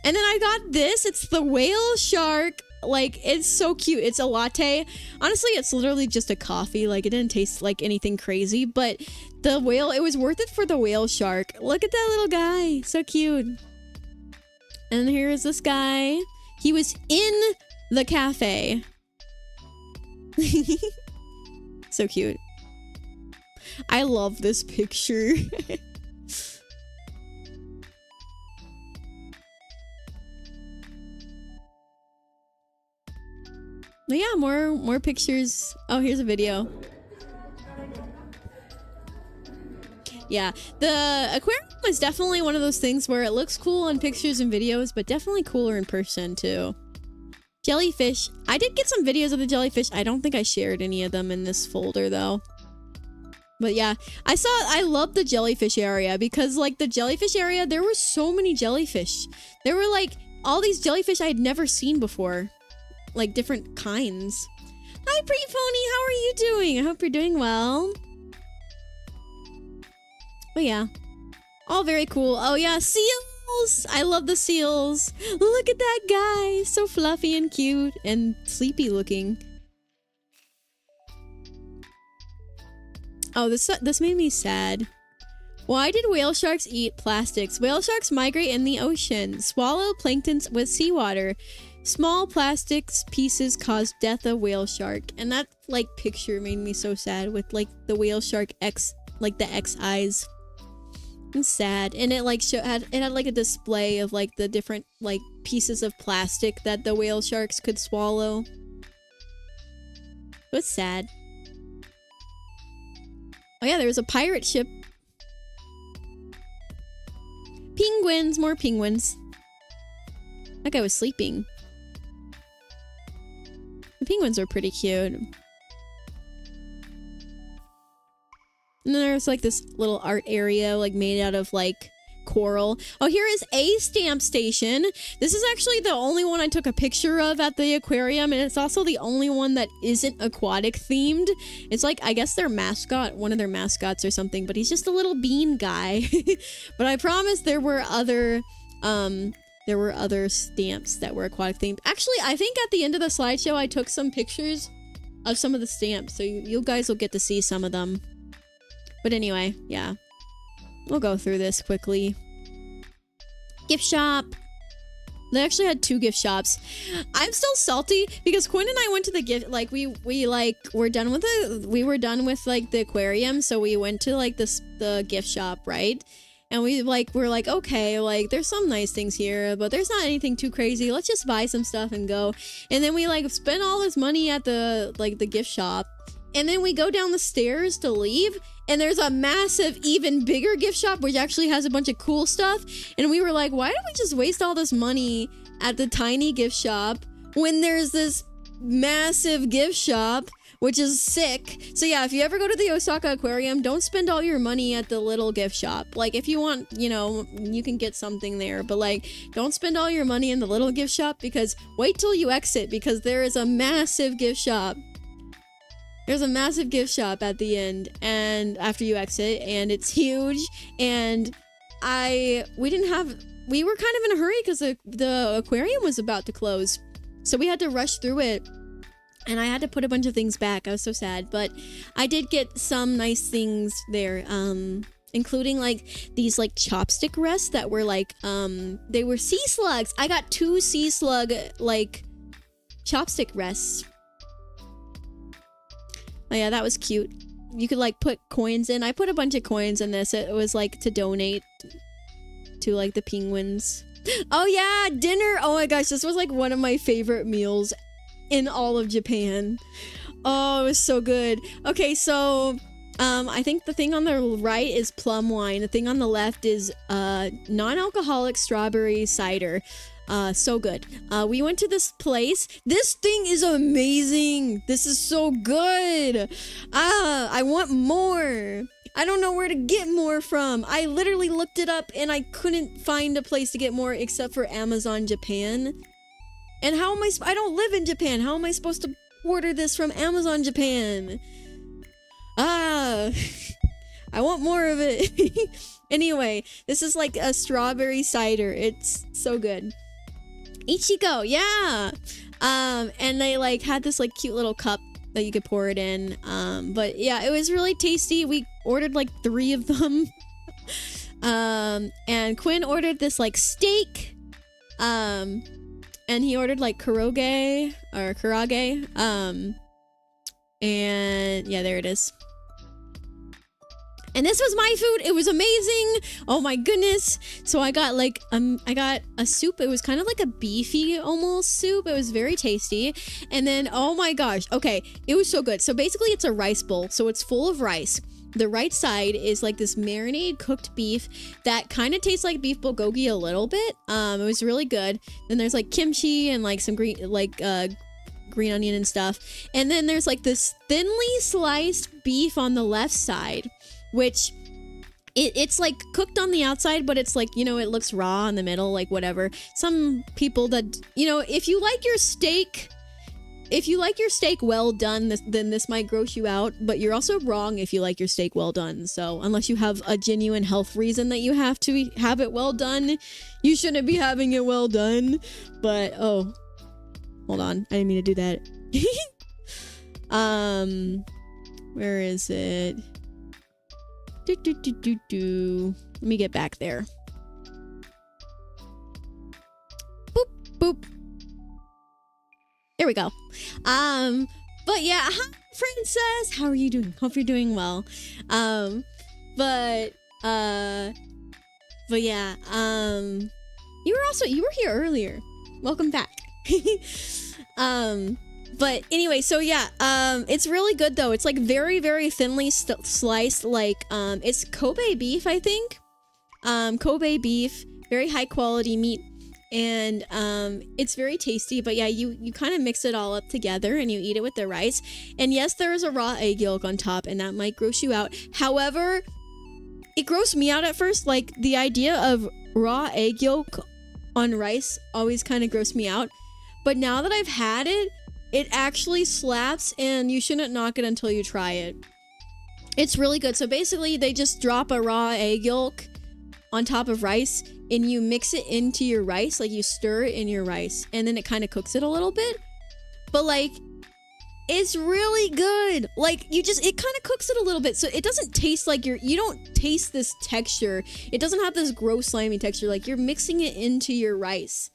S1: And then I got this. It's the whale shark. Like, it's so cute. It's a latte. Honestly, it's literally just a coffee. Like, it didn't taste like anything crazy. But the whale, it was worth it for the whale shark. Look at that little guy. So cute. And here is this guy. He was in the cafe. So cute. I love this picture. But yeah, more pictures. Oh, here's a video. Yeah, the aquarium is definitely one of those things where it looks cool in pictures and videos, but definitely cooler in person too. Jellyfish. I did get some videos of the jellyfish. I don't think I shared any of them in this folder though. But yeah, I love the jellyfish area because like the jellyfish area, there were so many jellyfish. There were like all these jellyfish I had never seen before. Like different kinds. Hi, Pretty Pony. How are you doing? I hope you're doing well. But yeah, all very cool. Oh yeah, seals. I love the seals. Look at that guy. So fluffy and cute and sleepy looking. Oh, this made me sad. Why did whale sharks eat plastics? Whale sharks migrate in the ocean, swallow planktons with seawater. Small plastics pieces cause death of whale shark. And that like picture made me so sad with like the whale shark X, like the X eyes. It's sad. And it like had like a display of like the different like pieces of plastic that the whale sharks could swallow. It was sad. Oh yeah, there was a pirate ship. Penguins, more penguins. That guy was sleeping. The penguins are pretty cute. And then there's like this little art area like made out of like coral. Oh, here is a stamp station. This is actually the only one I took a picture of at the aquarium, and it's also the only one that isn't aquatic themed. It's like, I guess their mascot, one of their mascots or something, but he's just a little bean guy. But I promise there were other stamps that were aquatic themed. Actually, I think at the end of the slideshow I took some pictures of some of the stamps, so you guys will get to see some of them. But anyway, yeah. We'll go through this quickly. Gift shop. They actually had 2 gift shops. I'm still salty because Quinn and I went to the gift, like we were done with like the aquarium, so we went to like the gift shop, right? And we're like, okay, like there's some nice things here, but there's not anything too crazy. Let's just buy some stuff and go. And then we like spent all this money at the gift shop. And then we go down the stairs to leave, and there's a massive, even bigger gift shop, which actually has a bunch of cool stuff. And we were like, why don't we just waste all this money at the tiny gift shop when there's this massive gift shop, which is sick. So yeah, if you ever go to the Osaka Aquarium, don't spend all your money at the little gift shop. Like, if you want, you know, you can get something there, but like, don't spend all your money in the little gift shop, because wait till you exit, because there is a massive gift shop. There's a massive gift shop at the end, and after you exit, and it's huge. And we were kind of in a hurry because the aquarium was about to close, so we had to rush through it, and I had to put a bunch of things back. I was so sad, but I did get some nice things there, including like these like chopstick rests that were like they were sea slugs. I got 2 sea slug like chopstick rests. Oh yeah, that was cute. You could like put coins in. I put a bunch of coins in this. It was like to donate to like the penguins. Oh yeah, dinner. Oh my gosh, this was like one of my favorite meals in all of Japan. Oh, it was so good. Okay, so I think the thing on the right is plum wine. The thing on the left is non-alcoholic strawberry cider. So good. We went to this place. This thing is amazing. This is so good. I want more. I don't know where to get more from. I literally looked it up and I couldn't find a place to get more except for Amazon Japan. And how am I don't live in Japan. How am I supposed to order this from Amazon Japan? I want more of it. Anyway, this is like a strawberry cider. It's so good. Ichigo, yeah. And they like had this like cute little cup that you could pour it in. But yeah, it was really tasty. We ordered like 3 of them. And Quinn ordered this like steak. And he ordered like karage. And yeah, there it is. And this was my food. It was amazing. Oh my goodness. So I got like I got a soup. It was kind of like a beefy almost soup. It was very tasty. And then oh my gosh. Okay, it was so good. So basically it's a rice bowl. So it's full of rice. The right side is like this marinade cooked beef that kind of tastes like beef bulgogi a little bit. It was really good. Then there's like kimchi and like some green onion and stuff. And then there's like this thinly sliced beef on the left side, which it's like cooked on the outside, but it's like, you know, it looks raw in the middle, like whatever. Some people that, you know, if you like your steak well done, then this might gross you out, but you're also wrong if you like your steak well done. So unless you have a genuine health reason that you have to have it well done, you shouldn't be having it well done. But oh, hold on, I didn't mean to do that. Where is it? Let me get back there. Boop boop. There we go. But yeah, hi princess. How are you doing? Hope you're doing well. But yeah, you were here earlier. Welcome back. But anyway, so yeah, it's really good though. It's like very, very thinly sliced, like, it's Kobe beef, I think. Kobe beef, very high quality meat. And it's very tasty, but yeah, you kind of mix it all up together and you eat it with the rice. And yes, there is a raw egg yolk on top, and that might gross you out. However, it grossed me out at first. Like, the idea of raw egg yolk on rice always kind of grossed me out. But now that I've had it, it actually slaps, and you shouldn't knock it until you try it. It's really good. So basically, they just drop a raw egg yolk on top of rice, and you mix it into your rice, like you stir it in your rice, and then it kind of cooks it a little bit. But like, it's really good. Like, it kind of cooks it a little bit, so it doesn't taste like you don't taste this texture. It doesn't have this gross slimy texture. Like, you're mixing it into your rice,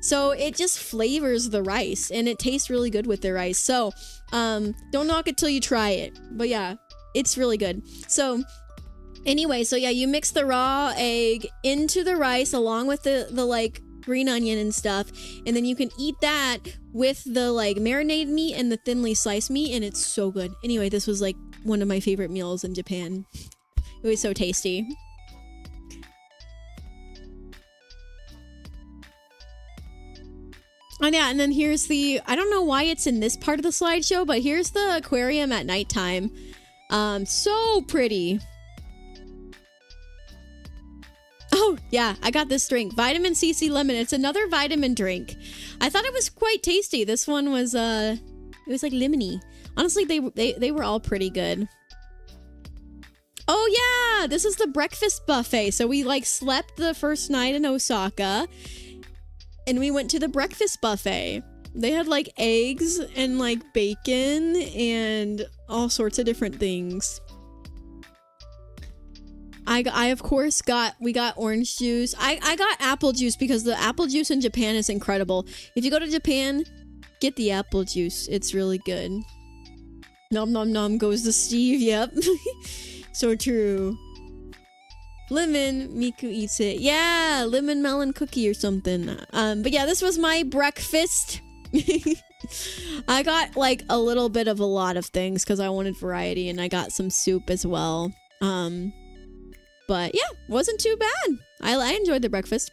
S1: so it just flavors the rice, and it tastes really good with the rice. So don't knock it till you try it. But yeah, it's really good. So anyway, so yeah, you mix the raw egg into the rice along with the like green onion and stuff, and then you can eat that with the like marinade meat and the thinly sliced meat, and it's so good. Anyway, this was like one of my favorite meals in Japan. It was so tasty. And yeah, and then here's the, I don't know why it's in this part of the slideshow, but here's the aquarium at nighttime. So pretty. Oh, yeah, I got this drink. Vitamin CC Lemon. It's another vitamin drink. I thought it was quite tasty. This one was, it was like lemony. Honestly, they were all pretty good. Oh, yeah, this is the breakfast buffet. So we, like, slept the first night in Osaka, and we went to the breakfast buffet. They had, like, eggs and, like, bacon and all sorts of different things. I of course we got orange juice. I got apple juice because the apple juice in Japan is incredible. If you go to Japan, get the apple juice. It's really good. Nom nom nom goes to Steve. Yep. So true. Lemon, Miku eats it. Yeah, lemon melon cookie or something. But yeah, this was my breakfast. I got like a little bit of a lot of things because I wanted variety, and I got some soup as well. But yeah, wasn't too bad. I enjoyed the breakfast.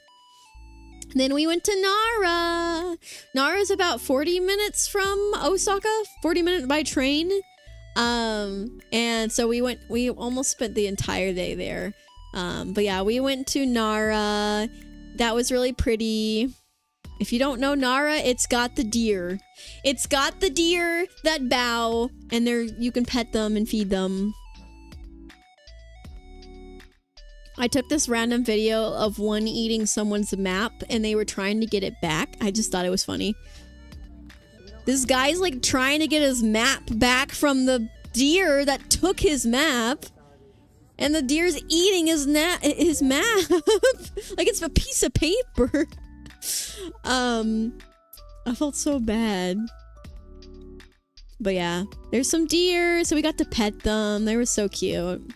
S1: Then we went to Nara. Nara's about 40 minutes from Osaka, 40 minutes by train. And so we almost spent the entire day there. But yeah, we went to Nara. That was really pretty. If you don't know Nara, it's got the deer. It's got the deer that bow, and you can pet them and feed them. I took this random video of one eating someone's map, and they were trying to get it back. I just thought it was funny. This guy's like trying to get his map back from the deer that took his map, and the deer's eating his map like it's a piece of paper. I felt so bad. But yeah, there's some deer, so we got to pet them. They were so cute.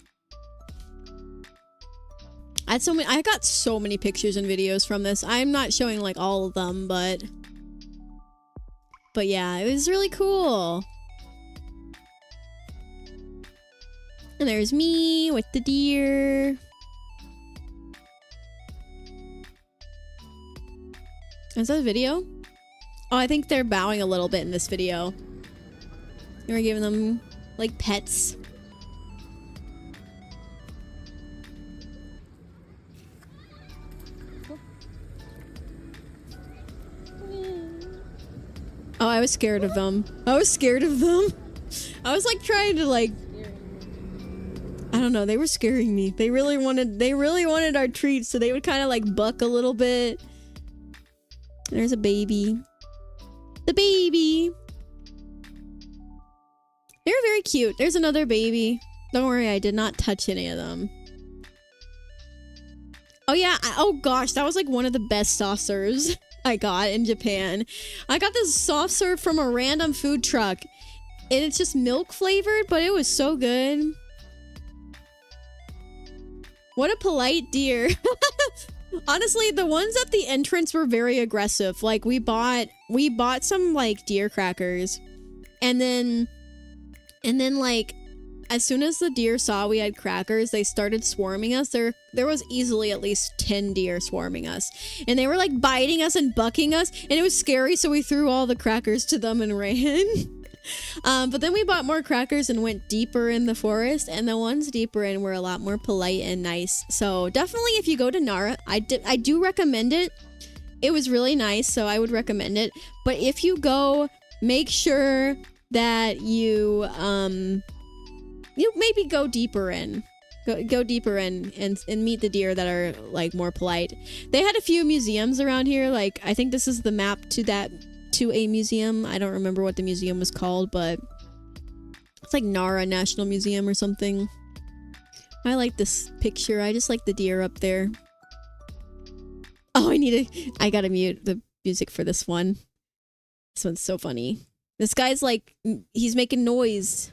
S1: I got so many pictures and videos from this. I'm not showing like all of them, but yeah, it was really cool. And there's me with the deer. Is that a video? Oh, I think they're bowing a little bit in this video. They were giving them like pets. Oh, I was scared of them. I was scared of them. I was like trying to like, I don't know, they were scaring me. They really wanted our treats, so they would kind of like buck a little bit. There's a baby. The baby. They're very cute. There's another baby. Don't worry, I did not touch any of them. Oh yeah, oh gosh, that was like one of the best soft serves I got in Japan. I got this soft serve from a random food truck. And it's just milk flavored, but it was so good. What a polite deer. Honestly, the ones at the entrance were very aggressive. Like we bought some like deer crackers. And then like as soon as the deer saw we had crackers, they started swarming us. There was easily at least 10 deer swarming us. And they were like biting us and bucking us. And it was scary, so we threw all the crackers to them and ran. But then we bought more crackers and went deeper in the forest. And the ones deeper in were a lot more polite and nice. So definitely if you go to Nara, I do recommend it. It was really nice, so I would recommend it. But if you go, make sure that you maybe go deeper in. Go deeper in and meet the deer that are like more polite. They had a few museums around here. Like I think this is the map to a museum. I don't remember what the museum was called, but it's like Nara National Museum or something. I like this picture. I just like the deer up there. Oh, I gotta mute the music for this one. This one's so funny. This guy's like, he's making noise.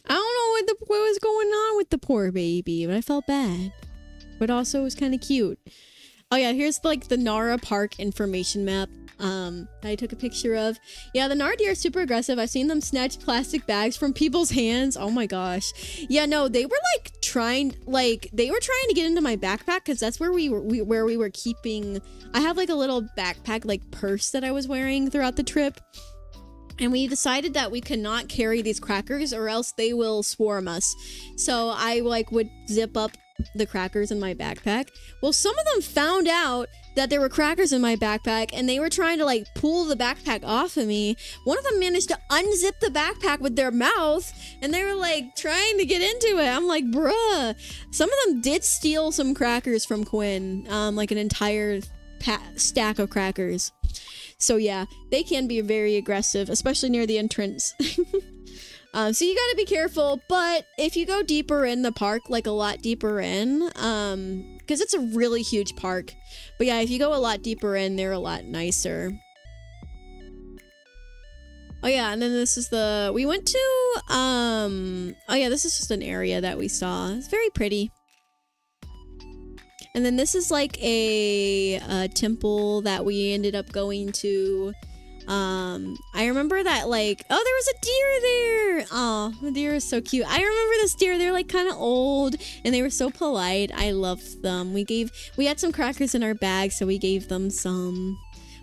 S1: I don't know what was going on with the poor baby, but I felt bad. But also it was kind of cute. Oh yeah, here's like the Nara Park information map. I took a picture of. Yeah, the Nara deer are super aggressive. I've seen them snatch plastic bags from people's hands. Oh my gosh. Yeah, no, they were like trying to get into my backpack because that's where we were keeping. I have like a little backpack like purse that I was wearing throughout the trip. And we decided that we cannot carry these crackers or else they will swarm us. So I like would zip up the crackers in my backpack. Well, some of them found out that there were crackers in my backpack and they were trying to like pull the backpack off of me. One of them managed to unzip the backpack with their mouth and they were like trying to get into it. I'm like, bruh. Some of them did steal some crackers from Quinn, like an entire stack of crackers. So yeah, they can be very aggressive, especially near the entrance. So you gotta be careful, but if you go deeper in the park, like a lot deeper in, because it's a really huge park. But yeah, if you go a lot deeper in, they're a lot nicer. Oh yeah, and then this is we went to, oh yeah, this is just an area that we saw. It's very pretty. And then this is like a temple that we ended up going to. I remember that like, oh, there was a deer there. Oh, the deer is so cute. I remember this deer. They're like kind of old and they were so polite. I loved them. We had some crackers in our bag, so we gave them some.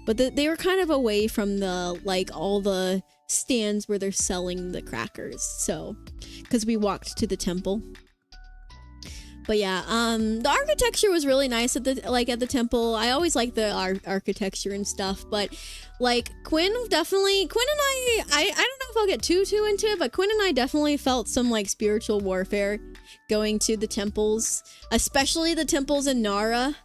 S1: But they were kind of away from all the stands where they're selling the crackers. So, because we walked to the temple. But yeah, the architecture was really nice at the temple. I always like the architecture and stuff, but like Quinn and I don't know if I'll get too into it, but Quinn and I definitely felt some like spiritual warfare going to the temples, especially the temples in Nara.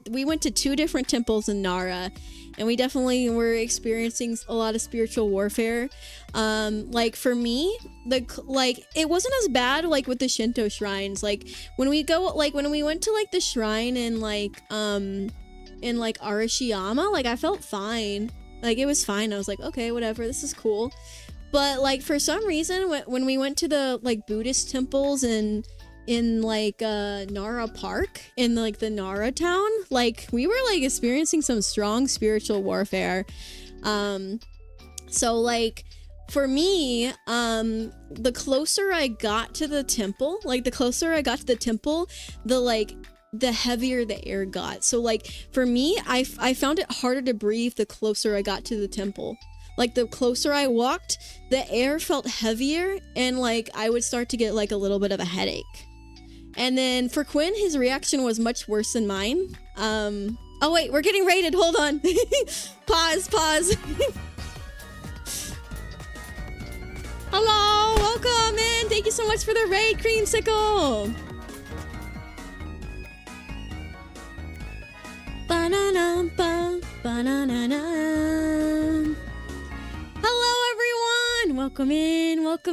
S1: We went to 2 different temples in Nara, and we definitely were experiencing a lot of spiritual warfare. Like for me, it wasn't as bad like with the Shinto shrines. Like when we went to like the shrine in Arashiyama, like I felt fine. Like it was fine. I was like, okay, whatever, this is cool. But like for some reason, when we went to the like Buddhist temples in like Nara Park in like the Nara town, like we were like experiencing some strong spiritual warfare. So like for me, the closer I got to the temple, the heavier the air got. So like for me, I found it harder to breathe the closer I got to the temple. Like the closer I walked, the air felt heavier, and like I would start to get like a little bit of a headache. And then for Quinn, his reaction was much worse than mine. Oh wait, we're getting raided. Hold on. Pause. Hello, welcome in. Thank you so much for the raid, Creamsicle. Ba-na-na-ba, ba-na-na-na. Hello everyone! Welcome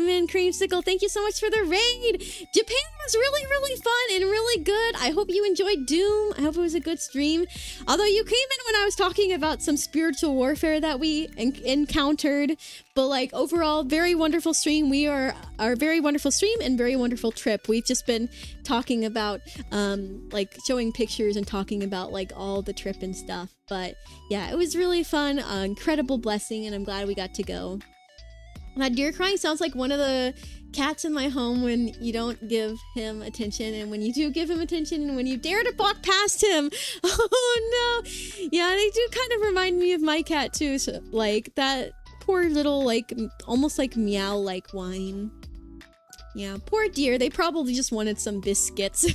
S1: in, Creamsicle. Thank you so much for the raid! Japan was really fun and really good. I hope you enjoyed Doom. I hope it was a good stream. Although you came in when I was talking about some spiritual warfare that we encountered. But like overall, very wonderful stream. We are our very wonderful stream and very wonderful trip. We've just been talking about like showing pictures and talking about like all the trip and stuff. But yeah, it was really fun, incredible blessing, and I'm glad we got to go. That deer crying sounds like one of the cats in my home when you don't give him attention, and when you do give him attention, and when you dare to walk past him. Oh no. Yeah, they do kind of remind me of my cat too. So like that poor little like almost like meow like whine. Yeah, poor deer. They probably just wanted some biscuits.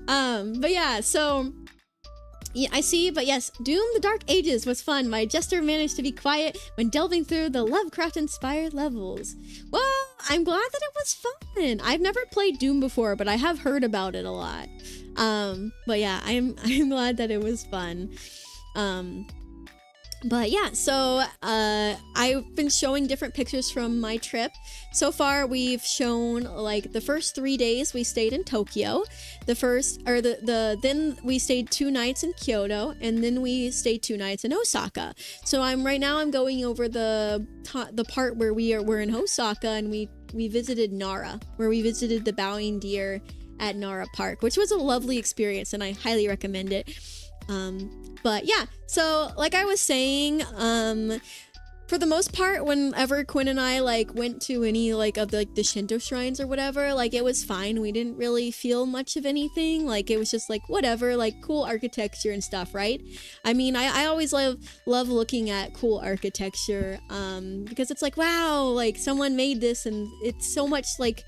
S1: But yeah, so yeah, I see, but yes, Doom the Dark Ages was fun. My jester managed to be quiet when delving through the Lovecraft-inspired levels. Well, I'm glad that it was fun. I've never played Doom before, but I have heard about it a lot. But yeah, I'm glad that it was fun. But yeah, so I've been showing different pictures from my trip. So far, we've shown like the first 3 days we stayed in Tokyo. Then we stayed 2 nights in Kyoto, and then we stayed 2 nights in Osaka. So I'm going over the part where we're in Osaka, and we visited Nara, where we visited the bowing deer at Nara Park, which was a lovely experience, and I highly recommend it. But yeah, so like I was saying, for the most part, whenever Quinn and I like went to any like of the Shinto shrines or whatever, like it was fine. We didn't really feel much of anything. Like it was just like whatever, like cool architecture and stuff, right? I mean, I always love looking at cool architecture, because it's like, wow, like someone made this, and it's so much like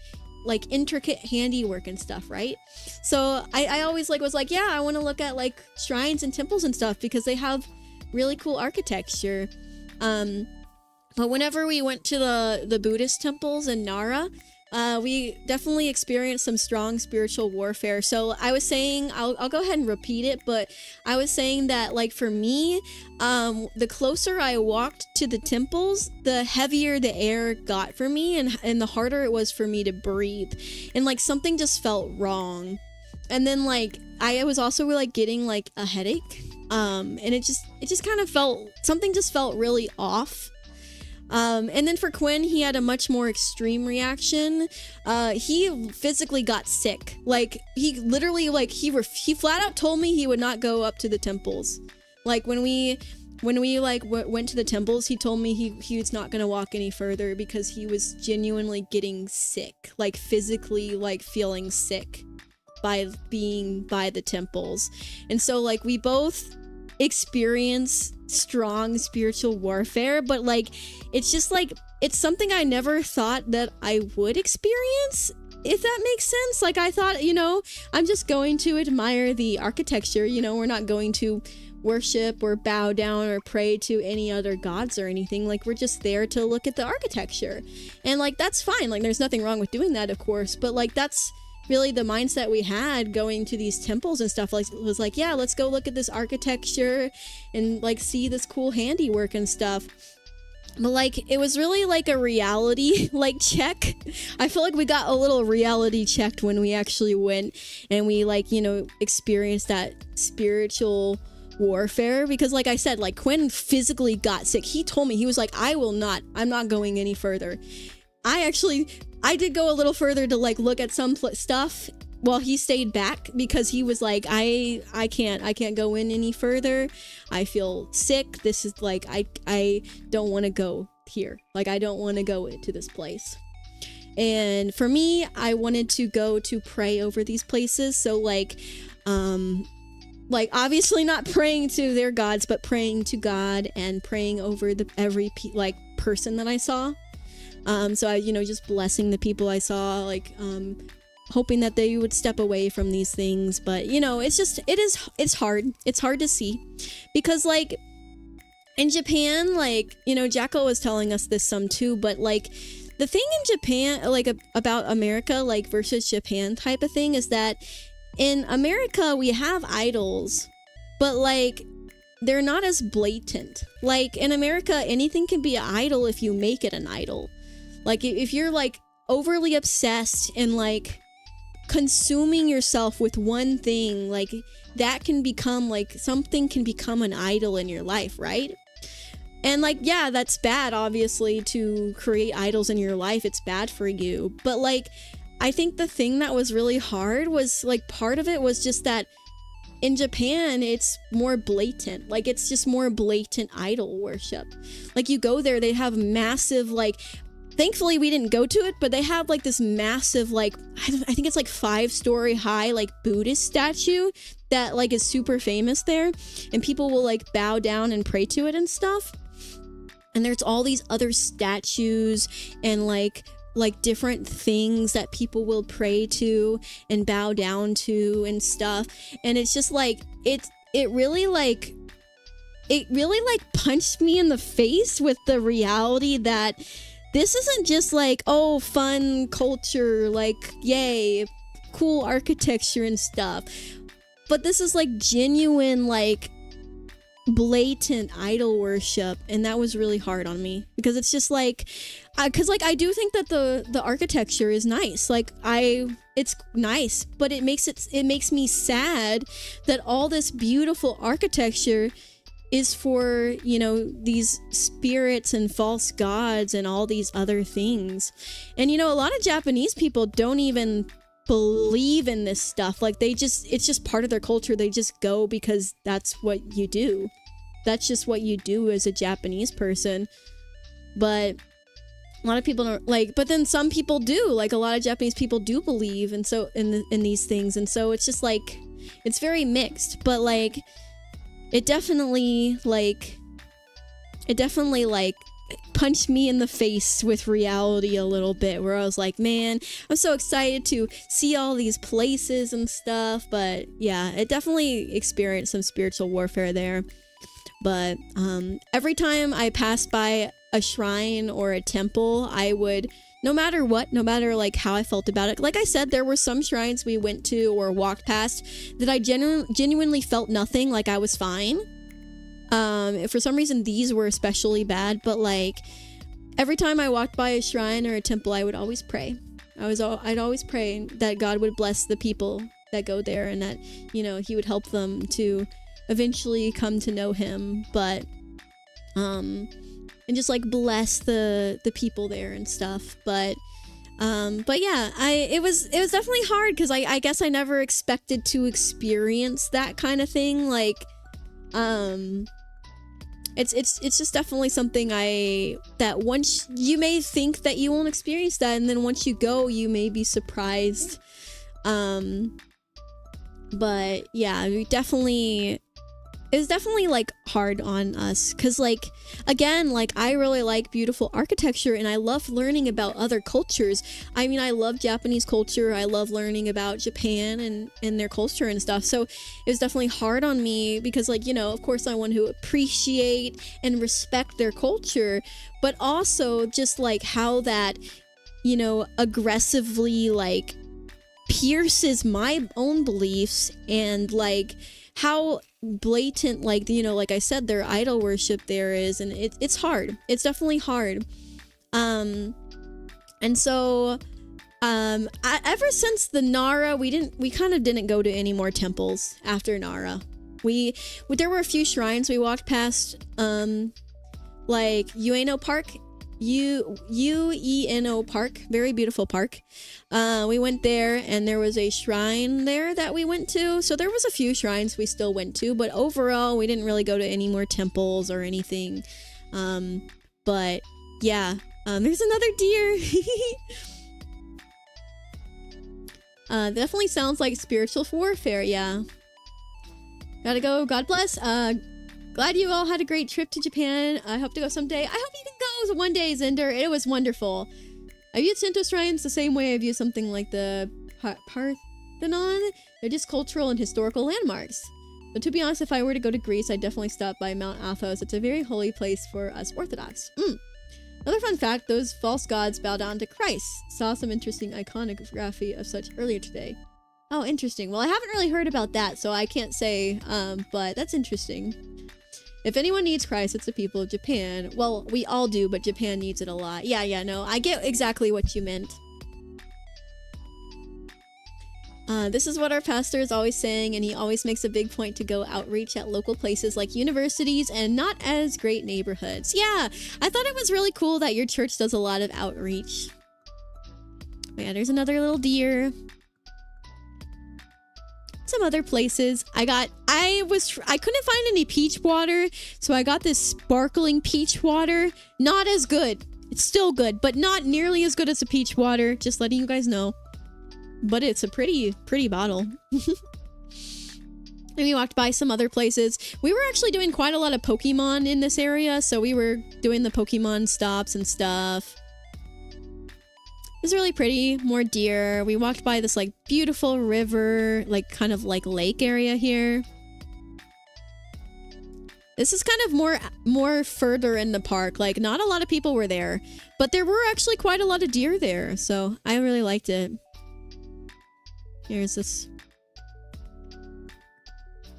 S1: intricate handiwork and stuff, right? So I always was like, yeah, I want to look at like shrines and temples and stuff because they have really cool architecture. But whenever we went to the Buddhist temples in Nara, we definitely experienced some strong spiritual warfare. So I was saying, I'll go ahead and repeat it, but I was saying that like for me, the closer I walked to the temples, the heavier the air got for me, and the harder it was for me to breathe, and like something just felt wrong. And then like I was also like getting like a headache, and it just kind of something just felt really off. And then for Quinn, he had a much more extreme reaction. He physically got sick. Like he literally he flat out told me he would not go up to the temples. Like when we went to the temples, he told me he was not gonna walk any further because he was genuinely getting sick, like physically like feeling sick by being by the temples. And so like we both experience strong spiritual warfare, but like it's just like it's something I never thought that I would experience. if that makes sense. Like, I thought, I'm just going to admire the architecture. We're not going to worship or bow down or pray to any other gods or anything. Like, we're just there to look at the architecture. And, like, that's fine. Like, there's nothing wrong with doing that, of course. But, like, that's really the mindset we had going to these temples and stuff. Like, was like, yeah, let's go look at this architecture and, like, see this cool handiwork and stuff. But, like, it was really like a reality, like, check. I feel like we got a little reality checked when we actually went and we, like, experienced that spiritual warfare. Because, like I said, like, Quinn physically got sick. He told me, he was like, I'm not going any further. I did go a little further to, like, look at some stuff while he stayed back, because he was like, I can't go in any further. I feel sick. This is like, I don't want to go here. Like, I don't want to go into this place. And for me, I wanted to go to pray over these places. So, like obviously not praying to their gods, but praying to God and praying over every person that I saw. So I, just blessing the people I saw, like, hoping that they would step away from these things. But, it's hard. It's hard to see because, like, in Japan, like, Jacko was telling us this some too, but, like, the thing in Japan, like, about America, like, versus Japan type of thing is that in America, we have idols, but, like, they're not as blatant. Like, in America, anything can be an idol if you make it an idol. Like, if you're, like, overly obsessed and, like, consuming yourself with one thing, like, that can become, like, something can become an idol in your life, right? And, like, yeah, that's bad, obviously, to create idols in your life. It's bad for you. But, like, I think the thing that was really hard was, like, part of it was just that in Japan, it's more blatant. Like, it's just more blatant idol worship. Like, you go there, they have massive, like, thankfully we didn't go to it, but they have, like, this massive, like, I think it's like 5-story high, like, Buddhist statue that, like, is super famous there, and people will, like, bow down and pray to it and stuff. And there's all these other statues and, like different things that people will pray to and bow down to and stuff. And it's just like, it really punched me in the face with the reality that this isn't just like, oh, fun culture, like, yay, cool architecture and stuff. But this is, like, genuine, like, blatant idol worship. And that was really hard on me because it's just like, because, like, I do think that the architecture is nice. Like, it's nice, but it makes me sad that all this beautiful architecture is for, these spirits and false gods and all these other things. And, a lot of Japanese people don't even believe in this stuff. Like, it's just part of their culture. They just go because that's what you do. That's just what you do as a Japanese person. But a lot of people don't, like, but then some people do. Like, a lot of Japanese people do believe in these things. And so it's just like, it's very mixed. But, like, it definitely punched me in the face with reality a little bit, where I was like, man, I'm so excited to see all these places and stuff. But yeah, it definitely experienced some spiritual warfare there. But every time I passed by a shrine or a temple, I would, no matter like how I felt about it, like I said, there were some shrines we went to or walked past that I genuinely felt nothing, like I was fine. For some reason, these were especially bad, but, like, every time I walked by a shrine or a temple, I would always pray. I'd always pray that God would bless the people that go there and that, he would help them to eventually come to know him, but, and just, like, bless the people there and stuff. But yeah, it was definitely hard because I guess I never expected to experience that kind of thing. Like, it's just definitely something that once you may think that you won't experience that, and then once you go, you may be surprised. But yeah, we definitely, it was definitely like hard on us because like again like I really like beautiful architecture and I love learning about other cultures. I mean, I love Japanese culture. I love learning about Japan and their culture and stuff. So it was definitely hard on me because like, you know, of course I want to appreciate and respect their culture, but also just like how that, you know, aggressively like pierces my own beliefs and like how blatant, like, you know, like I said, their idol worship there is, and it's hard. It's definitely hard. And so ever since the Nara, we kind of didn't go to any more temples after Nara. There were a few shrines we walked past, like Ueno Park, Ueno Park, very beautiful park. We went there and there was a shrine there that we went to. So there was a few shrines we still went to, but overall we didn't really go to any more temples or anything. But yeah, there's another deer. Definitely sounds like spiritual warfare. Yeah. Gotta go. God bless. Glad you all had a great trip to Japan. I hope to go someday. I hope you can go one day, Zinder. It was wonderful. I viewed Shinto shrines the same way I view something like the Parthenon. They're just cultural and historical landmarks. But to be honest, if I were to go to Greece, I'd definitely stop by Mount Athos. It's a very holy place for us Orthodox. Another fun fact, those false gods bow down to Christ. Saw some interesting iconography of such earlier today. Oh, interesting. Well, I haven't really heard about that, so I can't say, but that's interesting. If anyone needs Christ, it's the people of Japan. Well, we all do, but Japan needs it a lot. Yeah, no, I get exactly what you meant. This is what our pastor is always saying, and he always makes a big point to go outreach at local places like universities and not as great neighborhoods. Yeah, I thought it was really cool that your church does a lot of outreach. Oh yeah, there's another little deer. Some other places. I couldn't find any peach water, so I got this sparkling peach water. Not as good. It's still good, but not nearly as good as a peach water. Just letting you guys know. But it's a pretty bottle. And we walked by some other places. We were actually doing quite a lot of Pokemon in this area, so we were doing the Pokemon stops and stuff. It was really pretty. More deer. We walked by this like beautiful river, like kind of like lake area here. This is kind of more further in the park. Like not a lot of people were there, but there were actually quite a lot of deer there. So I really liked it. Here's this.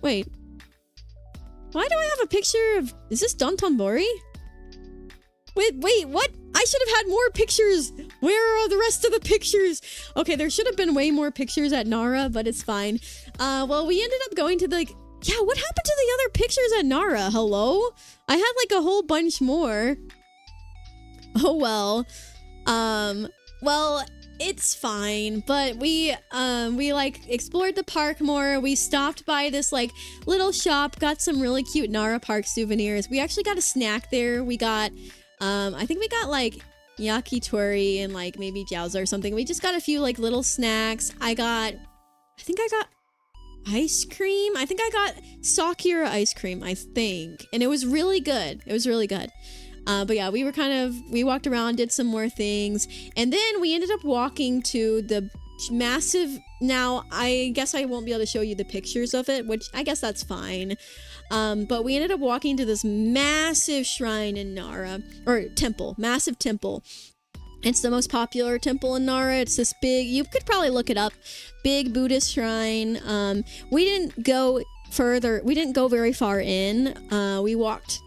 S1: Wait. Why do I have a picture of... Is this Don Tambori? Wait, what? I should have had more pictures. Where are the rest of the pictures? Okay, there should have been way more pictures at Nara, but it's fine. Well, we ended up going to the... Yeah, what happened to the other pictures at Nara? Hello? I had like a whole bunch more. Oh, well. Well... It's fine, but we like explored the park more. We stopped by this like little shop, got some really cute Nara Park souvenirs. We actually got a snack there. We got I think we got like yakitori and like maybe jiaozi or something. We just got a few like little snacks. I think I got ice cream. I think I got Sakura ice cream, I think. And it was really good. It was really good. But yeah, we walked around, did some more things, and then we ended up walking to the massive, now I guess I won't be able to show you the pictures of it, which I guess that's fine. But we ended up walking to this massive shrine in Nara, or temple, massive temple. It's the most popular temple in Nara. It's this big, you could probably look it up, big Buddhist shrine. We didn't go further, we didn't go very far in. We walked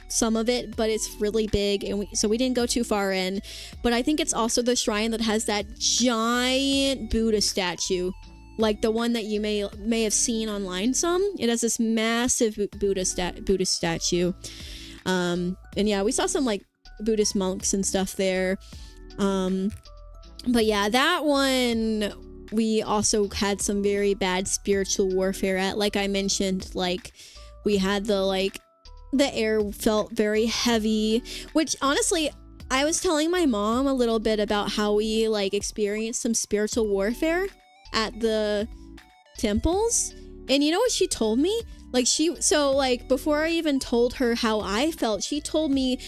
S1: some of it, but it's really big, and so we didn't go too far in. But I think it's also the shrine that has that giant Buddha statue, like the one that you may have seen online some. It has this massive Buddhist statue. And yeah, we saw some like Buddhist monks and stuff there. But yeah, that one we also had some very bad spiritual warfare at. Like I mentioned, like we had the air felt very heavy, which honestly, I was telling my mom a little bit about how we like experienced some spiritual warfare at the temples. And you know what she told me? Like before I even told her how I felt, she told me,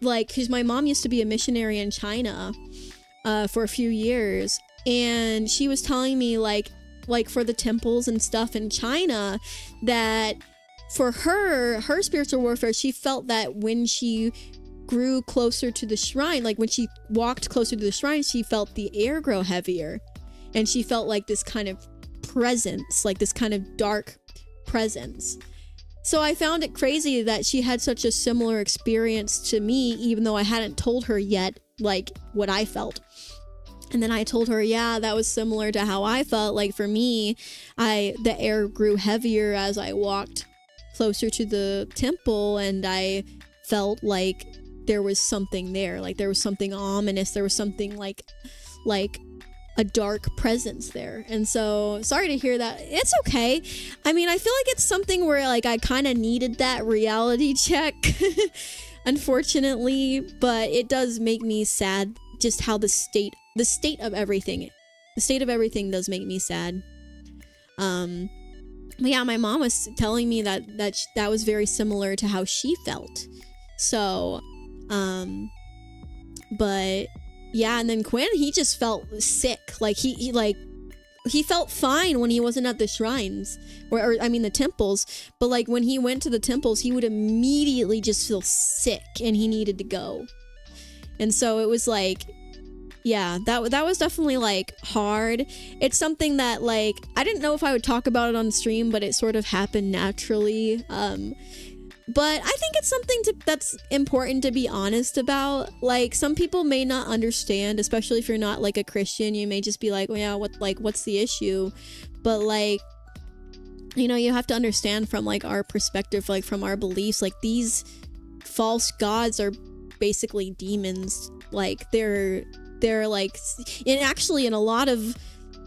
S1: like, because my mom used to be a missionary in China for a few years, and she was telling me like for the temples and stuff in China, that for her spiritual warfare, she felt that when she grew closer to the shrine, like when she walked closer to the shrine, she felt the air grow heavier, and she felt like this kind of presence, like this kind of dark presence. So I found it crazy that she had such a similar experience to me, even though I hadn't told her yet like what I felt. And then I told her, yeah, that was similar to how I felt. Like for me, the air grew heavier as I walked closer to the temple, and I felt like there was something there, like there was something ominous, there was something like a dark presence there. And so sorry to hear that. It's okay. I mean, I feel like it's something where like I kind of needed that reality check unfortunately, but it does make me sad just how the state of everything does make me sad. But yeah, my mom was telling me that was very similar to how she felt. So but yeah, and then Quinn, he just felt sick. Like he felt fine when he wasn't at the shrines or I mean the temples, but like when he went to the temples, he would immediately just feel sick and he needed to go. And so it was like, yeah, that was definitely like hard. It's something that like I didn't know if I would talk about it on stream, but it sort of happened naturally. But I think it's something that's important to be honest about. Like some people may not understand, especially if you're not like a Christian. You may just be like, well, yeah, what's the issue? But like, you know, you have to understand from like our perspective, like from our beliefs, like these false gods are basically demons. Like they're like, and actually in a lot of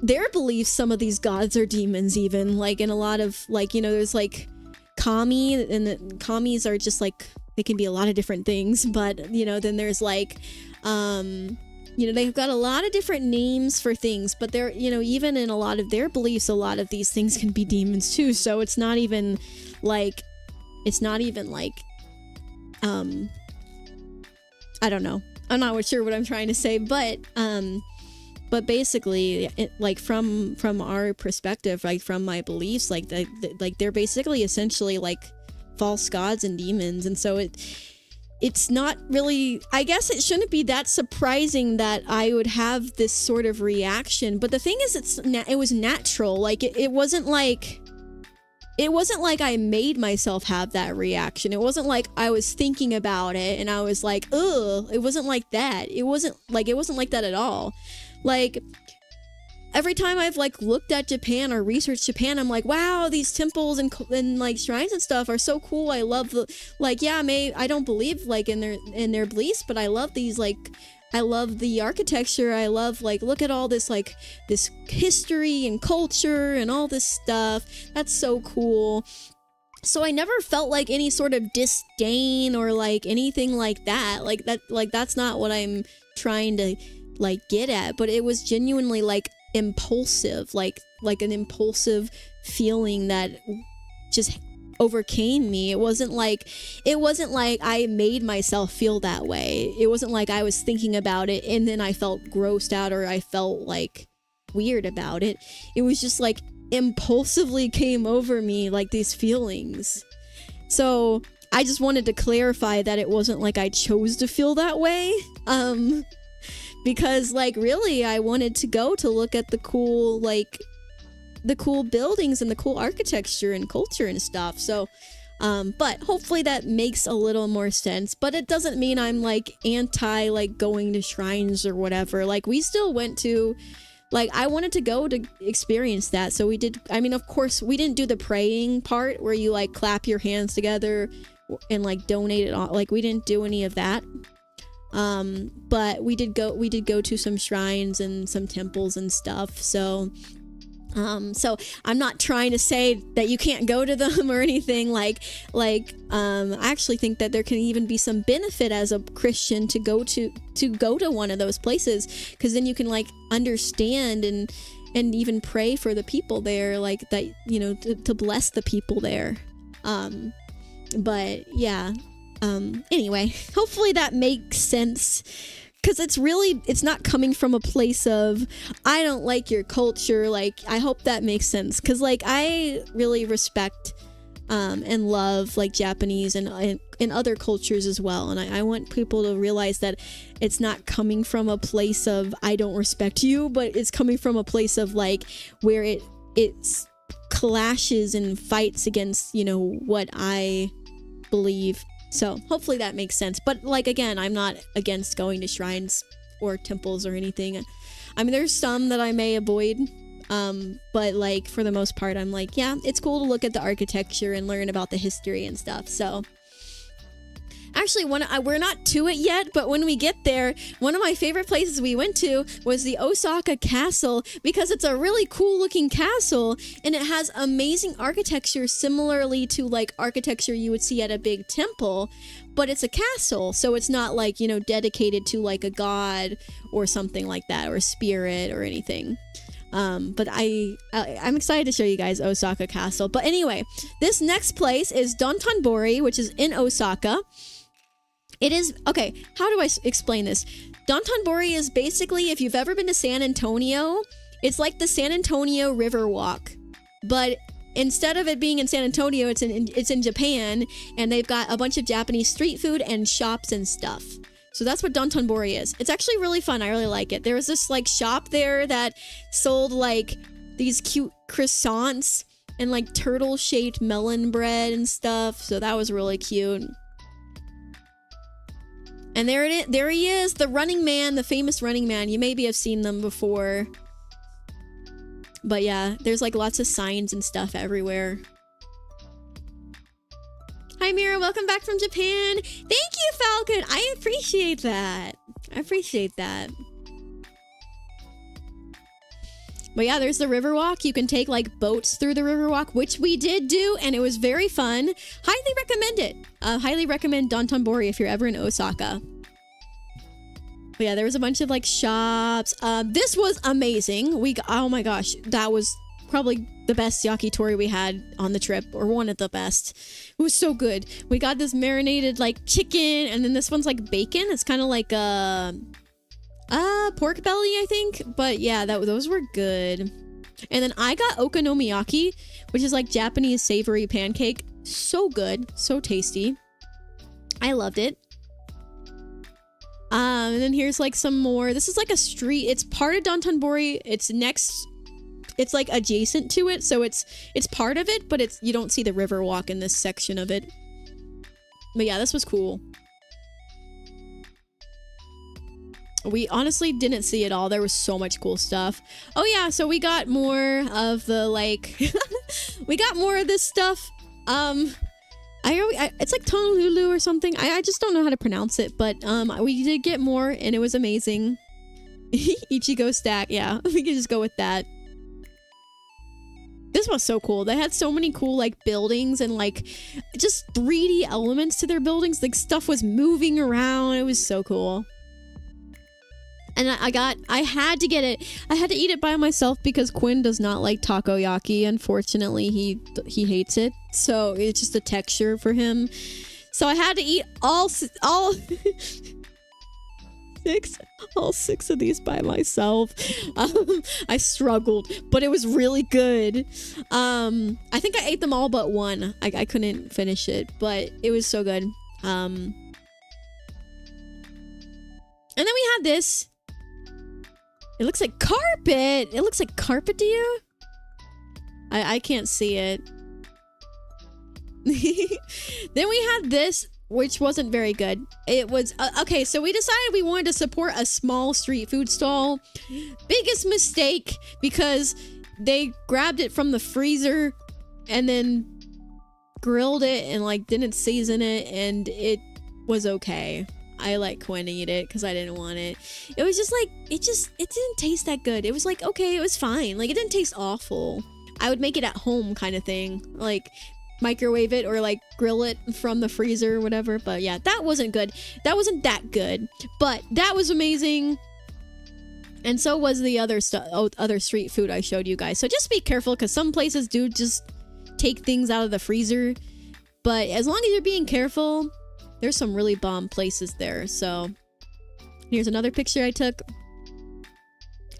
S1: their beliefs, some of these gods are demons. Even like in a lot of like, you know, there's like kami, and the kamis are just like, they can be a lot of different things, but you know, then there's like you know, they've got a lot of different names for things, but they're, you know, even in a lot of their beliefs, a lot of these things can be demons too. So it's not even like I don't know, I'm not sure what I'm trying to say, but basically, like from our perspective, like from my beliefs, like they're basically essentially like false gods and demons. And so it's not really, I guess it shouldn't be that surprising that I would have this sort of reaction. But the thing is, it was natural. Like it wasn't like I made myself have that reaction. It wasn't like I was thinking about it and I was like, ugh. It wasn't like that. It wasn't like that at all. Like every time I've like looked at Japan or researched Japan, I'm like, wow, these temples and like shrines and stuff are so cool. I love I don't believe like in their beliefs, but I love these, like I love the architecture. I love like, look at all this like this history and culture and all this stuff. That's so cool. So I never felt like any sort of disdain or like anything like that. Like that's not what I'm trying to like get at, but it was genuinely like impulsive, like an impulsive feeling that just overcame me. It wasn't like I made myself feel that way. It wasn't like I was thinking about it and then I felt grossed out or I felt like weird about it. It was just like impulsively came over me, like these feelings. So I just wanted to clarify that it wasn't like I chose to feel that way. Because like really I wanted to go to look at the cool buildings and the cool architecture and culture and stuff. So but hopefully that makes a little more sense. But it doesn't mean I'm like anti like going to shrines or whatever. Like we still went to, like I wanted to go to experience that. So we did. I mean, of course we didn't do the praying part where you like clap your hands together and like donate it all. Like we didn't do any of that. But we did go to some shrines and some temples and stuff. So I'm not trying to say that you can't go to them or anything. I actually think that there can even be some benefit as a Christian to go to one of those places, because then you can like understand and even pray for the people there, like that, you know, to bless the people there. But yeah. Anyway, hopefully that makes sense. Because it's not coming from a place of, I don't like your culture. Like, I hope that makes sense. Because, like, I really respect and love, like, Japanese and other cultures as well. And I want people to realize that it's not coming from a place of, I don't respect you, but it's coming from a place of, like, where it clashes and fights against, you know, what I believe. So hopefully that makes sense. But like, again, I'm not against going to shrines or temples or anything. I mean, there's some that I may avoid. But like, for the most part, I'm like, yeah, it's cool to look at the architecture and learn about the history and stuff. So actually, we're not to it yet, but when we get there, one of my favorite places we went to was the Osaka Castle, because it's a really cool looking castle and it has amazing architecture similarly to like architecture you would see at a big temple, but it's a castle, so it's not like, you know, dedicated to like a god or something like that, or a spirit or anything. But I'm excited to show you guys Osaka Castle. But anyway, this next place is Dotonbori, which is in Osaka. It is, okay, how do I explain this? Dotonbori is basically, if you've ever been to San Antonio, it's like the San Antonio River Walk. But instead of it being in San Antonio, it's in Japan, and they've got a bunch of Japanese street food and shops and stuff. So that's what Dotonbori is. It's actually really fun. I really like it. There was this like shop there that sold like these cute croissants and like turtle-shaped melon bread and stuff. So that was really cute. And there he is, the Running Man, the famous Running Man. You maybe have seen them before. But yeah, there's like lots of signs and stuff everywhere. Hi Mira, welcome back from Japan. Thank you, Falcon. I appreciate that. I appreciate that. But yeah, there's the Riverwalk. You can take like boats through the Riverwalk, which we did do, and it was very fun. Highly recommend it. Highly recommend Dotonbori if you're ever in Osaka. But yeah, there was a bunch of like shops. This was amazing. Oh my gosh, that was probably the best yakitori we had on the trip, or one of the best. It was so good. We got this marinated like chicken, and then this one's like bacon. It's kind of like pork belly, I think. But yeah, those were good. And then I got okonomiyaki, which is like Japanese savory pancake. So good, so tasty. I loved it. And then here's like some more. This is like a street. It's part of Dotonbori. It's like adjacent to it, so it's part of it, but you don't see the river walk in this section of it. But yeah, this was cool. We honestly didn't see it all. There was so much cool stuff. Oh yeah, so we got more of the like we got more of this stuff. It's like Honolulu or something. I just don't know how to pronounce it, but we did get more and it was amazing. Ichigo stack, yeah. We can just go with that. This was so cool. They had so many cool like buildings and like just 3D elements to their buildings. Like stuff was moving around. It was so cool. And I had to get it. I had to eat it by myself because Quinn does not like takoyaki. Unfortunately, he hates it. So it's just a texture for him. So I had to eat all 6 of these by myself. I struggled, but it was really good. I think I ate them all but one. I couldn't finish it, but it was so good. And then we had this. It looks like carpet. It looks like carpet to you? I can't see it. Then we had this, which wasn't very good. It was okay, so we decided we wanted to support a small street food stall. Biggest mistake, because they grabbed it from the freezer and then grilled it and like didn't season it, and it was okay. I let Quinn eat it because I didn't want it. It was just like, it didn't taste that good. It was like, okay, it was fine. Like, it didn't taste awful. I would make it at home kind of thing. Like, microwave it or like grill it from the freezer or whatever. But yeah, that wasn't good. That wasn't that good. But that was amazing. And so was the other street food I showed you guys. So just be careful, because some places do just take things out of the freezer But as long as you're being careful, there's some really bomb places there. So here's another picture I took.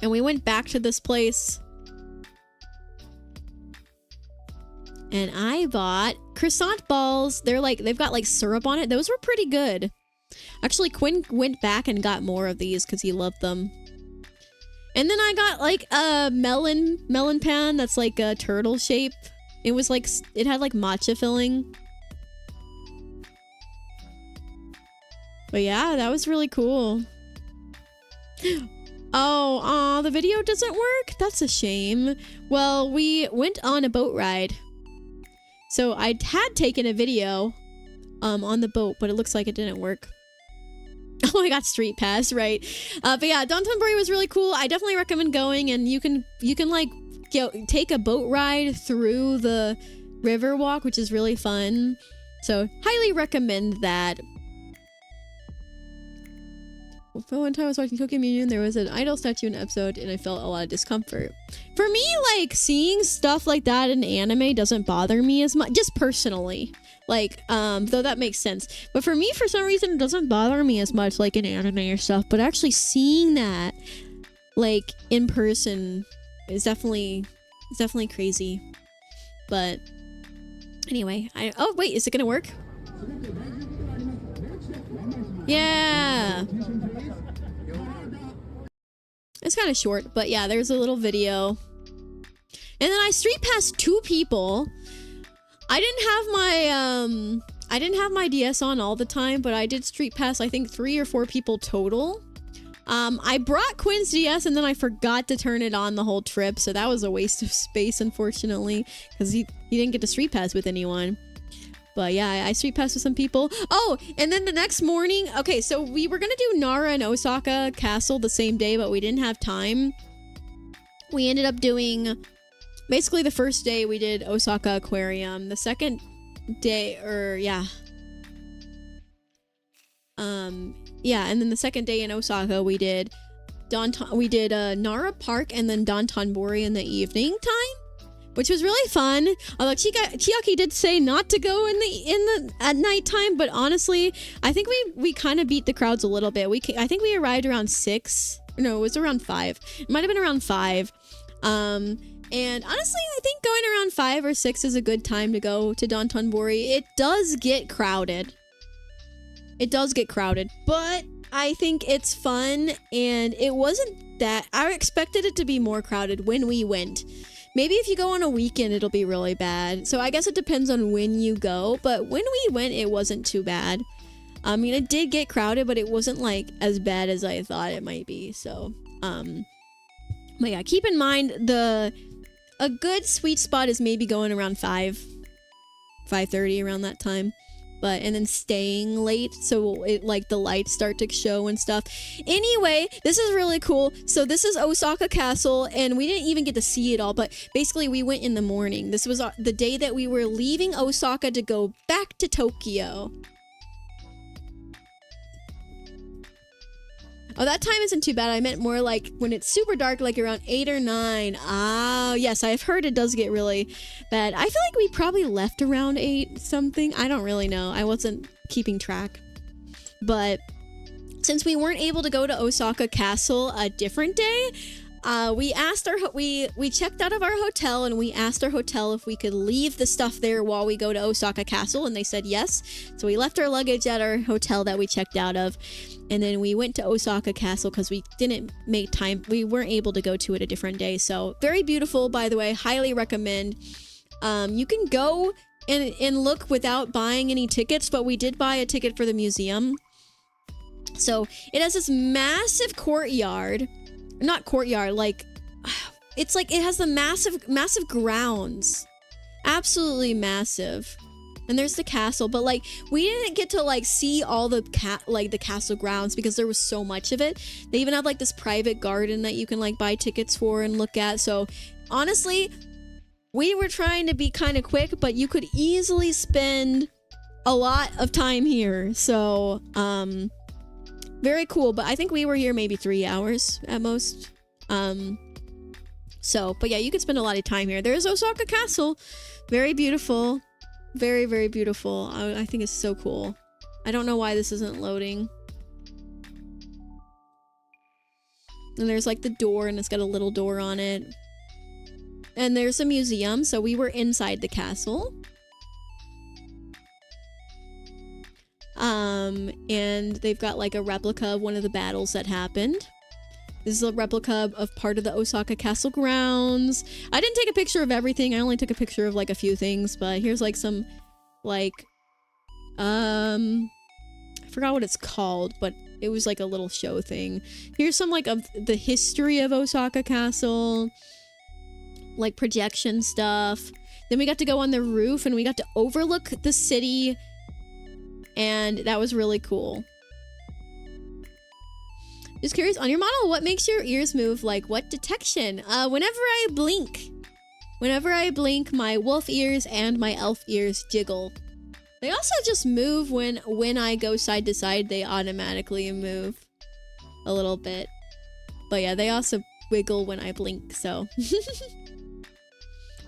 S1: And we went back to this place. And I bought croissant balls. They've got like syrup on it. Those were pretty good. Actually, Quinn went back and got more of these because he loved them. And then I got like a melon pan that's like a turtle shape. It was like, it had like matcha filling. But yeah, that was really cool. Oh, the video doesn't work? That's a shame. Well, we went on a boat ride. So I had taken a video on the boat, but it looks like it didn't work. Oh, I got Street Pass, right? But yeah, Downtonbury was really cool. I definitely recommend going, and you can like take a boat ride through the river walk, which is really fun. So highly recommend that. Well, one time I was watching Tokyo Communion, there was an idol statue in an episode, and I felt a lot of discomfort. For me, like, seeing stuff like that in anime doesn't bother me as much, just personally. Like, though that makes sense. But for me, for some reason, it doesn't bother me as much, like, in anime or stuff. But actually seeing that, like, in person is definitely crazy. But anyway, oh, wait, is it gonna work? Yeah. It's kind of short, but yeah, there's a little video. And then I street passed 2 people. I didn't have my DS on all the time, but I did street pass I think 3 or 4 people total. I brought Quinn's DS and then I forgot to turn it on the whole trip, so that was a waste of space, unfortunately, because he didn't get to street pass with anyone. But yeah, I street passed with some people. Oh, and then the next morning, okay, so we were gonna do Nara and Osaka Castle the same day, but we didn't have time. We ended up doing, basically the first day we did Osaka Aquarium. The second day, yeah, and then the second day in Osaka we did Nara Park and then Downtonbury in the evening time, which was really fun. Although Chiaki did say not to go at nighttime, but honestly, I think we kind of beat the crowds a little bit. I think we arrived around 6. No, it was around 5. It might have been around 5. And honestly, I think going around 5 or 6 is a good time to go to Downtonbury. It does get crowded. But I think it's fun, and it wasn't that. I expected it to be more crowded when we went. Maybe if you go on a weekend, it'll be really bad. So I guess it depends on when you go, but when we went, it wasn't too bad. I mean, it did get crowded, but it wasn't like as bad as I thought it might be. So, but yeah, keep in mind a good sweet spot is maybe going around 5:30 around that time. And then staying late so it like the lights start to show and stuff. Anyway, this is really cool. So this is Osaka Castle, and we didn't even get to see it all, but basically we went in the morning. This was the day that we were leaving Osaka to go back to Tokyo. Oh, that time isn't too bad. I meant more like when it's super dark, like around 8 or 9. Ah, yes, I've heard it does get really bad. I feel like we probably left around 8 something. I don't really know. I wasn't keeping track. But since we weren't able to go to Osaka Castle a different day, we checked out of our hotel, and we asked our hotel if we could leave the stuff there while we go to Osaka Castle, and they said yes. So we left our luggage at our hotel that we checked out of, and then we went to Osaka Castle because we didn't make time. We weren't able to go to it a different day. So very beautiful, by the way. Highly recommend. You can go and look without buying any tickets, but we did buy a ticket for the museum. So it has this massive courtyard. Not courtyard, like, it's like it has the massive grounds. Absolutely massive. And there's the castle, but like we didn't get to like see all the castle grounds because there was so much of it. They even have like this private garden that you can like buy tickets for and look at. So honestly, we were trying to be kind of quick, but you could easily spend a lot of time here. So very cool, but I think we were here maybe 3 hours at most. But yeah, you could spend a lot of time here. There's Osaka Castle. Very beautiful. Very, very beautiful. I think it's so cool. I don't know why this isn't loading. And there's like the door, and it's got a little door on it. And there's a museum, so we were inside the castle. And they've got like a replica of one of the battles that happened. This is a replica of part of the Osaka Castle grounds. I didn't take a picture of everything. I only took a picture of like a few things, but here's like some like I forgot what it's called, but it was like a little show thing. Here's some like of the history of Osaka Castle, like projection stuff. Then we got to go on the roof and we got to overlook the city, and that was really cool. Just curious, on your model, what makes your ears move? Like what detection? Whenever I blink. Whenever I blink, my wolf ears and my elf ears jiggle. They also just move when I go side to side. They automatically move a little bit. But yeah, they also wiggle when I blink, so.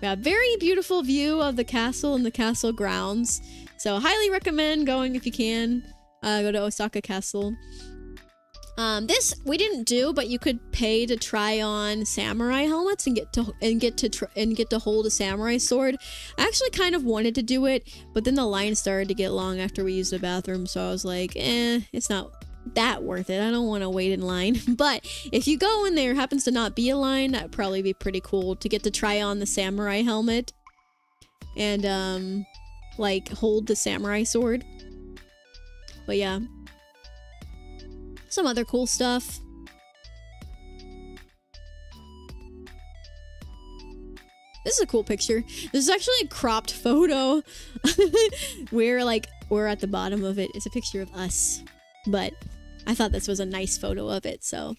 S1: Yeah, very beautiful view of the castle and the castle grounds. So highly recommend going if you can. Go to Osaka Castle. This we didn't do, but you could pay to try on samurai helmets and get to hold a samurai sword. I actually kind of wanted to do it, but then the line started to get long after we used the bathroom, so I was like, it's not that worth it. I don't want to wait in line. But if you go and there happens to not be a line, that'd probably be pretty cool to get to try on the samurai helmet and like hold the samurai sword. But yeah, some other cool stuff. This is a cool picture. This is actually a cropped photo. we're at the bottom of it. It's a picture of us, but I thought this was a nice photo of it. So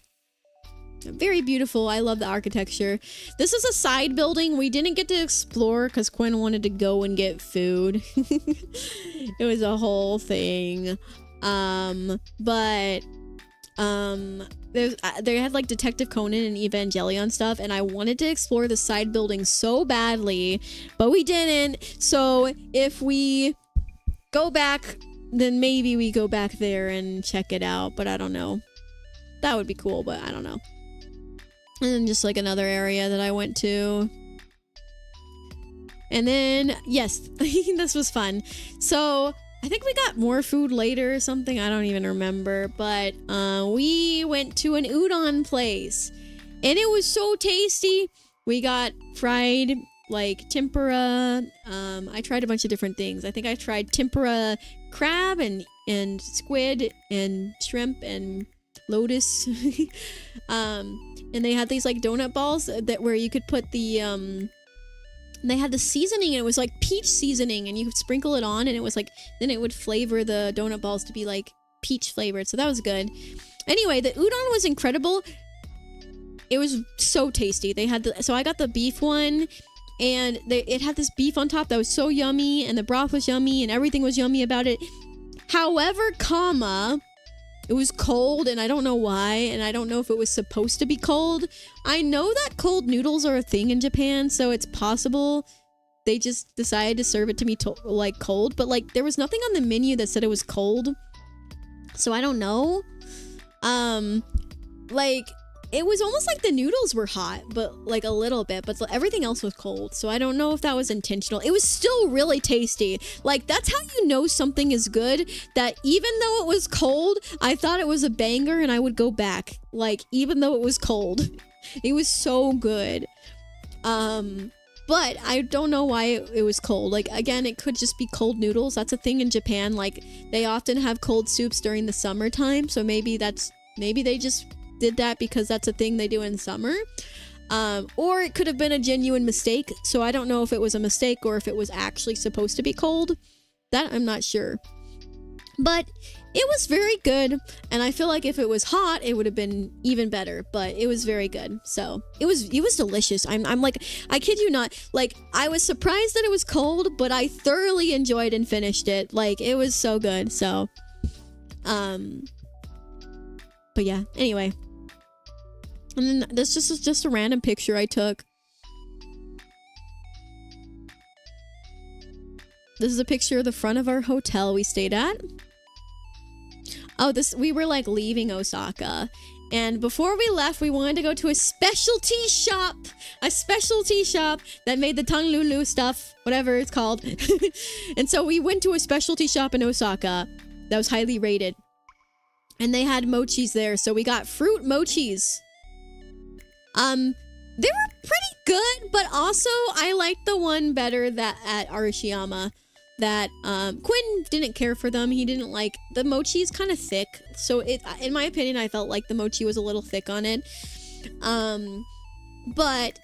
S1: very beautiful. I love the architecture. This is a side building we didn't get to explore because Quinn wanted to go and get food. It was a whole thing. They had like Detective Conan and Evangelion stuff, and I wanted to explore the side building so badly, but we didn't. So if we go back, then maybe we go back there and check it out, but I don't know. That would be cool, but I don't know. And then just like another area that I went to. And then, yes, this was fun. So I think we got more food later or something. I don't even remember. But we went to an udon place. And it was so tasty. We got fried, like, tempura. I tried a bunch of different things. I think I tried tempura crab and squid and shrimp and lotus. And they had these, like, donut balls that where you could put the... They had the seasoning, and it was like peach seasoning, and you could sprinkle it on, and it was like, then it would flavor the donut balls to be like peach flavored, so that was good. Anyway, the udon was incredible. It was so tasty. They had so I got the beef one, and it had this beef on top that was so yummy, and the broth was yummy, and everything was yummy about it. However, it was cold, and I don't know why, and I don't know if it was supposed to be cold. I know that cold noodles are a thing in Japan, so it's possible they just decided to serve it to me like cold, but like there was nothing on the menu that said it was cold, so I don't know. Like it was almost like the noodles were hot, but like a little bit, but everything else was cold, so I don't know if that was intentional. It was still really tasty. Like that's how you know something is good, that even though it was cold, I thought it was a banger and I would go back, like even though it was cold. It was so good. But I don't know why it was cold. Like again, it could just be cold noodles. That's a thing in Japan. Like they often have cold soups during the summertime, so maybe they just did that because that's a thing they do in summer. Or it could have been a genuine mistake, so I don't know if it was a mistake or if it was actually supposed to be cold. That I'm not sure. But it was very good, and I feel like if it was hot, it would have been even better, but it was very good. So it was delicious. I'm like, I kid you not, like I was surprised that it was cold, but I thoroughly enjoyed and finished it. Like it was so good. So but yeah, anyway. And then this is just a random picture I took. This is a picture of the front of our hotel we stayed at. Oh, we were like leaving Osaka. And before we left, we wanted to go to a specialty shop. A specialty shop that made the Tanglulu stuff, whatever it's called. And so we went to a specialty shop in Osaka that was highly rated. And they had mochis there, so we got fruit mochis. They were pretty good, but also I liked the one better that at Arashiyama. That Quinn didn't care for them. He didn't like the mochi is kind of thick, so in my opinion I felt like the mochi was a little thick on it. But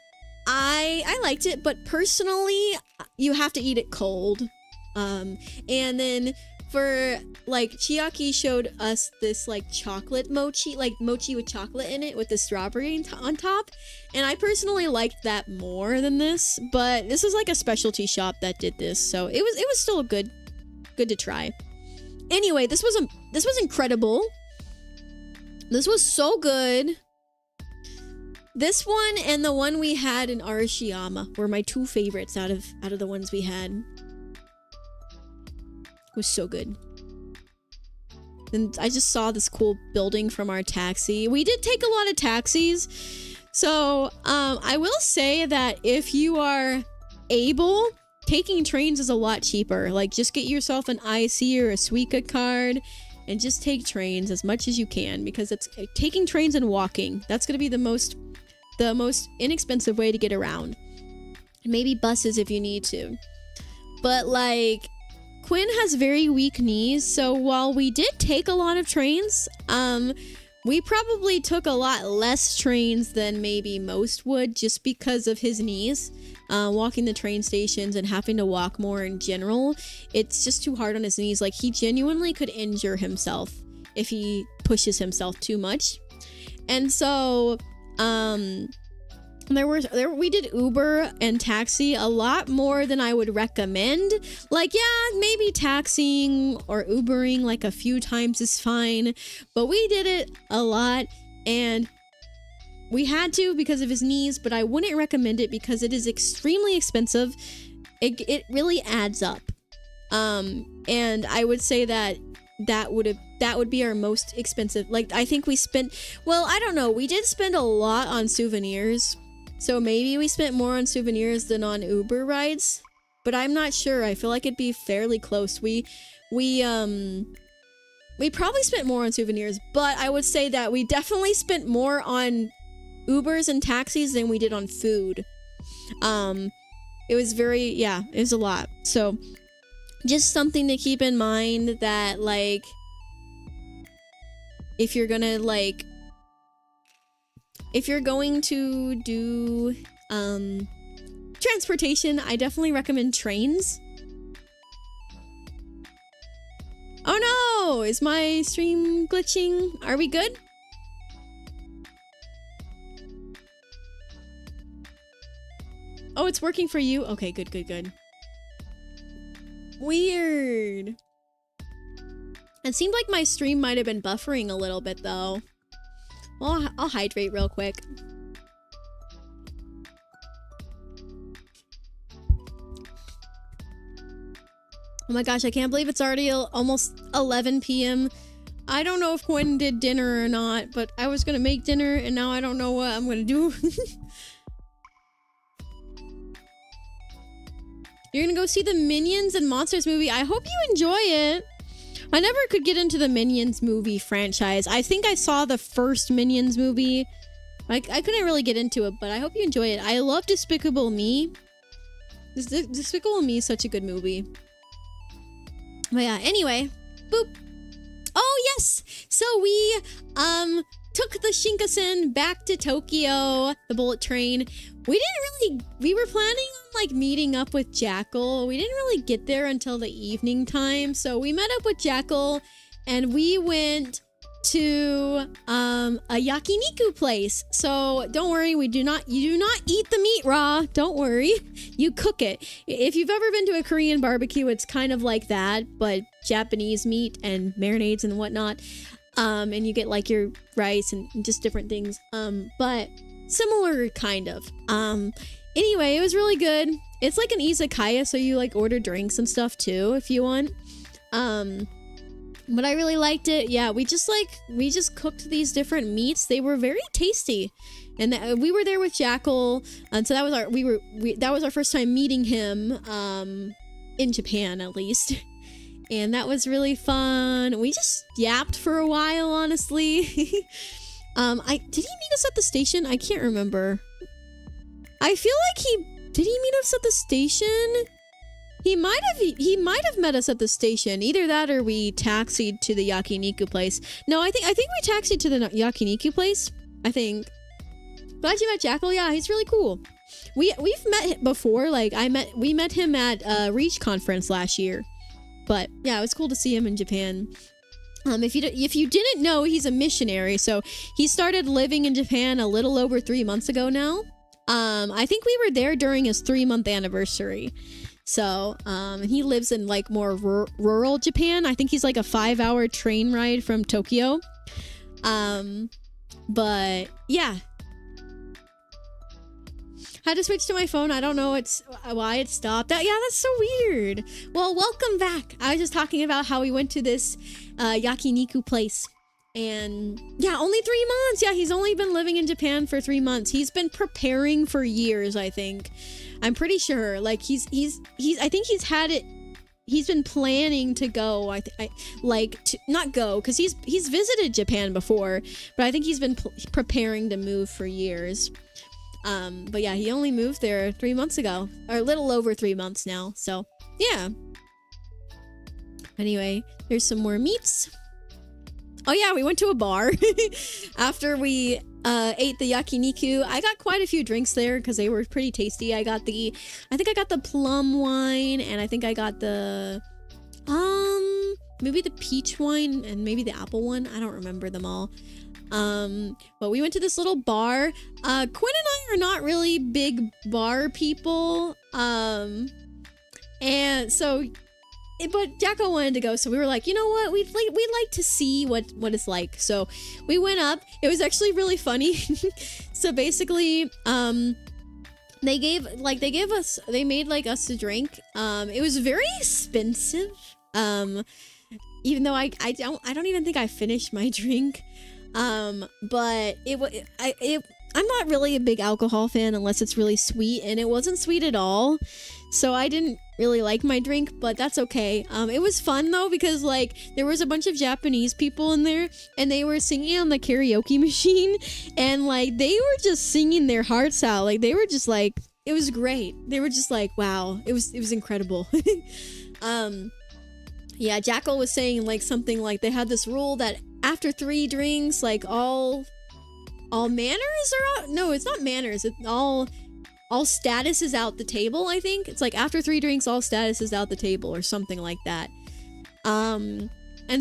S1: I liked it, but personally you have to eat it cold. And then for like Chiaki showed us this like chocolate mochi, like mochi with chocolate in it with the strawberry on top, and I personally liked that more than this, but this is like a specialty shop that did this, so it was still good to try. Anyway, this was incredible. This was so good. This one and the one we had in Arashiyama were my two favorites out of the ones we had. Was so good. And I just saw this cool building from our taxi. We did take a lot of taxis. So, I will say that if you are able, taking trains is a lot cheaper. Like, just get yourself an IC or a Suica card and just take trains as much as you can, because it's taking trains and walking. That's going to be the most inexpensive way to get around. Maybe buses if you need to. But like, Quinn has very weak knees, so while we did take a lot of trains, we probably took a lot less trains than maybe most would, just because of his knees. Walking the train stations and having to walk more in general, it's just too hard on his knees. Like, he genuinely could injure himself if he pushes himself too much. And so, we did Uber and taxi a lot more than I would recommend. Like, yeah, maybe taxiing or Ubering like a few times is fine, but we did it a lot, and we had to because of his knees, but I wouldn't recommend it because it is extremely expensive. It really adds up. And I would say that would be our most expensive. Like, I think we spent, well, I don't know, we did spend a lot on souvenirs. So maybe we spent more on souvenirs than on Uber rides, but I'm not sure. I feel like it'd be fairly close. We probably spent more on souvenirs, but I would say that we definitely spent more on Ubers and taxis than we did on food. It was it was a lot. So just something to keep in mind, that like, if you're going to do transportation, I definitely recommend trains. Oh no! Is my stream glitching? Are we good? Oh, it's working for you? Okay, good. Weird. It seemed like my stream might have been buffering a little bit though. Well, I'll hydrate real quick. Oh my gosh, I can't believe it's already almost 11 p.m. I don't know if Quinn did dinner or not, but I was gonna make dinner and now I don't know what I'm gonna do. You're gonna go see the Minions and Monsters movie. I hope you enjoy it. I never could get into the Minions movie franchise. I think I saw the first Minions movie. I couldn't really get into it, but I hope you enjoy it. I love Despicable Me. Despicable Me is such a good movie. But yeah, anyway. Boop. Oh, yes! So we, took the Shinkansen back to Tokyo, the bullet train. We were planning on like meeting up with Jackal. We didn't really get there until the evening time. So we met up with Jackal and we went to a yakiniku place. So don't worry, you do not eat the meat raw. Don't worry. You cook it. If you've ever been to a Korean barbecue, it's kind of like that, but Japanese meat and marinades and whatnot. And you get like your rice and just different things. But similar kind of. Anyway, it was really good. It's like an izakaya, so you like order drinks and stuff too if you want. But I really liked it. Yeah, we just cooked these different meats. They were very tasty. And we were there with Jackal, and so that was our first time meeting him in Japan, at least. And that was really fun. We just yapped for a while, honestly. Did he meet us at the station? I can't remember. I feel like did he meet us at the station? He might have met us at the station. Either that or we taxied to the yakiniku place. No, I think we taxied to the yakiniku place. I think. Glad you met Jackal. Yeah, he's really cool. We've met before. Like we met him at Reach conference last year. But yeah, it was cool to see him in Japan. If you didn't know, he's a missionary. So he started living in Japan a little over 3 months ago now. I think we were there during his 3-month anniversary. So, he lives in like more rural Japan. I think he's like a 5-hour train ride from Tokyo. But yeah. Had to switch to my phone. I don't know why it stopped. Yeah, that's so weird. Well, welcome back. I was just talking about how we went to this yakiniku place. And yeah, only 3 months. Yeah, he's only been living in Japan for 3 months. He's been preparing for years, I think. I'm pretty sure. Like I think he's had it. He's been planning to go. Not go, because he's visited Japan before, but I think he's been preparing to move for years. But yeah, he only moved there 3 months ago, or a little over 3 months now. So yeah. Anyway, there's some more meats. Oh yeah, we went to a bar after we ate the yakiniku. I got quite a few drinks there because they were pretty tasty. I think I got the plum wine, and I think I got the maybe the peach wine and maybe the apple one. I don't remember them all. But we went to this little bar. Quinn and I are not really big bar people. And so, but Jacko wanted to go, so we were like, you know what? We'd like to see what it's like. So we went up. It was actually really funny. So basically, they made us a drink. It was very expensive. Even though I don't even think I finished my drink. But I'm not really a big alcohol fan unless it's really sweet, and it wasn't sweet at all. So I didn't really like my drink, but that's okay. It was fun though, because like there was a bunch of Japanese people in there, and they were singing on the karaoke machine, and like they were just singing their hearts out. Like they were just like, it was great. They were just like, wow, it was incredible. Yeah, Jackal was saying like something like they had this rule that after 3 drinks, like all manners are out. No, it's not manners. It's all status is out the table, I think. It's like after 3 drinks, all status is out the table or something like that. And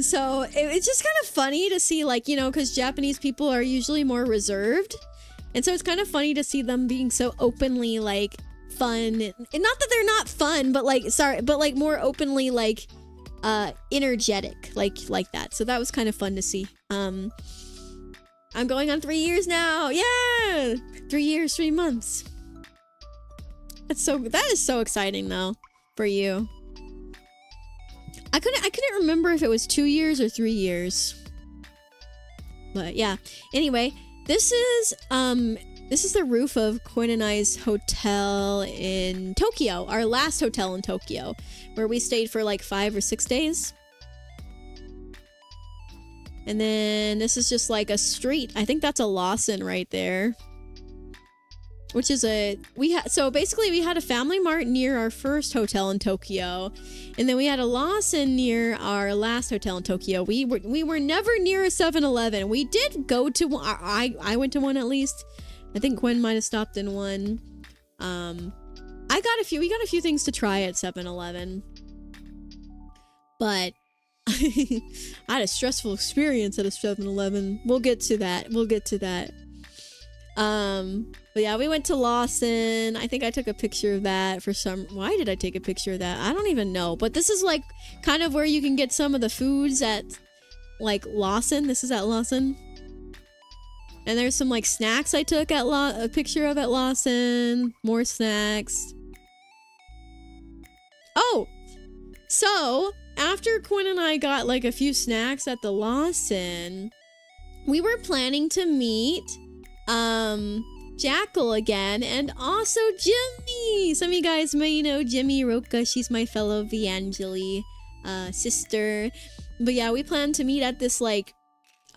S1: so it's just kind of funny to see, like, you know, because Japanese people are usually more reserved. And so it's kind of funny to see them being so openly, like, fun. And not that they're not fun, but like, like more openly, like, energetic, like that. So that was kind of fun to see. I'm going on 3 years now. Yeah, 3 years, 3 months. That is so exciting though for you. I couldn't remember if it was 2 years or 3 years. But yeah. Anyway, this is the roof of Quinn and I's hotel in Tokyo, our last hotel in Tokyo, where we stayed for like 5 or 6 days. And then this is just like a street. I think that's a Lawson right there. Which is so basically we had a Family Mart near our first hotel in Tokyo, and then we had a Lawson near our last hotel in Tokyo. We were never near a 7-Eleven. We did go to one. I went to one at least. I think Gwen might have stopped in one. We got a few things to try at 7-Eleven. But I had a stressful experience at a 7-Eleven. We'll get to that. But yeah, we went to Lawson. I think I took a picture of that why did I take a picture of that? I don't even know. But this is like kind of where you can get some of the foods at like Lawson. This is at Lawson. And there's some like snacks I took a picture of at Lawson. More snacks. So after Quinn and I got like a few snacks at the Lawson, we were planning to meet Jackal again, and also Jimmy. Some of you guys may know Jimmy Roca. She's my fellow Viangeli sister. But yeah, we plan to meet at this like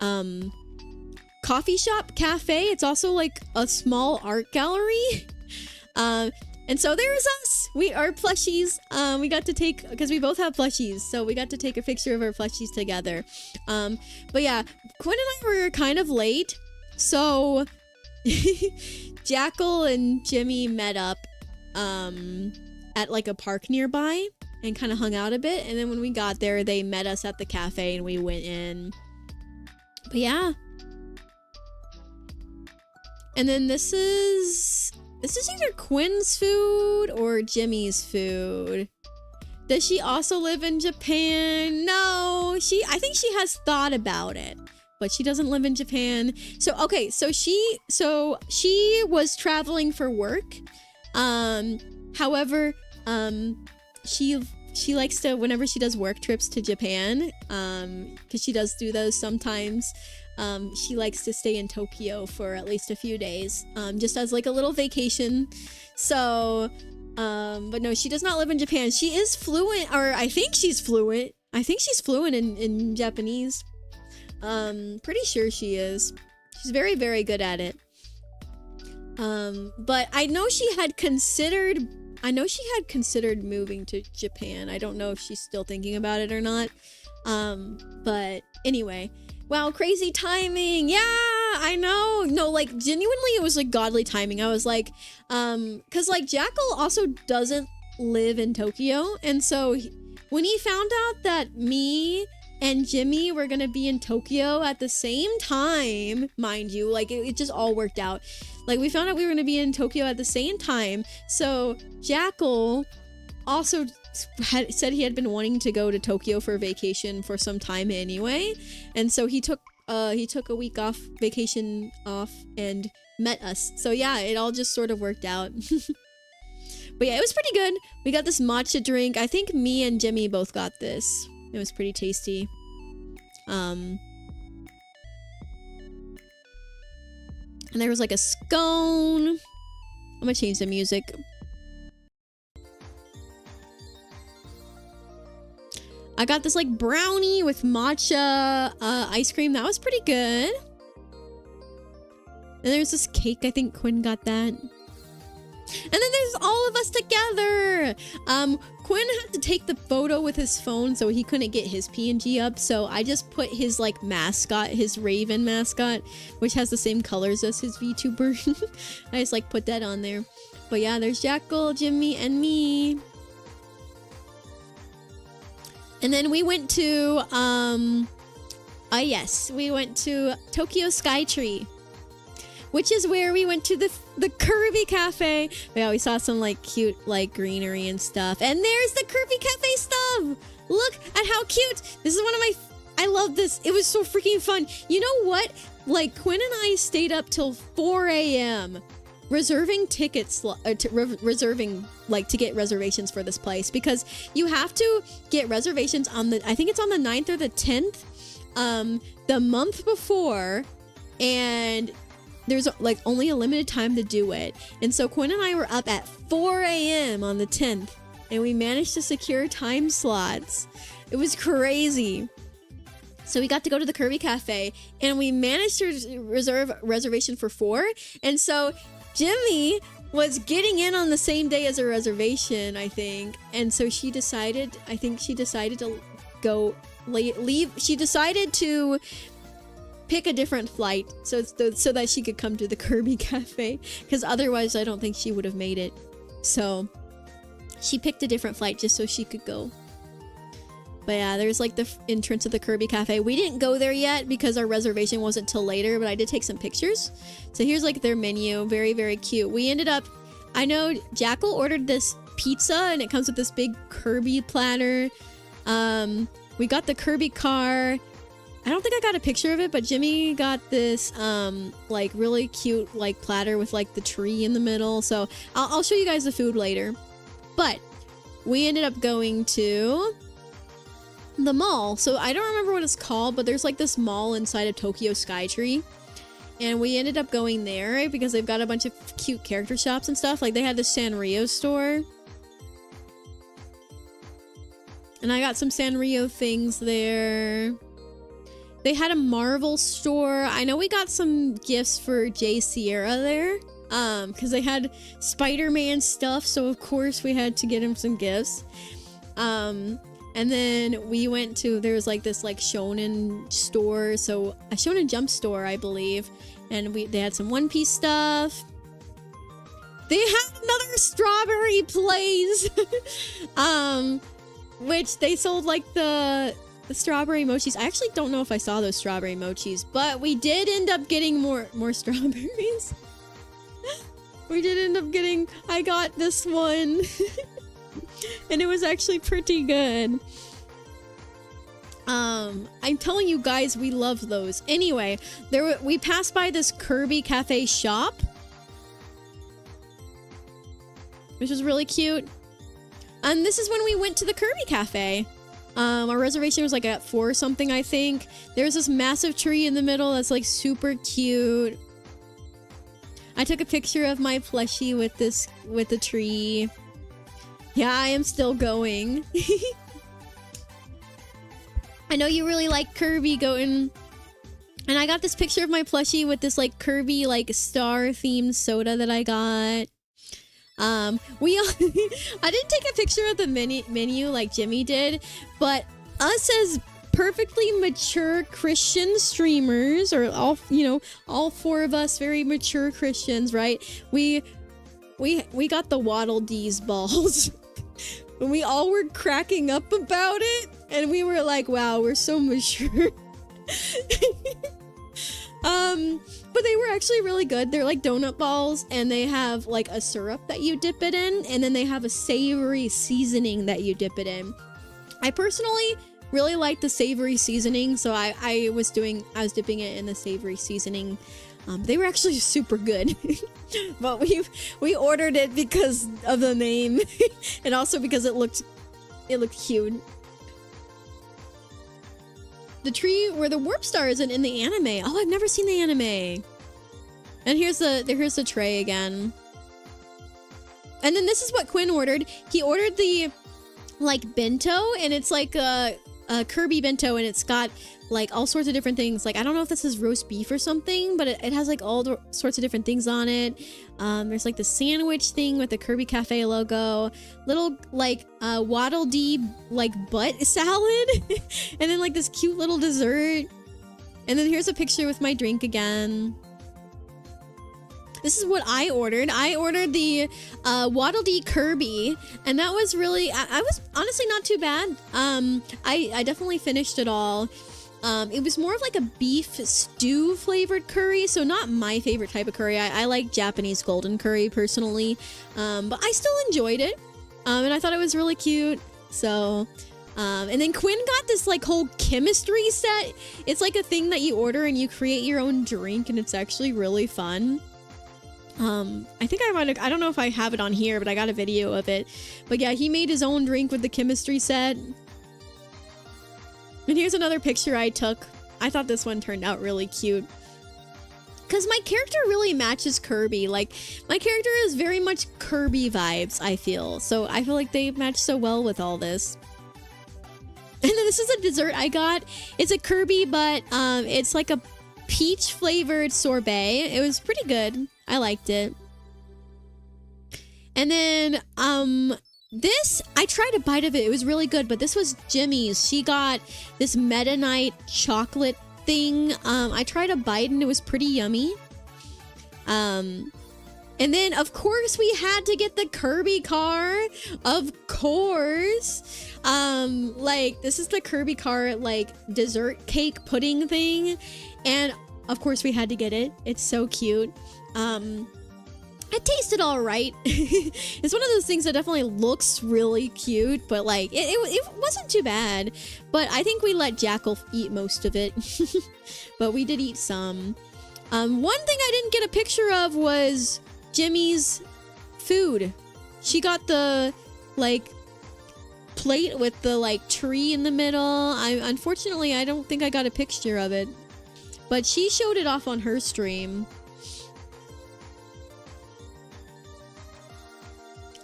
S1: coffee shop cafe. It's also like a small art gallery. And so there's us. We are plushies. We got to take, because we both have plushies, so we got to take a picture of our plushies together. But yeah, Quinn and I were kind of late, so Jackal and Jimmy met up at like a park nearby and kind of hung out a bit. And then when we got there, they met us at the cafe and we went in. But yeah. And then this is either Quinn's food or Jimmy's food. Does she also live in Japan? No, I think she has thought about it, but she doesn't live in Japan. So okay, so she was traveling for work. However, she likes to, whenever she does work trips to Japan, because she does do those sometimes, she likes to stay in Tokyo for at least a few days, just as like a little vacation. So, but no, she does not live in Japan. She is fluent, or I think she's fluent. I think she's fluent in Japanese. Pretty sure she is. She's very, very good at it. But I know she had considered moving to Japan. I don't know if she's still thinking about it or not. But anyway, wow, crazy timing. Yeah, I know. No, like genuinely it was like godly timing. I was like, cause like Jackal also doesn't live in Tokyo. And so when he found out that me and Jimmy were gonna be in Tokyo at the same time, mind you, like it just all worked out. Like we found out we were gonna be in Tokyo at the same time. So Jackal also said he had been wanting to go to Tokyo for vacation for some time anyway. And so he took a week off, vacation off, and met us. So yeah, it all just sort of worked out. But yeah, it was pretty good. We got this matcha drink. I think me and Jimmy both got this. It was pretty tasty. And there was like a scone. I'm gonna change the music. I got this like brownie with matcha ice cream. That was pretty good. And there's this cake. I think Quinn got that. And then there's all of us together. Quinn had to take the photo with his phone, so he couldn't get his PNG up. So I just put his like mascot, his Raven mascot, which has the same colors as his VTuber. I just like put that on there. But yeah, there's Jackal, Jimmy, and me. And then we went to, we went to Tokyo Skytree, which is where we went to the Kirby Cafe. Yeah, we saw some like cute like greenery and stuff. And there's the Kirby Cafe stuff. Look at how cute. This is one of my, I love this. It was so freaking fun. You know what? Like Quinn and I stayed up till 4 a.m. reserving tickets, reserving like to get reservations for this place, because you have to get reservations on the, I think it's on the 9th or the 10th, the month before, and there's like only a limited time to do it. And so Quinn and I were up at 4 a.m. on the 10th, and we managed to secure time slots. It was crazy. So we got to go to the Kirby Cafe, and we managed to reserve reservation for 4. And so Jimmy was getting in on the same day as a reservation, I think. And so she decided to go leave. She decided to pick a different flight so that she could come to the Kirby Cafe, because otherwise I don't think she would have made it. So she picked a different flight just so she could go. But yeah, there's like the entrance of the Kirby Cafe. We didn't go there yet because our reservation wasn't till later, but I did take some pictures. So here's like their menu. Very, very cute. We ended up, I know Jackal ordered this pizza, and it comes with this big Kirby platter. We got the Kirby car. I don't think I got a picture of it, but Jimmy got this like really cute like platter with like the tree in the middle. So I'll show you guys the food later. But we ended up going to the mall. So I don't remember what it's called, but there's like this mall inside of Tokyo Skytree. And we ended up going there because they've got a bunch of cute character shops and stuff. Like they had the Sanrio store. And I got some Sanrio things there. They had a Marvel store. I know we got some gifts for Jay Sierra there. Because they had Spider-Man stuff. So of course we had to get him some gifts. And then we went to, there's like this like Shonen store. So a Shonen Jump store, I believe. And they had some One Piece stuff. They had another strawberry place. Which they sold like the strawberry mochis. I actually don't know if I saw those strawberry mochis, but we did end up getting more strawberries. We did end up getting, I got this one. And it was actually pretty good. I'm telling you guys, we love those. Anyway, we passed by this Kirby Cafe shop, which was really cute. And this is when we went to the Kirby Cafe. Our reservation was like at 4 or something, I think. There's this massive tree in the middle that's like super cute. I took a picture of my plushie with the tree. Yeah, I am still going. I know you really like Kirby, Goten. And I got this picture of my plushie with this like Kirby like star themed soda that I got. I didn't take a picture of the menu like Jimmy did, but us as perfectly mature Christian streamers, or all 4 of us very mature Christians, right? We got the Waddle Dee's balls. And we all were cracking up about it, and we were like, wow, we're so mature. But they were actually really good. They're like donut balls, and they have like a syrup that you dip it in, and then they have a savory seasoning that you dip it in. I personally really like the savory seasoning, so I was dipping it in the savory seasoning. They were actually super good. But we ordered it because of the name and also because it looked cute. The tree where the warp star is in the anime. Oh, I've never seen the anime. And here's the tray again. And then this is what Quinn ordered. He ordered the like bento, and it's like a Kirby bento, and it's got like all sorts of different things. Like I don't know if this is roast beef or something, but it has like all the sorts of different things on it. There's like the sandwich thing with the Kirby Cafe logo, little like Waddle Dee like butt salad, and then like this cute little dessert. And then here's a picture with my drink again. This is what I ordered. I ordered the Waddle Dee Kirby, and that was really, I was honestly not too bad. I definitely finished it all. It was more of like a beef stew flavored curry, so not my favorite type of curry. I like Japanese golden curry personally, but I still enjoyed it, and I thought it was really cute. So, and then Quinn got this like whole chemistry set. It's like a thing that you order and you create your own drink, and it's actually really fun. I think I don't know if I have it on here, but I got a video of it. But yeah, he made his own drink with the chemistry set. And here's another picture I took. I thought this one turned out really cute. Because my character really matches Kirby. Like, my character is very much Kirby vibes, I feel. So I feel like they match so well with all this. And then this is a dessert I got. It's a Kirby, but it's like a peach flavored sorbet. It was pretty good. I liked it. And then, this, I tried a bite of it. It was really good, but this was Jimmy's. She got this Meta Knight chocolate thing. I tried a bite and it was pretty yummy. And then, of course, we had to get the Kirby car. Of course. Like, this is the Kirby car, like, dessert cake pudding thing. And, of course, we had to get it. It's so cute. It tasted all right. It's one of those things that definitely looks really cute, but like it wasn't too bad. But I think we let Jackal eat most of it. But we did eat some. One thing I didn't get a picture of was Jimmy's food. She got the like plate with the like tree in the middle. Unfortunately, I don't think I got a picture of it, but she showed it off on her stream.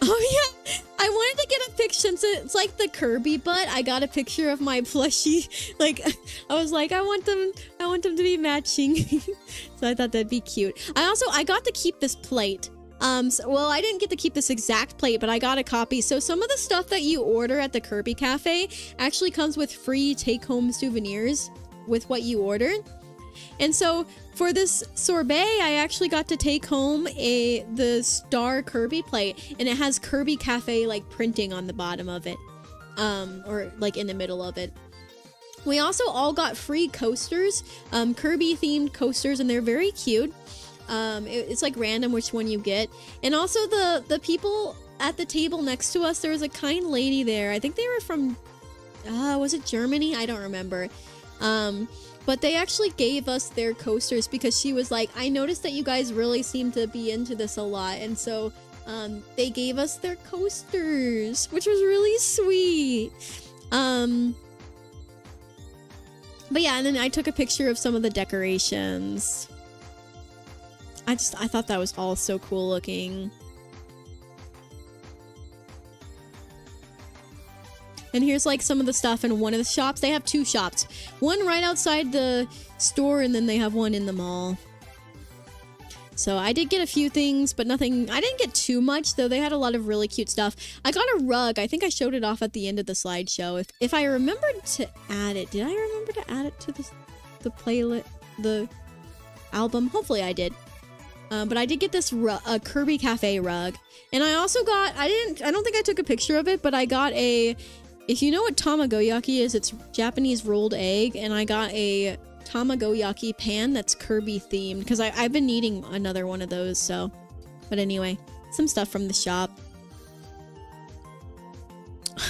S1: Oh yeah, I wanted to get a picture since it's like the Kirby butt. I got a picture of my plushie. Like, I was like, I want them to be matching. So I thought that'd be cute. I got to keep this plate. Well, I didn't get to keep this exact plate, but I got a copy. So some of the stuff that you order at the Kirby Cafe actually comes with free take-home souvenirs with what you order. And so for this sorbet, I actually got to take home the Star Kirby plate, and it has Kirby Cafe like printing on the bottom of it, or like in the middle of it. We also all got free coasters, Kirby themed coasters, and they're very cute. It's like random which one you get. And also the people at the table next to us, there was a kind lady there. I think they were from, was it Germany? I don't remember. But they actually gave us their coasters because she was like, I noticed that you guys really seem to be into this a lot. And so they gave us their coasters, which was really sweet. But yeah, and then I took a picture of some of the decorations. I thought that was all so cool looking. And here's like some of the stuff in one of the shops. They have two shops. One right outside the store, and then they have one in the mall. So I did get a few things, but nothing. I didn't get too much, though. They had a lot of really cute stuff. I got a rug. I think I showed it off at the end of the slideshow. If I remembered to add it. Did I remember to add it to the playlist, the album? Hopefully I did. But I did get this a Kirby Cafe rug. And I also got, I don't think I took a picture of it, but I got if you know what tamagoyaki is, it's Japanese rolled egg, and I got a tamagoyaki pan that's Kirby themed, because I've been needing another one of those, so. But anyway, some stuff from the shop.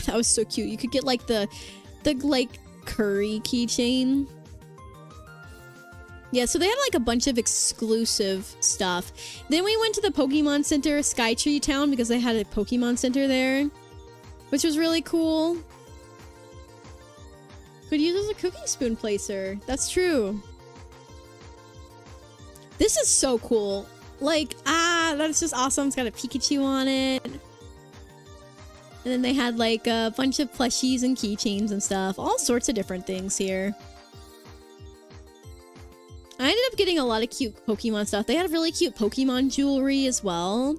S1: That was so cute. You could get like the like curry keychain. Yeah, so they had like a bunch of exclusive stuff. Then we went to the Pokemon Center, Skytree Town, because they had a Pokemon Center there, which was really cool. Could use as a cookie spoon placer. That's true. This is so cool. Like, that's just awesome. It's got a Pikachu on it. And then they had like a bunch of plushies and keychains and stuff. All sorts of different things here. I ended up getting a lot of cute Pokemon stuff. They had really cute Pokemon jewelry as well.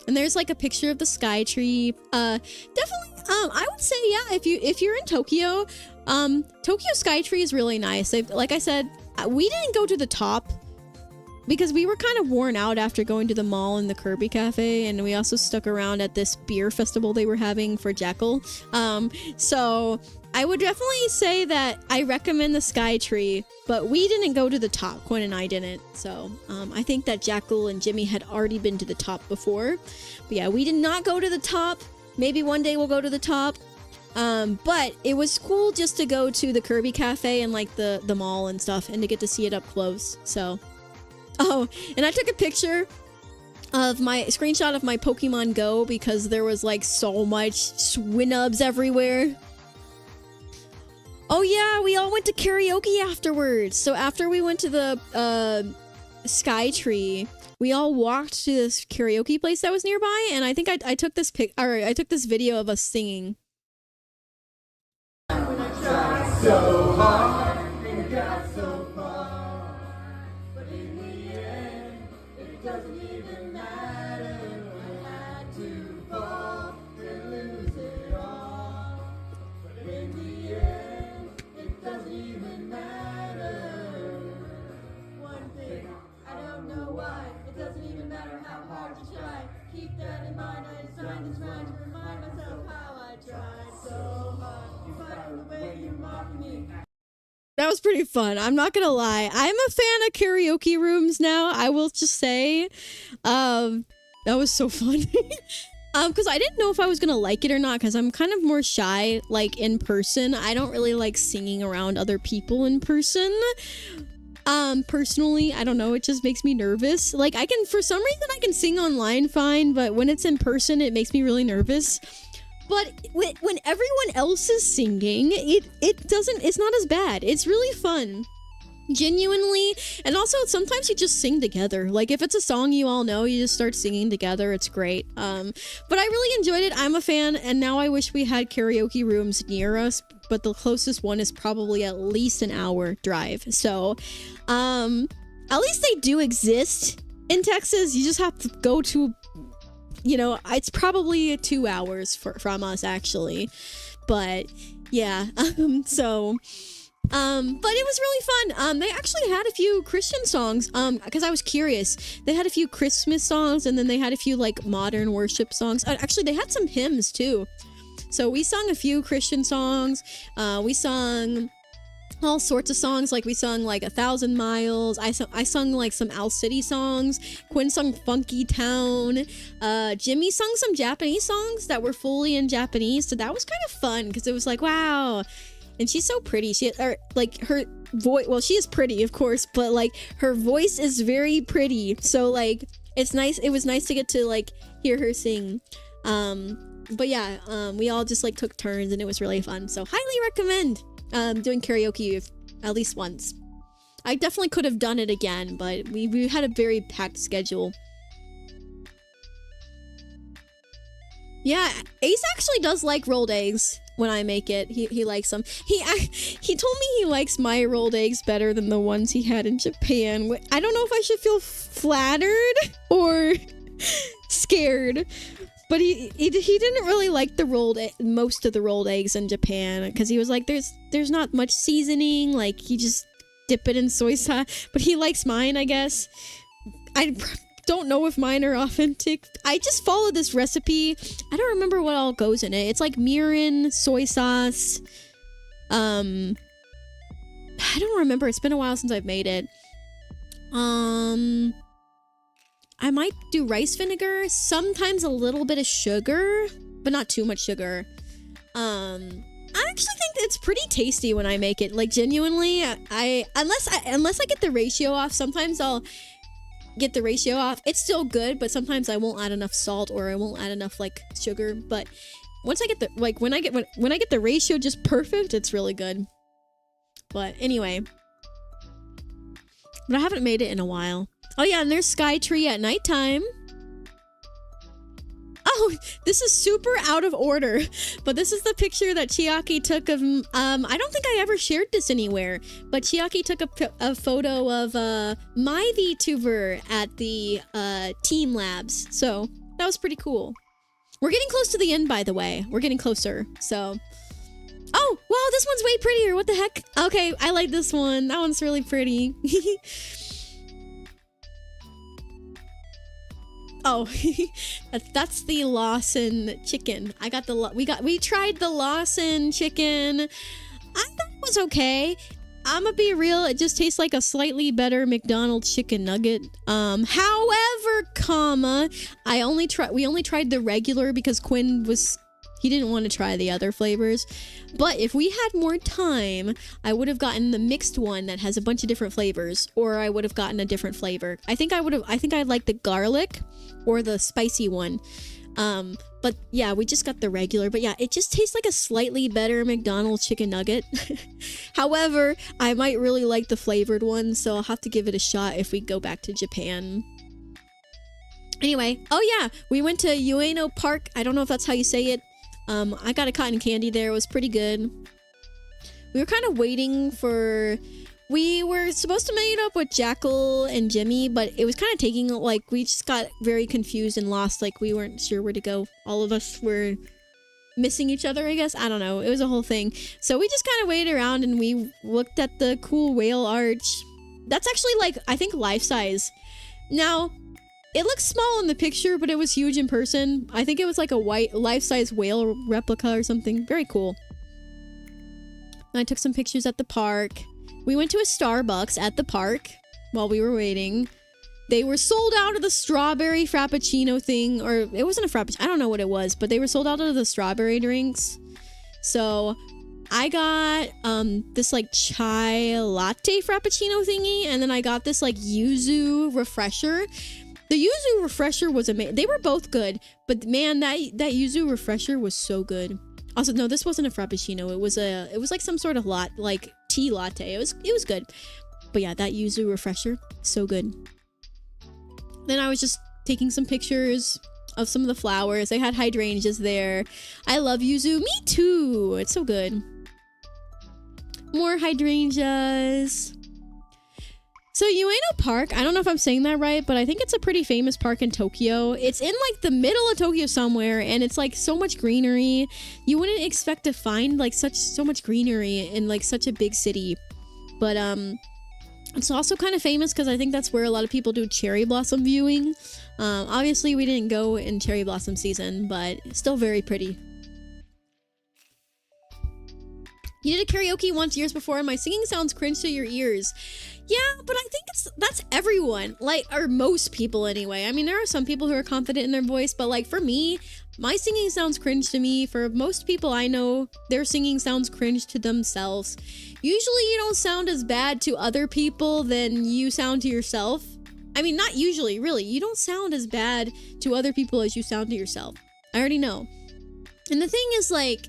S1: And there's like a picture of the Skytree. Definitely, I would say, yeah, if you're in Tokyo, Tokyo Skytree is really nice. Like I said, we didn't go to the top because we were kind of worn out after going to the mall and the Kirby Cafe, and we also stuck around at this beer festival they were having for Jekyll. So I would definitely say that I recommend the Skytree, but we didn't go to the top. Quinn and I didn't. So I think that Jekyll and Jimmy had already been to the top before. But yeah, we did not go to the top. Maybe one day we'll go to the top. But it was cool just to go to the Kirby Cafe and like the mall and stuff, and to get to see it up close. So, oh, and I took a picture of my screenshot of my Pokemon Go because there was like so much Swinubs everywhere. Oh yeah, we all went to karaoke afterwards. So after we went to the Skytree, we all walked to this karaoke place that was nearby, and I think I took this I took this video of us singing.
S4: So hard and got so far, but in the end, it doesn't even matter. I had to fall and lose it all, but in the end, it doesn't even matter. One thing, I don't know why, it doesn't even matter how hard you try. Keep that in mind, I designed this rhyme to remind myself how I tried so hard. You fight the way you mock me.
S1: That was pretty fun. I'm not gonna lie. I'm a fan of karaoke rooms now. I will just say, that was so fun. Because I didn't know if I was gonna like it or not, because I'm kind of more shy, like, in person. I don't really like singing around other people in person. Personally, I don't know, it just makes me nervous. Like, for some reason I can sing online fine, but when it's in person, it makes me really nervous. But when everyone else is singing, it's not as bad. It's really fun. Genuinely. And also sometimes you just sing together. Like if it's a song you all know, you just start singing together. It's great. But I really enjoyed it. I'm a fan, and now I wish we had karaoke rooms near us, but the closest one is probably at least an hour drive. So at least they do exist in Texas. You just have to go to, you know, it's probably 2 hours from us actually. But yeah, but it was really fun. They actually had a few Christian songs, because I was curious. They had a few Christmas songs, and then they had a few like modern worship songs. Actually, they had some hymns too. So we sung a few Christian songs. We sung all sorts of songs. Like we sung like 1,000 Miles. I sung like some Owl City songs. Quinn sung Funky Town. Jimmy sung some Japanese songs that were fully in Japanese. So that was kind of fun because it was like, wow. And she's so pretty. Like her voice, well, she is pretty, of course, but like her voice is very pretty. So like it's nice. It was nice to get to like hear her sing. But yeah, we all just like took turns, and it was really fun. So highly recommend doing karaoke at least once. I definitely could have done it again, but we had a very packed schedule. Yeah, Ace actually does like rolled eggs when I make it. He likes them. He told me he likes my rolled eggs better than the ones he had in Japan. I don't know if I should feel flattered or scared, but he didn't really like most of the rolled eggs in Japan because he was like, there's not much seasoning. Like you just dip it in soy sauce. But he likes mine, I guess. I don't know if mine are authentic. I just followed this recipe. I don't remember what all goes in it. It's like mirin, soy sauce. I don't remember. It's been a while since I've made it. I might do rice vinegar. Sometimes a little bit of sugar, but not too much sugar. I actually think it's pretty tasty when I make it. Like genuinely, unless I get the ratio off. Sometimes I'll get the ratio off. It's still good, but sometimes I won't add enough salt or I won't add enough like sugar. But once I get when I get the ratio just perfect, it's really good. But anyway, but I haven't made it in a while. Oh yeah, and there's Sky Tree at nighttime. Oh, this is super out of order, but this is the picture that Chiaki took of, I don't think I ever shared this anywhere, but Chiaki took a photo of, my Vtuber at the, Team Labs, so that was pretty cool. We're getting close to the end, by the way. We're getting closer, so. Oh, wow, this one's way prettier, what the heck? Okay, I like this one. That one's really pretty. Oh, that's the Lawson chicken. We tried the Lawson chicken. I thought it was okay. I'ma be real, it just tastes like a slightly better McDonald's chicken nugget. However, we only tried the regular because Quinn he didn't want to try the other flavors. But if we had more time, I would have gotten the mixed one that has a bunch of different flavors, or I would have gotten a different flavor. I think I'd like the garlic or the spicy one. But yeah, we just got the regular. But yeah, it just tastes like a slightly better McDonald's chicken nugget. However, I might really like the flavored one, so I'll have to give it a shot if we go back to Japan. Anyway, oh yeah, we went to Ueno Park. I don't know if that's how you say it. I got a cotton candy there. It was pretty good. We were kind of waiting for... We were supposed to meet up with Jackal and Jimmy, but it was kind of taking, like, we just got very confused and lost. Like, we weren't sure where to go. All of us were missing each other, I guess. I don't know. It was a whole thing. So we just kind of waited around and we looked at the cool whale arch. That's actually, like, I think life size. Now... It looks small in the picture, but it was huge in person. I think it was like a white life-size whale replica or something. Very cool. And I took some pictures at the park. We went to a Starbucks at the park while we were waiting. They were sold out of the strawberry frappuccino thing, or it wasn't a frappuccino. I don't know what it was, but they were sold out of the strawberry drinks. So I got this like chai latte frappuccino thingy, and then I got this like yuzu refresher. The yuzu refresher was amazing. They were both good, but man, that yuzu refresher was so good. Also, no, this wasn't a frappuccino. It was like some sort of like tea latte. It was good. But yeah, that yuzu refresher, so good. Then I was just taking some pictures of some of the flowers. They had hydrangeas there. I love yuzu. Me too. It's so good. More hydrangeas. So Ueno Park, I don't know if I'm saying that right, but I think it's a pretty famous park in Tokyo. It's in like the middle of Tokyo somewhere, and it's like so much greenery. You wouldn't expect to find like so much greenery in like such a big city. But it's also kind of famous because I think that's where a lot of people do cherry blossom viewing. Obviously we didn't go in cherry blossom season, but still very pretty. You did a karaoke once years before, and my singing sounds cringe to your ears. Yeah, but I think that's everyone, like, or most people anyway. I mean, there are some people who are confident in their voice, but like for me, my singing sounds cringe to me. For most people I know, their singing sounds cringe to themselves. Usually you don't sound as bad to other people than you sound to yourself. I mean, not usually, really. You don't sound as bad to other people as you sound to yourself. I already know. And the thing is, like,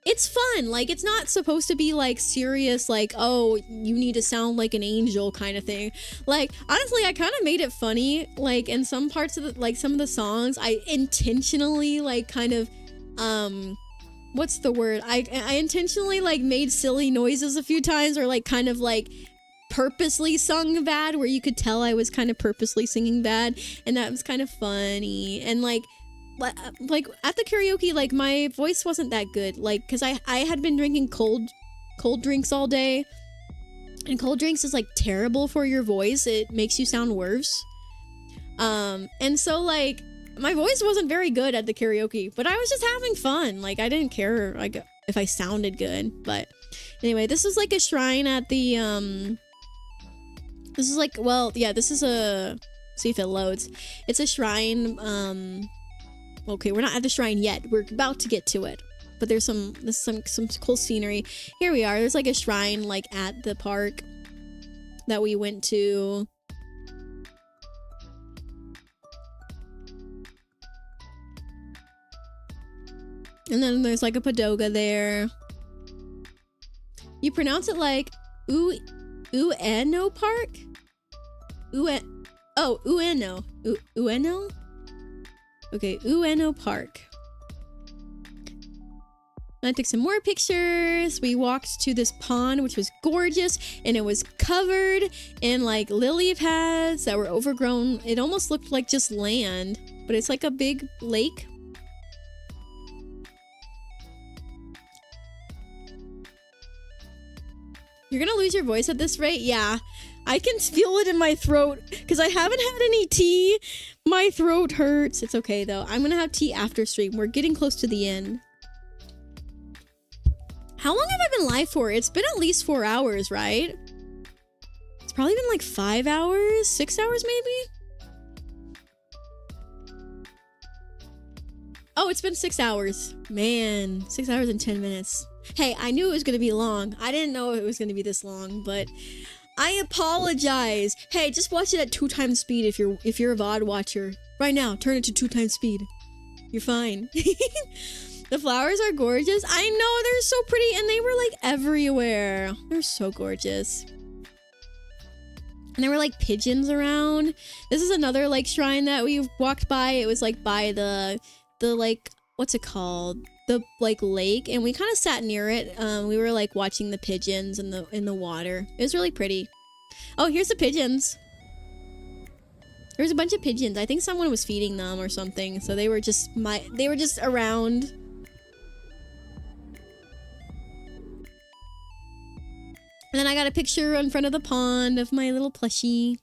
S1: it's fun. Like, it's not supposed to be like serious, like, oh, you need to sound like an angel kind of thing. Like, honestly, I kind of made it funny. Like, in some parts of the, like, some of the songs, I intentionally, like, kind of, what's the word? I intentionally, like, made silly noises a few times, or, like, kind of, like, purposely sung bad, where you could tell I was kind of purposely singing bad, and that was kind of funny. And, like at the karaoke, like, my voice wasn't that good, like, because I had been drinking cold drinks all day, and cold drinks is like terrible for your voice. It makes you sound worse. And so, like, my voice wasn't very good at the karaoke, but I was just having fun. Like, I didn't care, like, if I sounded good. But anyway, this is like a shrine at the this is like, well, yeah, this is a, see if it loads. It's a shrine. Okay, we're not at the shrine yet. We're about to get to it. But there's some cool scenery. Here we are. There's like a shrine like at the park that we went to. And then there's like a pagoda there. You pronounce it like Ueno Park? Ueno. Ueno? Okay, Ueno Park. I took some more pictures. We walked to this pond, which was gorgeous, and it was covered in like lily pads that were overgrown. It almost looked like just land, but it's like a big lake. You're gonna lose your voice at this rate? Yeah. I can feel it in my throat because I haven't had any tea. My throat hurts. It's okay though. I'm gonna have tea after stream. We're getting close to the end. How long have I been live for? It's been at least 4 hours, right? It's probably been like 5 hours, 6 hours maybe? Oh, it's been 6 hours. Man, 6 hours and 10 minutes. Hey, I knew it was gonna be long. I didn't know it was gonna be this long, but I apologize. Hey, just watch it at 2 times speed if you're a VOD watcher. Right now, turn it to 2 times speed. You're fine. The flowers are gorgeous. I know, they're so pretty, and they were like everywhere. They're so gorgeous. And there were like pigeons around. This is another like shrine that we walked by. It was like by the like, what's it called? The like lake, and we kind of sat near it. We were like watching the pigeons in the water. It was really pretty. Oh, here's the pigeons. There's a bunch of pigeons. I think someone was feeding them or something, so they were just around. And then I got a picture in front of the pond of my little plushie.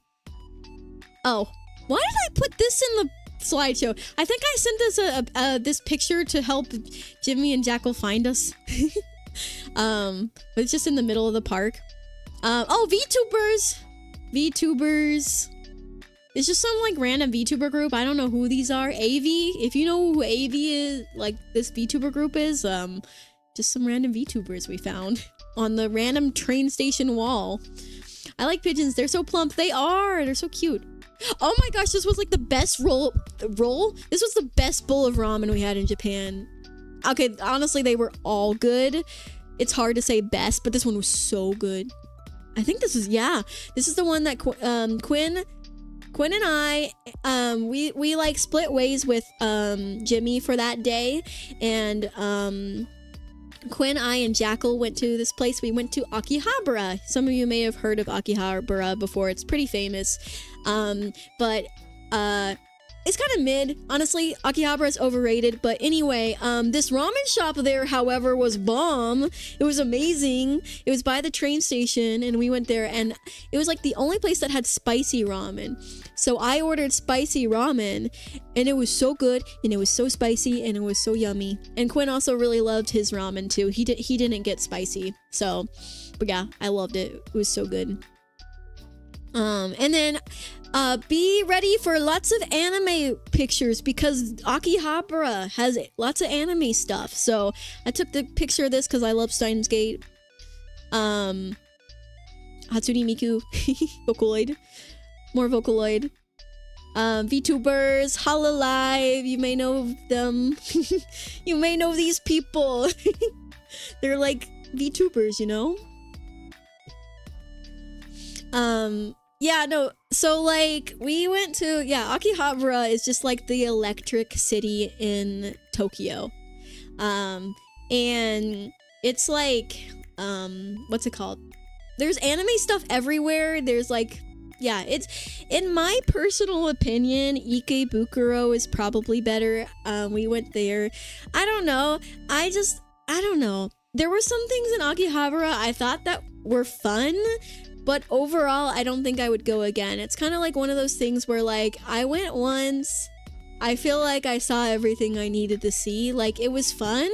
S1: Oh, why did I put this in the slideshow? I think I sent this this picture to help Jimmy and Jackal find us. But it's just in the middle of the park. Oh, VTubers. It's just some like random VTuber group. I don't know who these are. AV. If you know who AV is, like this VTuber group is, just some random VTubers we found on the random train station wall. I like pigeons. They're so plump. They are. They're so cute. Oh my gosh, this was like the best roll. This was the best bowl of ramen we had in Japan. Okay, honestly, they were all good. It's hard to say best, but this one was so good. I think this is the one that Quinn and I, we like split ways with Jimmy for that day, and Quinn, I, and Jackal went to this place. We went to Akihabara. Some of you may have heard of Akihabara before. It's pretty famous, but it's kind of mid. Honestly, Akihabara is overrated. But anyway, this ramen shop there, however, was bomb. It was amazing. It was by the train station, and we went there, and it was like the only place that had spicy ramen. So I ordered spicy ramen, and it was so good, and it was so spicy, and it was so yummy. And Quinn also really loved his ramen too. He didn't get spicy, so, but yeah, I loved it. It was so good. And then be ready for lots of anime pictures because Akihabara has lots of anime stuff. So I took the picture of this because I love Steins Gate. Hatsune Miku, Vocaloid, more Vocaloid. VTubers, Hololive, you may know them. You may know these people. They're like VTubers, you know? Yeah, no, so like we went to, Akihabara is just like the electric city in Tokyo. And it's like, what's it called? There's anime stuff everywhere. There's like, yeah, it's, in my personal opinion, Ikebukuro is probably better. We went there. I don't know. I don't know. There were some things in Akihabara I thought that were fun, but overall, I don't think I would go again. It's kind of like one of those things where, like, I went once, I feel like I saw everything I needed to see. Like, it was fun,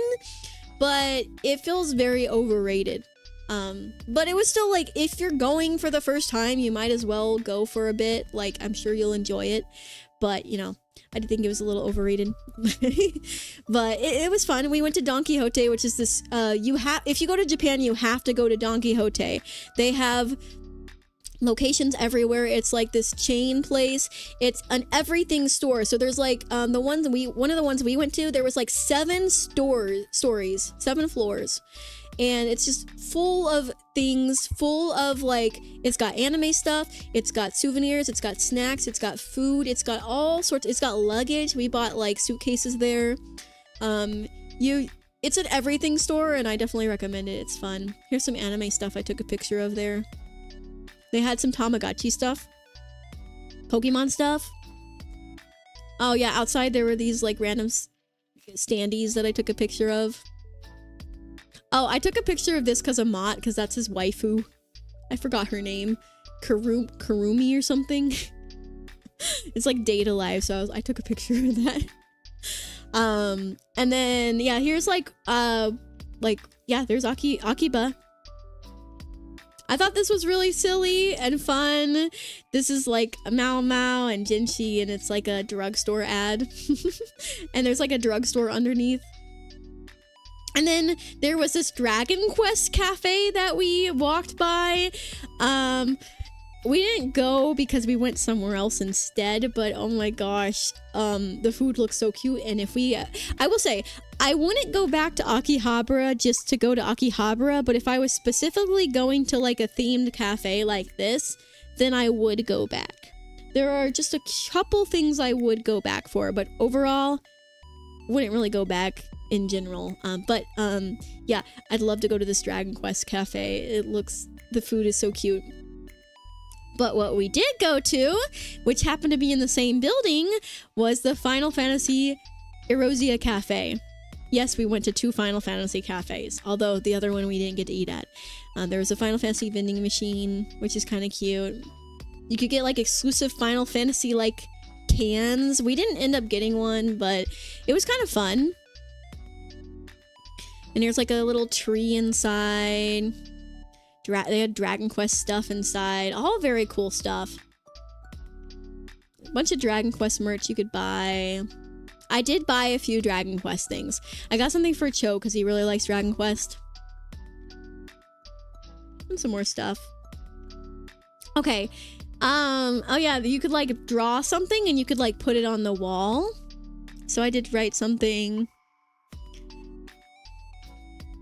S1: but it feels very overrated. But it was still, like, if you're going for the first time, you might as well go for a bit. Like, I'm sure you'll enjoy it. But, you know, I did think it was a little overrated. But it was fun. We went to Don Quixote, which is this, if you go to Japan, you have to go to Don Quixote. They have locations everywhere. It's like this chain place. It's an everything store. So there's like one of the ones we went to, there was like 7 floors, and it's just full of things, full of like, it's got anime stuff, it's got souvenirs, it's got snacks, it's got food, it's got all sorts, it's got luggage. We bought like suitcases there. It's an everything store, and I definitely recommend it. It's fun. Here's some anime stuff I took a picture of there. They had some Tamagotchi stuff. Pokemon stuff. Oh yeah, outside there were these like random standees that I took a picture of. Oh, I took a picture of this because of Mott, because that's his waifu. I forgot her name. Karumi or something. It's like Data Live, so I took a picture of that. And then yeah, here's there's Akiba. I thought this was really silly and fun. This is like Mao Mao and Jinchi, and it's like a drugstore ad. And there's like a drugstore underneath. And then there was this Dragon Quest cafe that we walked by. We didn't go because we went somewhere else instead, but oh my gosh, the food looks so cute. And I will say, I wouldn't go back to Akihabara just to go to Akihabara, but if I was specifically going to like a themed cafe like this, then I would go back. There are just a couple things I would go back for, but overall, wouldn't really go back in general. Yeah, I'd love to go to this Dragon Quest cafe. The food is so cute. But what we did go to, which happened to be in the same building, was the Final Fantasy Erosia Cafe. Yes, we went to 2 Final Fantasy cafes, although the other one we didn't get to eat at. There was a Final Fantasy vending machine, which is kind of cute. You could get like exclusive Final Fantasy like cans. We didn't end up getting one, but it was kind of fun. And there's like a little tree inside. They had Dragon Quest stuff inside. All very cool stuff. A bunch of Dragon Quest merch you could buy. I did buy a few Dragon Quest things. I got something for Cho because he really likes Dragon Quest. And some more stuff. Okay. Oh yeah, you could like draw something and you could like put it on the wall. So I did write something.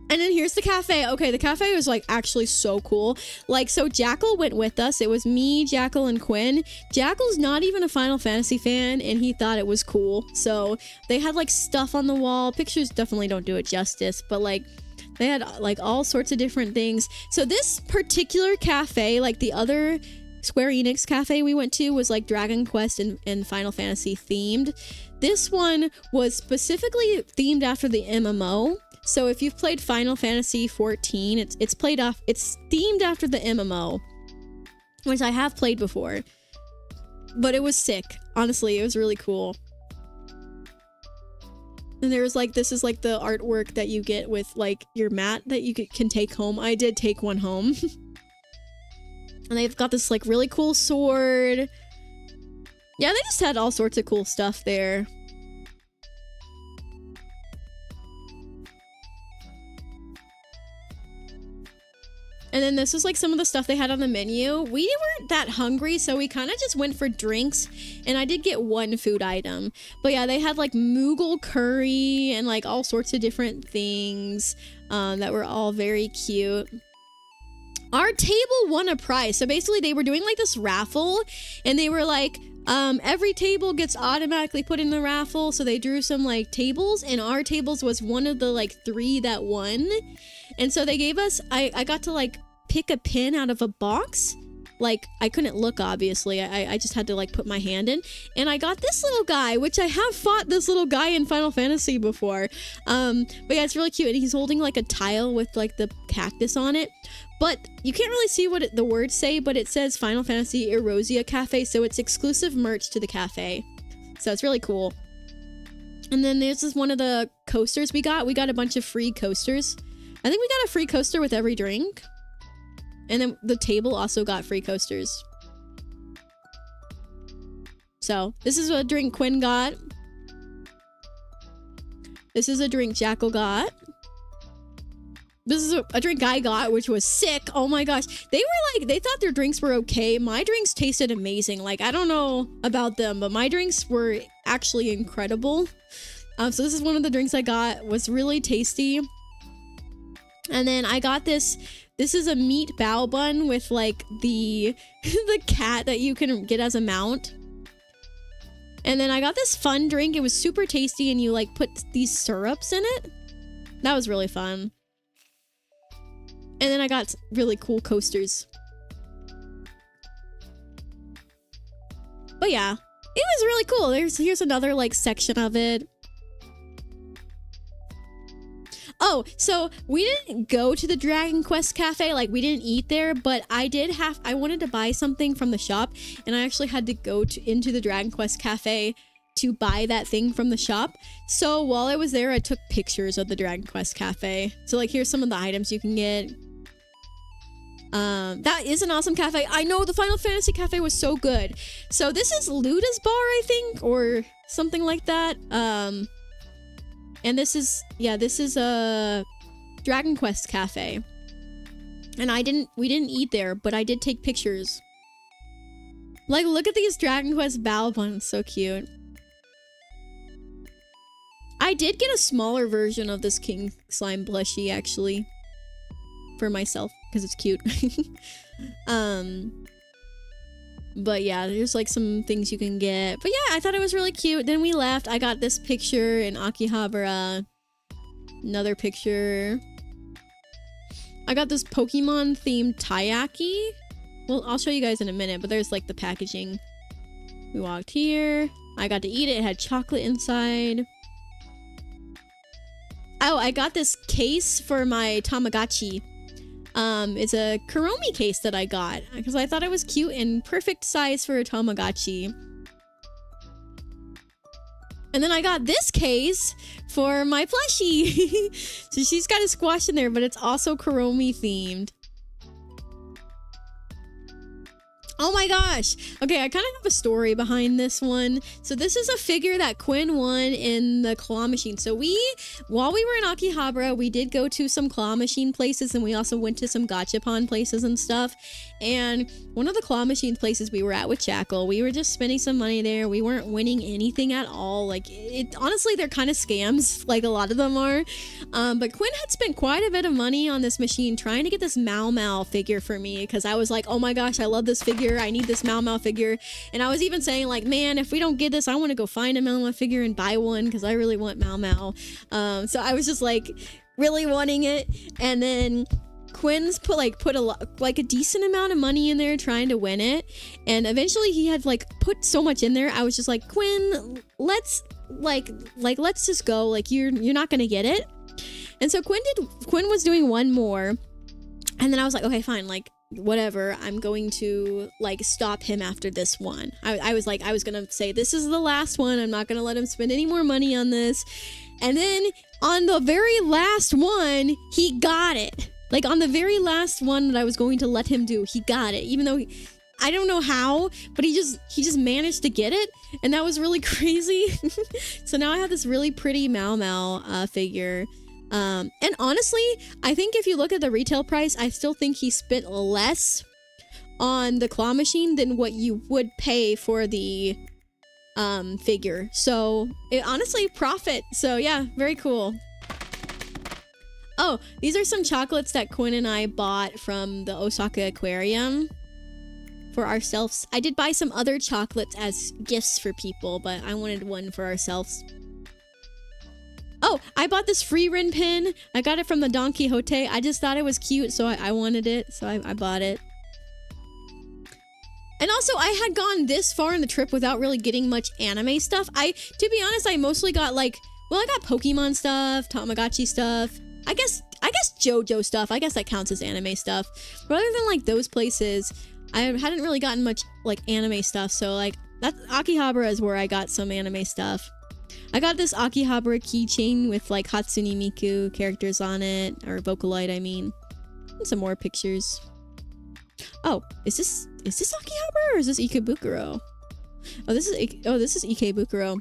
S1: And then here's the cafe. Okay, the cafe was like actually so cool. Like, so Jackal went with us. It was me, Jackal, and Quinn. Jackal's not even a Final Fantasy fan, and he thought it was cool. So they had like stuff on the wall. Pictures definitely don't do it justice, but like they had like all sorts of different things. So this particular cafe, like the other Square Enix cafe we went to, was like Dragon Quest and Final Fantasy themed. This one was specifically themed after the MMO. So if you've played Final Fantasy 14, it's themed after the MMO, which I have played before. But it was sick. Honestly, it was really cool. And there was like, this is like the artwork that you get with like your mat that you can take home. I did take one home. And they've got this like really cool sword. Yeah, they just had all sorts of cool stuff there. And then this was like some of the stuff they had on the menu. We weren't that hungry, so we kind of just went for drinks. And I did get one food item. But yeah, they had like Moogle curry and like all sorts of different things that were all very cute. Our table won a prize. So basically they were doing like this raffle. And they were like, every table gets automatically put in the raffle. So they drew some like tables. And our tables was one of the like 3 that won. And so they gave us, I got to like pick a pin out of a box. Like I couldn't look, obviously. I just had to like put my hand in. And I got this little guy, which I have fought this little guy in Final Fantasy before. But yeah, it's really cute. And he's holding like a tile with like the cactus on it. But you can't really see what the words say, but it says Final Fantasy Erosia Cafe. So it's exclusive merch to the cafe. So it's really cool. And then this is one of the coasters we got. We got a bunch of free coasters. I think we got a free coaster with every drink. And then the table also got free coasters. So, this is a drink Quinn got. This is a drink Jackal got. This is a drink I got, which was sick. Oh my gosh. They were like, they thought their drinks were okay. My drinks tasted amazing. Like, I don't know about them, but my drinks were actually incredible. So this is one of the drinks I got. Was really tasty. And then I got this is a meat bao bun with like the cat that you can get as a mount. And then I got this fun drink. It was super tasty and you like put these syrups in it. That was really fun. And then I got really cool coasters. But yeah, it was really cool. Here's another like section of it. Oh, so we didn't go to the Dragon Quest Cafe, like we didn't eat there, but I wanted to buy something from the shop, and I actually had to go into the Dragon Quest Cafe to buy that thing from the shop. So while I was there, I took pictures of the Dragon Quest Cafe. So like, here's some of the items you can get. That is an awesome cafe. I know the Final Fantasy Cafe was so good. So this is Luda's bar, I think, or something like that. And this is a Dragon Quest Cafe. And we didn't eat there, but I did take pictures. Like, look at these Dragon Quest bao buns, so cute. I did get a smaller version of this King Slime plushie, actually. For myself, because it's cute. But yeah, there's like some things you can get. But yeah, I thought it was really cute. Then we left. I got this picture in Akihabara. Another picture. I got this Pokemon themed taiyaki. Well, I'll show you guys in a minute, but there's like the packaging. We walked here. I got to eat it. It had chocolate inside. Oh, I got this case for my Tamagotchi. It's a Kuromi case that I got because I thought it was cute and perfect size for a Tamagotchi. And then I got this case for my plushie. So she's got a squash in there, but it's also Kuromi themed. Oh my gosh. Okay, I kind of have a story behind this one. So this is a figure that Quinn won in the claw machine. So while we were in Akihabara, we did go to some claw machine places, and we also went to some gachapon places and stuff. And one of the claw machine places we were at with Jackal, we were just spending some money there. We weren't winning anything at all. Like, honestly, they're kind of scams, like a lot of them are. But Quinn had spent quite a bit of money on this machine trying to get this Mao Mao figure for me, because I was like, oh my gosh, I love this figure. I need this Mao Mao figure. And I was even saying like, man, if we don't get this, I want to go find a Mao Mao figure and buy one, because I really want Mao Mao. So I was just like really wanting it. And then Quinn's put a decent amount of money in there trying to win it. And eventually he had like put so much in there. I was just like, Quinn, let's just go. Like, you're not gonna get it. And so Quinn was doing one more. And then I was like, okay, fine, like, whatever, I'm going to like stop him after this one. I was gonna say, this is the last one, I'm not gonna let him spend any more money on this. And then on the very last one, he got it. Like, on the very last one that I was going to let him do, he got it, even though I don't know how, but he just managed to get it, and that was really crazy. So now I have this really pretty Mao Mao figure. And honestly, I think if you look at the retail price, I still think he spent less on the claw machine than what you would pay for the figure. So honestly, profit. So yeah, very cool. Oh, these are some chocolates that Quinn and I bought from the Osaka Aquarium for ourselves. I did buy some other chocolates as gifts for people, but I wanted one for ourselves. Oh, I bought this free Rin pin. I got it from the Don Quixote. I just thought it was cute, so I wanted it, so I bought it. And also, I had gone this far in the trip without really getting much anime stuff. To be honest, I mostly got I got Pokemon stuff, Tamagotchi stuff. I guess JoJo stuff. I guess that counts as anime stuff. But other than like those places, I hadn't really gotten much like anime stuff. So like Akihabara is where I got some anime stuff. I got this Akihabara keychain with like Hatsune Miku characters on it, or Vocaloid, I mean. And some more pictures. Oh, is this Akihabara or is this Ikebukuro? Oh, this is Ikebukuro.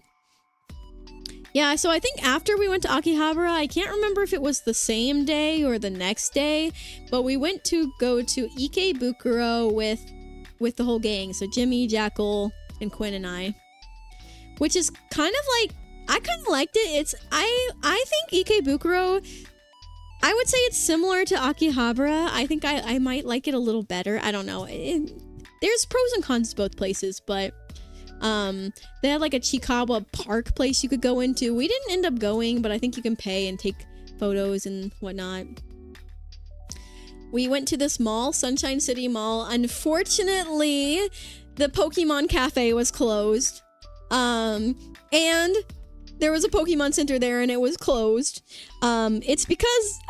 S1: Yeah, so I think after we went to Akihabara, I can't remember if it was the same day or the next day, but we went to go to Ikebukuro with the whole gang. So Jimmy, Jackal, and Quinn and I. Which is kind of like, I kind of liked it. I think Ikebukuro, I would say it's similar to Akihabara. I think I might like it a little better. I don't know. There's pros and cons to both places, but they had like a Chikawa park place you could go into. We didn't end up going, but I think you can pay and take photos and whatnot. We went to this mall, Sunshine City Mall. Unfortunately, the Pokemon Cafe was closed. And there was a Pokemon Center there and it was closed. It's because,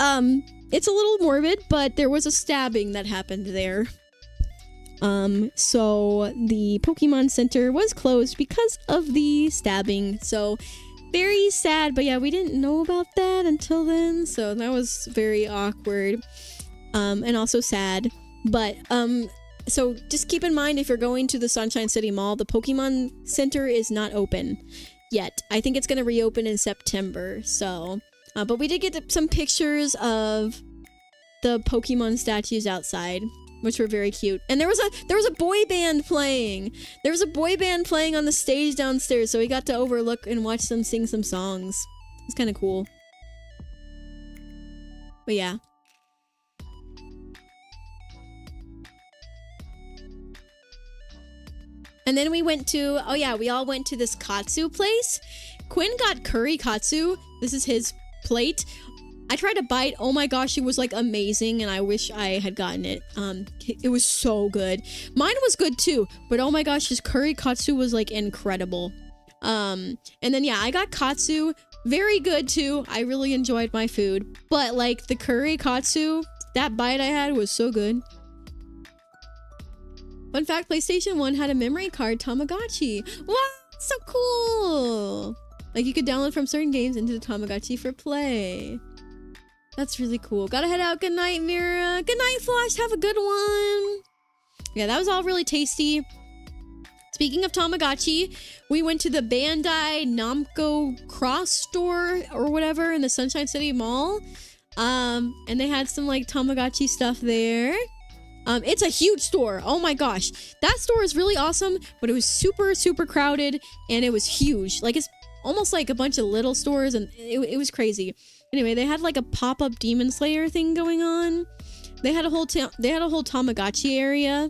S1: it's a little morbid, but there was a stabbing that happened there. So the Pokemon Center was closed because of the stabbing. So very sad, but yeah, we didn't know about that until then. So that was very awkward, and also sad. But, so just keep in mind, if you're going to the Sunshine City Mall, the Pokemon Center is not open yet. I think it's going to reopen in September. So, but we did get some pictures of the Pokemon statues outside, which were very cute. And there was a boy band playing. There was a boy band playing on the stage downstairs, so we got to overlook and watch them sing some songs. It's kind of cool. But yeah. And then we went to, we all went to this katsu place. Quinn got curry katsu. This is his plate. I tried to bite. Oh my gosh, it was like amazing, and I wish I had gotten it. It was so good. Mine was good too, but oh my gosh, his curry katsu was like incredible. And then yeah, I got katsu. Very good too. I really enjoyed my food, but like the curry katsu, that bite I had was so good. Fun fact, PlayStation 1 had a memory card Tamagotchi. Wow, so cool. Like you could download from certain games into the Tamagotchi for play. That's really cool. Gotta head out. Good night, Mira. Good night, Flash. Have a good one. Yeah, that was all really tasty. Speaking of Tamagotchi, we went to the Bandai Namco Cross store or whatever in the Sunshine City Mall. And they had some like Tamagotchi stuff there. It's a huge store. Oh my gosh. That store is really awesome, but it was super, super crowded and it was huge. Like it's almost like a bunch of little stores and it was crazy. Anyway, they had like a pop-up Demon Slayer thing going on. They had a whole Tamagotchi area,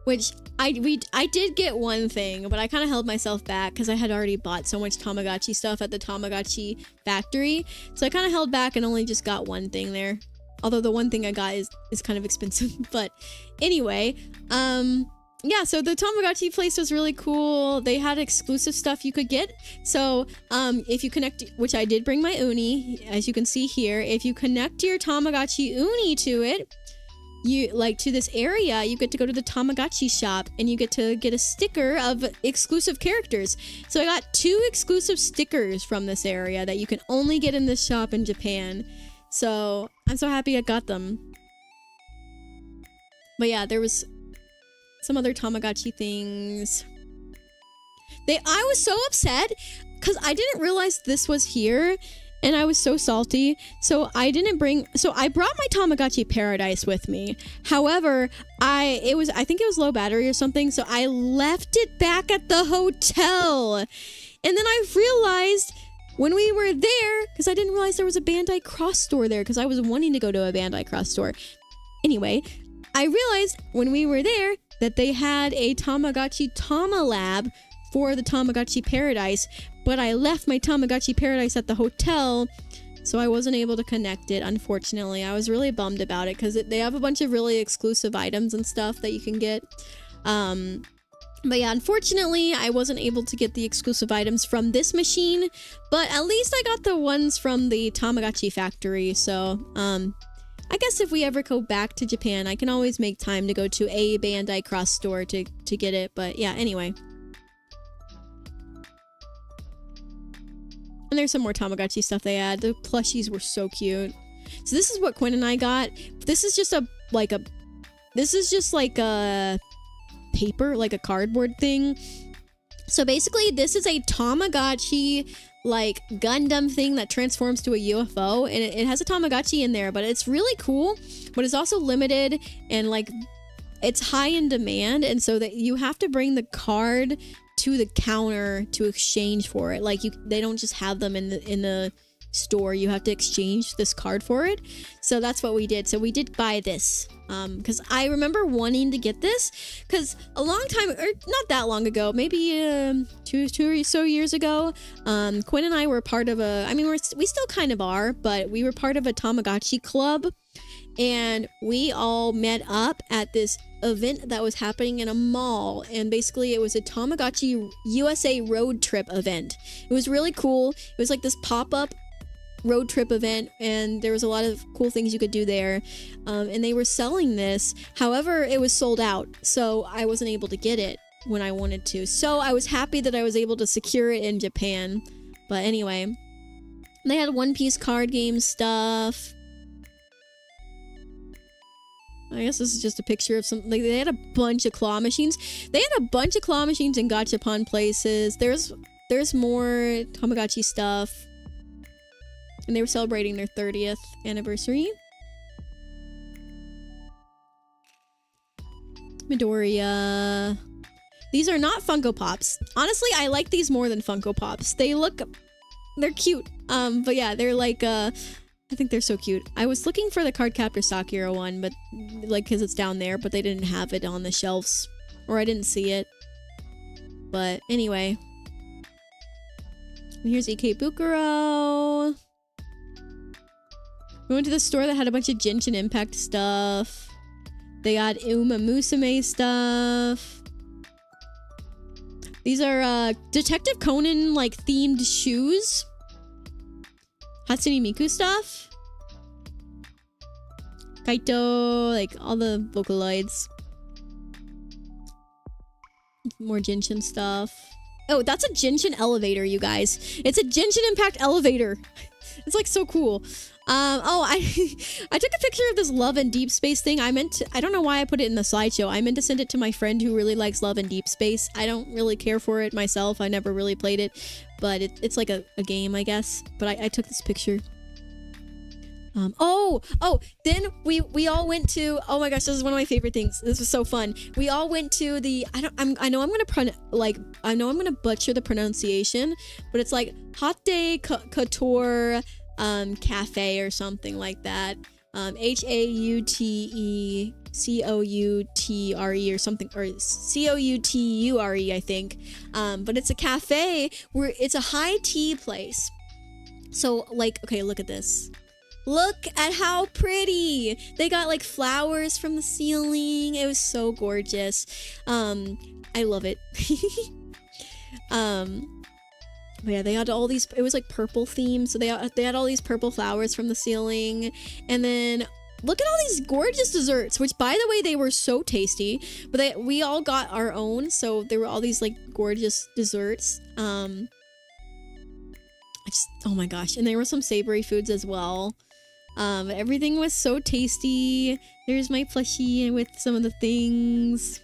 S1: which I did get one thing, but I kind of held myself back because I had already bought so much Tamagotchi stuff at the Tamagotchi factory. So I kind of held back and only just got one thing there. Although the one thing I got is kind of expensive. But anyway, yeah, so the Tamagotchi place was really cool. They had exclusive stuff you could get. So if you connect, which I did bring my Uni, as you can see here, if you connect your Tamagotchi Uni to it, you like to this area, you get to go to the Tamagotchi shop and you get to get a sticker of exclusive characters. So I got 2 exclusive stickers from this area that you can only get in this shop in Japan. So I'm so happy I got them. But yeah, there was some other Tamagotchi things. I was so upset because I didn't realize this was here. And I was so salty, so I brought my Tamagotchi Paradise with me. However, I think it was low battery or something, so I left it back at the hotel. And then I realized when we were there, because I didn't realize there was a Bandai Cross store there, because I was wanting to go to a Bandai Cross store. Anyway, I realized when we were there that they had a Tamagotchi Tama Lab for the Tamagotchi Paradise, but I left my Tamagotchi Paradise at the hotel, so I wasn't able to connect it, unfortunately. I was really bummed about it because they have a bunch of really exclusive items and stuff that you can get. But yeah, unfortunately, I wasn't able to get the exclusive items from this machine, but at least I got the ones from the Tamagotchi factory, so I guess if we ever go back to Japan, I can always make time to go to a Bandai Cross store to get it, but yeah, anyway. And there's some more Tamagotchi stuff they had. The plushies were so cute. So this is what Quinn and I got. This is just like a paper, like a cardboard thing. So basically this is a Tamagotchi like Gundam thing that transforms to a UFO, and it has a Tamagotchi in there, but it's really cool, but it's also limited and like it's high in demand, and so that you have to bring the card to the counter to exchange for it. Like they don't just have them in the store. You have to exchange this card for it. So that's what we did. So we did buy this because I remember wanting to get this because a long time, or not that long ago, maybe two or so years ago, Quinn and I were part of we still kind of are, but we were part of a Tamagotchi club. And we all met up at this event that was happening in a mall. And basically it was a Tamagotchi USA road trip event. It was really cool. It was like this pop-up road trip event, and there was a lot of cool things you could do there. And they were selling this. However, it was sold out, so I wasn't able to get it when I wanted to. So I was happy that I was able to secure it in Japan. But anyway, they had One Piece card game stuff. I guess this is just a picture of some, like, they had a bunch of claw machines. They had a bunch of claw machines in gachapon places. There's more Tamagotchi stuff. And they were celebrating their 30th anniversary. Midoriya. These are not Funko Pops. Honestly, I like these more than Funko Pops. They're cute. But yeah, they're like, I think they're so cute. I was looking for the Cardcaptor Sakura one, but like, cause it's down there, but they didn't have it on the shelves, or I didn't see it. But anyway, and here's Ikebukuro. We went to the store that had a bunch of Genshin Impact stuff. They got Uma Musume stuff. These are Detective Conan like themed shoes. Hatsune Miku stuff. Kaito, like all the Vocaloids. More Genshin stuff. Oh, that's a Genshin elevator, you guys. It's a Genshin Impact elevator. It's like so cool. Oh, I I took a picture of this Love and Deep Space thing. I don't know why I put it in the slideshow. I meant to send it to my friend who really likes Love and Deep Space. I don't really care for it myself. I never really played it, but it's like a game, I guess. But I took this picture. Then we all went to, oh my gosh, this is one of my favorite things. This was so fun. We all went to the, I know I'm gonna butcher the pronunciation, but it's like Haute Couture Cafe or something like that. HAUTECOUTRE or something, or COUTURE, I think. But it's a cafe where it's a high tea place. So like, okay, look at this. Look at how pretty. They got like flowers from the ceiling. It was so gorgeous. I love it. But yeah, they had all these, it was like purple themed, so they had all these purple flowers from the ceiling. And then look at all these gorgeous desserts, which by the way, they were so tasty. But we all got our own, so there were all these like gorgeous desserts. Oh my gosh. And there were some savory foods as well. Everything was so tasty. There's my plushie with some of the things.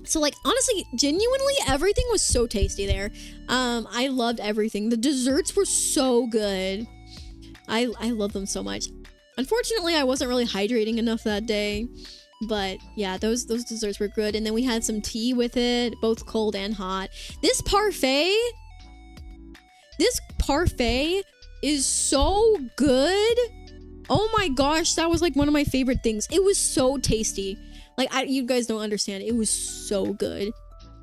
S1: So like, honestly, genuinely, everything was so tasty there. I loved everything. The desserts were so good. I love them so much. Unfortunately, I wasn't really hydrating enough that day. But yeah, those desserts were good. And then we had some tea with it, both cold and hot. This parfait is so good. Oh my gosh, that was like one of my favorite things. It was so tasty. Like, you guys don't understand. It was so good.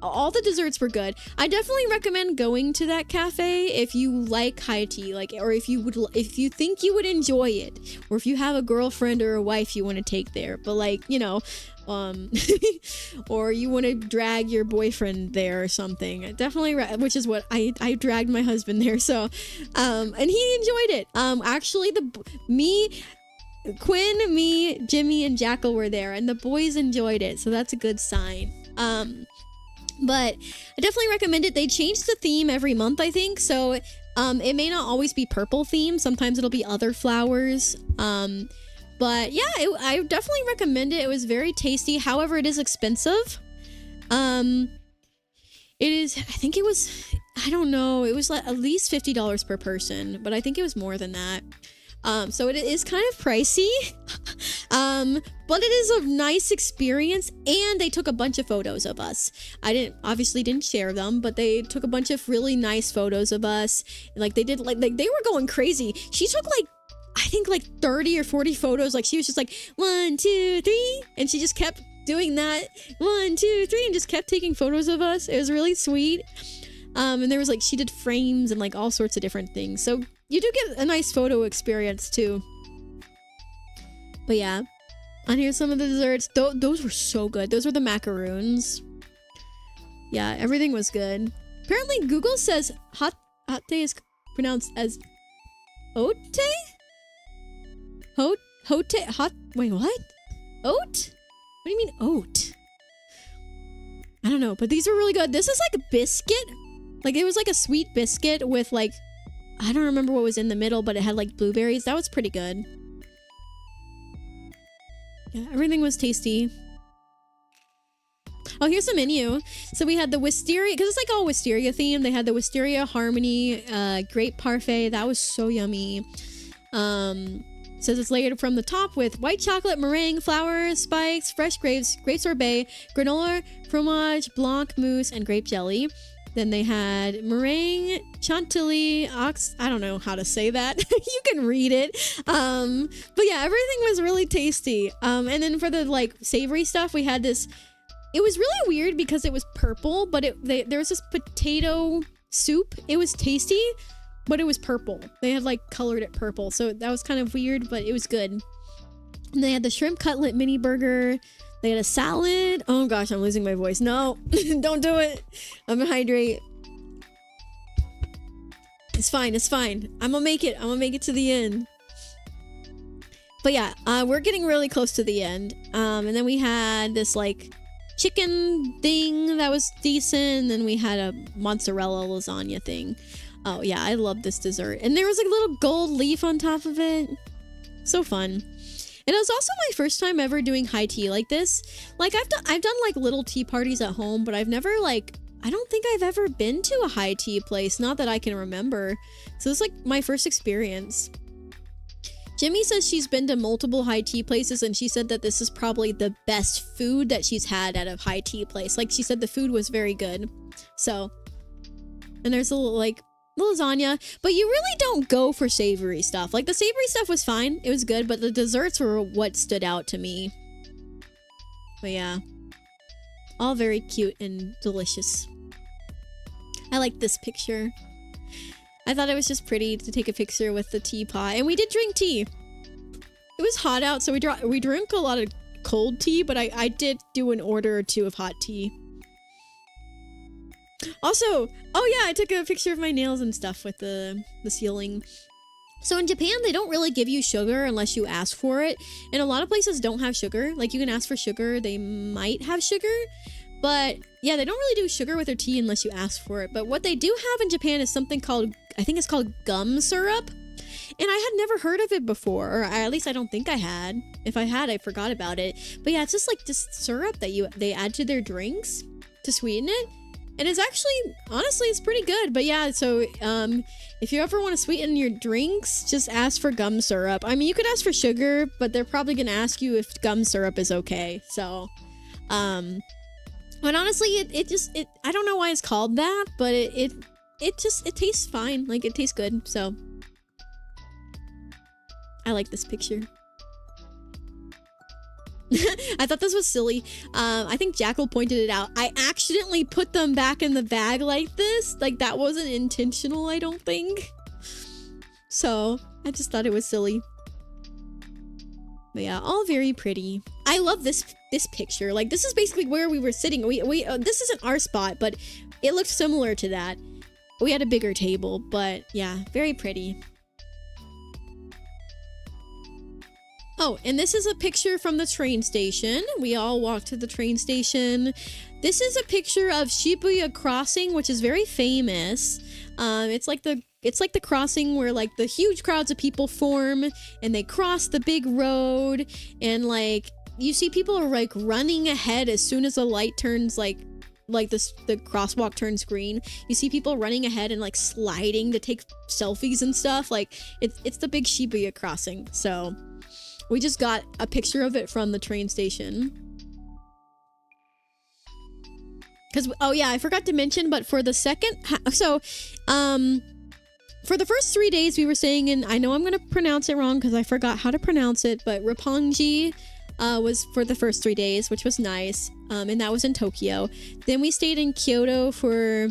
S1: All the desserts were good. I definitely recommend going to that cafe if you like high tea, like, or if you think you would enjoy it, or if you have a girlfriend or a wife you want to take there. But like, you know, or you want to drag your boyfriend there or something. Definitely, which is what I dragged my husband there. So, and he enjoyed it. Actually, Quinn, me, Jimmy, and Jackal were there, and the boys enjoyed it, so that's a good sign. But I definitely recommend it. They change the theme every month, I think, so it may not always be purple themed. Sometimes it'll be other flowers. But yeah, I definitely recommend it. It was very tasty. However, it is expensive. It is, I think it was, I don't know, it was like at least $50 per person, but I think it was more than that. So it is kind of pricey, but it is a nice experience, and they took a bunch of photos of us. I obviously didn't share them, but they took a bunch of really nice photos of us. Like they did, like they were going crazy. She took like, I think like 30 or 40 photos. Like she was just like 1, 2, 3, and she just kept doing that 1, 2, 3, and just kept taking photos of us. It was really sweet. And there was like, she did frames and like all sorts of different things. So you do get a nice photo experience too. But yeah, and here's some of the desserts. Those were so good. Those were the macaroons. Yeah, everything was good. Apparently Google says hot is pronounced as ote? Wait, what? Oat? What do you mean oat? I don't know, but these were really good. This is like a biscuit. Like it was like a sweet biscuit with like, I don't remember what was in the middle, but it had like blueberries. That was pretty good. Yeah, everything was tasty. Oh, here's the menu. So we had the wisteria, because it's like all wisteria themed. They had the wisteria harmony grape parfait. That was so yummy. Says it's layered from the top with white chocolate, meringue, flowers, spikes, fresh grapes, grape sorbet, granola, fromage, blanc mousse, and grape jelly. Then they had meringue, chantilly, I don't know how to say that. You can read it. But yeah, everything was really tasty. And then for the like savory stuff, we had this, it was really weird because it was purple, but there was this potato soup. It was tasty, but it was purple. They had like colored it purple. So that was kind of weird, but it was good. And they had the shrimp cutlet mini burger. They had a salad. Oh gosh, I'm losing my voice. No, don't do it. I'm gonna hydrate. It's fine. It's fine. I'm gonna make it. I'm gonna make it to the end. But yeah, we're getting really close to the end. And then we had this like chicken thing that was decent. And then we had a mozzarella lasagna thing. Oh yeah, I love this dessert. And there was like a little gold leaf on top of it. So fun. And it was also my first time ever doing high tea like this. Like I've done like little tea parties at home, but I've never like, I don't think I've ever been to a high tea place, not that I can remember. So it's like my first experience. Jimmy says she's been to multiple high tea places, and she said that this is probably the best food that she's had at a high tea place. Like she said the food was very good. So, and there's a little like lasagna, but you really don't go for savory stuff. Like the savory stuff was fine, it was good, but the desserts were what stood out to me. But yeah, all very cute and delicious. I like this picture. I thought it was just pretty to take a picture with the teapot, and we did drink tea. It was hot out, so we drank a lot of cold tea, but I did do an order or two of hot tea. Also, oh yeah, I took a picture of my nails and stuff with the ceiling. So in Japan, they don't really give you sugar unless you ask for it, and a lot of places don't have sugar. Like you can ask for sugar, they might have sugar. But yeah, they don't really do sugar with their tea unless you ask for it. But what they do have in Japan is something called, I think it's called gum syrup. And I had never heard of it before, or at least I don't think I had. If I had, I forgot about it. But yeah, it's just like this syrup that they add to their drinks to sweeten it. And it's actually, honestly, it's pretty good. But yeah, so if you ever want to sweeten your drinks, just ask for gum syrup. I mean, you could ask for sugar, but they're probably going to ask you if gum syrup is okay. So, but honestly, it I don't know why it's called that, but it tastes fine. Like it tastes good. So I like this picture. I thought this was silly. I think Jackal pointed it out. I accidentally put them back in the bag like this. Like that wasn't intentional, I don't think. So I just thought it was silly. But yeah, all very pretty. I love this picture. Like this is basically where we were sitting. We this isn't our spot, but it looked similar to that. We had a bigger table, but yeah, very pretty. Oh, and this is a picture from the train station. We all walked to the train station. This is a picture of Shibuya Crossing, which is very famous. It's like the crossing where like the huge crowds of people form and they cross the big road, and like you see people are like running ahead as soon as the light turns the crosswalk turns green. You see people running ahead and like sliding to take selfies and stuff. Like it's the big Shibuya crossing. So we just got a picture of it from the train station. Because, oh yeah, I forgot to mention, but for the for the first 3 days we were staying in, I know I'm going to pronounce it wrong because I forgot how to pronounce it, but Roppongi was for the first 3 days, which was nice. And that was in Tokyo. Then we stayed in Kyoto for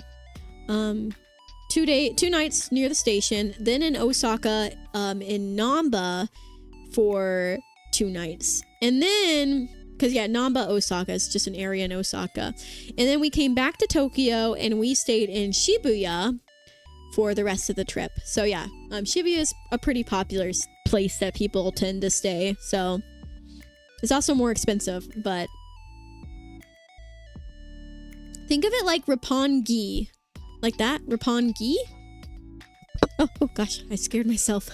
S1: 2 nights near the station. Then in Osaka, in Namba for 2 nights. And then, because yeah, Namba, Osaka is just an area in Osaka. And then we came back to Tokyo and we stayed in Shibuya for the rest of the trip. So yeah, Shibuya is a pretty popular place that people tend to stay. So it's also more expensive, but think of it like Roppongi. Like that? Roppongi? Oh gosh, I scared myself.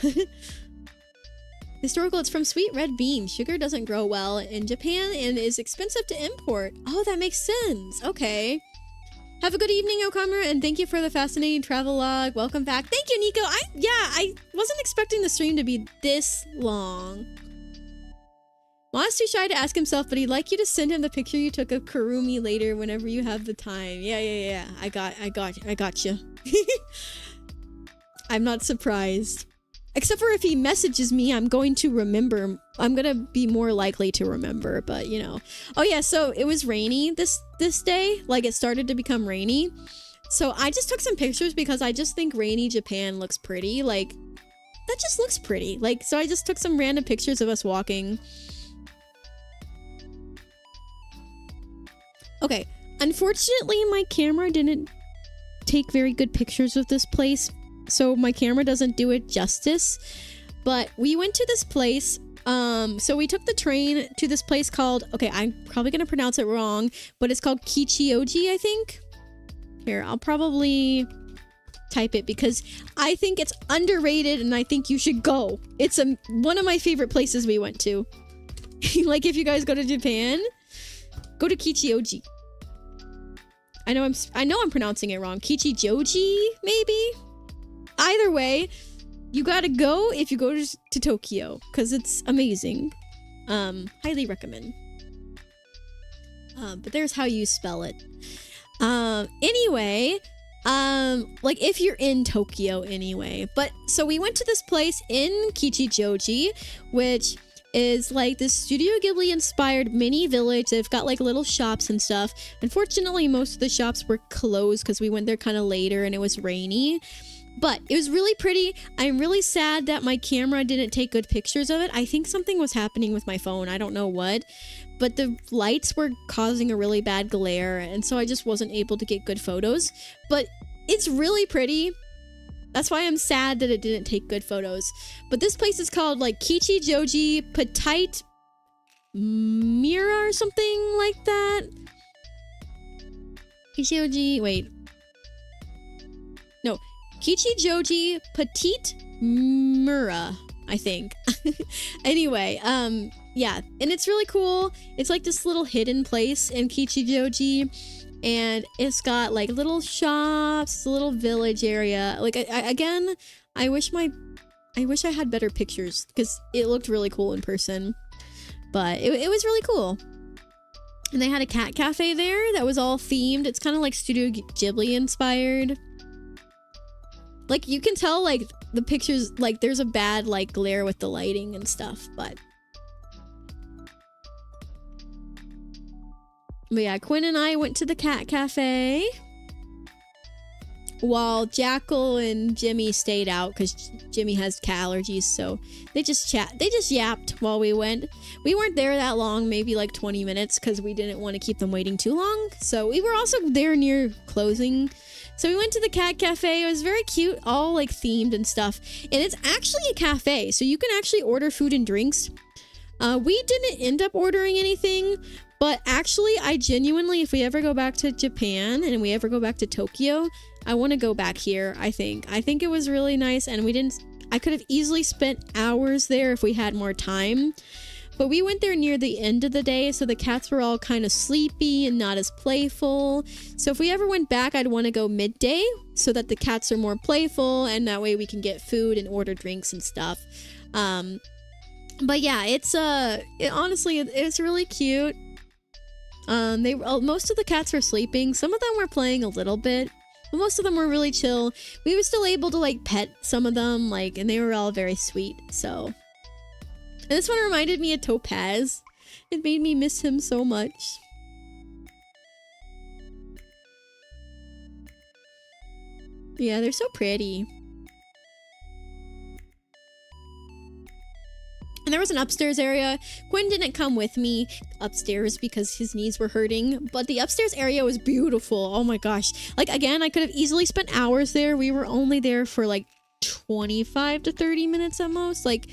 S1: Historical, it's from sweet red bean. Sugar doesn't grow well in Japan and is expensive to import. Oh, that makes sense. Okay. Have a good evening, Okamura, and thank you for the fascinating travel log. Welcome back. Thank you, Nico. I wasn't expecting the stream to be this long. Juan's too shy to ask himself, but he'd like you to send him the picture you took of Kurumi later whenever you have the time. Yeah. I got you. I'm not surprised. Except for if he messages me, I'm going to remember. I'm going to be more likely to remember, but you know. Oh yeah, so it was rainy this day. Like it started to become rainy. So I just took some pictures because I just think rainy Japan looks pretty. Like that just looks pretty. Like, so I just took some random pictures of us walking. Okay, unfortunately my camera didn't take very good pictures of this place. So my camera doesn't do it justice, but we went to this place. So we took the train to this place called, okay, I'm probably going to pronounce it wrong, but it's called Kichioji, I think. Here, I'll probably type it because I think it's underrated and I think you should go. It's one of my favorite places we went to. Like if you guys go to Japan, go to Kichioji. I know I'm pronouncing it wrong. Kichijoji, maybe? Either way, you gotta go if you go to Tokyo, because it's amazing. Highly recommend. But there's how you spell it. Anyway, like if you're in Tokyo anyway. But so we went to this place in Kichijoji, which is like this Studio Ghibli inspired mini village. They've got like little shops and stuff. Unfortunately, most of the shops were closed because we went there kind of later and it was rainy. But it was really pretty. I'm really sad that my camera didn't take good pictures of it. I think something was happening with my phone. I don't know what. But the lights were causing a really bad glare, and so I just wasn't able to get good photos. But it's really pretty. That's why I'm sad that it didn't take good photos. But this place is called like Kichijoji Petite Mira or something like that. Kichijoji, wait. No, Kichijoji Petite Mura, I think. Anyway, yeah, and it's really cool. It's like this little hidden place in Kichijoji. And it's got like little shops, a little village area. Like I wish I had better pictures because it looked really cool in person. But it was really cool. And they had a cat cafe there that was all themed. It's kind of like Studio Ghibli inspired. Like you can tell like the pictures, like there's a bad like glare with the lighting and stuff, but yeah, Quinn and I went to the cat cafe while Jackal and Jimmy stayed out because Jimmy has cat allergies, so they just yapped while we went. We weren't there that long, maybe like 20 minutes because we didn't want to keep them waiting too long. So we were also there near closing. So we went to the cat cafe. It was very cute, all like themed and stuff. And it's actually a cafe, so you can actually order food and drinks. We didn't end up ordering anything, but actually, I genuinely, if we ever go back to Japan and we ever go back to Tokyo, I want to go back here, I think. I think it was really nice, and I could have easily spent hours there if we had more time. But we went there near the end of the day, so the cats were all kind of sleepy and not as playful. So if we ever went back, I'd want to go midday so that the cats are more playful, and that way we can get food and order drinks and stuff. But yeah, honestly, it's really cute. Most of the cats were sleeping. Some of them were playing a little bit, but most of them were really chill. We were still able to like pet some of them, like, and they were all very sweet. So, and this one reminded me of Topaz. It made me miss him so much. Yeah, they're so pretty. And there was an upstairs area. Quinn didn't come with me upstairs because his knees were hurting, but the upstairs area was beautiful. Oh my gosh. Like, again, I could have easily spent hours there. We were only there for like 25 to 30 minutes at most. Like,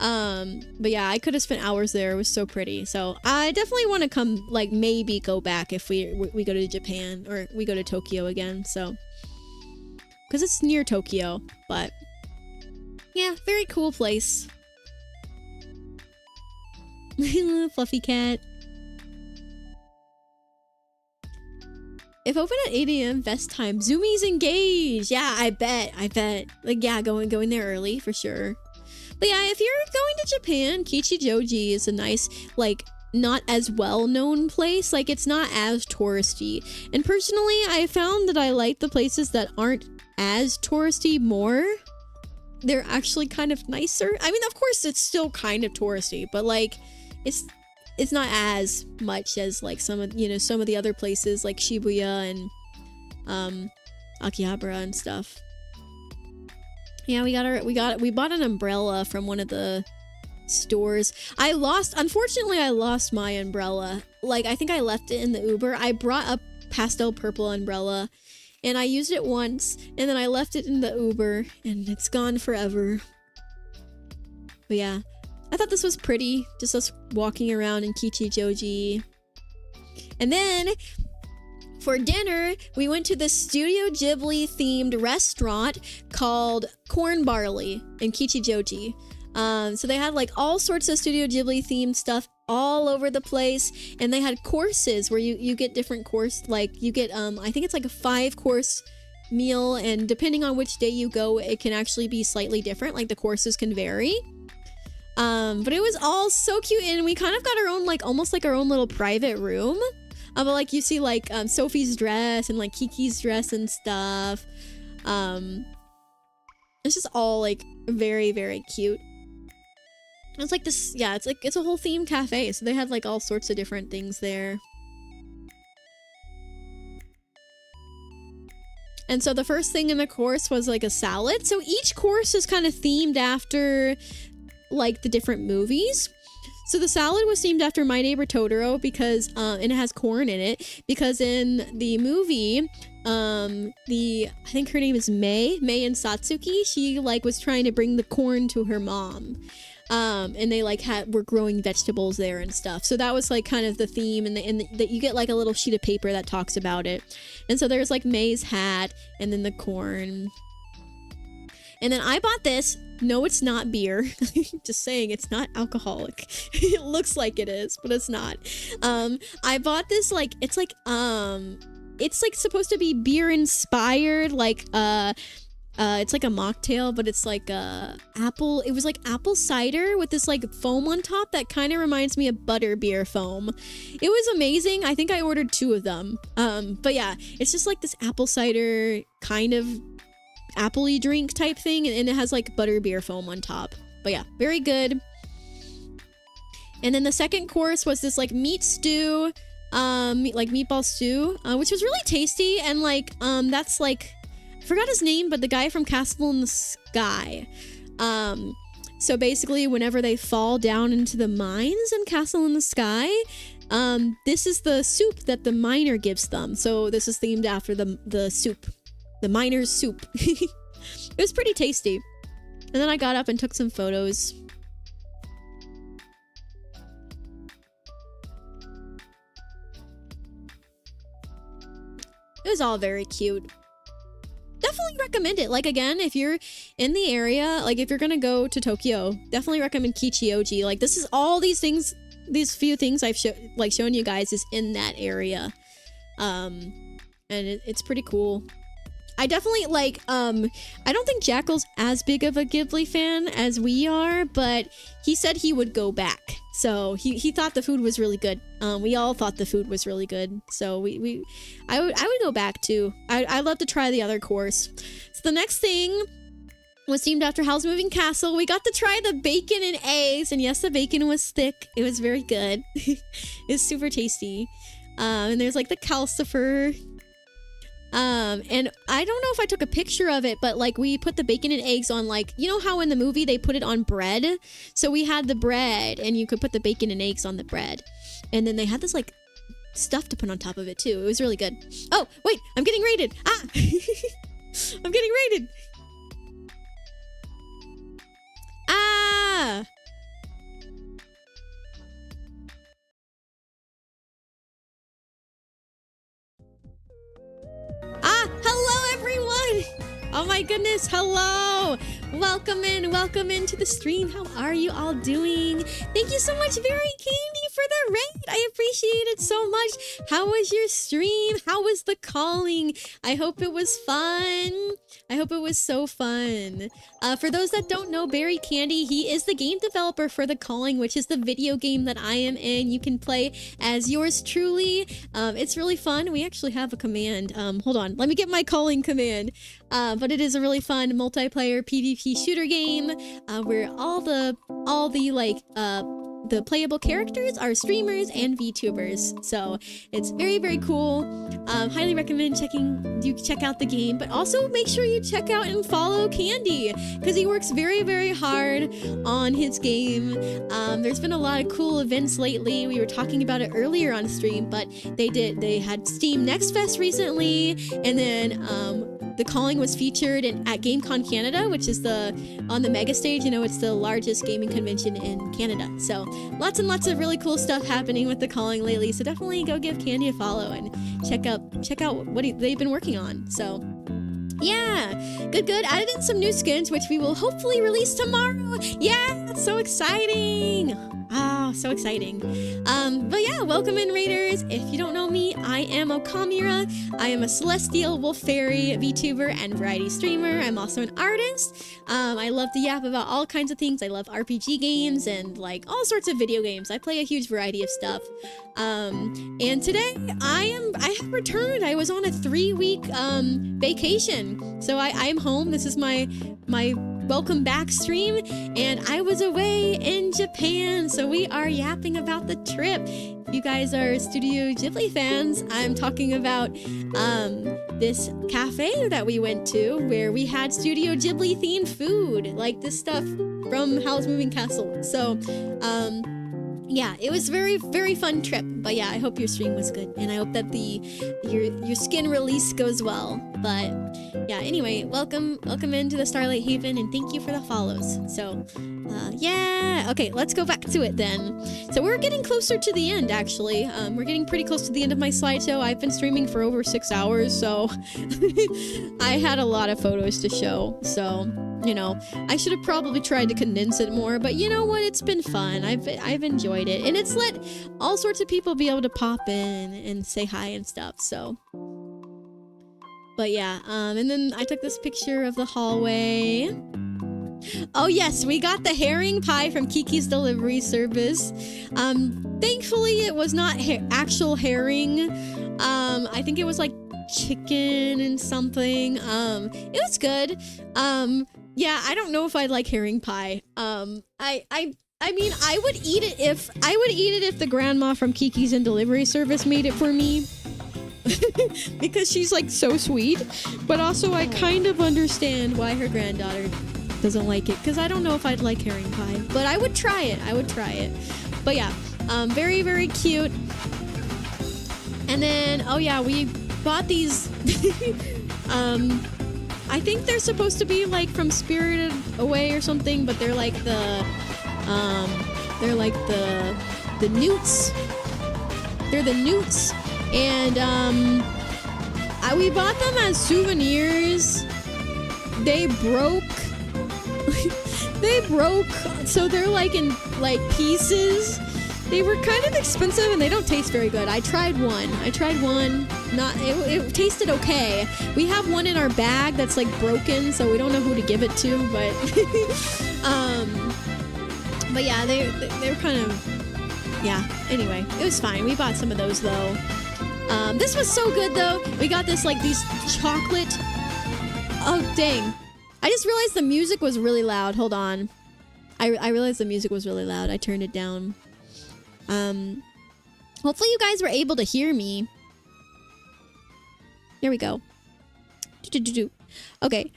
S1: but yeah, I could have spent hours there. It was so pretty. So I definitely want to come, like, maybe go back if we go to Japan or we go to Tokyo again. So, because it's near Tokyo, but yeah, very cool place. Fluffy cat. If open at 8 a.m. best time, Zoomies engaged. Yeah, I bet. Like, yeah, going there early for sure. But yeah, if you're going to Japan, Kichijoji is a nice, like, not as well-known place. Like, it's not as touristy. And personally, I found that I like the places that aren't as touristy more. They're actually kind of nicer. I mean, of course, it's still kind of touristy, but like, it's not as much as like some of the other places like Shibuya and Akihabara and stuff. Yeah, we bought an umbrella from one of the stores. Unfortunately I lost my umbrella. Like, I think I left it in the Uber. I brought a pastel purple umbrella and I used it once and then I left it in the Uber and it's gone forever. But yeah, I thought this was pretty, just us walking around in Kichijoji. And then For dinner, we went to the Studio Ghibli themed restaurant called Corn Barley in Kichijoji. So they had like all sorts of Studio Ghibli themed stuff all over the place, and they had courses where you get different like you get I think it's like a 5-course meal, and depending on which day you go, it can actually be slightly different. Like the courses can vary. But it was all so cute, and we kind of got our own, like almost like our own little private room. But like you see like Sophie's dress and like Kiki's dress and stuff. It's just all like very, very cute. It's like this, yeah, it's a whole themed cafe, so they had like all sorts of different things there. And so the first thing in the course was like a salad. So each course is kind of themed after like the different movies. So the salad was themed after My Neighbor Totoro because and it has corn in it, because in the movie I think her name is Mei and Satsuki, she like was trying to bring the corn to her mom. And they like were growing vegetables there and stuff. So that was like kind of the theme, and that you get like a little sheet of paper that talks about it. And so there's like May's hat and then the corn. And then I bought this. No, it's not beer. Just saying, it's not alcoholic. It looks like it is, but it's not. I bought this like it's like supposed to be beer inspired, like it's like a mocktail, but it's like apple. It was like apple cider with this like foam on top that kind of reminds me of butter beer foam. It was amazing. I think I ordered 2 of them. But yeah, it's just like this apple cider kind of appley drink type thing, and it has like butter beer foam on top. But yeah, very good. And then the second course was this like meat stew, like meatball stew, which was really tasty. And like that's like, I forgot his name, but the guy from Castle in the Sky. So basically, whenever they fall down into the mines in Castle in the Sky, this is the soup that the miner gives them. So this is themed after the soup, the miner's soup. It was pretty tasty. And then I got up and took some photos. It was all very cute. Definitely recommend it. Like, again, if you're in the area, like if you're gonna go to Tokyo, definitely recommend Kichioji. Like, this is all these things, these few things I've shown you guys is in that area. And it's pretty cool. I definitely like, I don't think Jackal's as big of a Ghibli fan as we are, but he said he would go back. So he thought the food was really good. We all thought the food was really good. So I would go back too. I'd love to try the other course. So the next thing was themed after Howl's Moving Castle. We got to try the bacon and eggs, and yes, the bacon was thick. It was very good. It's super tasty. And there's like the calcifer. And I don't know if I took a picture of it, but like we put the bacon and eggs on, like, you know how in the movie they put it on bread? So we had the bread, and you could put the bacon and eggs on the bread. And then they had this like stuff to put on top of it too. It was really good. Oh, wait, I'm getting raided. Ah! I'm getting raided. Ah! Ah, hello everyone! Oh my goodness, hello! Welcome into the stream. How are you all doing? Thank you so much, Very Candy, for the raid. I appreciate it so much. How was your stream? How was the calling? I hope it was fun. I hope it was so fun. For those that don't know, Barry Candy, he is the game developer for The Calling, which is the video game that I am in. You can play as yours truly. It's really fun. We actually have a command. Hold on, let me get my calling command. But it is a really fun multiplayer PvP shooter game where all the like the playable characters are streamers and VTubers. So it's very, very cool. Highly recommend check out the game, but also make sure you check out and follow Candy, because he works very, very hard on his game. There's been a lot of cool events lately. We were talking about it earlier on stream, but they had Steam Next Fest recently, and then The Calling was featured at GameCon Canada, which is on the mega stage. You know, it's the largest gaming convention in Canada. So lots and lots of really cool stuff happening with The Calling lately. So definitely go give Candy a follow and check out what they've been working on. So yeah, good. Added in some new skins, which we will hopefully release tomorrow. Yeah, that's so exciting. Oh, so exciting. But yeah, welcome in, Raiders. If you don't know me, I am Okamura. I am a celestial wolf fairy VTuber and variety streamer. I'm also an artist. I love to yap about all kinds of things. I love RPG games and like all sorts of video games. I play a huge variety of stuff. And today I have returned. I was on a 3-week vacation. So I am home. This is my welcome back stream, and I was away in Japan, so we are yapping about the trip. If you guys are Studio Ghibli fans, I'm talking about this cafe that we went to where we had Studio Ghibli themed food, like this stuff from Howl's Moving Castle. So yeah, it was very, very fun trip. But yeah, I hope your stream was good, and I hope that your skin release goes well. But yeah, anyway, welcome into the Starlight Haven, and thank you for the follows. So yeah, okay, let's go back to it then. So we're getting closer to the end, actually. We're getting pretty close to the end of my slideshow. I've been streaming for over 6 hours, so I had a lot of photos to show. So you know, I should have probably tried to condense it more, but you know what? It's been fun. I've enjoyed it, and it's let all sorts of people be able to pop in and say hi and stuff. So, but yeah, and then I took this picture of the hallway. Oh yes, we got the herring pie from Kiki's Delivery Service. Thankfully it was not actual herring. I think it was like chicken and something. It was good. Yeah, I don't know if I'd like herring pie. I mean, I would eat it if the grandma from Kiki's and Delivery Service made it for me. Because she's like so sweet. But also I kind of understand why her granddaughter doesn't like it, because I don't know if I'd like herring pie. But I would try it. But yeah, very, very cute. And then, oh yeah, we bought these I think they're supposed to be like from Spirited Away or something, but they're like the newts. They're the newts, and we bought them as souvenirs. They broke. So they're like in like pieces. They were kind of expensive and they don't taste very good. I tried one. It tasted okay. We have one in our bag that's like broken, so we don't know who to give it to, but but yeah, they're kind of, yeah. Anyway, it was fine. We bought some of those though. This was so good though. We got these chocolate. Oh dang. I just realized the music was really loud. Hold on. I realized the music was really loud. I turned it down. Hopefully you guys were able to hear me. Here we go. Okay.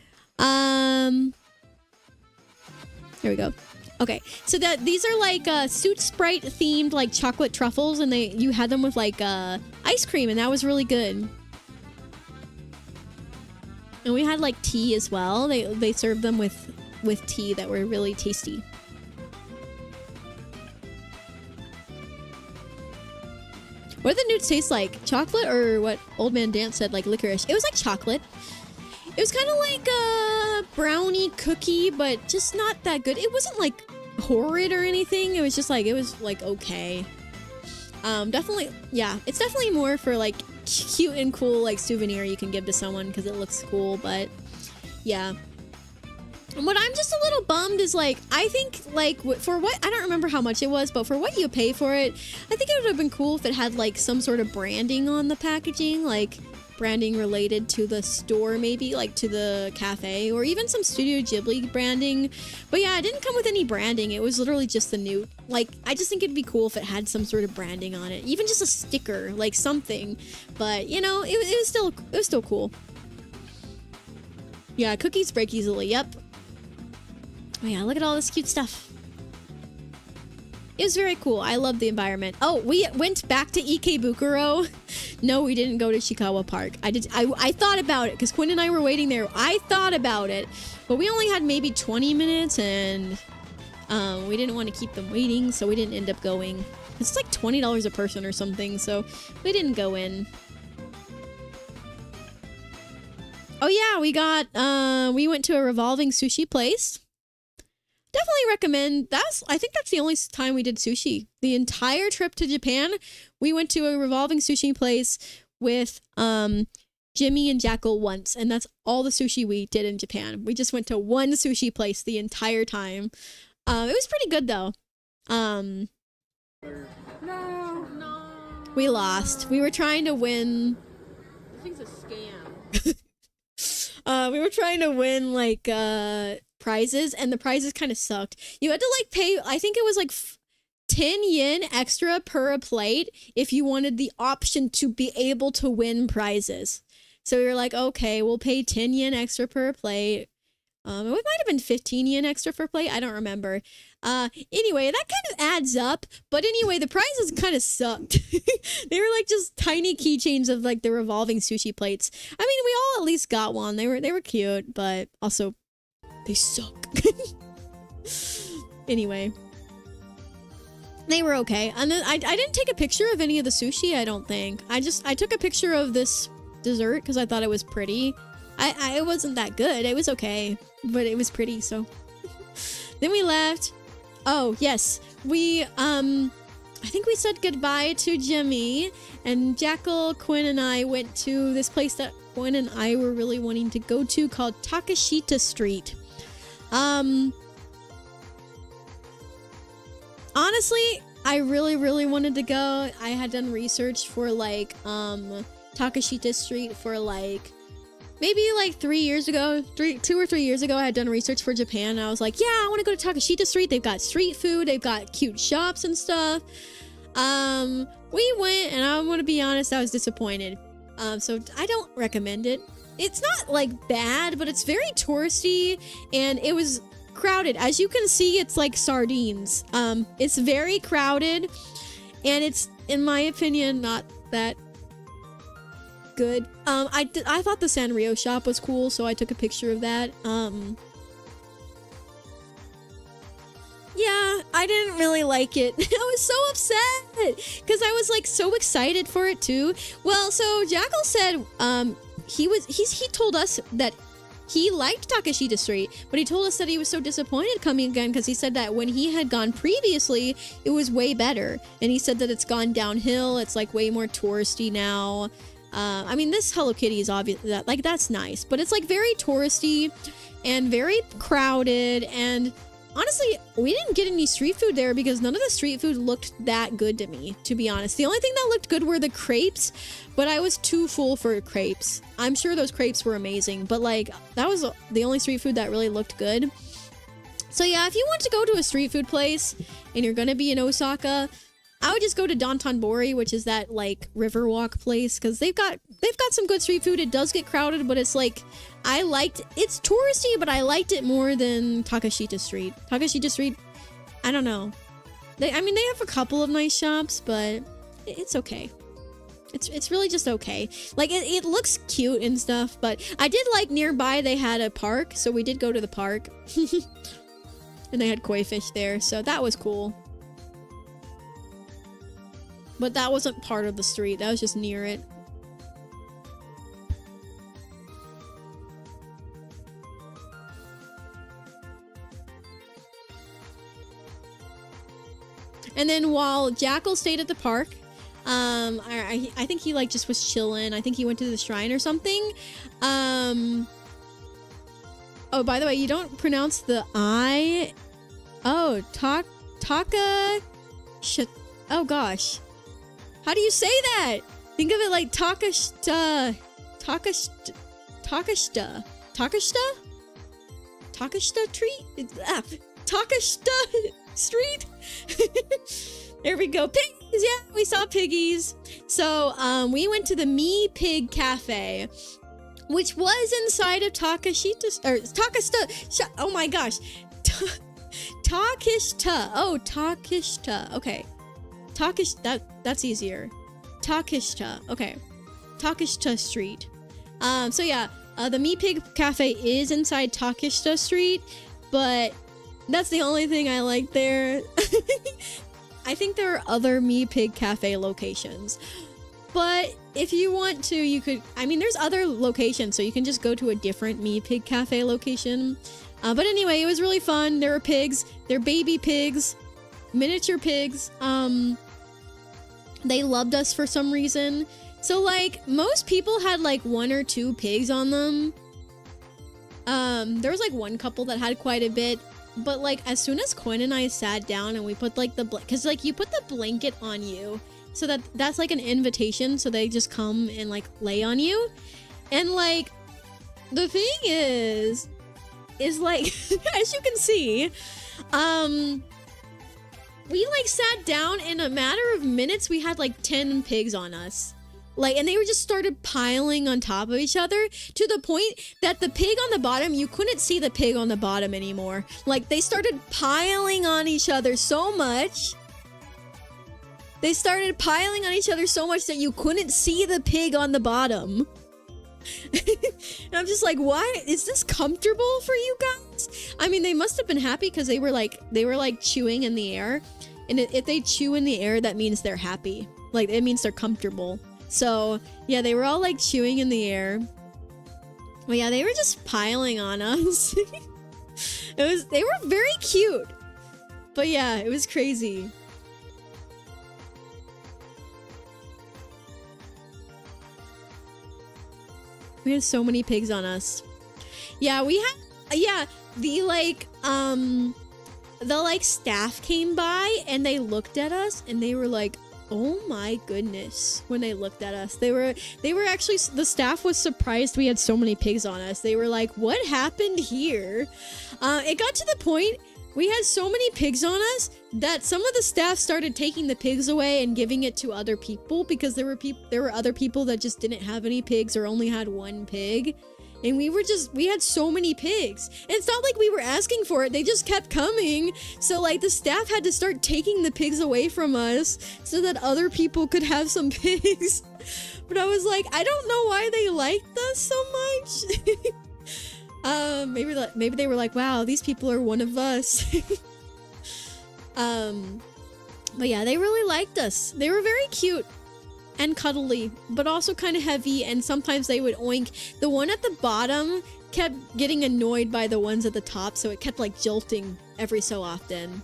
S1: Here we go. Okay. So these are like Suit Sprite themed like chocolate truffles, and you had them with like ice cream, and that was really good. And we had like tea as well. They served them with tea that were really tasty. What do the newts taste like? Chocolate, or what Old Man Dance said, like licorice? It was like chocolate. It was kind of like a brownie cookie, but just not that good. It wasn't like horrid or anything. It was just like, it was like okay. Definitely, yeah. It's definitely more for like cute and cool like souvenir you can give to someone because it looks cool, but yeah. What I'm just a little bummed is like, I think like for what, I don't remember how much it was, but for what you pay for it, I think it would have been cool if it had like some sort of branding on the packaging, like branding related to the store, maybe like to the cafe, or even some Studio Ghibli branding. But yeah, it didn't come with any branding. It was literally just the newt. Like, I just think it'd be cool if it had some sort of branding on it, even just a sticker, like something. But you know, it was still cool. Yeah, cookies break easily. Yep. Oh yeah, look at all this cute stuff. It was very cool. I love the environment. Oh, we went back to Ikebukuro. No, we didn't go to Shikawa Park. I thought about it because Quinn and I were waiting there. I thought about it, but we only had maybe 20 minutes and we didn't want to keep them waiting, so we didn't end up going. It's like $20 a person or something, so we didn't go in. Oh yeah, we went to a revolving sushi place. Definitely recommend. I think that's the only time we did sushi. The entire trip to Japan, we went to a revolving sushi place with Jimmy and Jackal once, and that's all the sushi we did in Japan. We just went to one sushi place the entire time. It was pretty good though. No. We lost. We were trying to win. This thing's a scam. We were trying to win like prizes, and the prizes kind of sucked. You had to like pay, I think it was like 10 yen extra per a plate if you wanted the option to be able to win prizes. So we were like, okay, we'll pay 10 yen extra per plate. It might have been 15 yen extra per plate. I don't remember. Anyway, that kind of adds up. But anyway, the prizes kind of sucked. They were like just tiny keychains of like the revolving sushi plates. I mean, we all at least got one. They were cute, but also they suck. Anyway, they were okay. And then I didn't take a picture of any of the sushi, I don't think. I took a picture of this dessert because I thought it was pretty. It wasn't that good. It was okay, but it was pretty, so. Then we left. Oh, yes. We, I think we said goodbye to Jimmy, and Jackal, Quinn, and I went to this place that Quinn and I were really wanting to go to called Takashita Street. Honestly, I really wanted to go. I had done research for like, Takashita Street for like, maybe like 3 years ago, 2 or 3 years ago, I had done research for Japan. And I was like, yeah, I want to go to Takashita Street. They've got street food. They've got cute shops and stuff. We went, and I want to be honest, I was disappointed. So I don't recommend it. It's not like bad, but it's very touristy, and it was crowded. As you can see, it's like sardines. It's very crowded, and it's, in my opinion, not that good. I thought the Sanrio shop was cool, so I took a picture of that. Yeah, I didn't really like it. I was so upset because I was like so excited for it too. Well, so Jackal said he told us that he liked Takashita Street, but he told us that he was so disappointed coming again because he said that when he had gone previously, it was way better. And he said that it's gone downhill. It's like way more touristy now. I mean, this Hello Kitty is obvious, like that's nice, but it's like very touristy and very crowded. And honestly, we didn't get any street food there because none of the street food looked that good to me, to be honest. The only thing that looked good were the crepes, but I was too full for crepes. I'm sure those crepes were amazing, but like that was the only street food that really looked good. So yeah, if you want to go to a street food place and you're gonna be in Osaka, I would just go to Dantonbori, which is that like Riverwalk place, because they've got some good street food. It does get crowded, but it's like it's touristy, but I liked it more than Takashita Street. Takashita Street, I don't know. They have a couple of nice shops, but it's okay. It's really just okay. Like it looks cute and stuff, but I did like nearby they had a park, so we did go to the park. And they had koi fish there, so that was cool. But that wasn't part of the street. That was just near it. And then while Jackal stayed at the park, I think he like just was chilling. I think he went to the shrine or something. Oh, by the way, you don't pronounce the I. Oh, Taka. Oh gosh. How do you say that? Think of it like Takashita tree? Takashita street? There we go. Piggies! Yeah, we saw piggies. So, we went to the Me Pig Cafe, which was inside of Takashita, or Takashita, oh my gosh. Takishta. Oh, Takishta. Okay. That's easier. Takishta. Okay. Takishta Street. So yeah, the Meat Pig Cafe is inside Takishta Street, but that's the only thing I like there. I think there are other Meat Pig Cafe locations, but if you want to, you could, I mean, there's other locations, so you can just go to a different Meat Pig Cafe location. But anyway, it was really fun. There were pigs. They're baby pigs, miniature pigs. They loved us for some reason. So like most people had like 1 or 2 pigs on them. There was like one couple that had quite a bit, but like as soon as Quinn and I sat down and we put like because like you put the blanket on you, so that's like an invitation, so they just come and like lay on you. And like the thing is like as you can see, we like sat down, in a matter of minutes we had like 10 pigs on us. Like, and they were just started piling on top of each other, to the point that the pig on the bottom, you couldn't see the pig on the bottom anymore. Like, they started piling on each other so much. They started piling on each other so much that you couldn't see the pig on the bottom. And I'm just like, why is this comfortable for you guys? I mean, they must have been happy because they were like chewing in the air. And if they chew in the air, that means they're happy. Like, it means they're comfortable. So yeah, they were all like chewing in the air. But yeah, they were just piling on us. They were very cute. But yeah, it was crazy. We had so many pigs on us. Yeah, we had, yeah, the staff came by and they looked at us and they were like, oh my goodness. When they looked at us, they were actually, the staff was surprised we had so many pigs on us. They were like, what happened here? It got to the point we had so many pigs on us that some of the staff started taking the pigs away and giving it to other people, because there were other people that just didn't have any pigs or only had 1 pig. And we had so many pigs. And it's not like we were asking for it. They just kept coming. So like the staff had to start taking the pigs away from us so that other people could have some pigs. But I was like, I don't know why they liked us so much. Maybe they were like, wow, these people are one of us. But yeah, they really liked us. They were very cute and cuddly, but also kind of heavy, and sometimes they would oink. The one at the bottom kept getting annoyed by the ones at the top, so it kept like jolting every so often.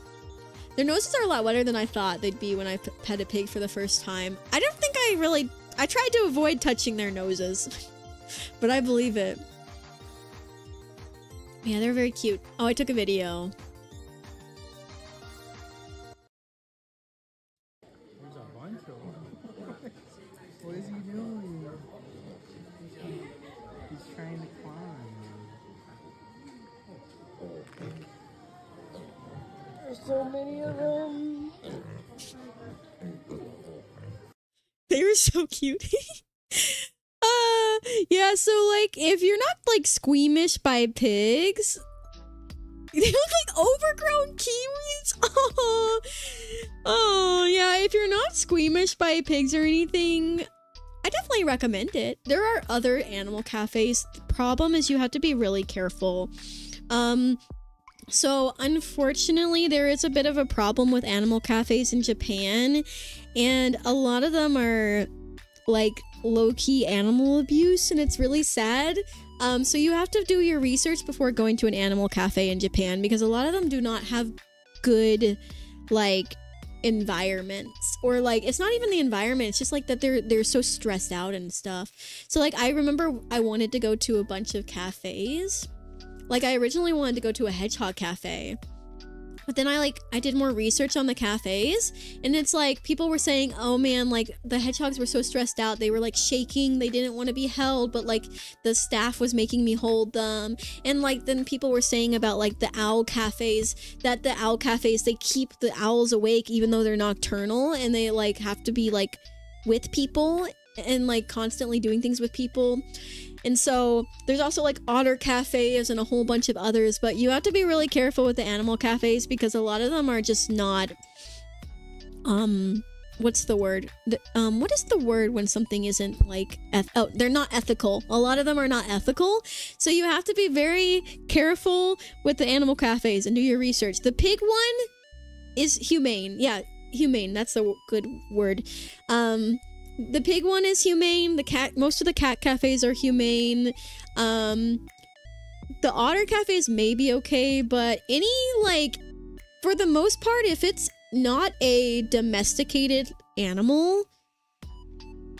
S1: Their noses are a lot wetter than I thought they'd be when I pet a pig for the first time. I don't think I tried to avoid touching their noses, but I believe it. Yeah, they're very cute. Oh, I took a video.
S5: There's a bunch of them. What is he doing? He's trying to climb.
S1: There's so many of them. They were so cute. Yeah, so like if you're not like squeamish by pigs, they look like overgrown kiwis. Oh yeah, if you're not squeamish by pigs or anything, I definitely recommend it. There are other animal cafes. The problem is you have to be really careful. So unfortunately, there is a bit of a problem with animal cafes in Japan, and a lot of them are like low-key animal abuse, and it's really sad. So you have to do your research before going to an animal cafe in Japan, because a lot of them do not have good like environments, or like it's not even the environment, it's just like that they're so stressed out and stuff. So like I remember I wanted to go to a bunch of cafes. Like I originally wanted to go to a hedgehog cafe, but then I did more research on the cafes, and it's like people were saying, oh man, like the hedgehogs were so stressed out, they were like shaking, they didn't want to be held, but like the staff was making me hold them. And like then people were saying about like the owl cafes, that the owl cafes, they keep the owls awake even though they're nocturnal, and they like have to be like with people and like constantly doing things with people. And so there's also like otter cafes and a whole bunch of others, but you have to be really careful with the animal cafes because a lot of them are just not, what's the word? What is the word when something isn't like, they're not ethical. A lot of them are not ethical. So you have to be very careful with the animal cafes and do your research. The pig one is humane. Yeah, humane. That's the good word. The pig one is humane. Most of the cat cafes are humane. The otter cafes may be okay, but for the most part, if it's not a domesticated animal,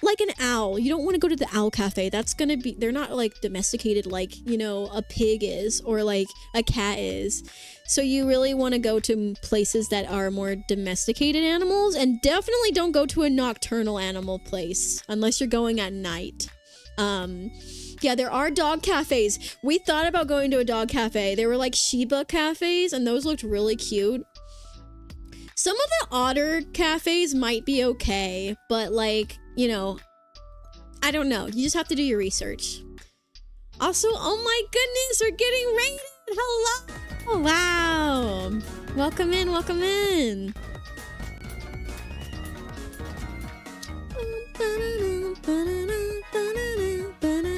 S1: like an owl, you don't want to go to the owl cafe. They're not like domesticated like, a pig is or like a cat is. So you really want to go to places that are more domesticated animals, and definitely don't go to a nocturnal animal place unless you're going at night. Yeah, there are dog cafes. We thought about going to a dog cafe. They were like Shiba cafes, and those looked really cute. Some of the otter cafes might be okay, but like, I don't know. You just have to do your research. Also, oh my goodness, we're getting rated. Hello. Oh, wow. Welcome in, welcome in.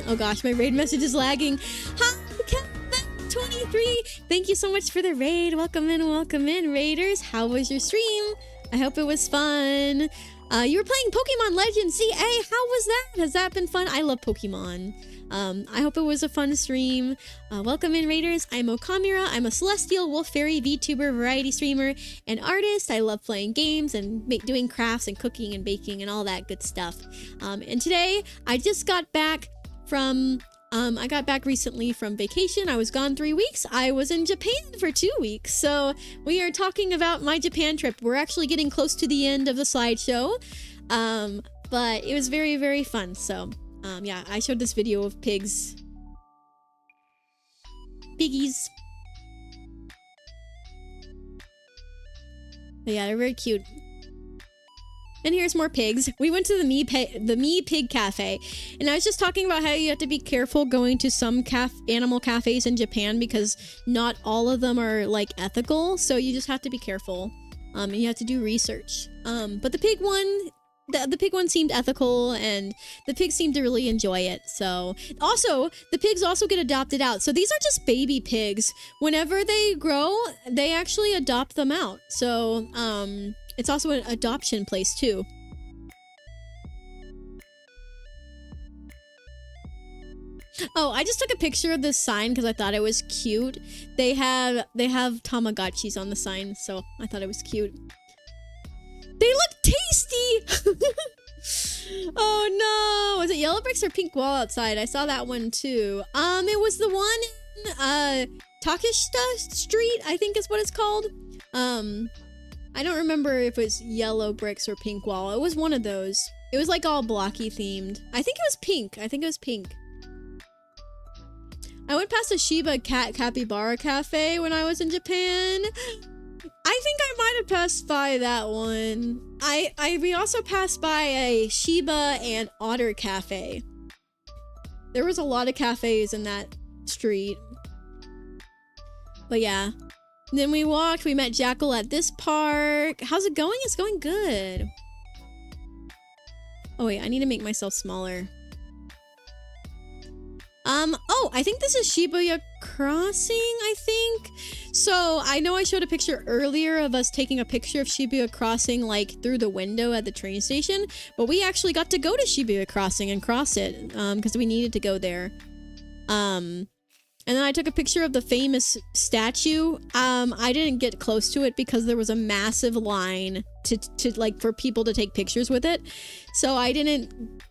S1: Oh gosh, my raid message is lagging. Hi, Kevin23. Thank you so much for the raid. Welcome in, raiders. How was your stream? I hope it was fun. You were playing Pokemon Legends CA. How was that? Has that been fun? I love Pokemon. I hope it was a fun stream. Welcome in, raiders. I'm Okamura. I'm a Celestial Wolf Fairy VTuber variety streamer and artist. I love playing games and doing crafts and cooking and baking and all that good stuff. And today I just got back from I got back recently from vacation. I was gone 3 weeks. I was in Japan for 2 weeks. So we are talking about my Japan trip. We're actually getting close to the end of the slideshow. But it was very, very fun. So yeah, I showed this video of pigs. Piggies. But yeah, they're very cute. And here's more pigs. We went to the Me Pig Cafe, and I was just talking about how you have to be careful going to some animal cafes in Japan because not all of them are like ethical. So you just have to be careful. And you have to do research. But the pig one. The pig one seemed ethical, and the pigs seemed to really enjoy it. So, also, the pigs also get adopted out. So these are just baby pigs. Whenever they grow, they actually adopt them out. So, it's also an adoption place too. Oh, I just took a picture of this sign because I thought it was cute. They have Tamagotchis on the sign, so I thought it was cute. They look tasty! Oh no! Was it yellow bricks or pink wall outside? I saw that one too. It was the one in Takeshita Street, I think is what it's called. I don't remember if it was yellow bricks or pink wall. It was one of those. It was like all blocky themed. I think it was pink. I went past a Shiba Cat Capybara Cafe when I was in Japan. I think I might have passed by that one. We also passed by a Shiba and Otter Cafe. There was a lot of cafes in that street. But yeah. Then we walked, we met Jackal at this park. How's it going? It's going good. Oh wait, I need to make myself smaller. Oh, I think this is Shibuya Crossing, I think. So, I know I showed a picture earlier of us taking a picture of Shibuya Crossing, like, through the window at the train station. But we actually got to go to Shibuya Crossing and cross it, because we needed to go there. And then I took a picture of the famous statue. I didn't get close to it because there was a massive line for people to take pictures with it. So I didn't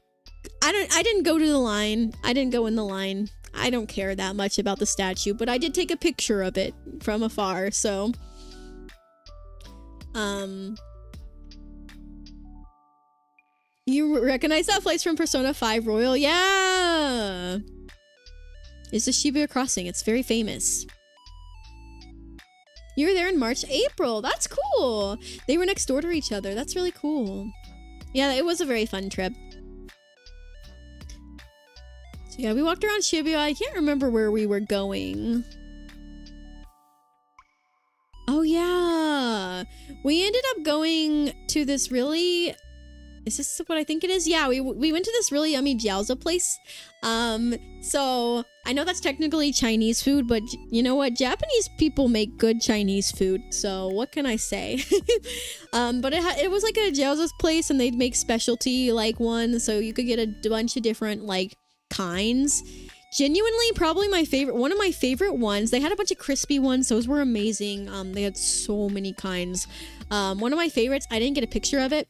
S1: go to the line. I didn't go in the line. I don't care that much about the statue, but I did take a picture of it from afar, so. You recognize that place from Persona 5 Royal? Yeah! It's the Shibuya Crossing. It's very famous. You were there in March, April. That's cool. They were next door to each other. That's really cool. Yeah, it was a very fun trip. So yeah, we walked around Shibuya. I can't remember where we were going. Oh yeah, we ended up going to this really, is this what I think it is? Yeah, we went to this really yummy jiaozi place. So I know that's technically Chinese food, but you know what? Japanese people make good Chinese food. So what can I say? But it was like a jiaozi place, and they'd make specialty like one, so you could get a bunch of different like kinds. Genuinely, probably one of my favorite ones. They had a bunch of crispy ones. Those were amazing. They had so many kinds. One of my favorites, I didn't get a picture of it,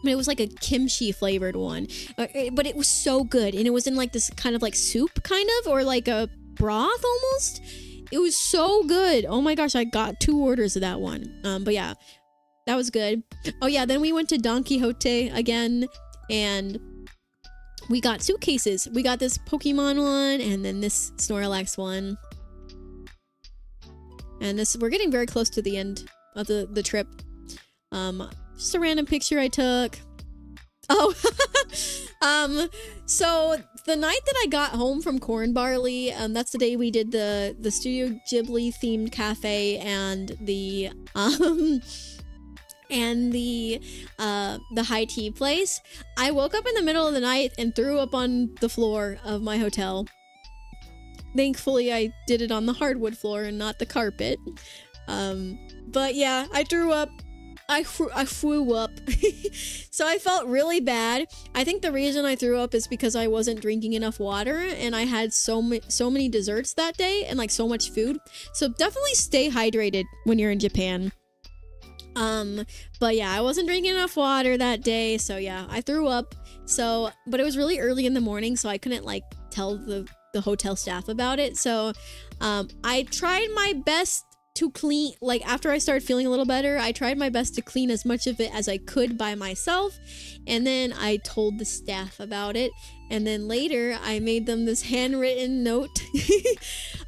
S1: but it was like a kimchi flavored one. But it was so good. And it was in like this kind of like soup kind of, or like a broth almost. It was so good. Oh my gosh, I got 2 orders of that one. But yeah, that was good. Oh yeah, then we went to Don Quixote again, and we got suitcases. We got this Pokemon one, and then this Snorlax one. And this, we're getting very close to the end of the trip. Just a random picture I took. Oh, so the night that I got home from Corn Barley, that's the day we did the Studio Ghibli themed cafe and the high tea place. I woke up in the middle of the night and threw up on the floor of my hotel. Thankfully, I did it on the hardwood floor and not the carpet. But yeah, I threw up. I threw up. So I felt really bad. I think the reason I threw up is because I wasn't drinking enough water, and I had so many desserts that day and like so much food. So definitely stay hydrated when you're in Japan. But yeah, I wasn't drinking enough water that day, so yeah, I threw up. So, but it was really early in the morning, so I couldn't like tell the hotel staff about it. So, I tried my best to clean, like after I started feeling a little better, I tried my best to clean as much of it as I could by myself. And then I told the staff about it. And then later I made them this handwritten note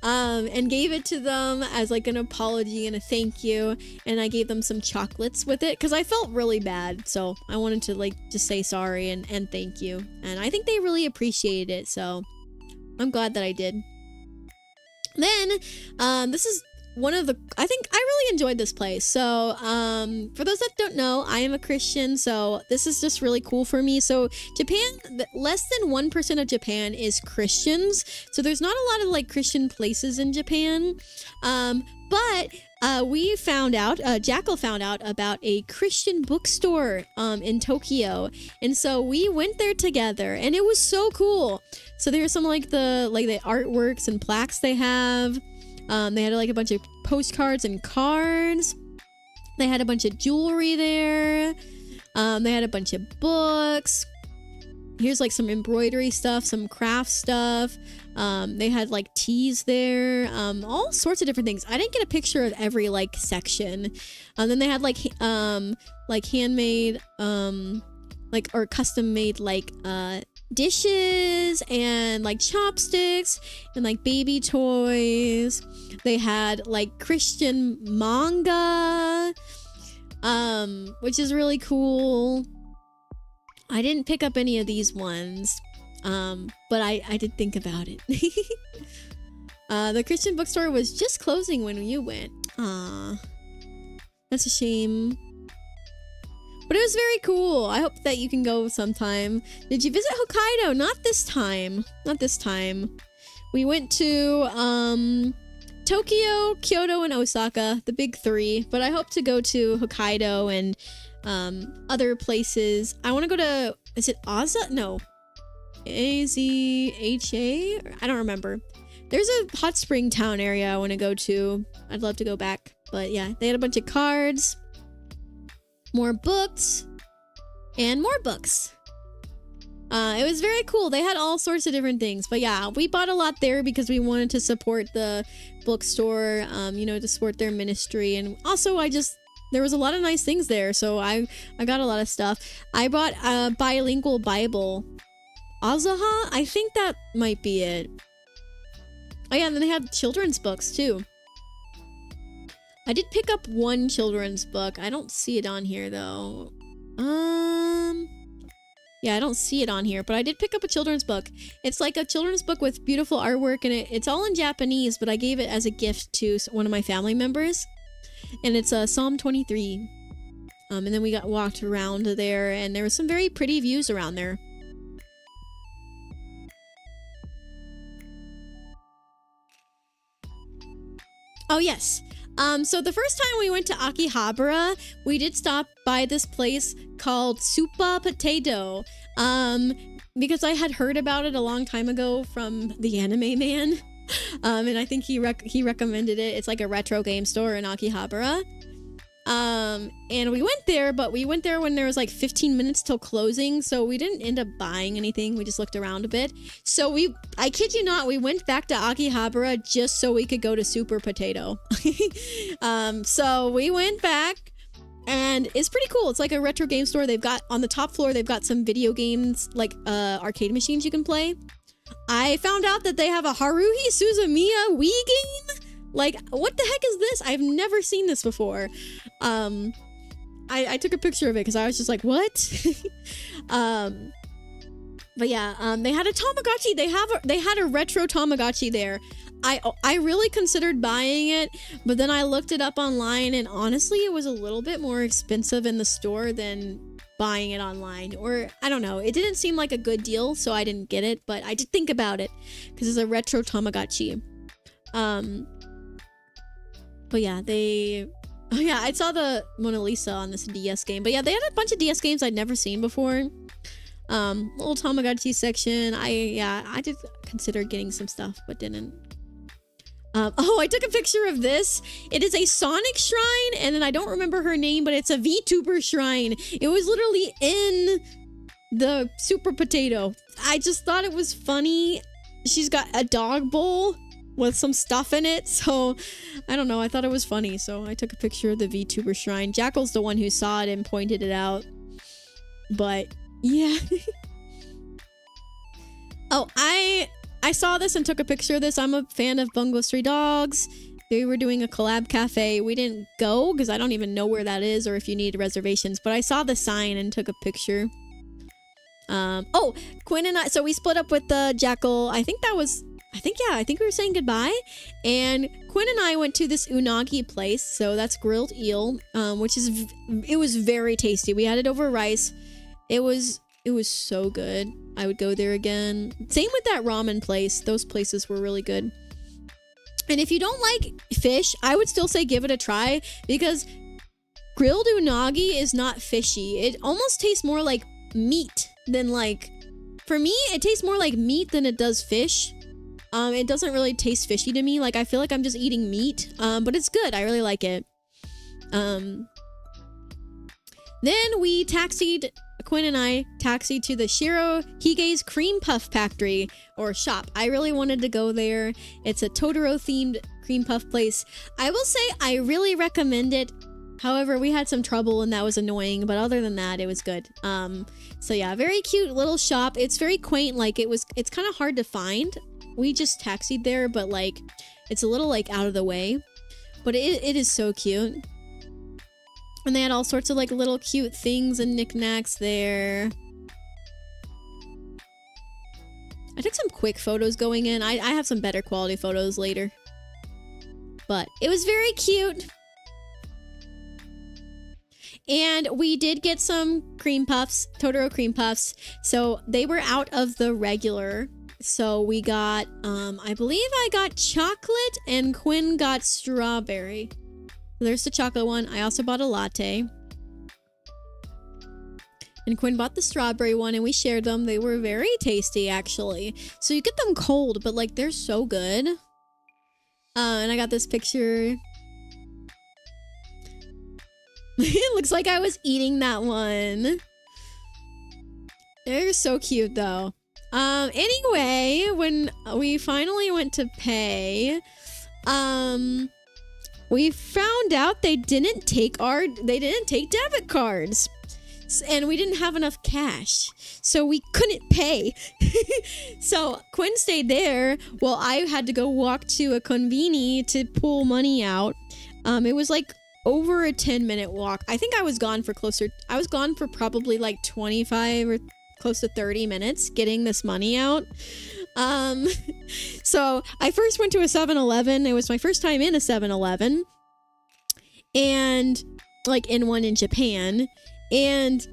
S1: and gave it to them as like an apology and a thank you. And I gave them some chocolates with it because I felt really bad. So I wanted to like just say sorry and thank you. And I think they really appreciated it. So I'm glad that I did. Then this is I think I really enjoyed this place. So, for those that don't know, I am a Christian, so this is just really cool for me. So, Japan, less than 1% of Japan is Christians, so there's not a lot of, like, Christian places in Japan, but we found out, Jackal found out about a Christian bookstore, in Tokyo, and so we went there together, and it was so cool. So there's some, like the artworks and plaques they have. They had like a bunch of postcards and cards. They had a bunch of jewelry there. They had a bunch of books. Here's like some embroidery stuff, some craft stuff. They had like teas there. All sorts of different things. I didn't get a picture of every like section. Then they had like handmade, or custom made dishes and like chopsticks and like baby toys. They had like Christian manga, which is really cool. I didn't pick up any of these ones, but I did think about it. The Christian bookstore was just closing when you went. That's a shame. But it was very cool. I hope that you can go sometime. Did you visit Hokkaido? Not this time. Not this time. We went to Tokyo, Kyoto, and Osaka, the big 3. But I hope to go to Hokkaido and other places. I want to go to, is it Aza? No. A-Z-H-A? I don't remember. There's a hot spring town area I want to go to. I'd love to go back. But yeah, they had a bunch of cards. More books, and more books. It was very cool. They had all sorts of different things. But yeah, we bought a lot there because we wanted to support the bookstore, to support their ministry. And also, there was a lot of nice things there. So I got a lot of stuff. I bought a bilingual Bible. Azaha? I think that might be it. Oh yeah, and then they had children's books too. I did pick up one children's book. I don't see it on here though. Yeah, I don't see it on here, but I did pick up a children's book. It's like a children's book with beautiful artwork, and it's all in Japanese, but I gave it as a gift to one of my family members. And it's Psalm 23. And then we walked around there, and there were some very pretty views around there. Oh, yes. So the first time we went to Akihabara, we did stop by this place called Super Potato. Because I had heard about it a long time ago from the Anime Man. And I think he recommended it. It's like a retro game store in Akihabara. And we went there, but we went there when there was like 15 minutes till closing, so we didn't end up buying anything. We just looked around a bit. So I kid you not, we went back to Akihabara just so we could go to Super Potato. So we went back, and it's pretty cool. It's like a retro game store. They've got, on the top floor, they've got some video games, like arcade machines you can play. I found out that they have a Haruhi Suzumiya Wii game. Like, what the heck is this? I've never seen this before. I took a picture of it because I was just like, what? But yeah, they had a Tamagotchi. They had a retro Tamagotchi there. I really considered buying it, but then I looked it up online, and honestly, it was a little bit more expensive in the store than buying it online. Or, I don't know. It didn't seem like a good deal, so I didn't get it, but I did think about it because it's a retro Tamagotchi. But yeah, I saw the Mona Lisa on this DS game. But yeah, they had a bunch of DS games I'd never seen before. Little Tamagotchi section. I did consider getting some stuff, but didn't. I took a picture of this. It is a Sonic shrine, and then I don't remember her name, but it's a VTuber shrine. It was literally in the Super Potato. I just thought it was funny. She's got a dog bowl with some stuff in it, so I don't know, I thought it was funny, so I took a picture of the VTuber shrine. Jackal's the one who saw it and pointed it out, but yeah. Oh, I saw this and took a picture of this. I'm a fan of Bungo Stray Dogs. They were doing a collab cafe. We didn't go because I don't even know where that is or if you need reservations, but I saw the sign and took a picture. Quinn and I, so we split up with the Jackal. I think we were saying goodbye, and Quinn and I went to this unagi place, so that's grilled eel, it was very tasty. We had it over rice. It was so good. I would go there again. Same with that ramen place. Those places were really good. And if you don't like fish, I would still say give it a try, because grilled unagi is not fishy. It almost tastes more like meat than for me, it tastes more like meat than it does fish. It doesn't really taste fishy to me. Like, I feel like I'm just eating meat. But it's good. I really like it. Then Quinn and I taxied to the Shirohige's Cream Puff Factory, or shop. I really wanted to go there. It's a Totoro-themed cream puff place. I will say I really recommend it. However, we had some trouble and that was annoying, but other than that, it was good. So yeah, very cute little shop. It's very quaint. It's kind of hard to find. We just taxied there, but it's a little out of the way, but it is so cute. And they had all sorts of little cute things and knickknacks there. I took some quick photos going in. I have some better quality photos later, but it was very cute. And we did get some cream puffs, Totoro cream puffs. So they were out of the regular. So we got, I believe I got chocolate and Quinn got strawberry. There's the chocolate one. I also bought a latte. And Quinn bought the strawberry one and we shared them. They were very tasty, actually. So you get them cold, but they're so good. And I got this picture. It looks like I was eating that one. They're so cute, though. Anyway, when we finally went to pay, we found out they didn't take debit cards. And we didn't have enough cash, so we couldn't pay. So Quinn stayed there while I had to go walk to a conveni to pull money out. It was over a 10-minute walk. I think I was gone for probably 25 or close to 30 minutes getting this money out. So I first went to a 7-Eleven. It was my first time in a 7-Eleven. And like in one in Japan. And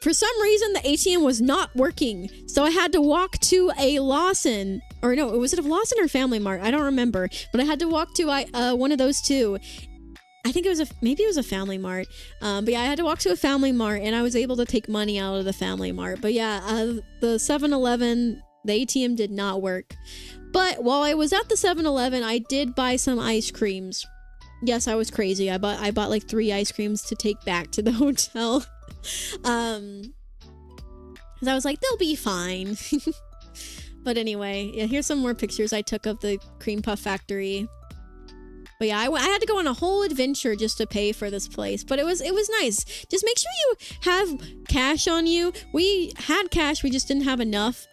S1: for some reason, the ATM was not working. So I had to walk to a Lawson. Or no, was it a Lawson or Family Mart? I don't remember. But I had to walk to one of those two. I think maybe it was a Family Mart. But yeah, I had to walk to a Family Mart and I was able to take money out of the Family Mart. But yeah, the 7-Eleven, the ATM did not work. But while I was at the 7-Eleven, I did buy some ice creams. Yes, I was crazy. I bought like 3 ice creams to take back to the hotel. Because I was like, they'll be fine. But anyway, yeah, here's some more pictures I took of the cream puff factory. But yeah, I had to go on a whole adventure just to pay for this place. But it was nice. Just make sure you have cash on you. We had cash, we just didn't have enough.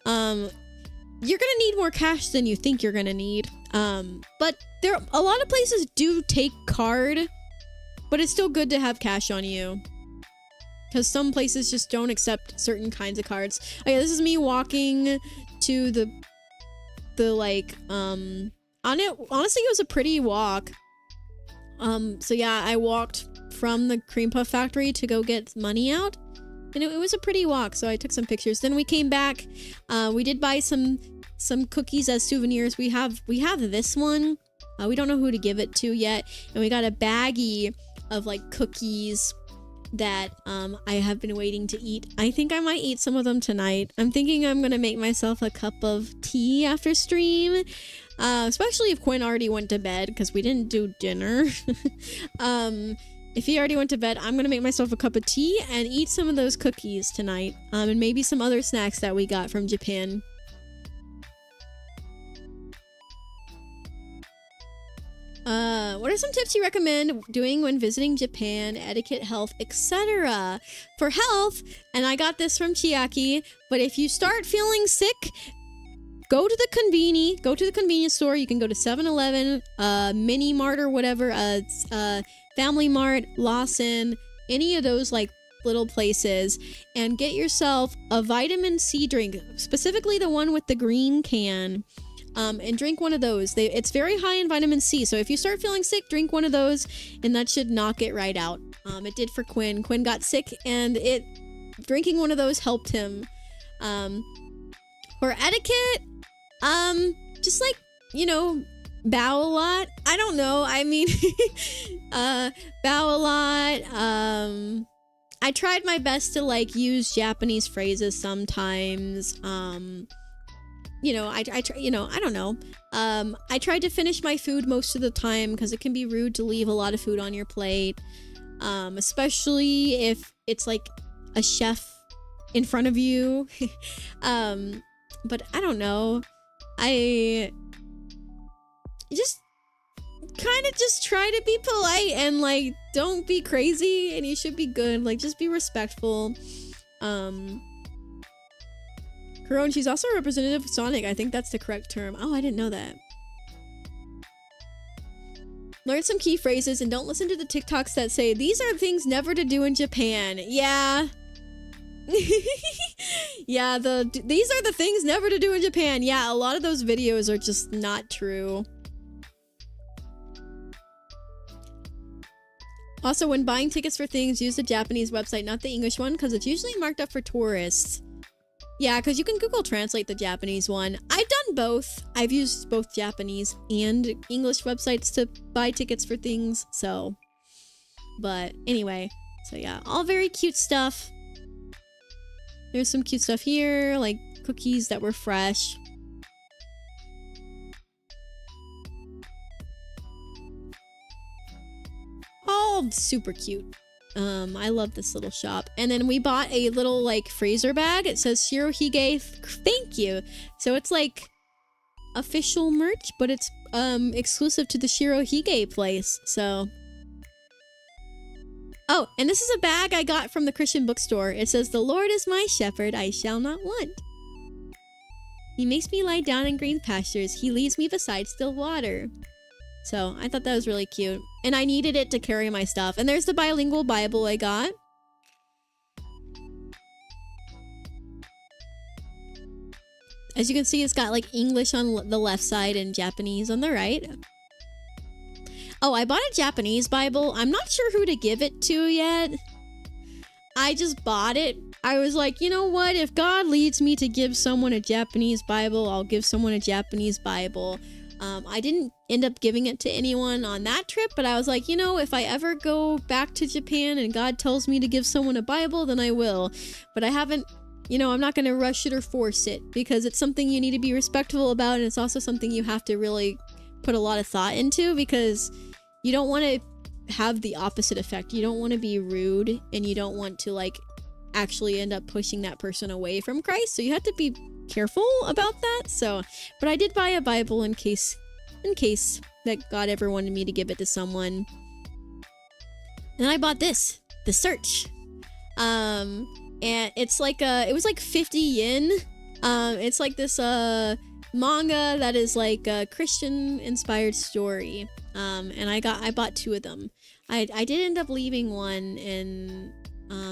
S1: You're gonna need more cash than you think you're gonna need. But a lot of places do take card, but it's still good to have cash on you. Because some places just don't accept certain kinds of cards. Okay, this is me walking to the like, honestly, it was a pretty walk. So yeah, I walked from the cream puff factory to go get money out. And it was a pretty walk, so I took some pictures. Then we came back. We did buy some cookies as souvenirs. We have this one. We don't know who to give it to yet. And we got a baggie of like cookies that I have been waiting to eat. I think I might eat some of them tonight. I'm thinking I'm gonna make myself a cup of tea after stream, especially if Quinn already went to bed because we didn't do dinner. If he already went to bed, I'm gonna make myself a cup of tea and eat some of those cookies tonight, and maybe some other snacks that we got from Japan. What are some tips you recommend doing when visiting Japan? Etiquette, health, etc. For health, and I got this from Chiaki, but if you start feeling sick, go to the convenience store. You can go to 7-Eleven, Mini Mart or whatever, Family Mart, Lawson, any of those like little places, and get yourself a vitamin C drink, specifically the one with the green can. And drink one of those. It's very high in vitamin C, so if you start feeling sick, drink one of those, and that should knock it right out. It did for Quinn. Quinn got sick, and drinking one of those helped him. For etiquette, just like, bow a lot. I don't know. I mean, bow a lot. I tried my best to like use Japanese phrases sometimes. I don't know. I tried to finish my food most of the time because it can be rude to leave a lot of food on your plate. Especially if it's like a chef in front of you. But I don't know. I just kind of just try to be polite and like don't be crazy, and you should be good. Like just be respectful. Karon, she's also a representative of Sonic. I think that's the correct term. Oh, I didn't know that. Learn some key phrases and don't listen to the TikToks that say, these are things never to do in Japan. Yeah. Yeah, these are the things never to do in Japan. Yeah, a lot of those videos are just not true. Also, when buying tickets for things, use the Japanese website, not the English one, because it's usually marked up for tourists. Yeah, because you can Google Translate the Japanese one. I've done both. I've used both Japanese and English websites to buy tickets for things, so. But anyway, so yeah, all very cute stuff. There's some cute stuff here, like cookies that were fresh. All super cute. I love this little shop. And then we bought a little like Fraser bag. It says Shirohige thank you. So it's like official merch, but it's exclusive to the Shirohige place. So oh, and this is a bag I got from the Christian bookstore. It says, the Lord is my shepherd, I shall not want. He makes me lie down in green pastures. He leads me beside still water. So I thought that was really cute. And I needed it to carry my stuff. And there's the bilingual Bible I got. As you can see, it's got like English on the left side and Japanese on the right. Oh, I bought a Japanese Bible. I'm not sure who to give it to yet. I just bought it. I was like, you know what? If God leads me to give someone a Japanese Bible, I'll give someone a Japanese Bible. I didn't end up giving it to anyone on that trip, but I was like, you know, if I ever go back to Japan and God tells me to give someone a Bible, then I will. But I haven't, you know, I'm not going to rush it or force it because it's something you need to be respectful about. And it's also something you have to really put a lot of thought into because you don't want to have the opposite effect. You don't want to be rude and you don't want to like actually end up pushing that person away from Christ. So you have to be careful about that. So, but I did buy a Bible in case that God ever wanted me to give it to someone. And I bought this, The Search. And it's like it was like 50 yen. It's like this manga that is like a Christian inspired story. And I bought 2 of them. I did end up leaving one in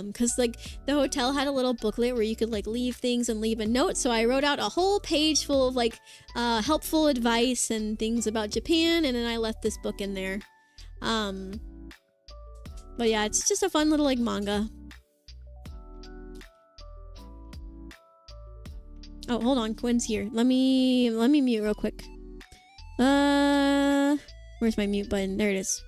S1: because like the hotel had a little booklet where you could like leave things and leave a note, so I wrote out a whole page full of like helpful advice and things about Japan, and then I left this book in there. But yeah, it's just a fun little like manga. Oh, hold on, Quinn's here. Let me mute real quick. Where's my mute button? There it is.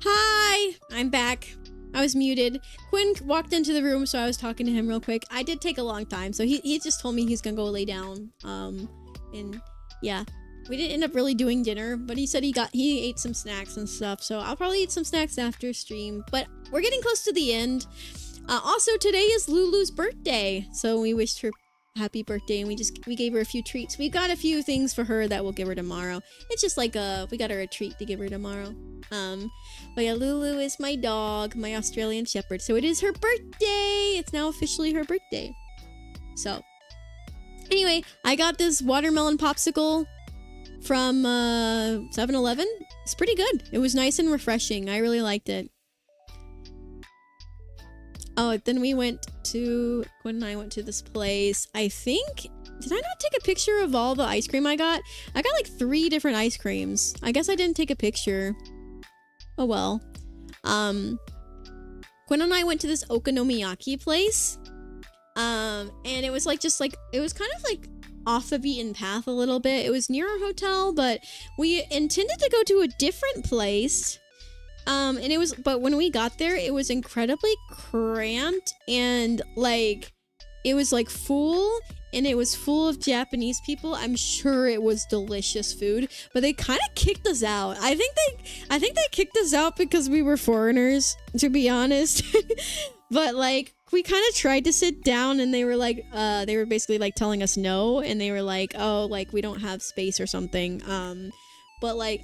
S1: Hi, I'm back. I was muted. Quinn walked into the room, so I was talking to him real quick. I did take a long time, so he just told me he's gonna go lay down. And yeah, we didn't end up really doing dinner, but he said he ate some snacks and stuff, so I'll probably eat some snacks after stream. But we're getting close to the end. Also, today is Lulu's birthday, so we wished her happy birthday, and we gave her a few treats. We got a few things for her that we'll give her tomorrow. It's just like we got her a treat to give her tomorrow. But yeah, Lulu is my dog, my Australian Shepherd. So it is her birthday. It's now officially her birthday. So anyway, I got this watermelon popsicle from 7-Eleven. It's pretty good. It was nice and refreshing. I really liked it. Oh, then Quinn and I went to this place. I think, did I not take a picture of all the ice cream I got? I got like 3 different ice creams. I guess I didn't take a picture. Oh well. Quinn and I went to this okonomiyaki place. And it was like it was kind of like off the beaten path a little bit. It was near our hotel, but we intended to go to a different place. But when we got there, it was incredibly cramped and like it was like full, and it was full of Japanese people. I'm sure it was delicious food, but they kind of kicked us out. I think they kicked us out because we were foreigners, to be honest. But like we kind of tried to sit down, and they were like they were basically like telling us no, and they were like, oh, like we don't have space or something. But like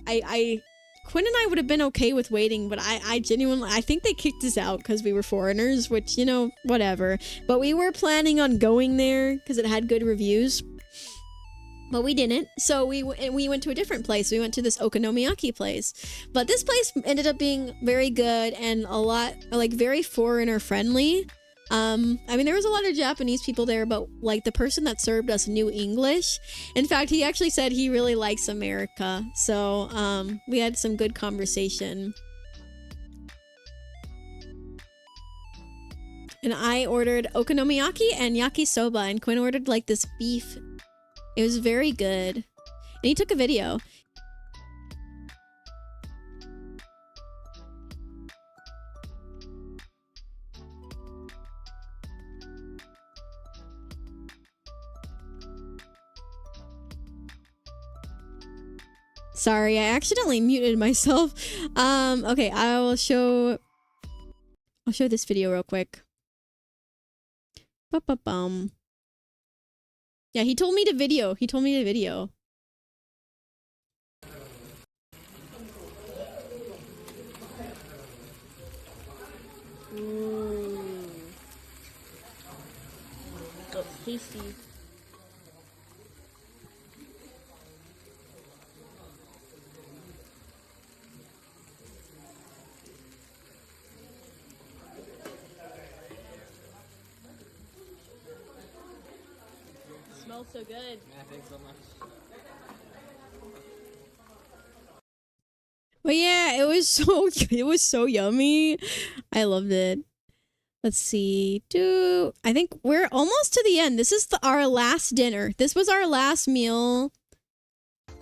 S1: Quinn and I would have been okay with waiting, but I genuinely, I think they kicked us out because we were foreigners, which, you know, whatever. But we were planning on going there because it had good reviews, but we didn't. So we went to a different place. We went to this okonomiyaki place, but this place ended up being very good and a lot, like, very foreigner friendly. I mean, there was a lot of Japanese people there, but like the person that served us knew English. In fact, he actually said he really likes America. So, we had some good conversation. And I ordered okonomiyaki and yakisoba, and Quinn ordered like this beef. It was very good. And he took a video. Sorry, I accidentally muted myself. Okay, I'll show this video real quick. Ba-ba-bum. Yeah, he told me to video.
S6: Ooh. Oh, tasty. Smells so good.
S5: Yeah, thanks so much.
S1: But yeah, it was so yummy. I loved it. Let's see. I think we're almost to the end. This is our last dinner. This was our last meal.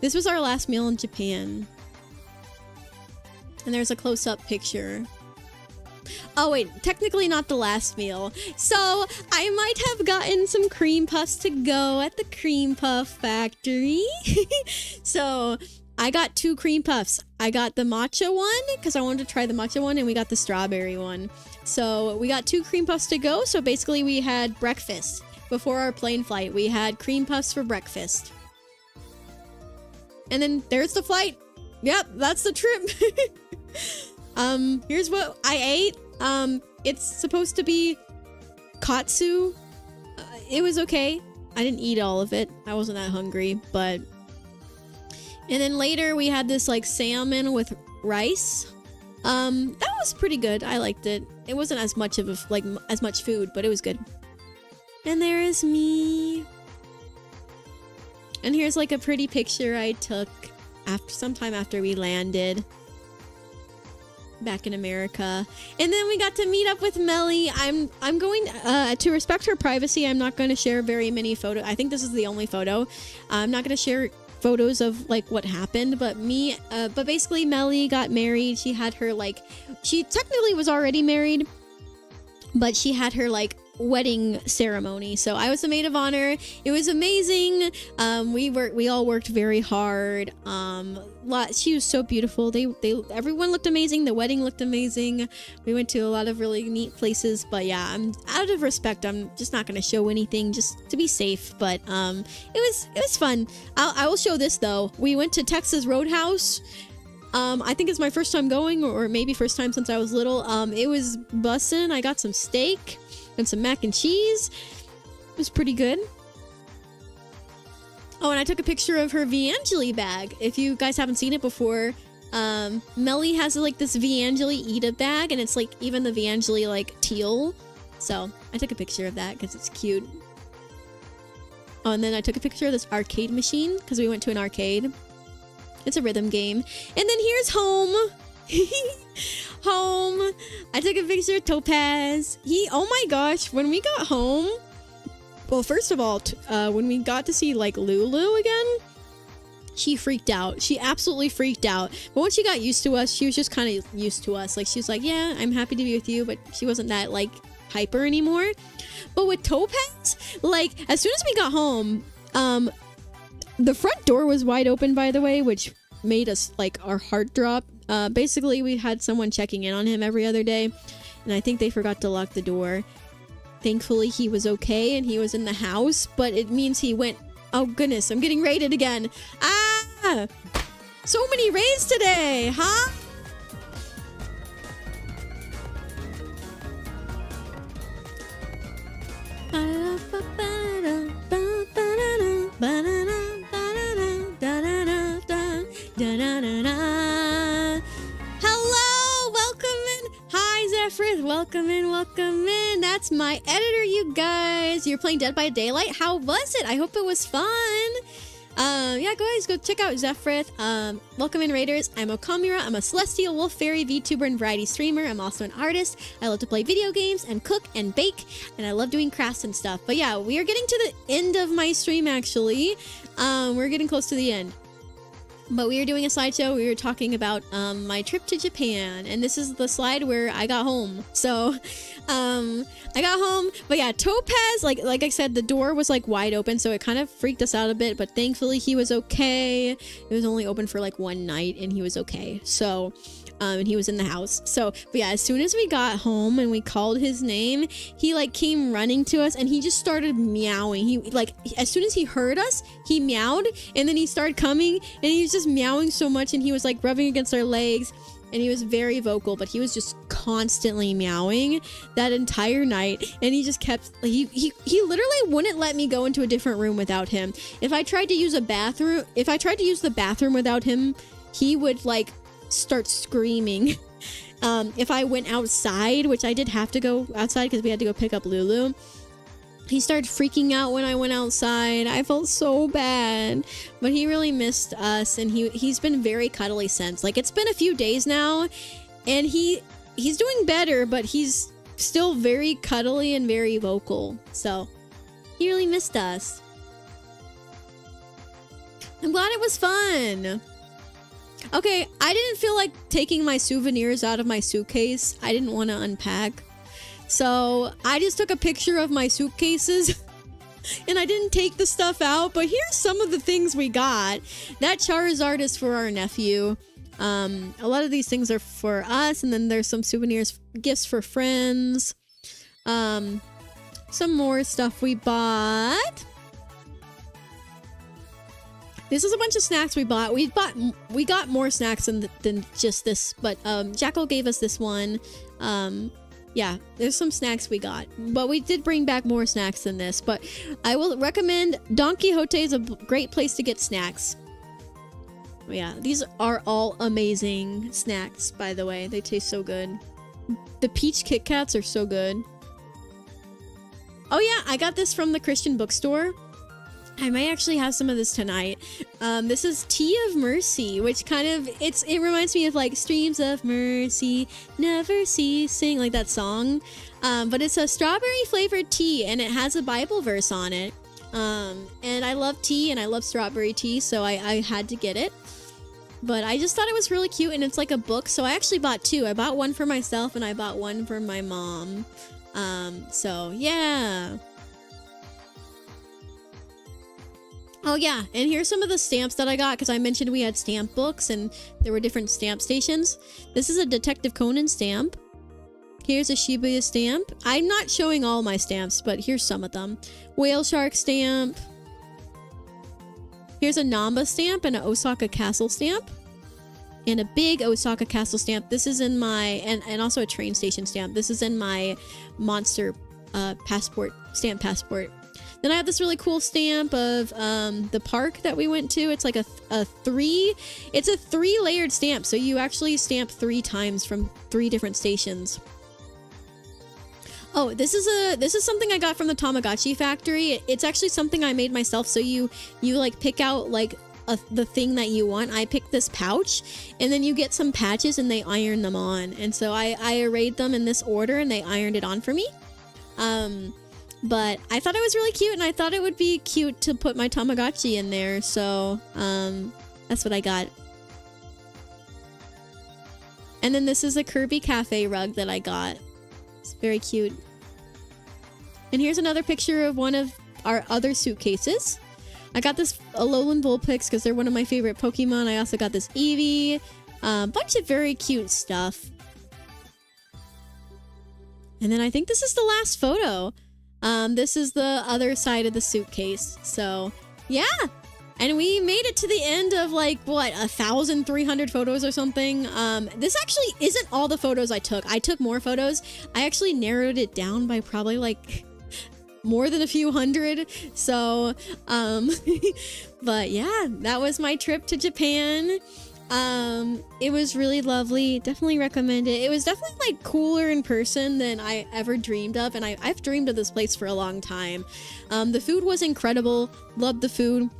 S1: This was our last meal in Japan. And there's a close-up picture. Oh wait, technically not the last meal. So I might have gotten some cream puffs to go at the cream puff factory. So I got 2 cream puffs. I got the matcha one because I wanted to try the matcha one, and we got the strawberry one. So we got 2 cream puffs to go. So basically we had breakfast before our plane flight. We had cream puffs for breakfast. And then there's the flight. Yep, that's the trip. Here's what I ate. It's supposed to be katsu. It was okay. I didn't eat all of it. I wasn't that hungry, but... And then later we had this like salmon with rice. That was pretty good. I liked it. It wasn't as much of as much food, but it was good. And there is me. And here's like a pretty picture I took sometime after we landed back in America. And then we got to meet up with Melly. I'm going to respect her privacy. I'm not going to share very many photos. I think this is the only photo. I'm not going to share photos of like what happened, but basically Melly got married. She had her she technically was already married, but she had her wedding ceremony. So I was the maid of honor. It was amazing. We all worked very hard. She was so beautiful. Everyone looked amazing. The wedding looked amazing. We went to a lot of really neat places, but yeah, I'm out of respect, I'm just not going to show anything just to be safe. But it was fun. I will show this though. We went to Texas Roadhouse. I think it's my first time going, or maybe first time since I was little. It was bussin'. I got some steak and some mac and cheese. It was pretty good. Oh, and I took a picture of her Vangeli bag. If you guys haven't seen it before, Melly has this Vangeli Ida bag, and it's even the Vangeli teal. So I took a picture of that because it's cute. Oh, and then I took a picture of this arcade machine because we went to an arcade. It's a rhythm game. And then here's home. Home. I took a picture of Topaz. Oh my gosh, when we got home, well, first of all, when we got to see Lulu again, she freaked out. She absolutely freaked out. But once she got used to us, she was just kind of used to us. She was like, yeah, I'm happy to be with you, but she wasn't that hyper anymore. But with Topaz, as soon as we got home, the front door was wide open, by the way, which made us our heart drop. Basically, we had someone checking in on him every other day, and I think they forgot to lock the door. Thankfully, he was okay, and he was in the house, but it means he went... Oh, goodness, I'm getting raided again. Ah! So many raids today, huh? Hello, welcome in. Hi, Zephyr, welcome in. That's my editor, you guys. You're playing Dead by Daylight. How was it? I hope it was fun. Yeah, guys, go check out Zephyrith. Welcome in, Raiders. I'm Okamura. I'm a Celestial Wolf Fairy VTuber and variety streamer. I'm also an artist. I love to play video games and cook and bake, and I love doing crafts and stuff. But yeah, we are getting to the end of my stream, actually. We're getting close to the end. But we were doing a slideshow. We were talking about my trip to Japan, and this is the slide where I got home. So, I got home, but yeah, Topaz, like I said, the door was like wide open, so it kind of freaked us out a bit. But thankfully, he was okay. It was only open for like one night, and he was okay. So, and he was in the house. So, but yeah, as soon as we got home and we called his name, he like came running to us and he just started meowing. He like, as soon as he heard us, he meowed, and then he started coming and he was just meowing so much, and he was like rubbing against our legs, and he was very vocal, but he was just constantly meowing that entire night. And he just kept, he literally wouldn't let me go into a different room without him. If I tried to use the bathroom without him, he would like start screaming. If I went outside, which I did have to go outside because we had to go pick up Lulu, he started freaking out when I went outside. I felt so bad, but he really missed us, and he's been very cuddly since. Like, it's been a few days now, and he's doing better, but he's still very cuddly and very vocal. So he really missed us. I'm glad it was fun. Okay, I didn't feel like taking my souvenirs out of my suitcase. I didn't want to unpack. So I just took a picture of my suitcases and I didn't take the stuff out. But here's some of the things we got. That Charizard is for our nephew. A lot of these things are for us. And then there's some souvenirs, gifts for friends. Some more stuff we bought. This is a bunch of snacks we bought. We got more snacks than just this, but Jackal gave us this one. Yeah, there's some snacks we got, but we did bring back more snacks than this. But I will recommend Don Quixote is a great place to get snacks. Yeah, these are all amazing snacks, by the way. They taste so good. The peach Kit Kats are so good. Oh yeah, I got this from the Christian bookstore. I might actually have some of this tonight. This is Tea of Mercy, which kind of, it reminds me of like Streams of Mercy, Never Ceasing, like that song. But it's a strawberry flavored tea, and it has a Bible verse on it. And I love tea, and I love strawberry tea, so I had to get it. But I just thought it was really cute, and it's like a book, so I actually bought two. I bought one for myself, and I bought one for my mom. So yeah. Oh yeah, and here's some of the stamps that I got, because I mentioned we had stamp books and there were different stamp stations. This is a Detective Conan stamp. Here's a Shibuya stamp. I'm not showing all my stamps, but here's some of them. Whale Shark stamp. Here's a Namba stamp and an Osaka Castle stamp. And a big Osaka Castle stamp. This is in my, and also a train station stamp. This is in my Monster passport, stamp passport. Then I have this really cool stamp of the park that we went to. It's like a three-layered stamp. So you actually stamp 3 times from 3 different stations. Oh, this is something I got from the Tamagotchi factory. It's actually something I made myself. So you like pick out like the thing that you want. I picked this pouch, and then you get some patches and they iron them on. And so I arrayed them in this order, and they ironed it on for me. But I thought it was really cute, and I thought it would be cute to put my Tamagotchi in there, so that's what I got. And then this is a Kirby Cafe rug that I got. It's very cute. And here's another picture of one of our other suitcases. I got this Alolan Vulpix because they're one of my favorite Pokemon. I also got this Eevee. A bunch of very cute stuff. And then I think this is the last photo. This is the other side of the suitcase. So, yeah. And we made it to the end of like, what, 1,300 photos or something. This actually isn't all the photos I took. I took more photos. I actually narrowed it down by probably like more than a few hundred. So, but yeah, that was my trip to Japan. It was really lovely. Definitely recommend it. It was definitely like cooler in person than I ever dreamed of, and I've dreamed of this place for a long time. The food was incredible. Loved the food.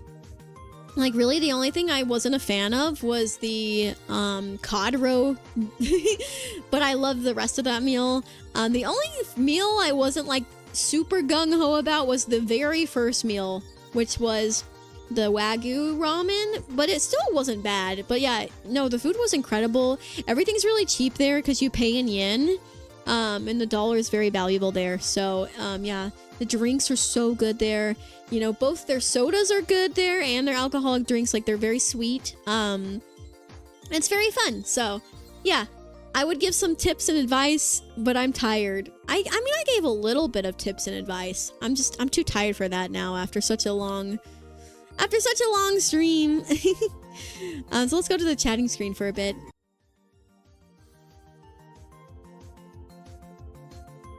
S1: Like, really, the only thing I wasn't a fan of was the cod roe. But I love the rest of that meal. The only meal I wasn't, like, super gung-ho about was the very first meal, which was the Wagyu ramen. But it still wasn't bad. But yeah, no, the food was incredible. Everything's really cheap there because you pay in yen. And the dollar is very valuable there. So, yeah, the drinks are so good there. You know, both their sodas are good there and their alcoholic drinks, like, they're very sweet. It's very fun. So, yeah, I would give some tips and advice, but I'm tired. I mean, I gave a little bit of tips and advice. I'm too tired for that now after such a long stream. So let's go to the chatting screen for a bit.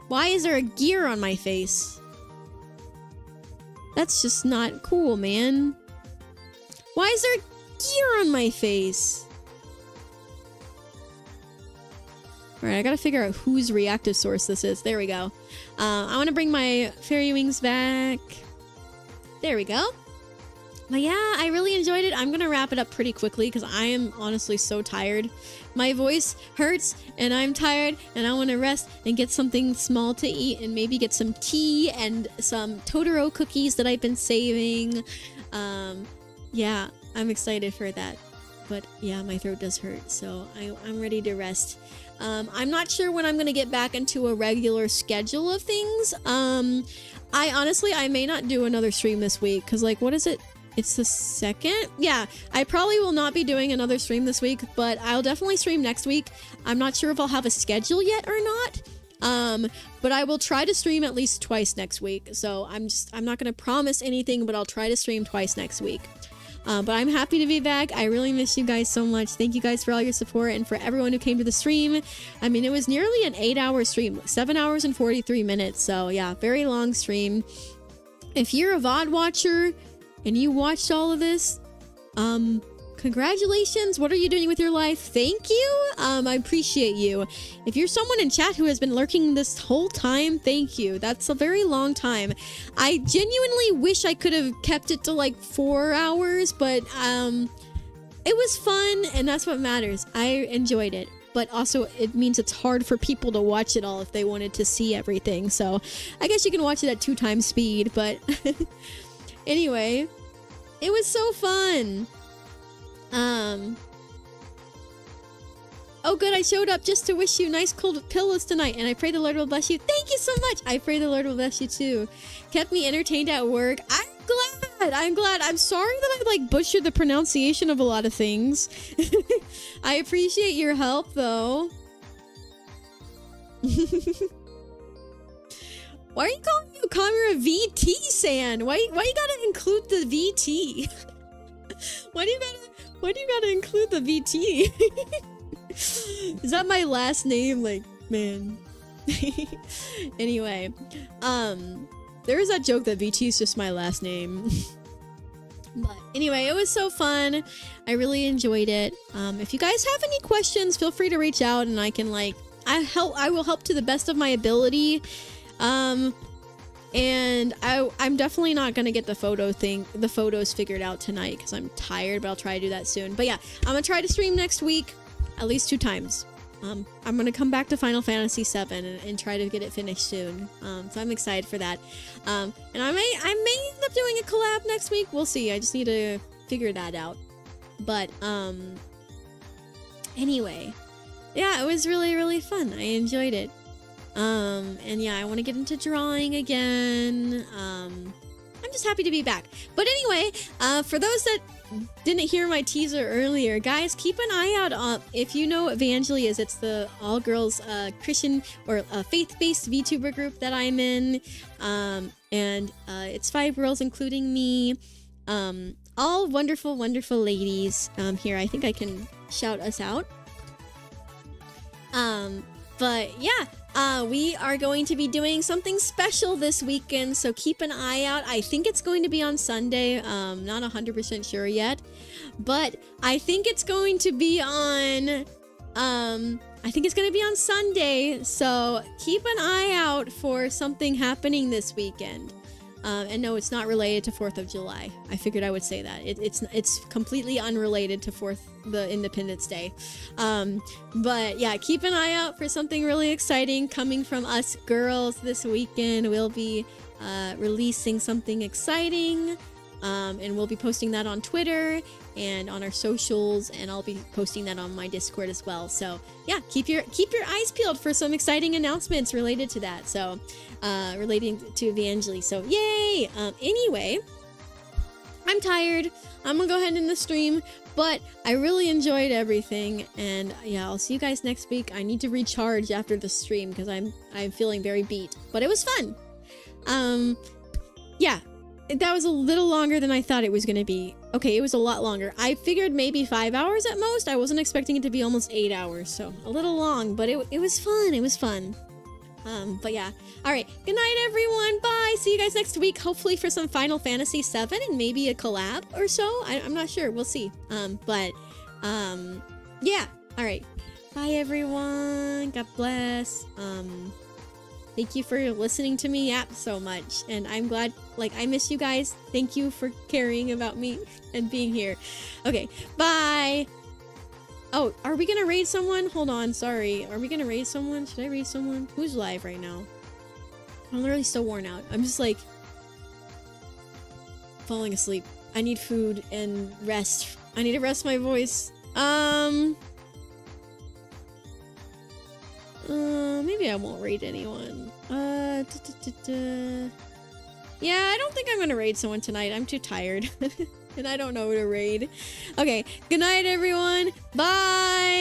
S1: Why is there a gear on my face? That's just not cool, man. Why is there gear on my face? Alright, I gotta figure out whose reactive source this is. There we go. I want to bring my fairy wings back. There we go. But yeah, I really enjoyed it. I'm gonna wrap it up pretty quickly because I am honestly so tired. My voice hurts and I'm tired and I want to rest and get something small to eat and maybe get some tea and some Totoro cookies that I've been saving. Yeah, I'm excited for that. But yeah, my throat does hurt, so I'm ready to rest. I'm not sure when I'm gonna get back into a regular schedule of things. I may not do another stream this week because, like, what is it? It's the 2nd? Yeah, I probably will not be doing another stream this week, but I'll definitely stream next week. I'm not sure if I'll have a schedule yet or not. But I will try to stream at least twice next week. So I'm not going to promise anything, but I'll try to stream twice next week. But I'm happy to be back. I really miss you guys so much. Thank you guys for all your support and for everyone who came to the stream. I mean, it was nearly an 8-hour stream, 7 hours and 43 minutes. So yeah, very long stream. If you're a VOD watcher and you watched all of this, congratulations. What are you doing with your life? Thank you. I appreciate you. If you're someone in chat who has been lurking this whole time, thank you. That's a very long time. I genuinely wish I could have kept it to like 4 hours, but it was fun and that's what matters. I enjoyed it. But also, it means it's hard for people to watch it all if they wanted to see everything. So I guess you can watch it at 2 times speed, but anyway, it was so fun. Oh good, I showed up just to wish you nice cold pillows tonight, and I pray the Lord will bless you. Thank you so much. I pray the Lord will bless you too. Kept me entertained at work. I'm glad. I'm sorry that I like butchered the pronunciation of a lot of things. I appreciate your help though. Why are you calling me Kamira VT-san? Why you gotta include the VT? Why do you gotta include the VT? Is that my last name? Like, man. Anyway, there is that joke that VT is just my last name. But anyway, it was so fun. I really enjoyed it. If you guys have any questions, feel free to reach out and I can I will help to the best of my ability. And I'm definitely not gonna get the photos figured out tonight because I'm tired, but I'll try to do that soon. But yeah, I'm gonna try to stream next week at least 2 times. I'm gonna come back to Final Fantasy VII and try to get it finished soon. So I'm excited for that. And I may end up doing a collab next week. We'll see. I just need to figure that out. But anyway, yeah, it was really, really fun. I enjoyed it. And yeah, I want to get into drawing again. I'm just happy to be back. But anyway, for those that didn't hear my teaser earlier, guys, keep an eye out if you know what Vangeli is. It's the all-girls Christian or faith-based VTuber group that I'm in. And it's 5 girls, including me. All wonderful, wonderful ladies. Here, I think I can shout us out. But yeah, we are going to be doing something special this weekend, so keep an eye out. I think it's going to be on Sunday. Not 100% sure yet, but I think it's going to be on Sunday, so keep an eye out for something happening this weekend. And no, it's not related to 4th of July. I figured I would say that. It's completely unrelated to the Independence Day. But yeah, keep an eye out for something really exciting coming from us girls this weekend. We'll be releasing something exciting. And we'll be posting that on Twitter and on our socials, and I'll be posting that on my Discord as well. So yeah, keep your eyes peeled for some exciting announcements related to that. So relating to Evangeline. So yay! Anyway, I'm tired. I'm gonna go ahead and end the stream, but I really enjoyed everything, and yeah, I'll see you guys next week. I need to recharge after the stream because I'm feeling very beat, but it was fun. Yeah. That was a little longer than I thought it was going to be. Okay, it was a lot longer. I figured maybe 5 hours at most. I wasn't expecting it to be almost 8 hours, so a little long, but it was fun. It was fun. But yeah. All right. Good night, everyone. Bye. See you guys next week. Hopefully for some Final Fantasy VII and maybe a collab or so. I'm not sure. We'll see. Yeah. All right. Bye, everyone. God bless. Thank you for listening to me yap so much, and I'm glad, I miss you guys. Thank you for caring about me and being here. Okay, bye! Oh, are we gonna raid someone? Hold on, sorry. Are we gonna raid someone? Should I raid someone? Who's live right now? I'm literally so worn out. I'm just falling asleep. I need food and rest. I need to rest my voice. Maybe I won't raid anyone. Yeah, I don't think I'm gonna raid someone tonight. I'm too tired. And I don't know who to raid. Okay, good night, everyone. Bye!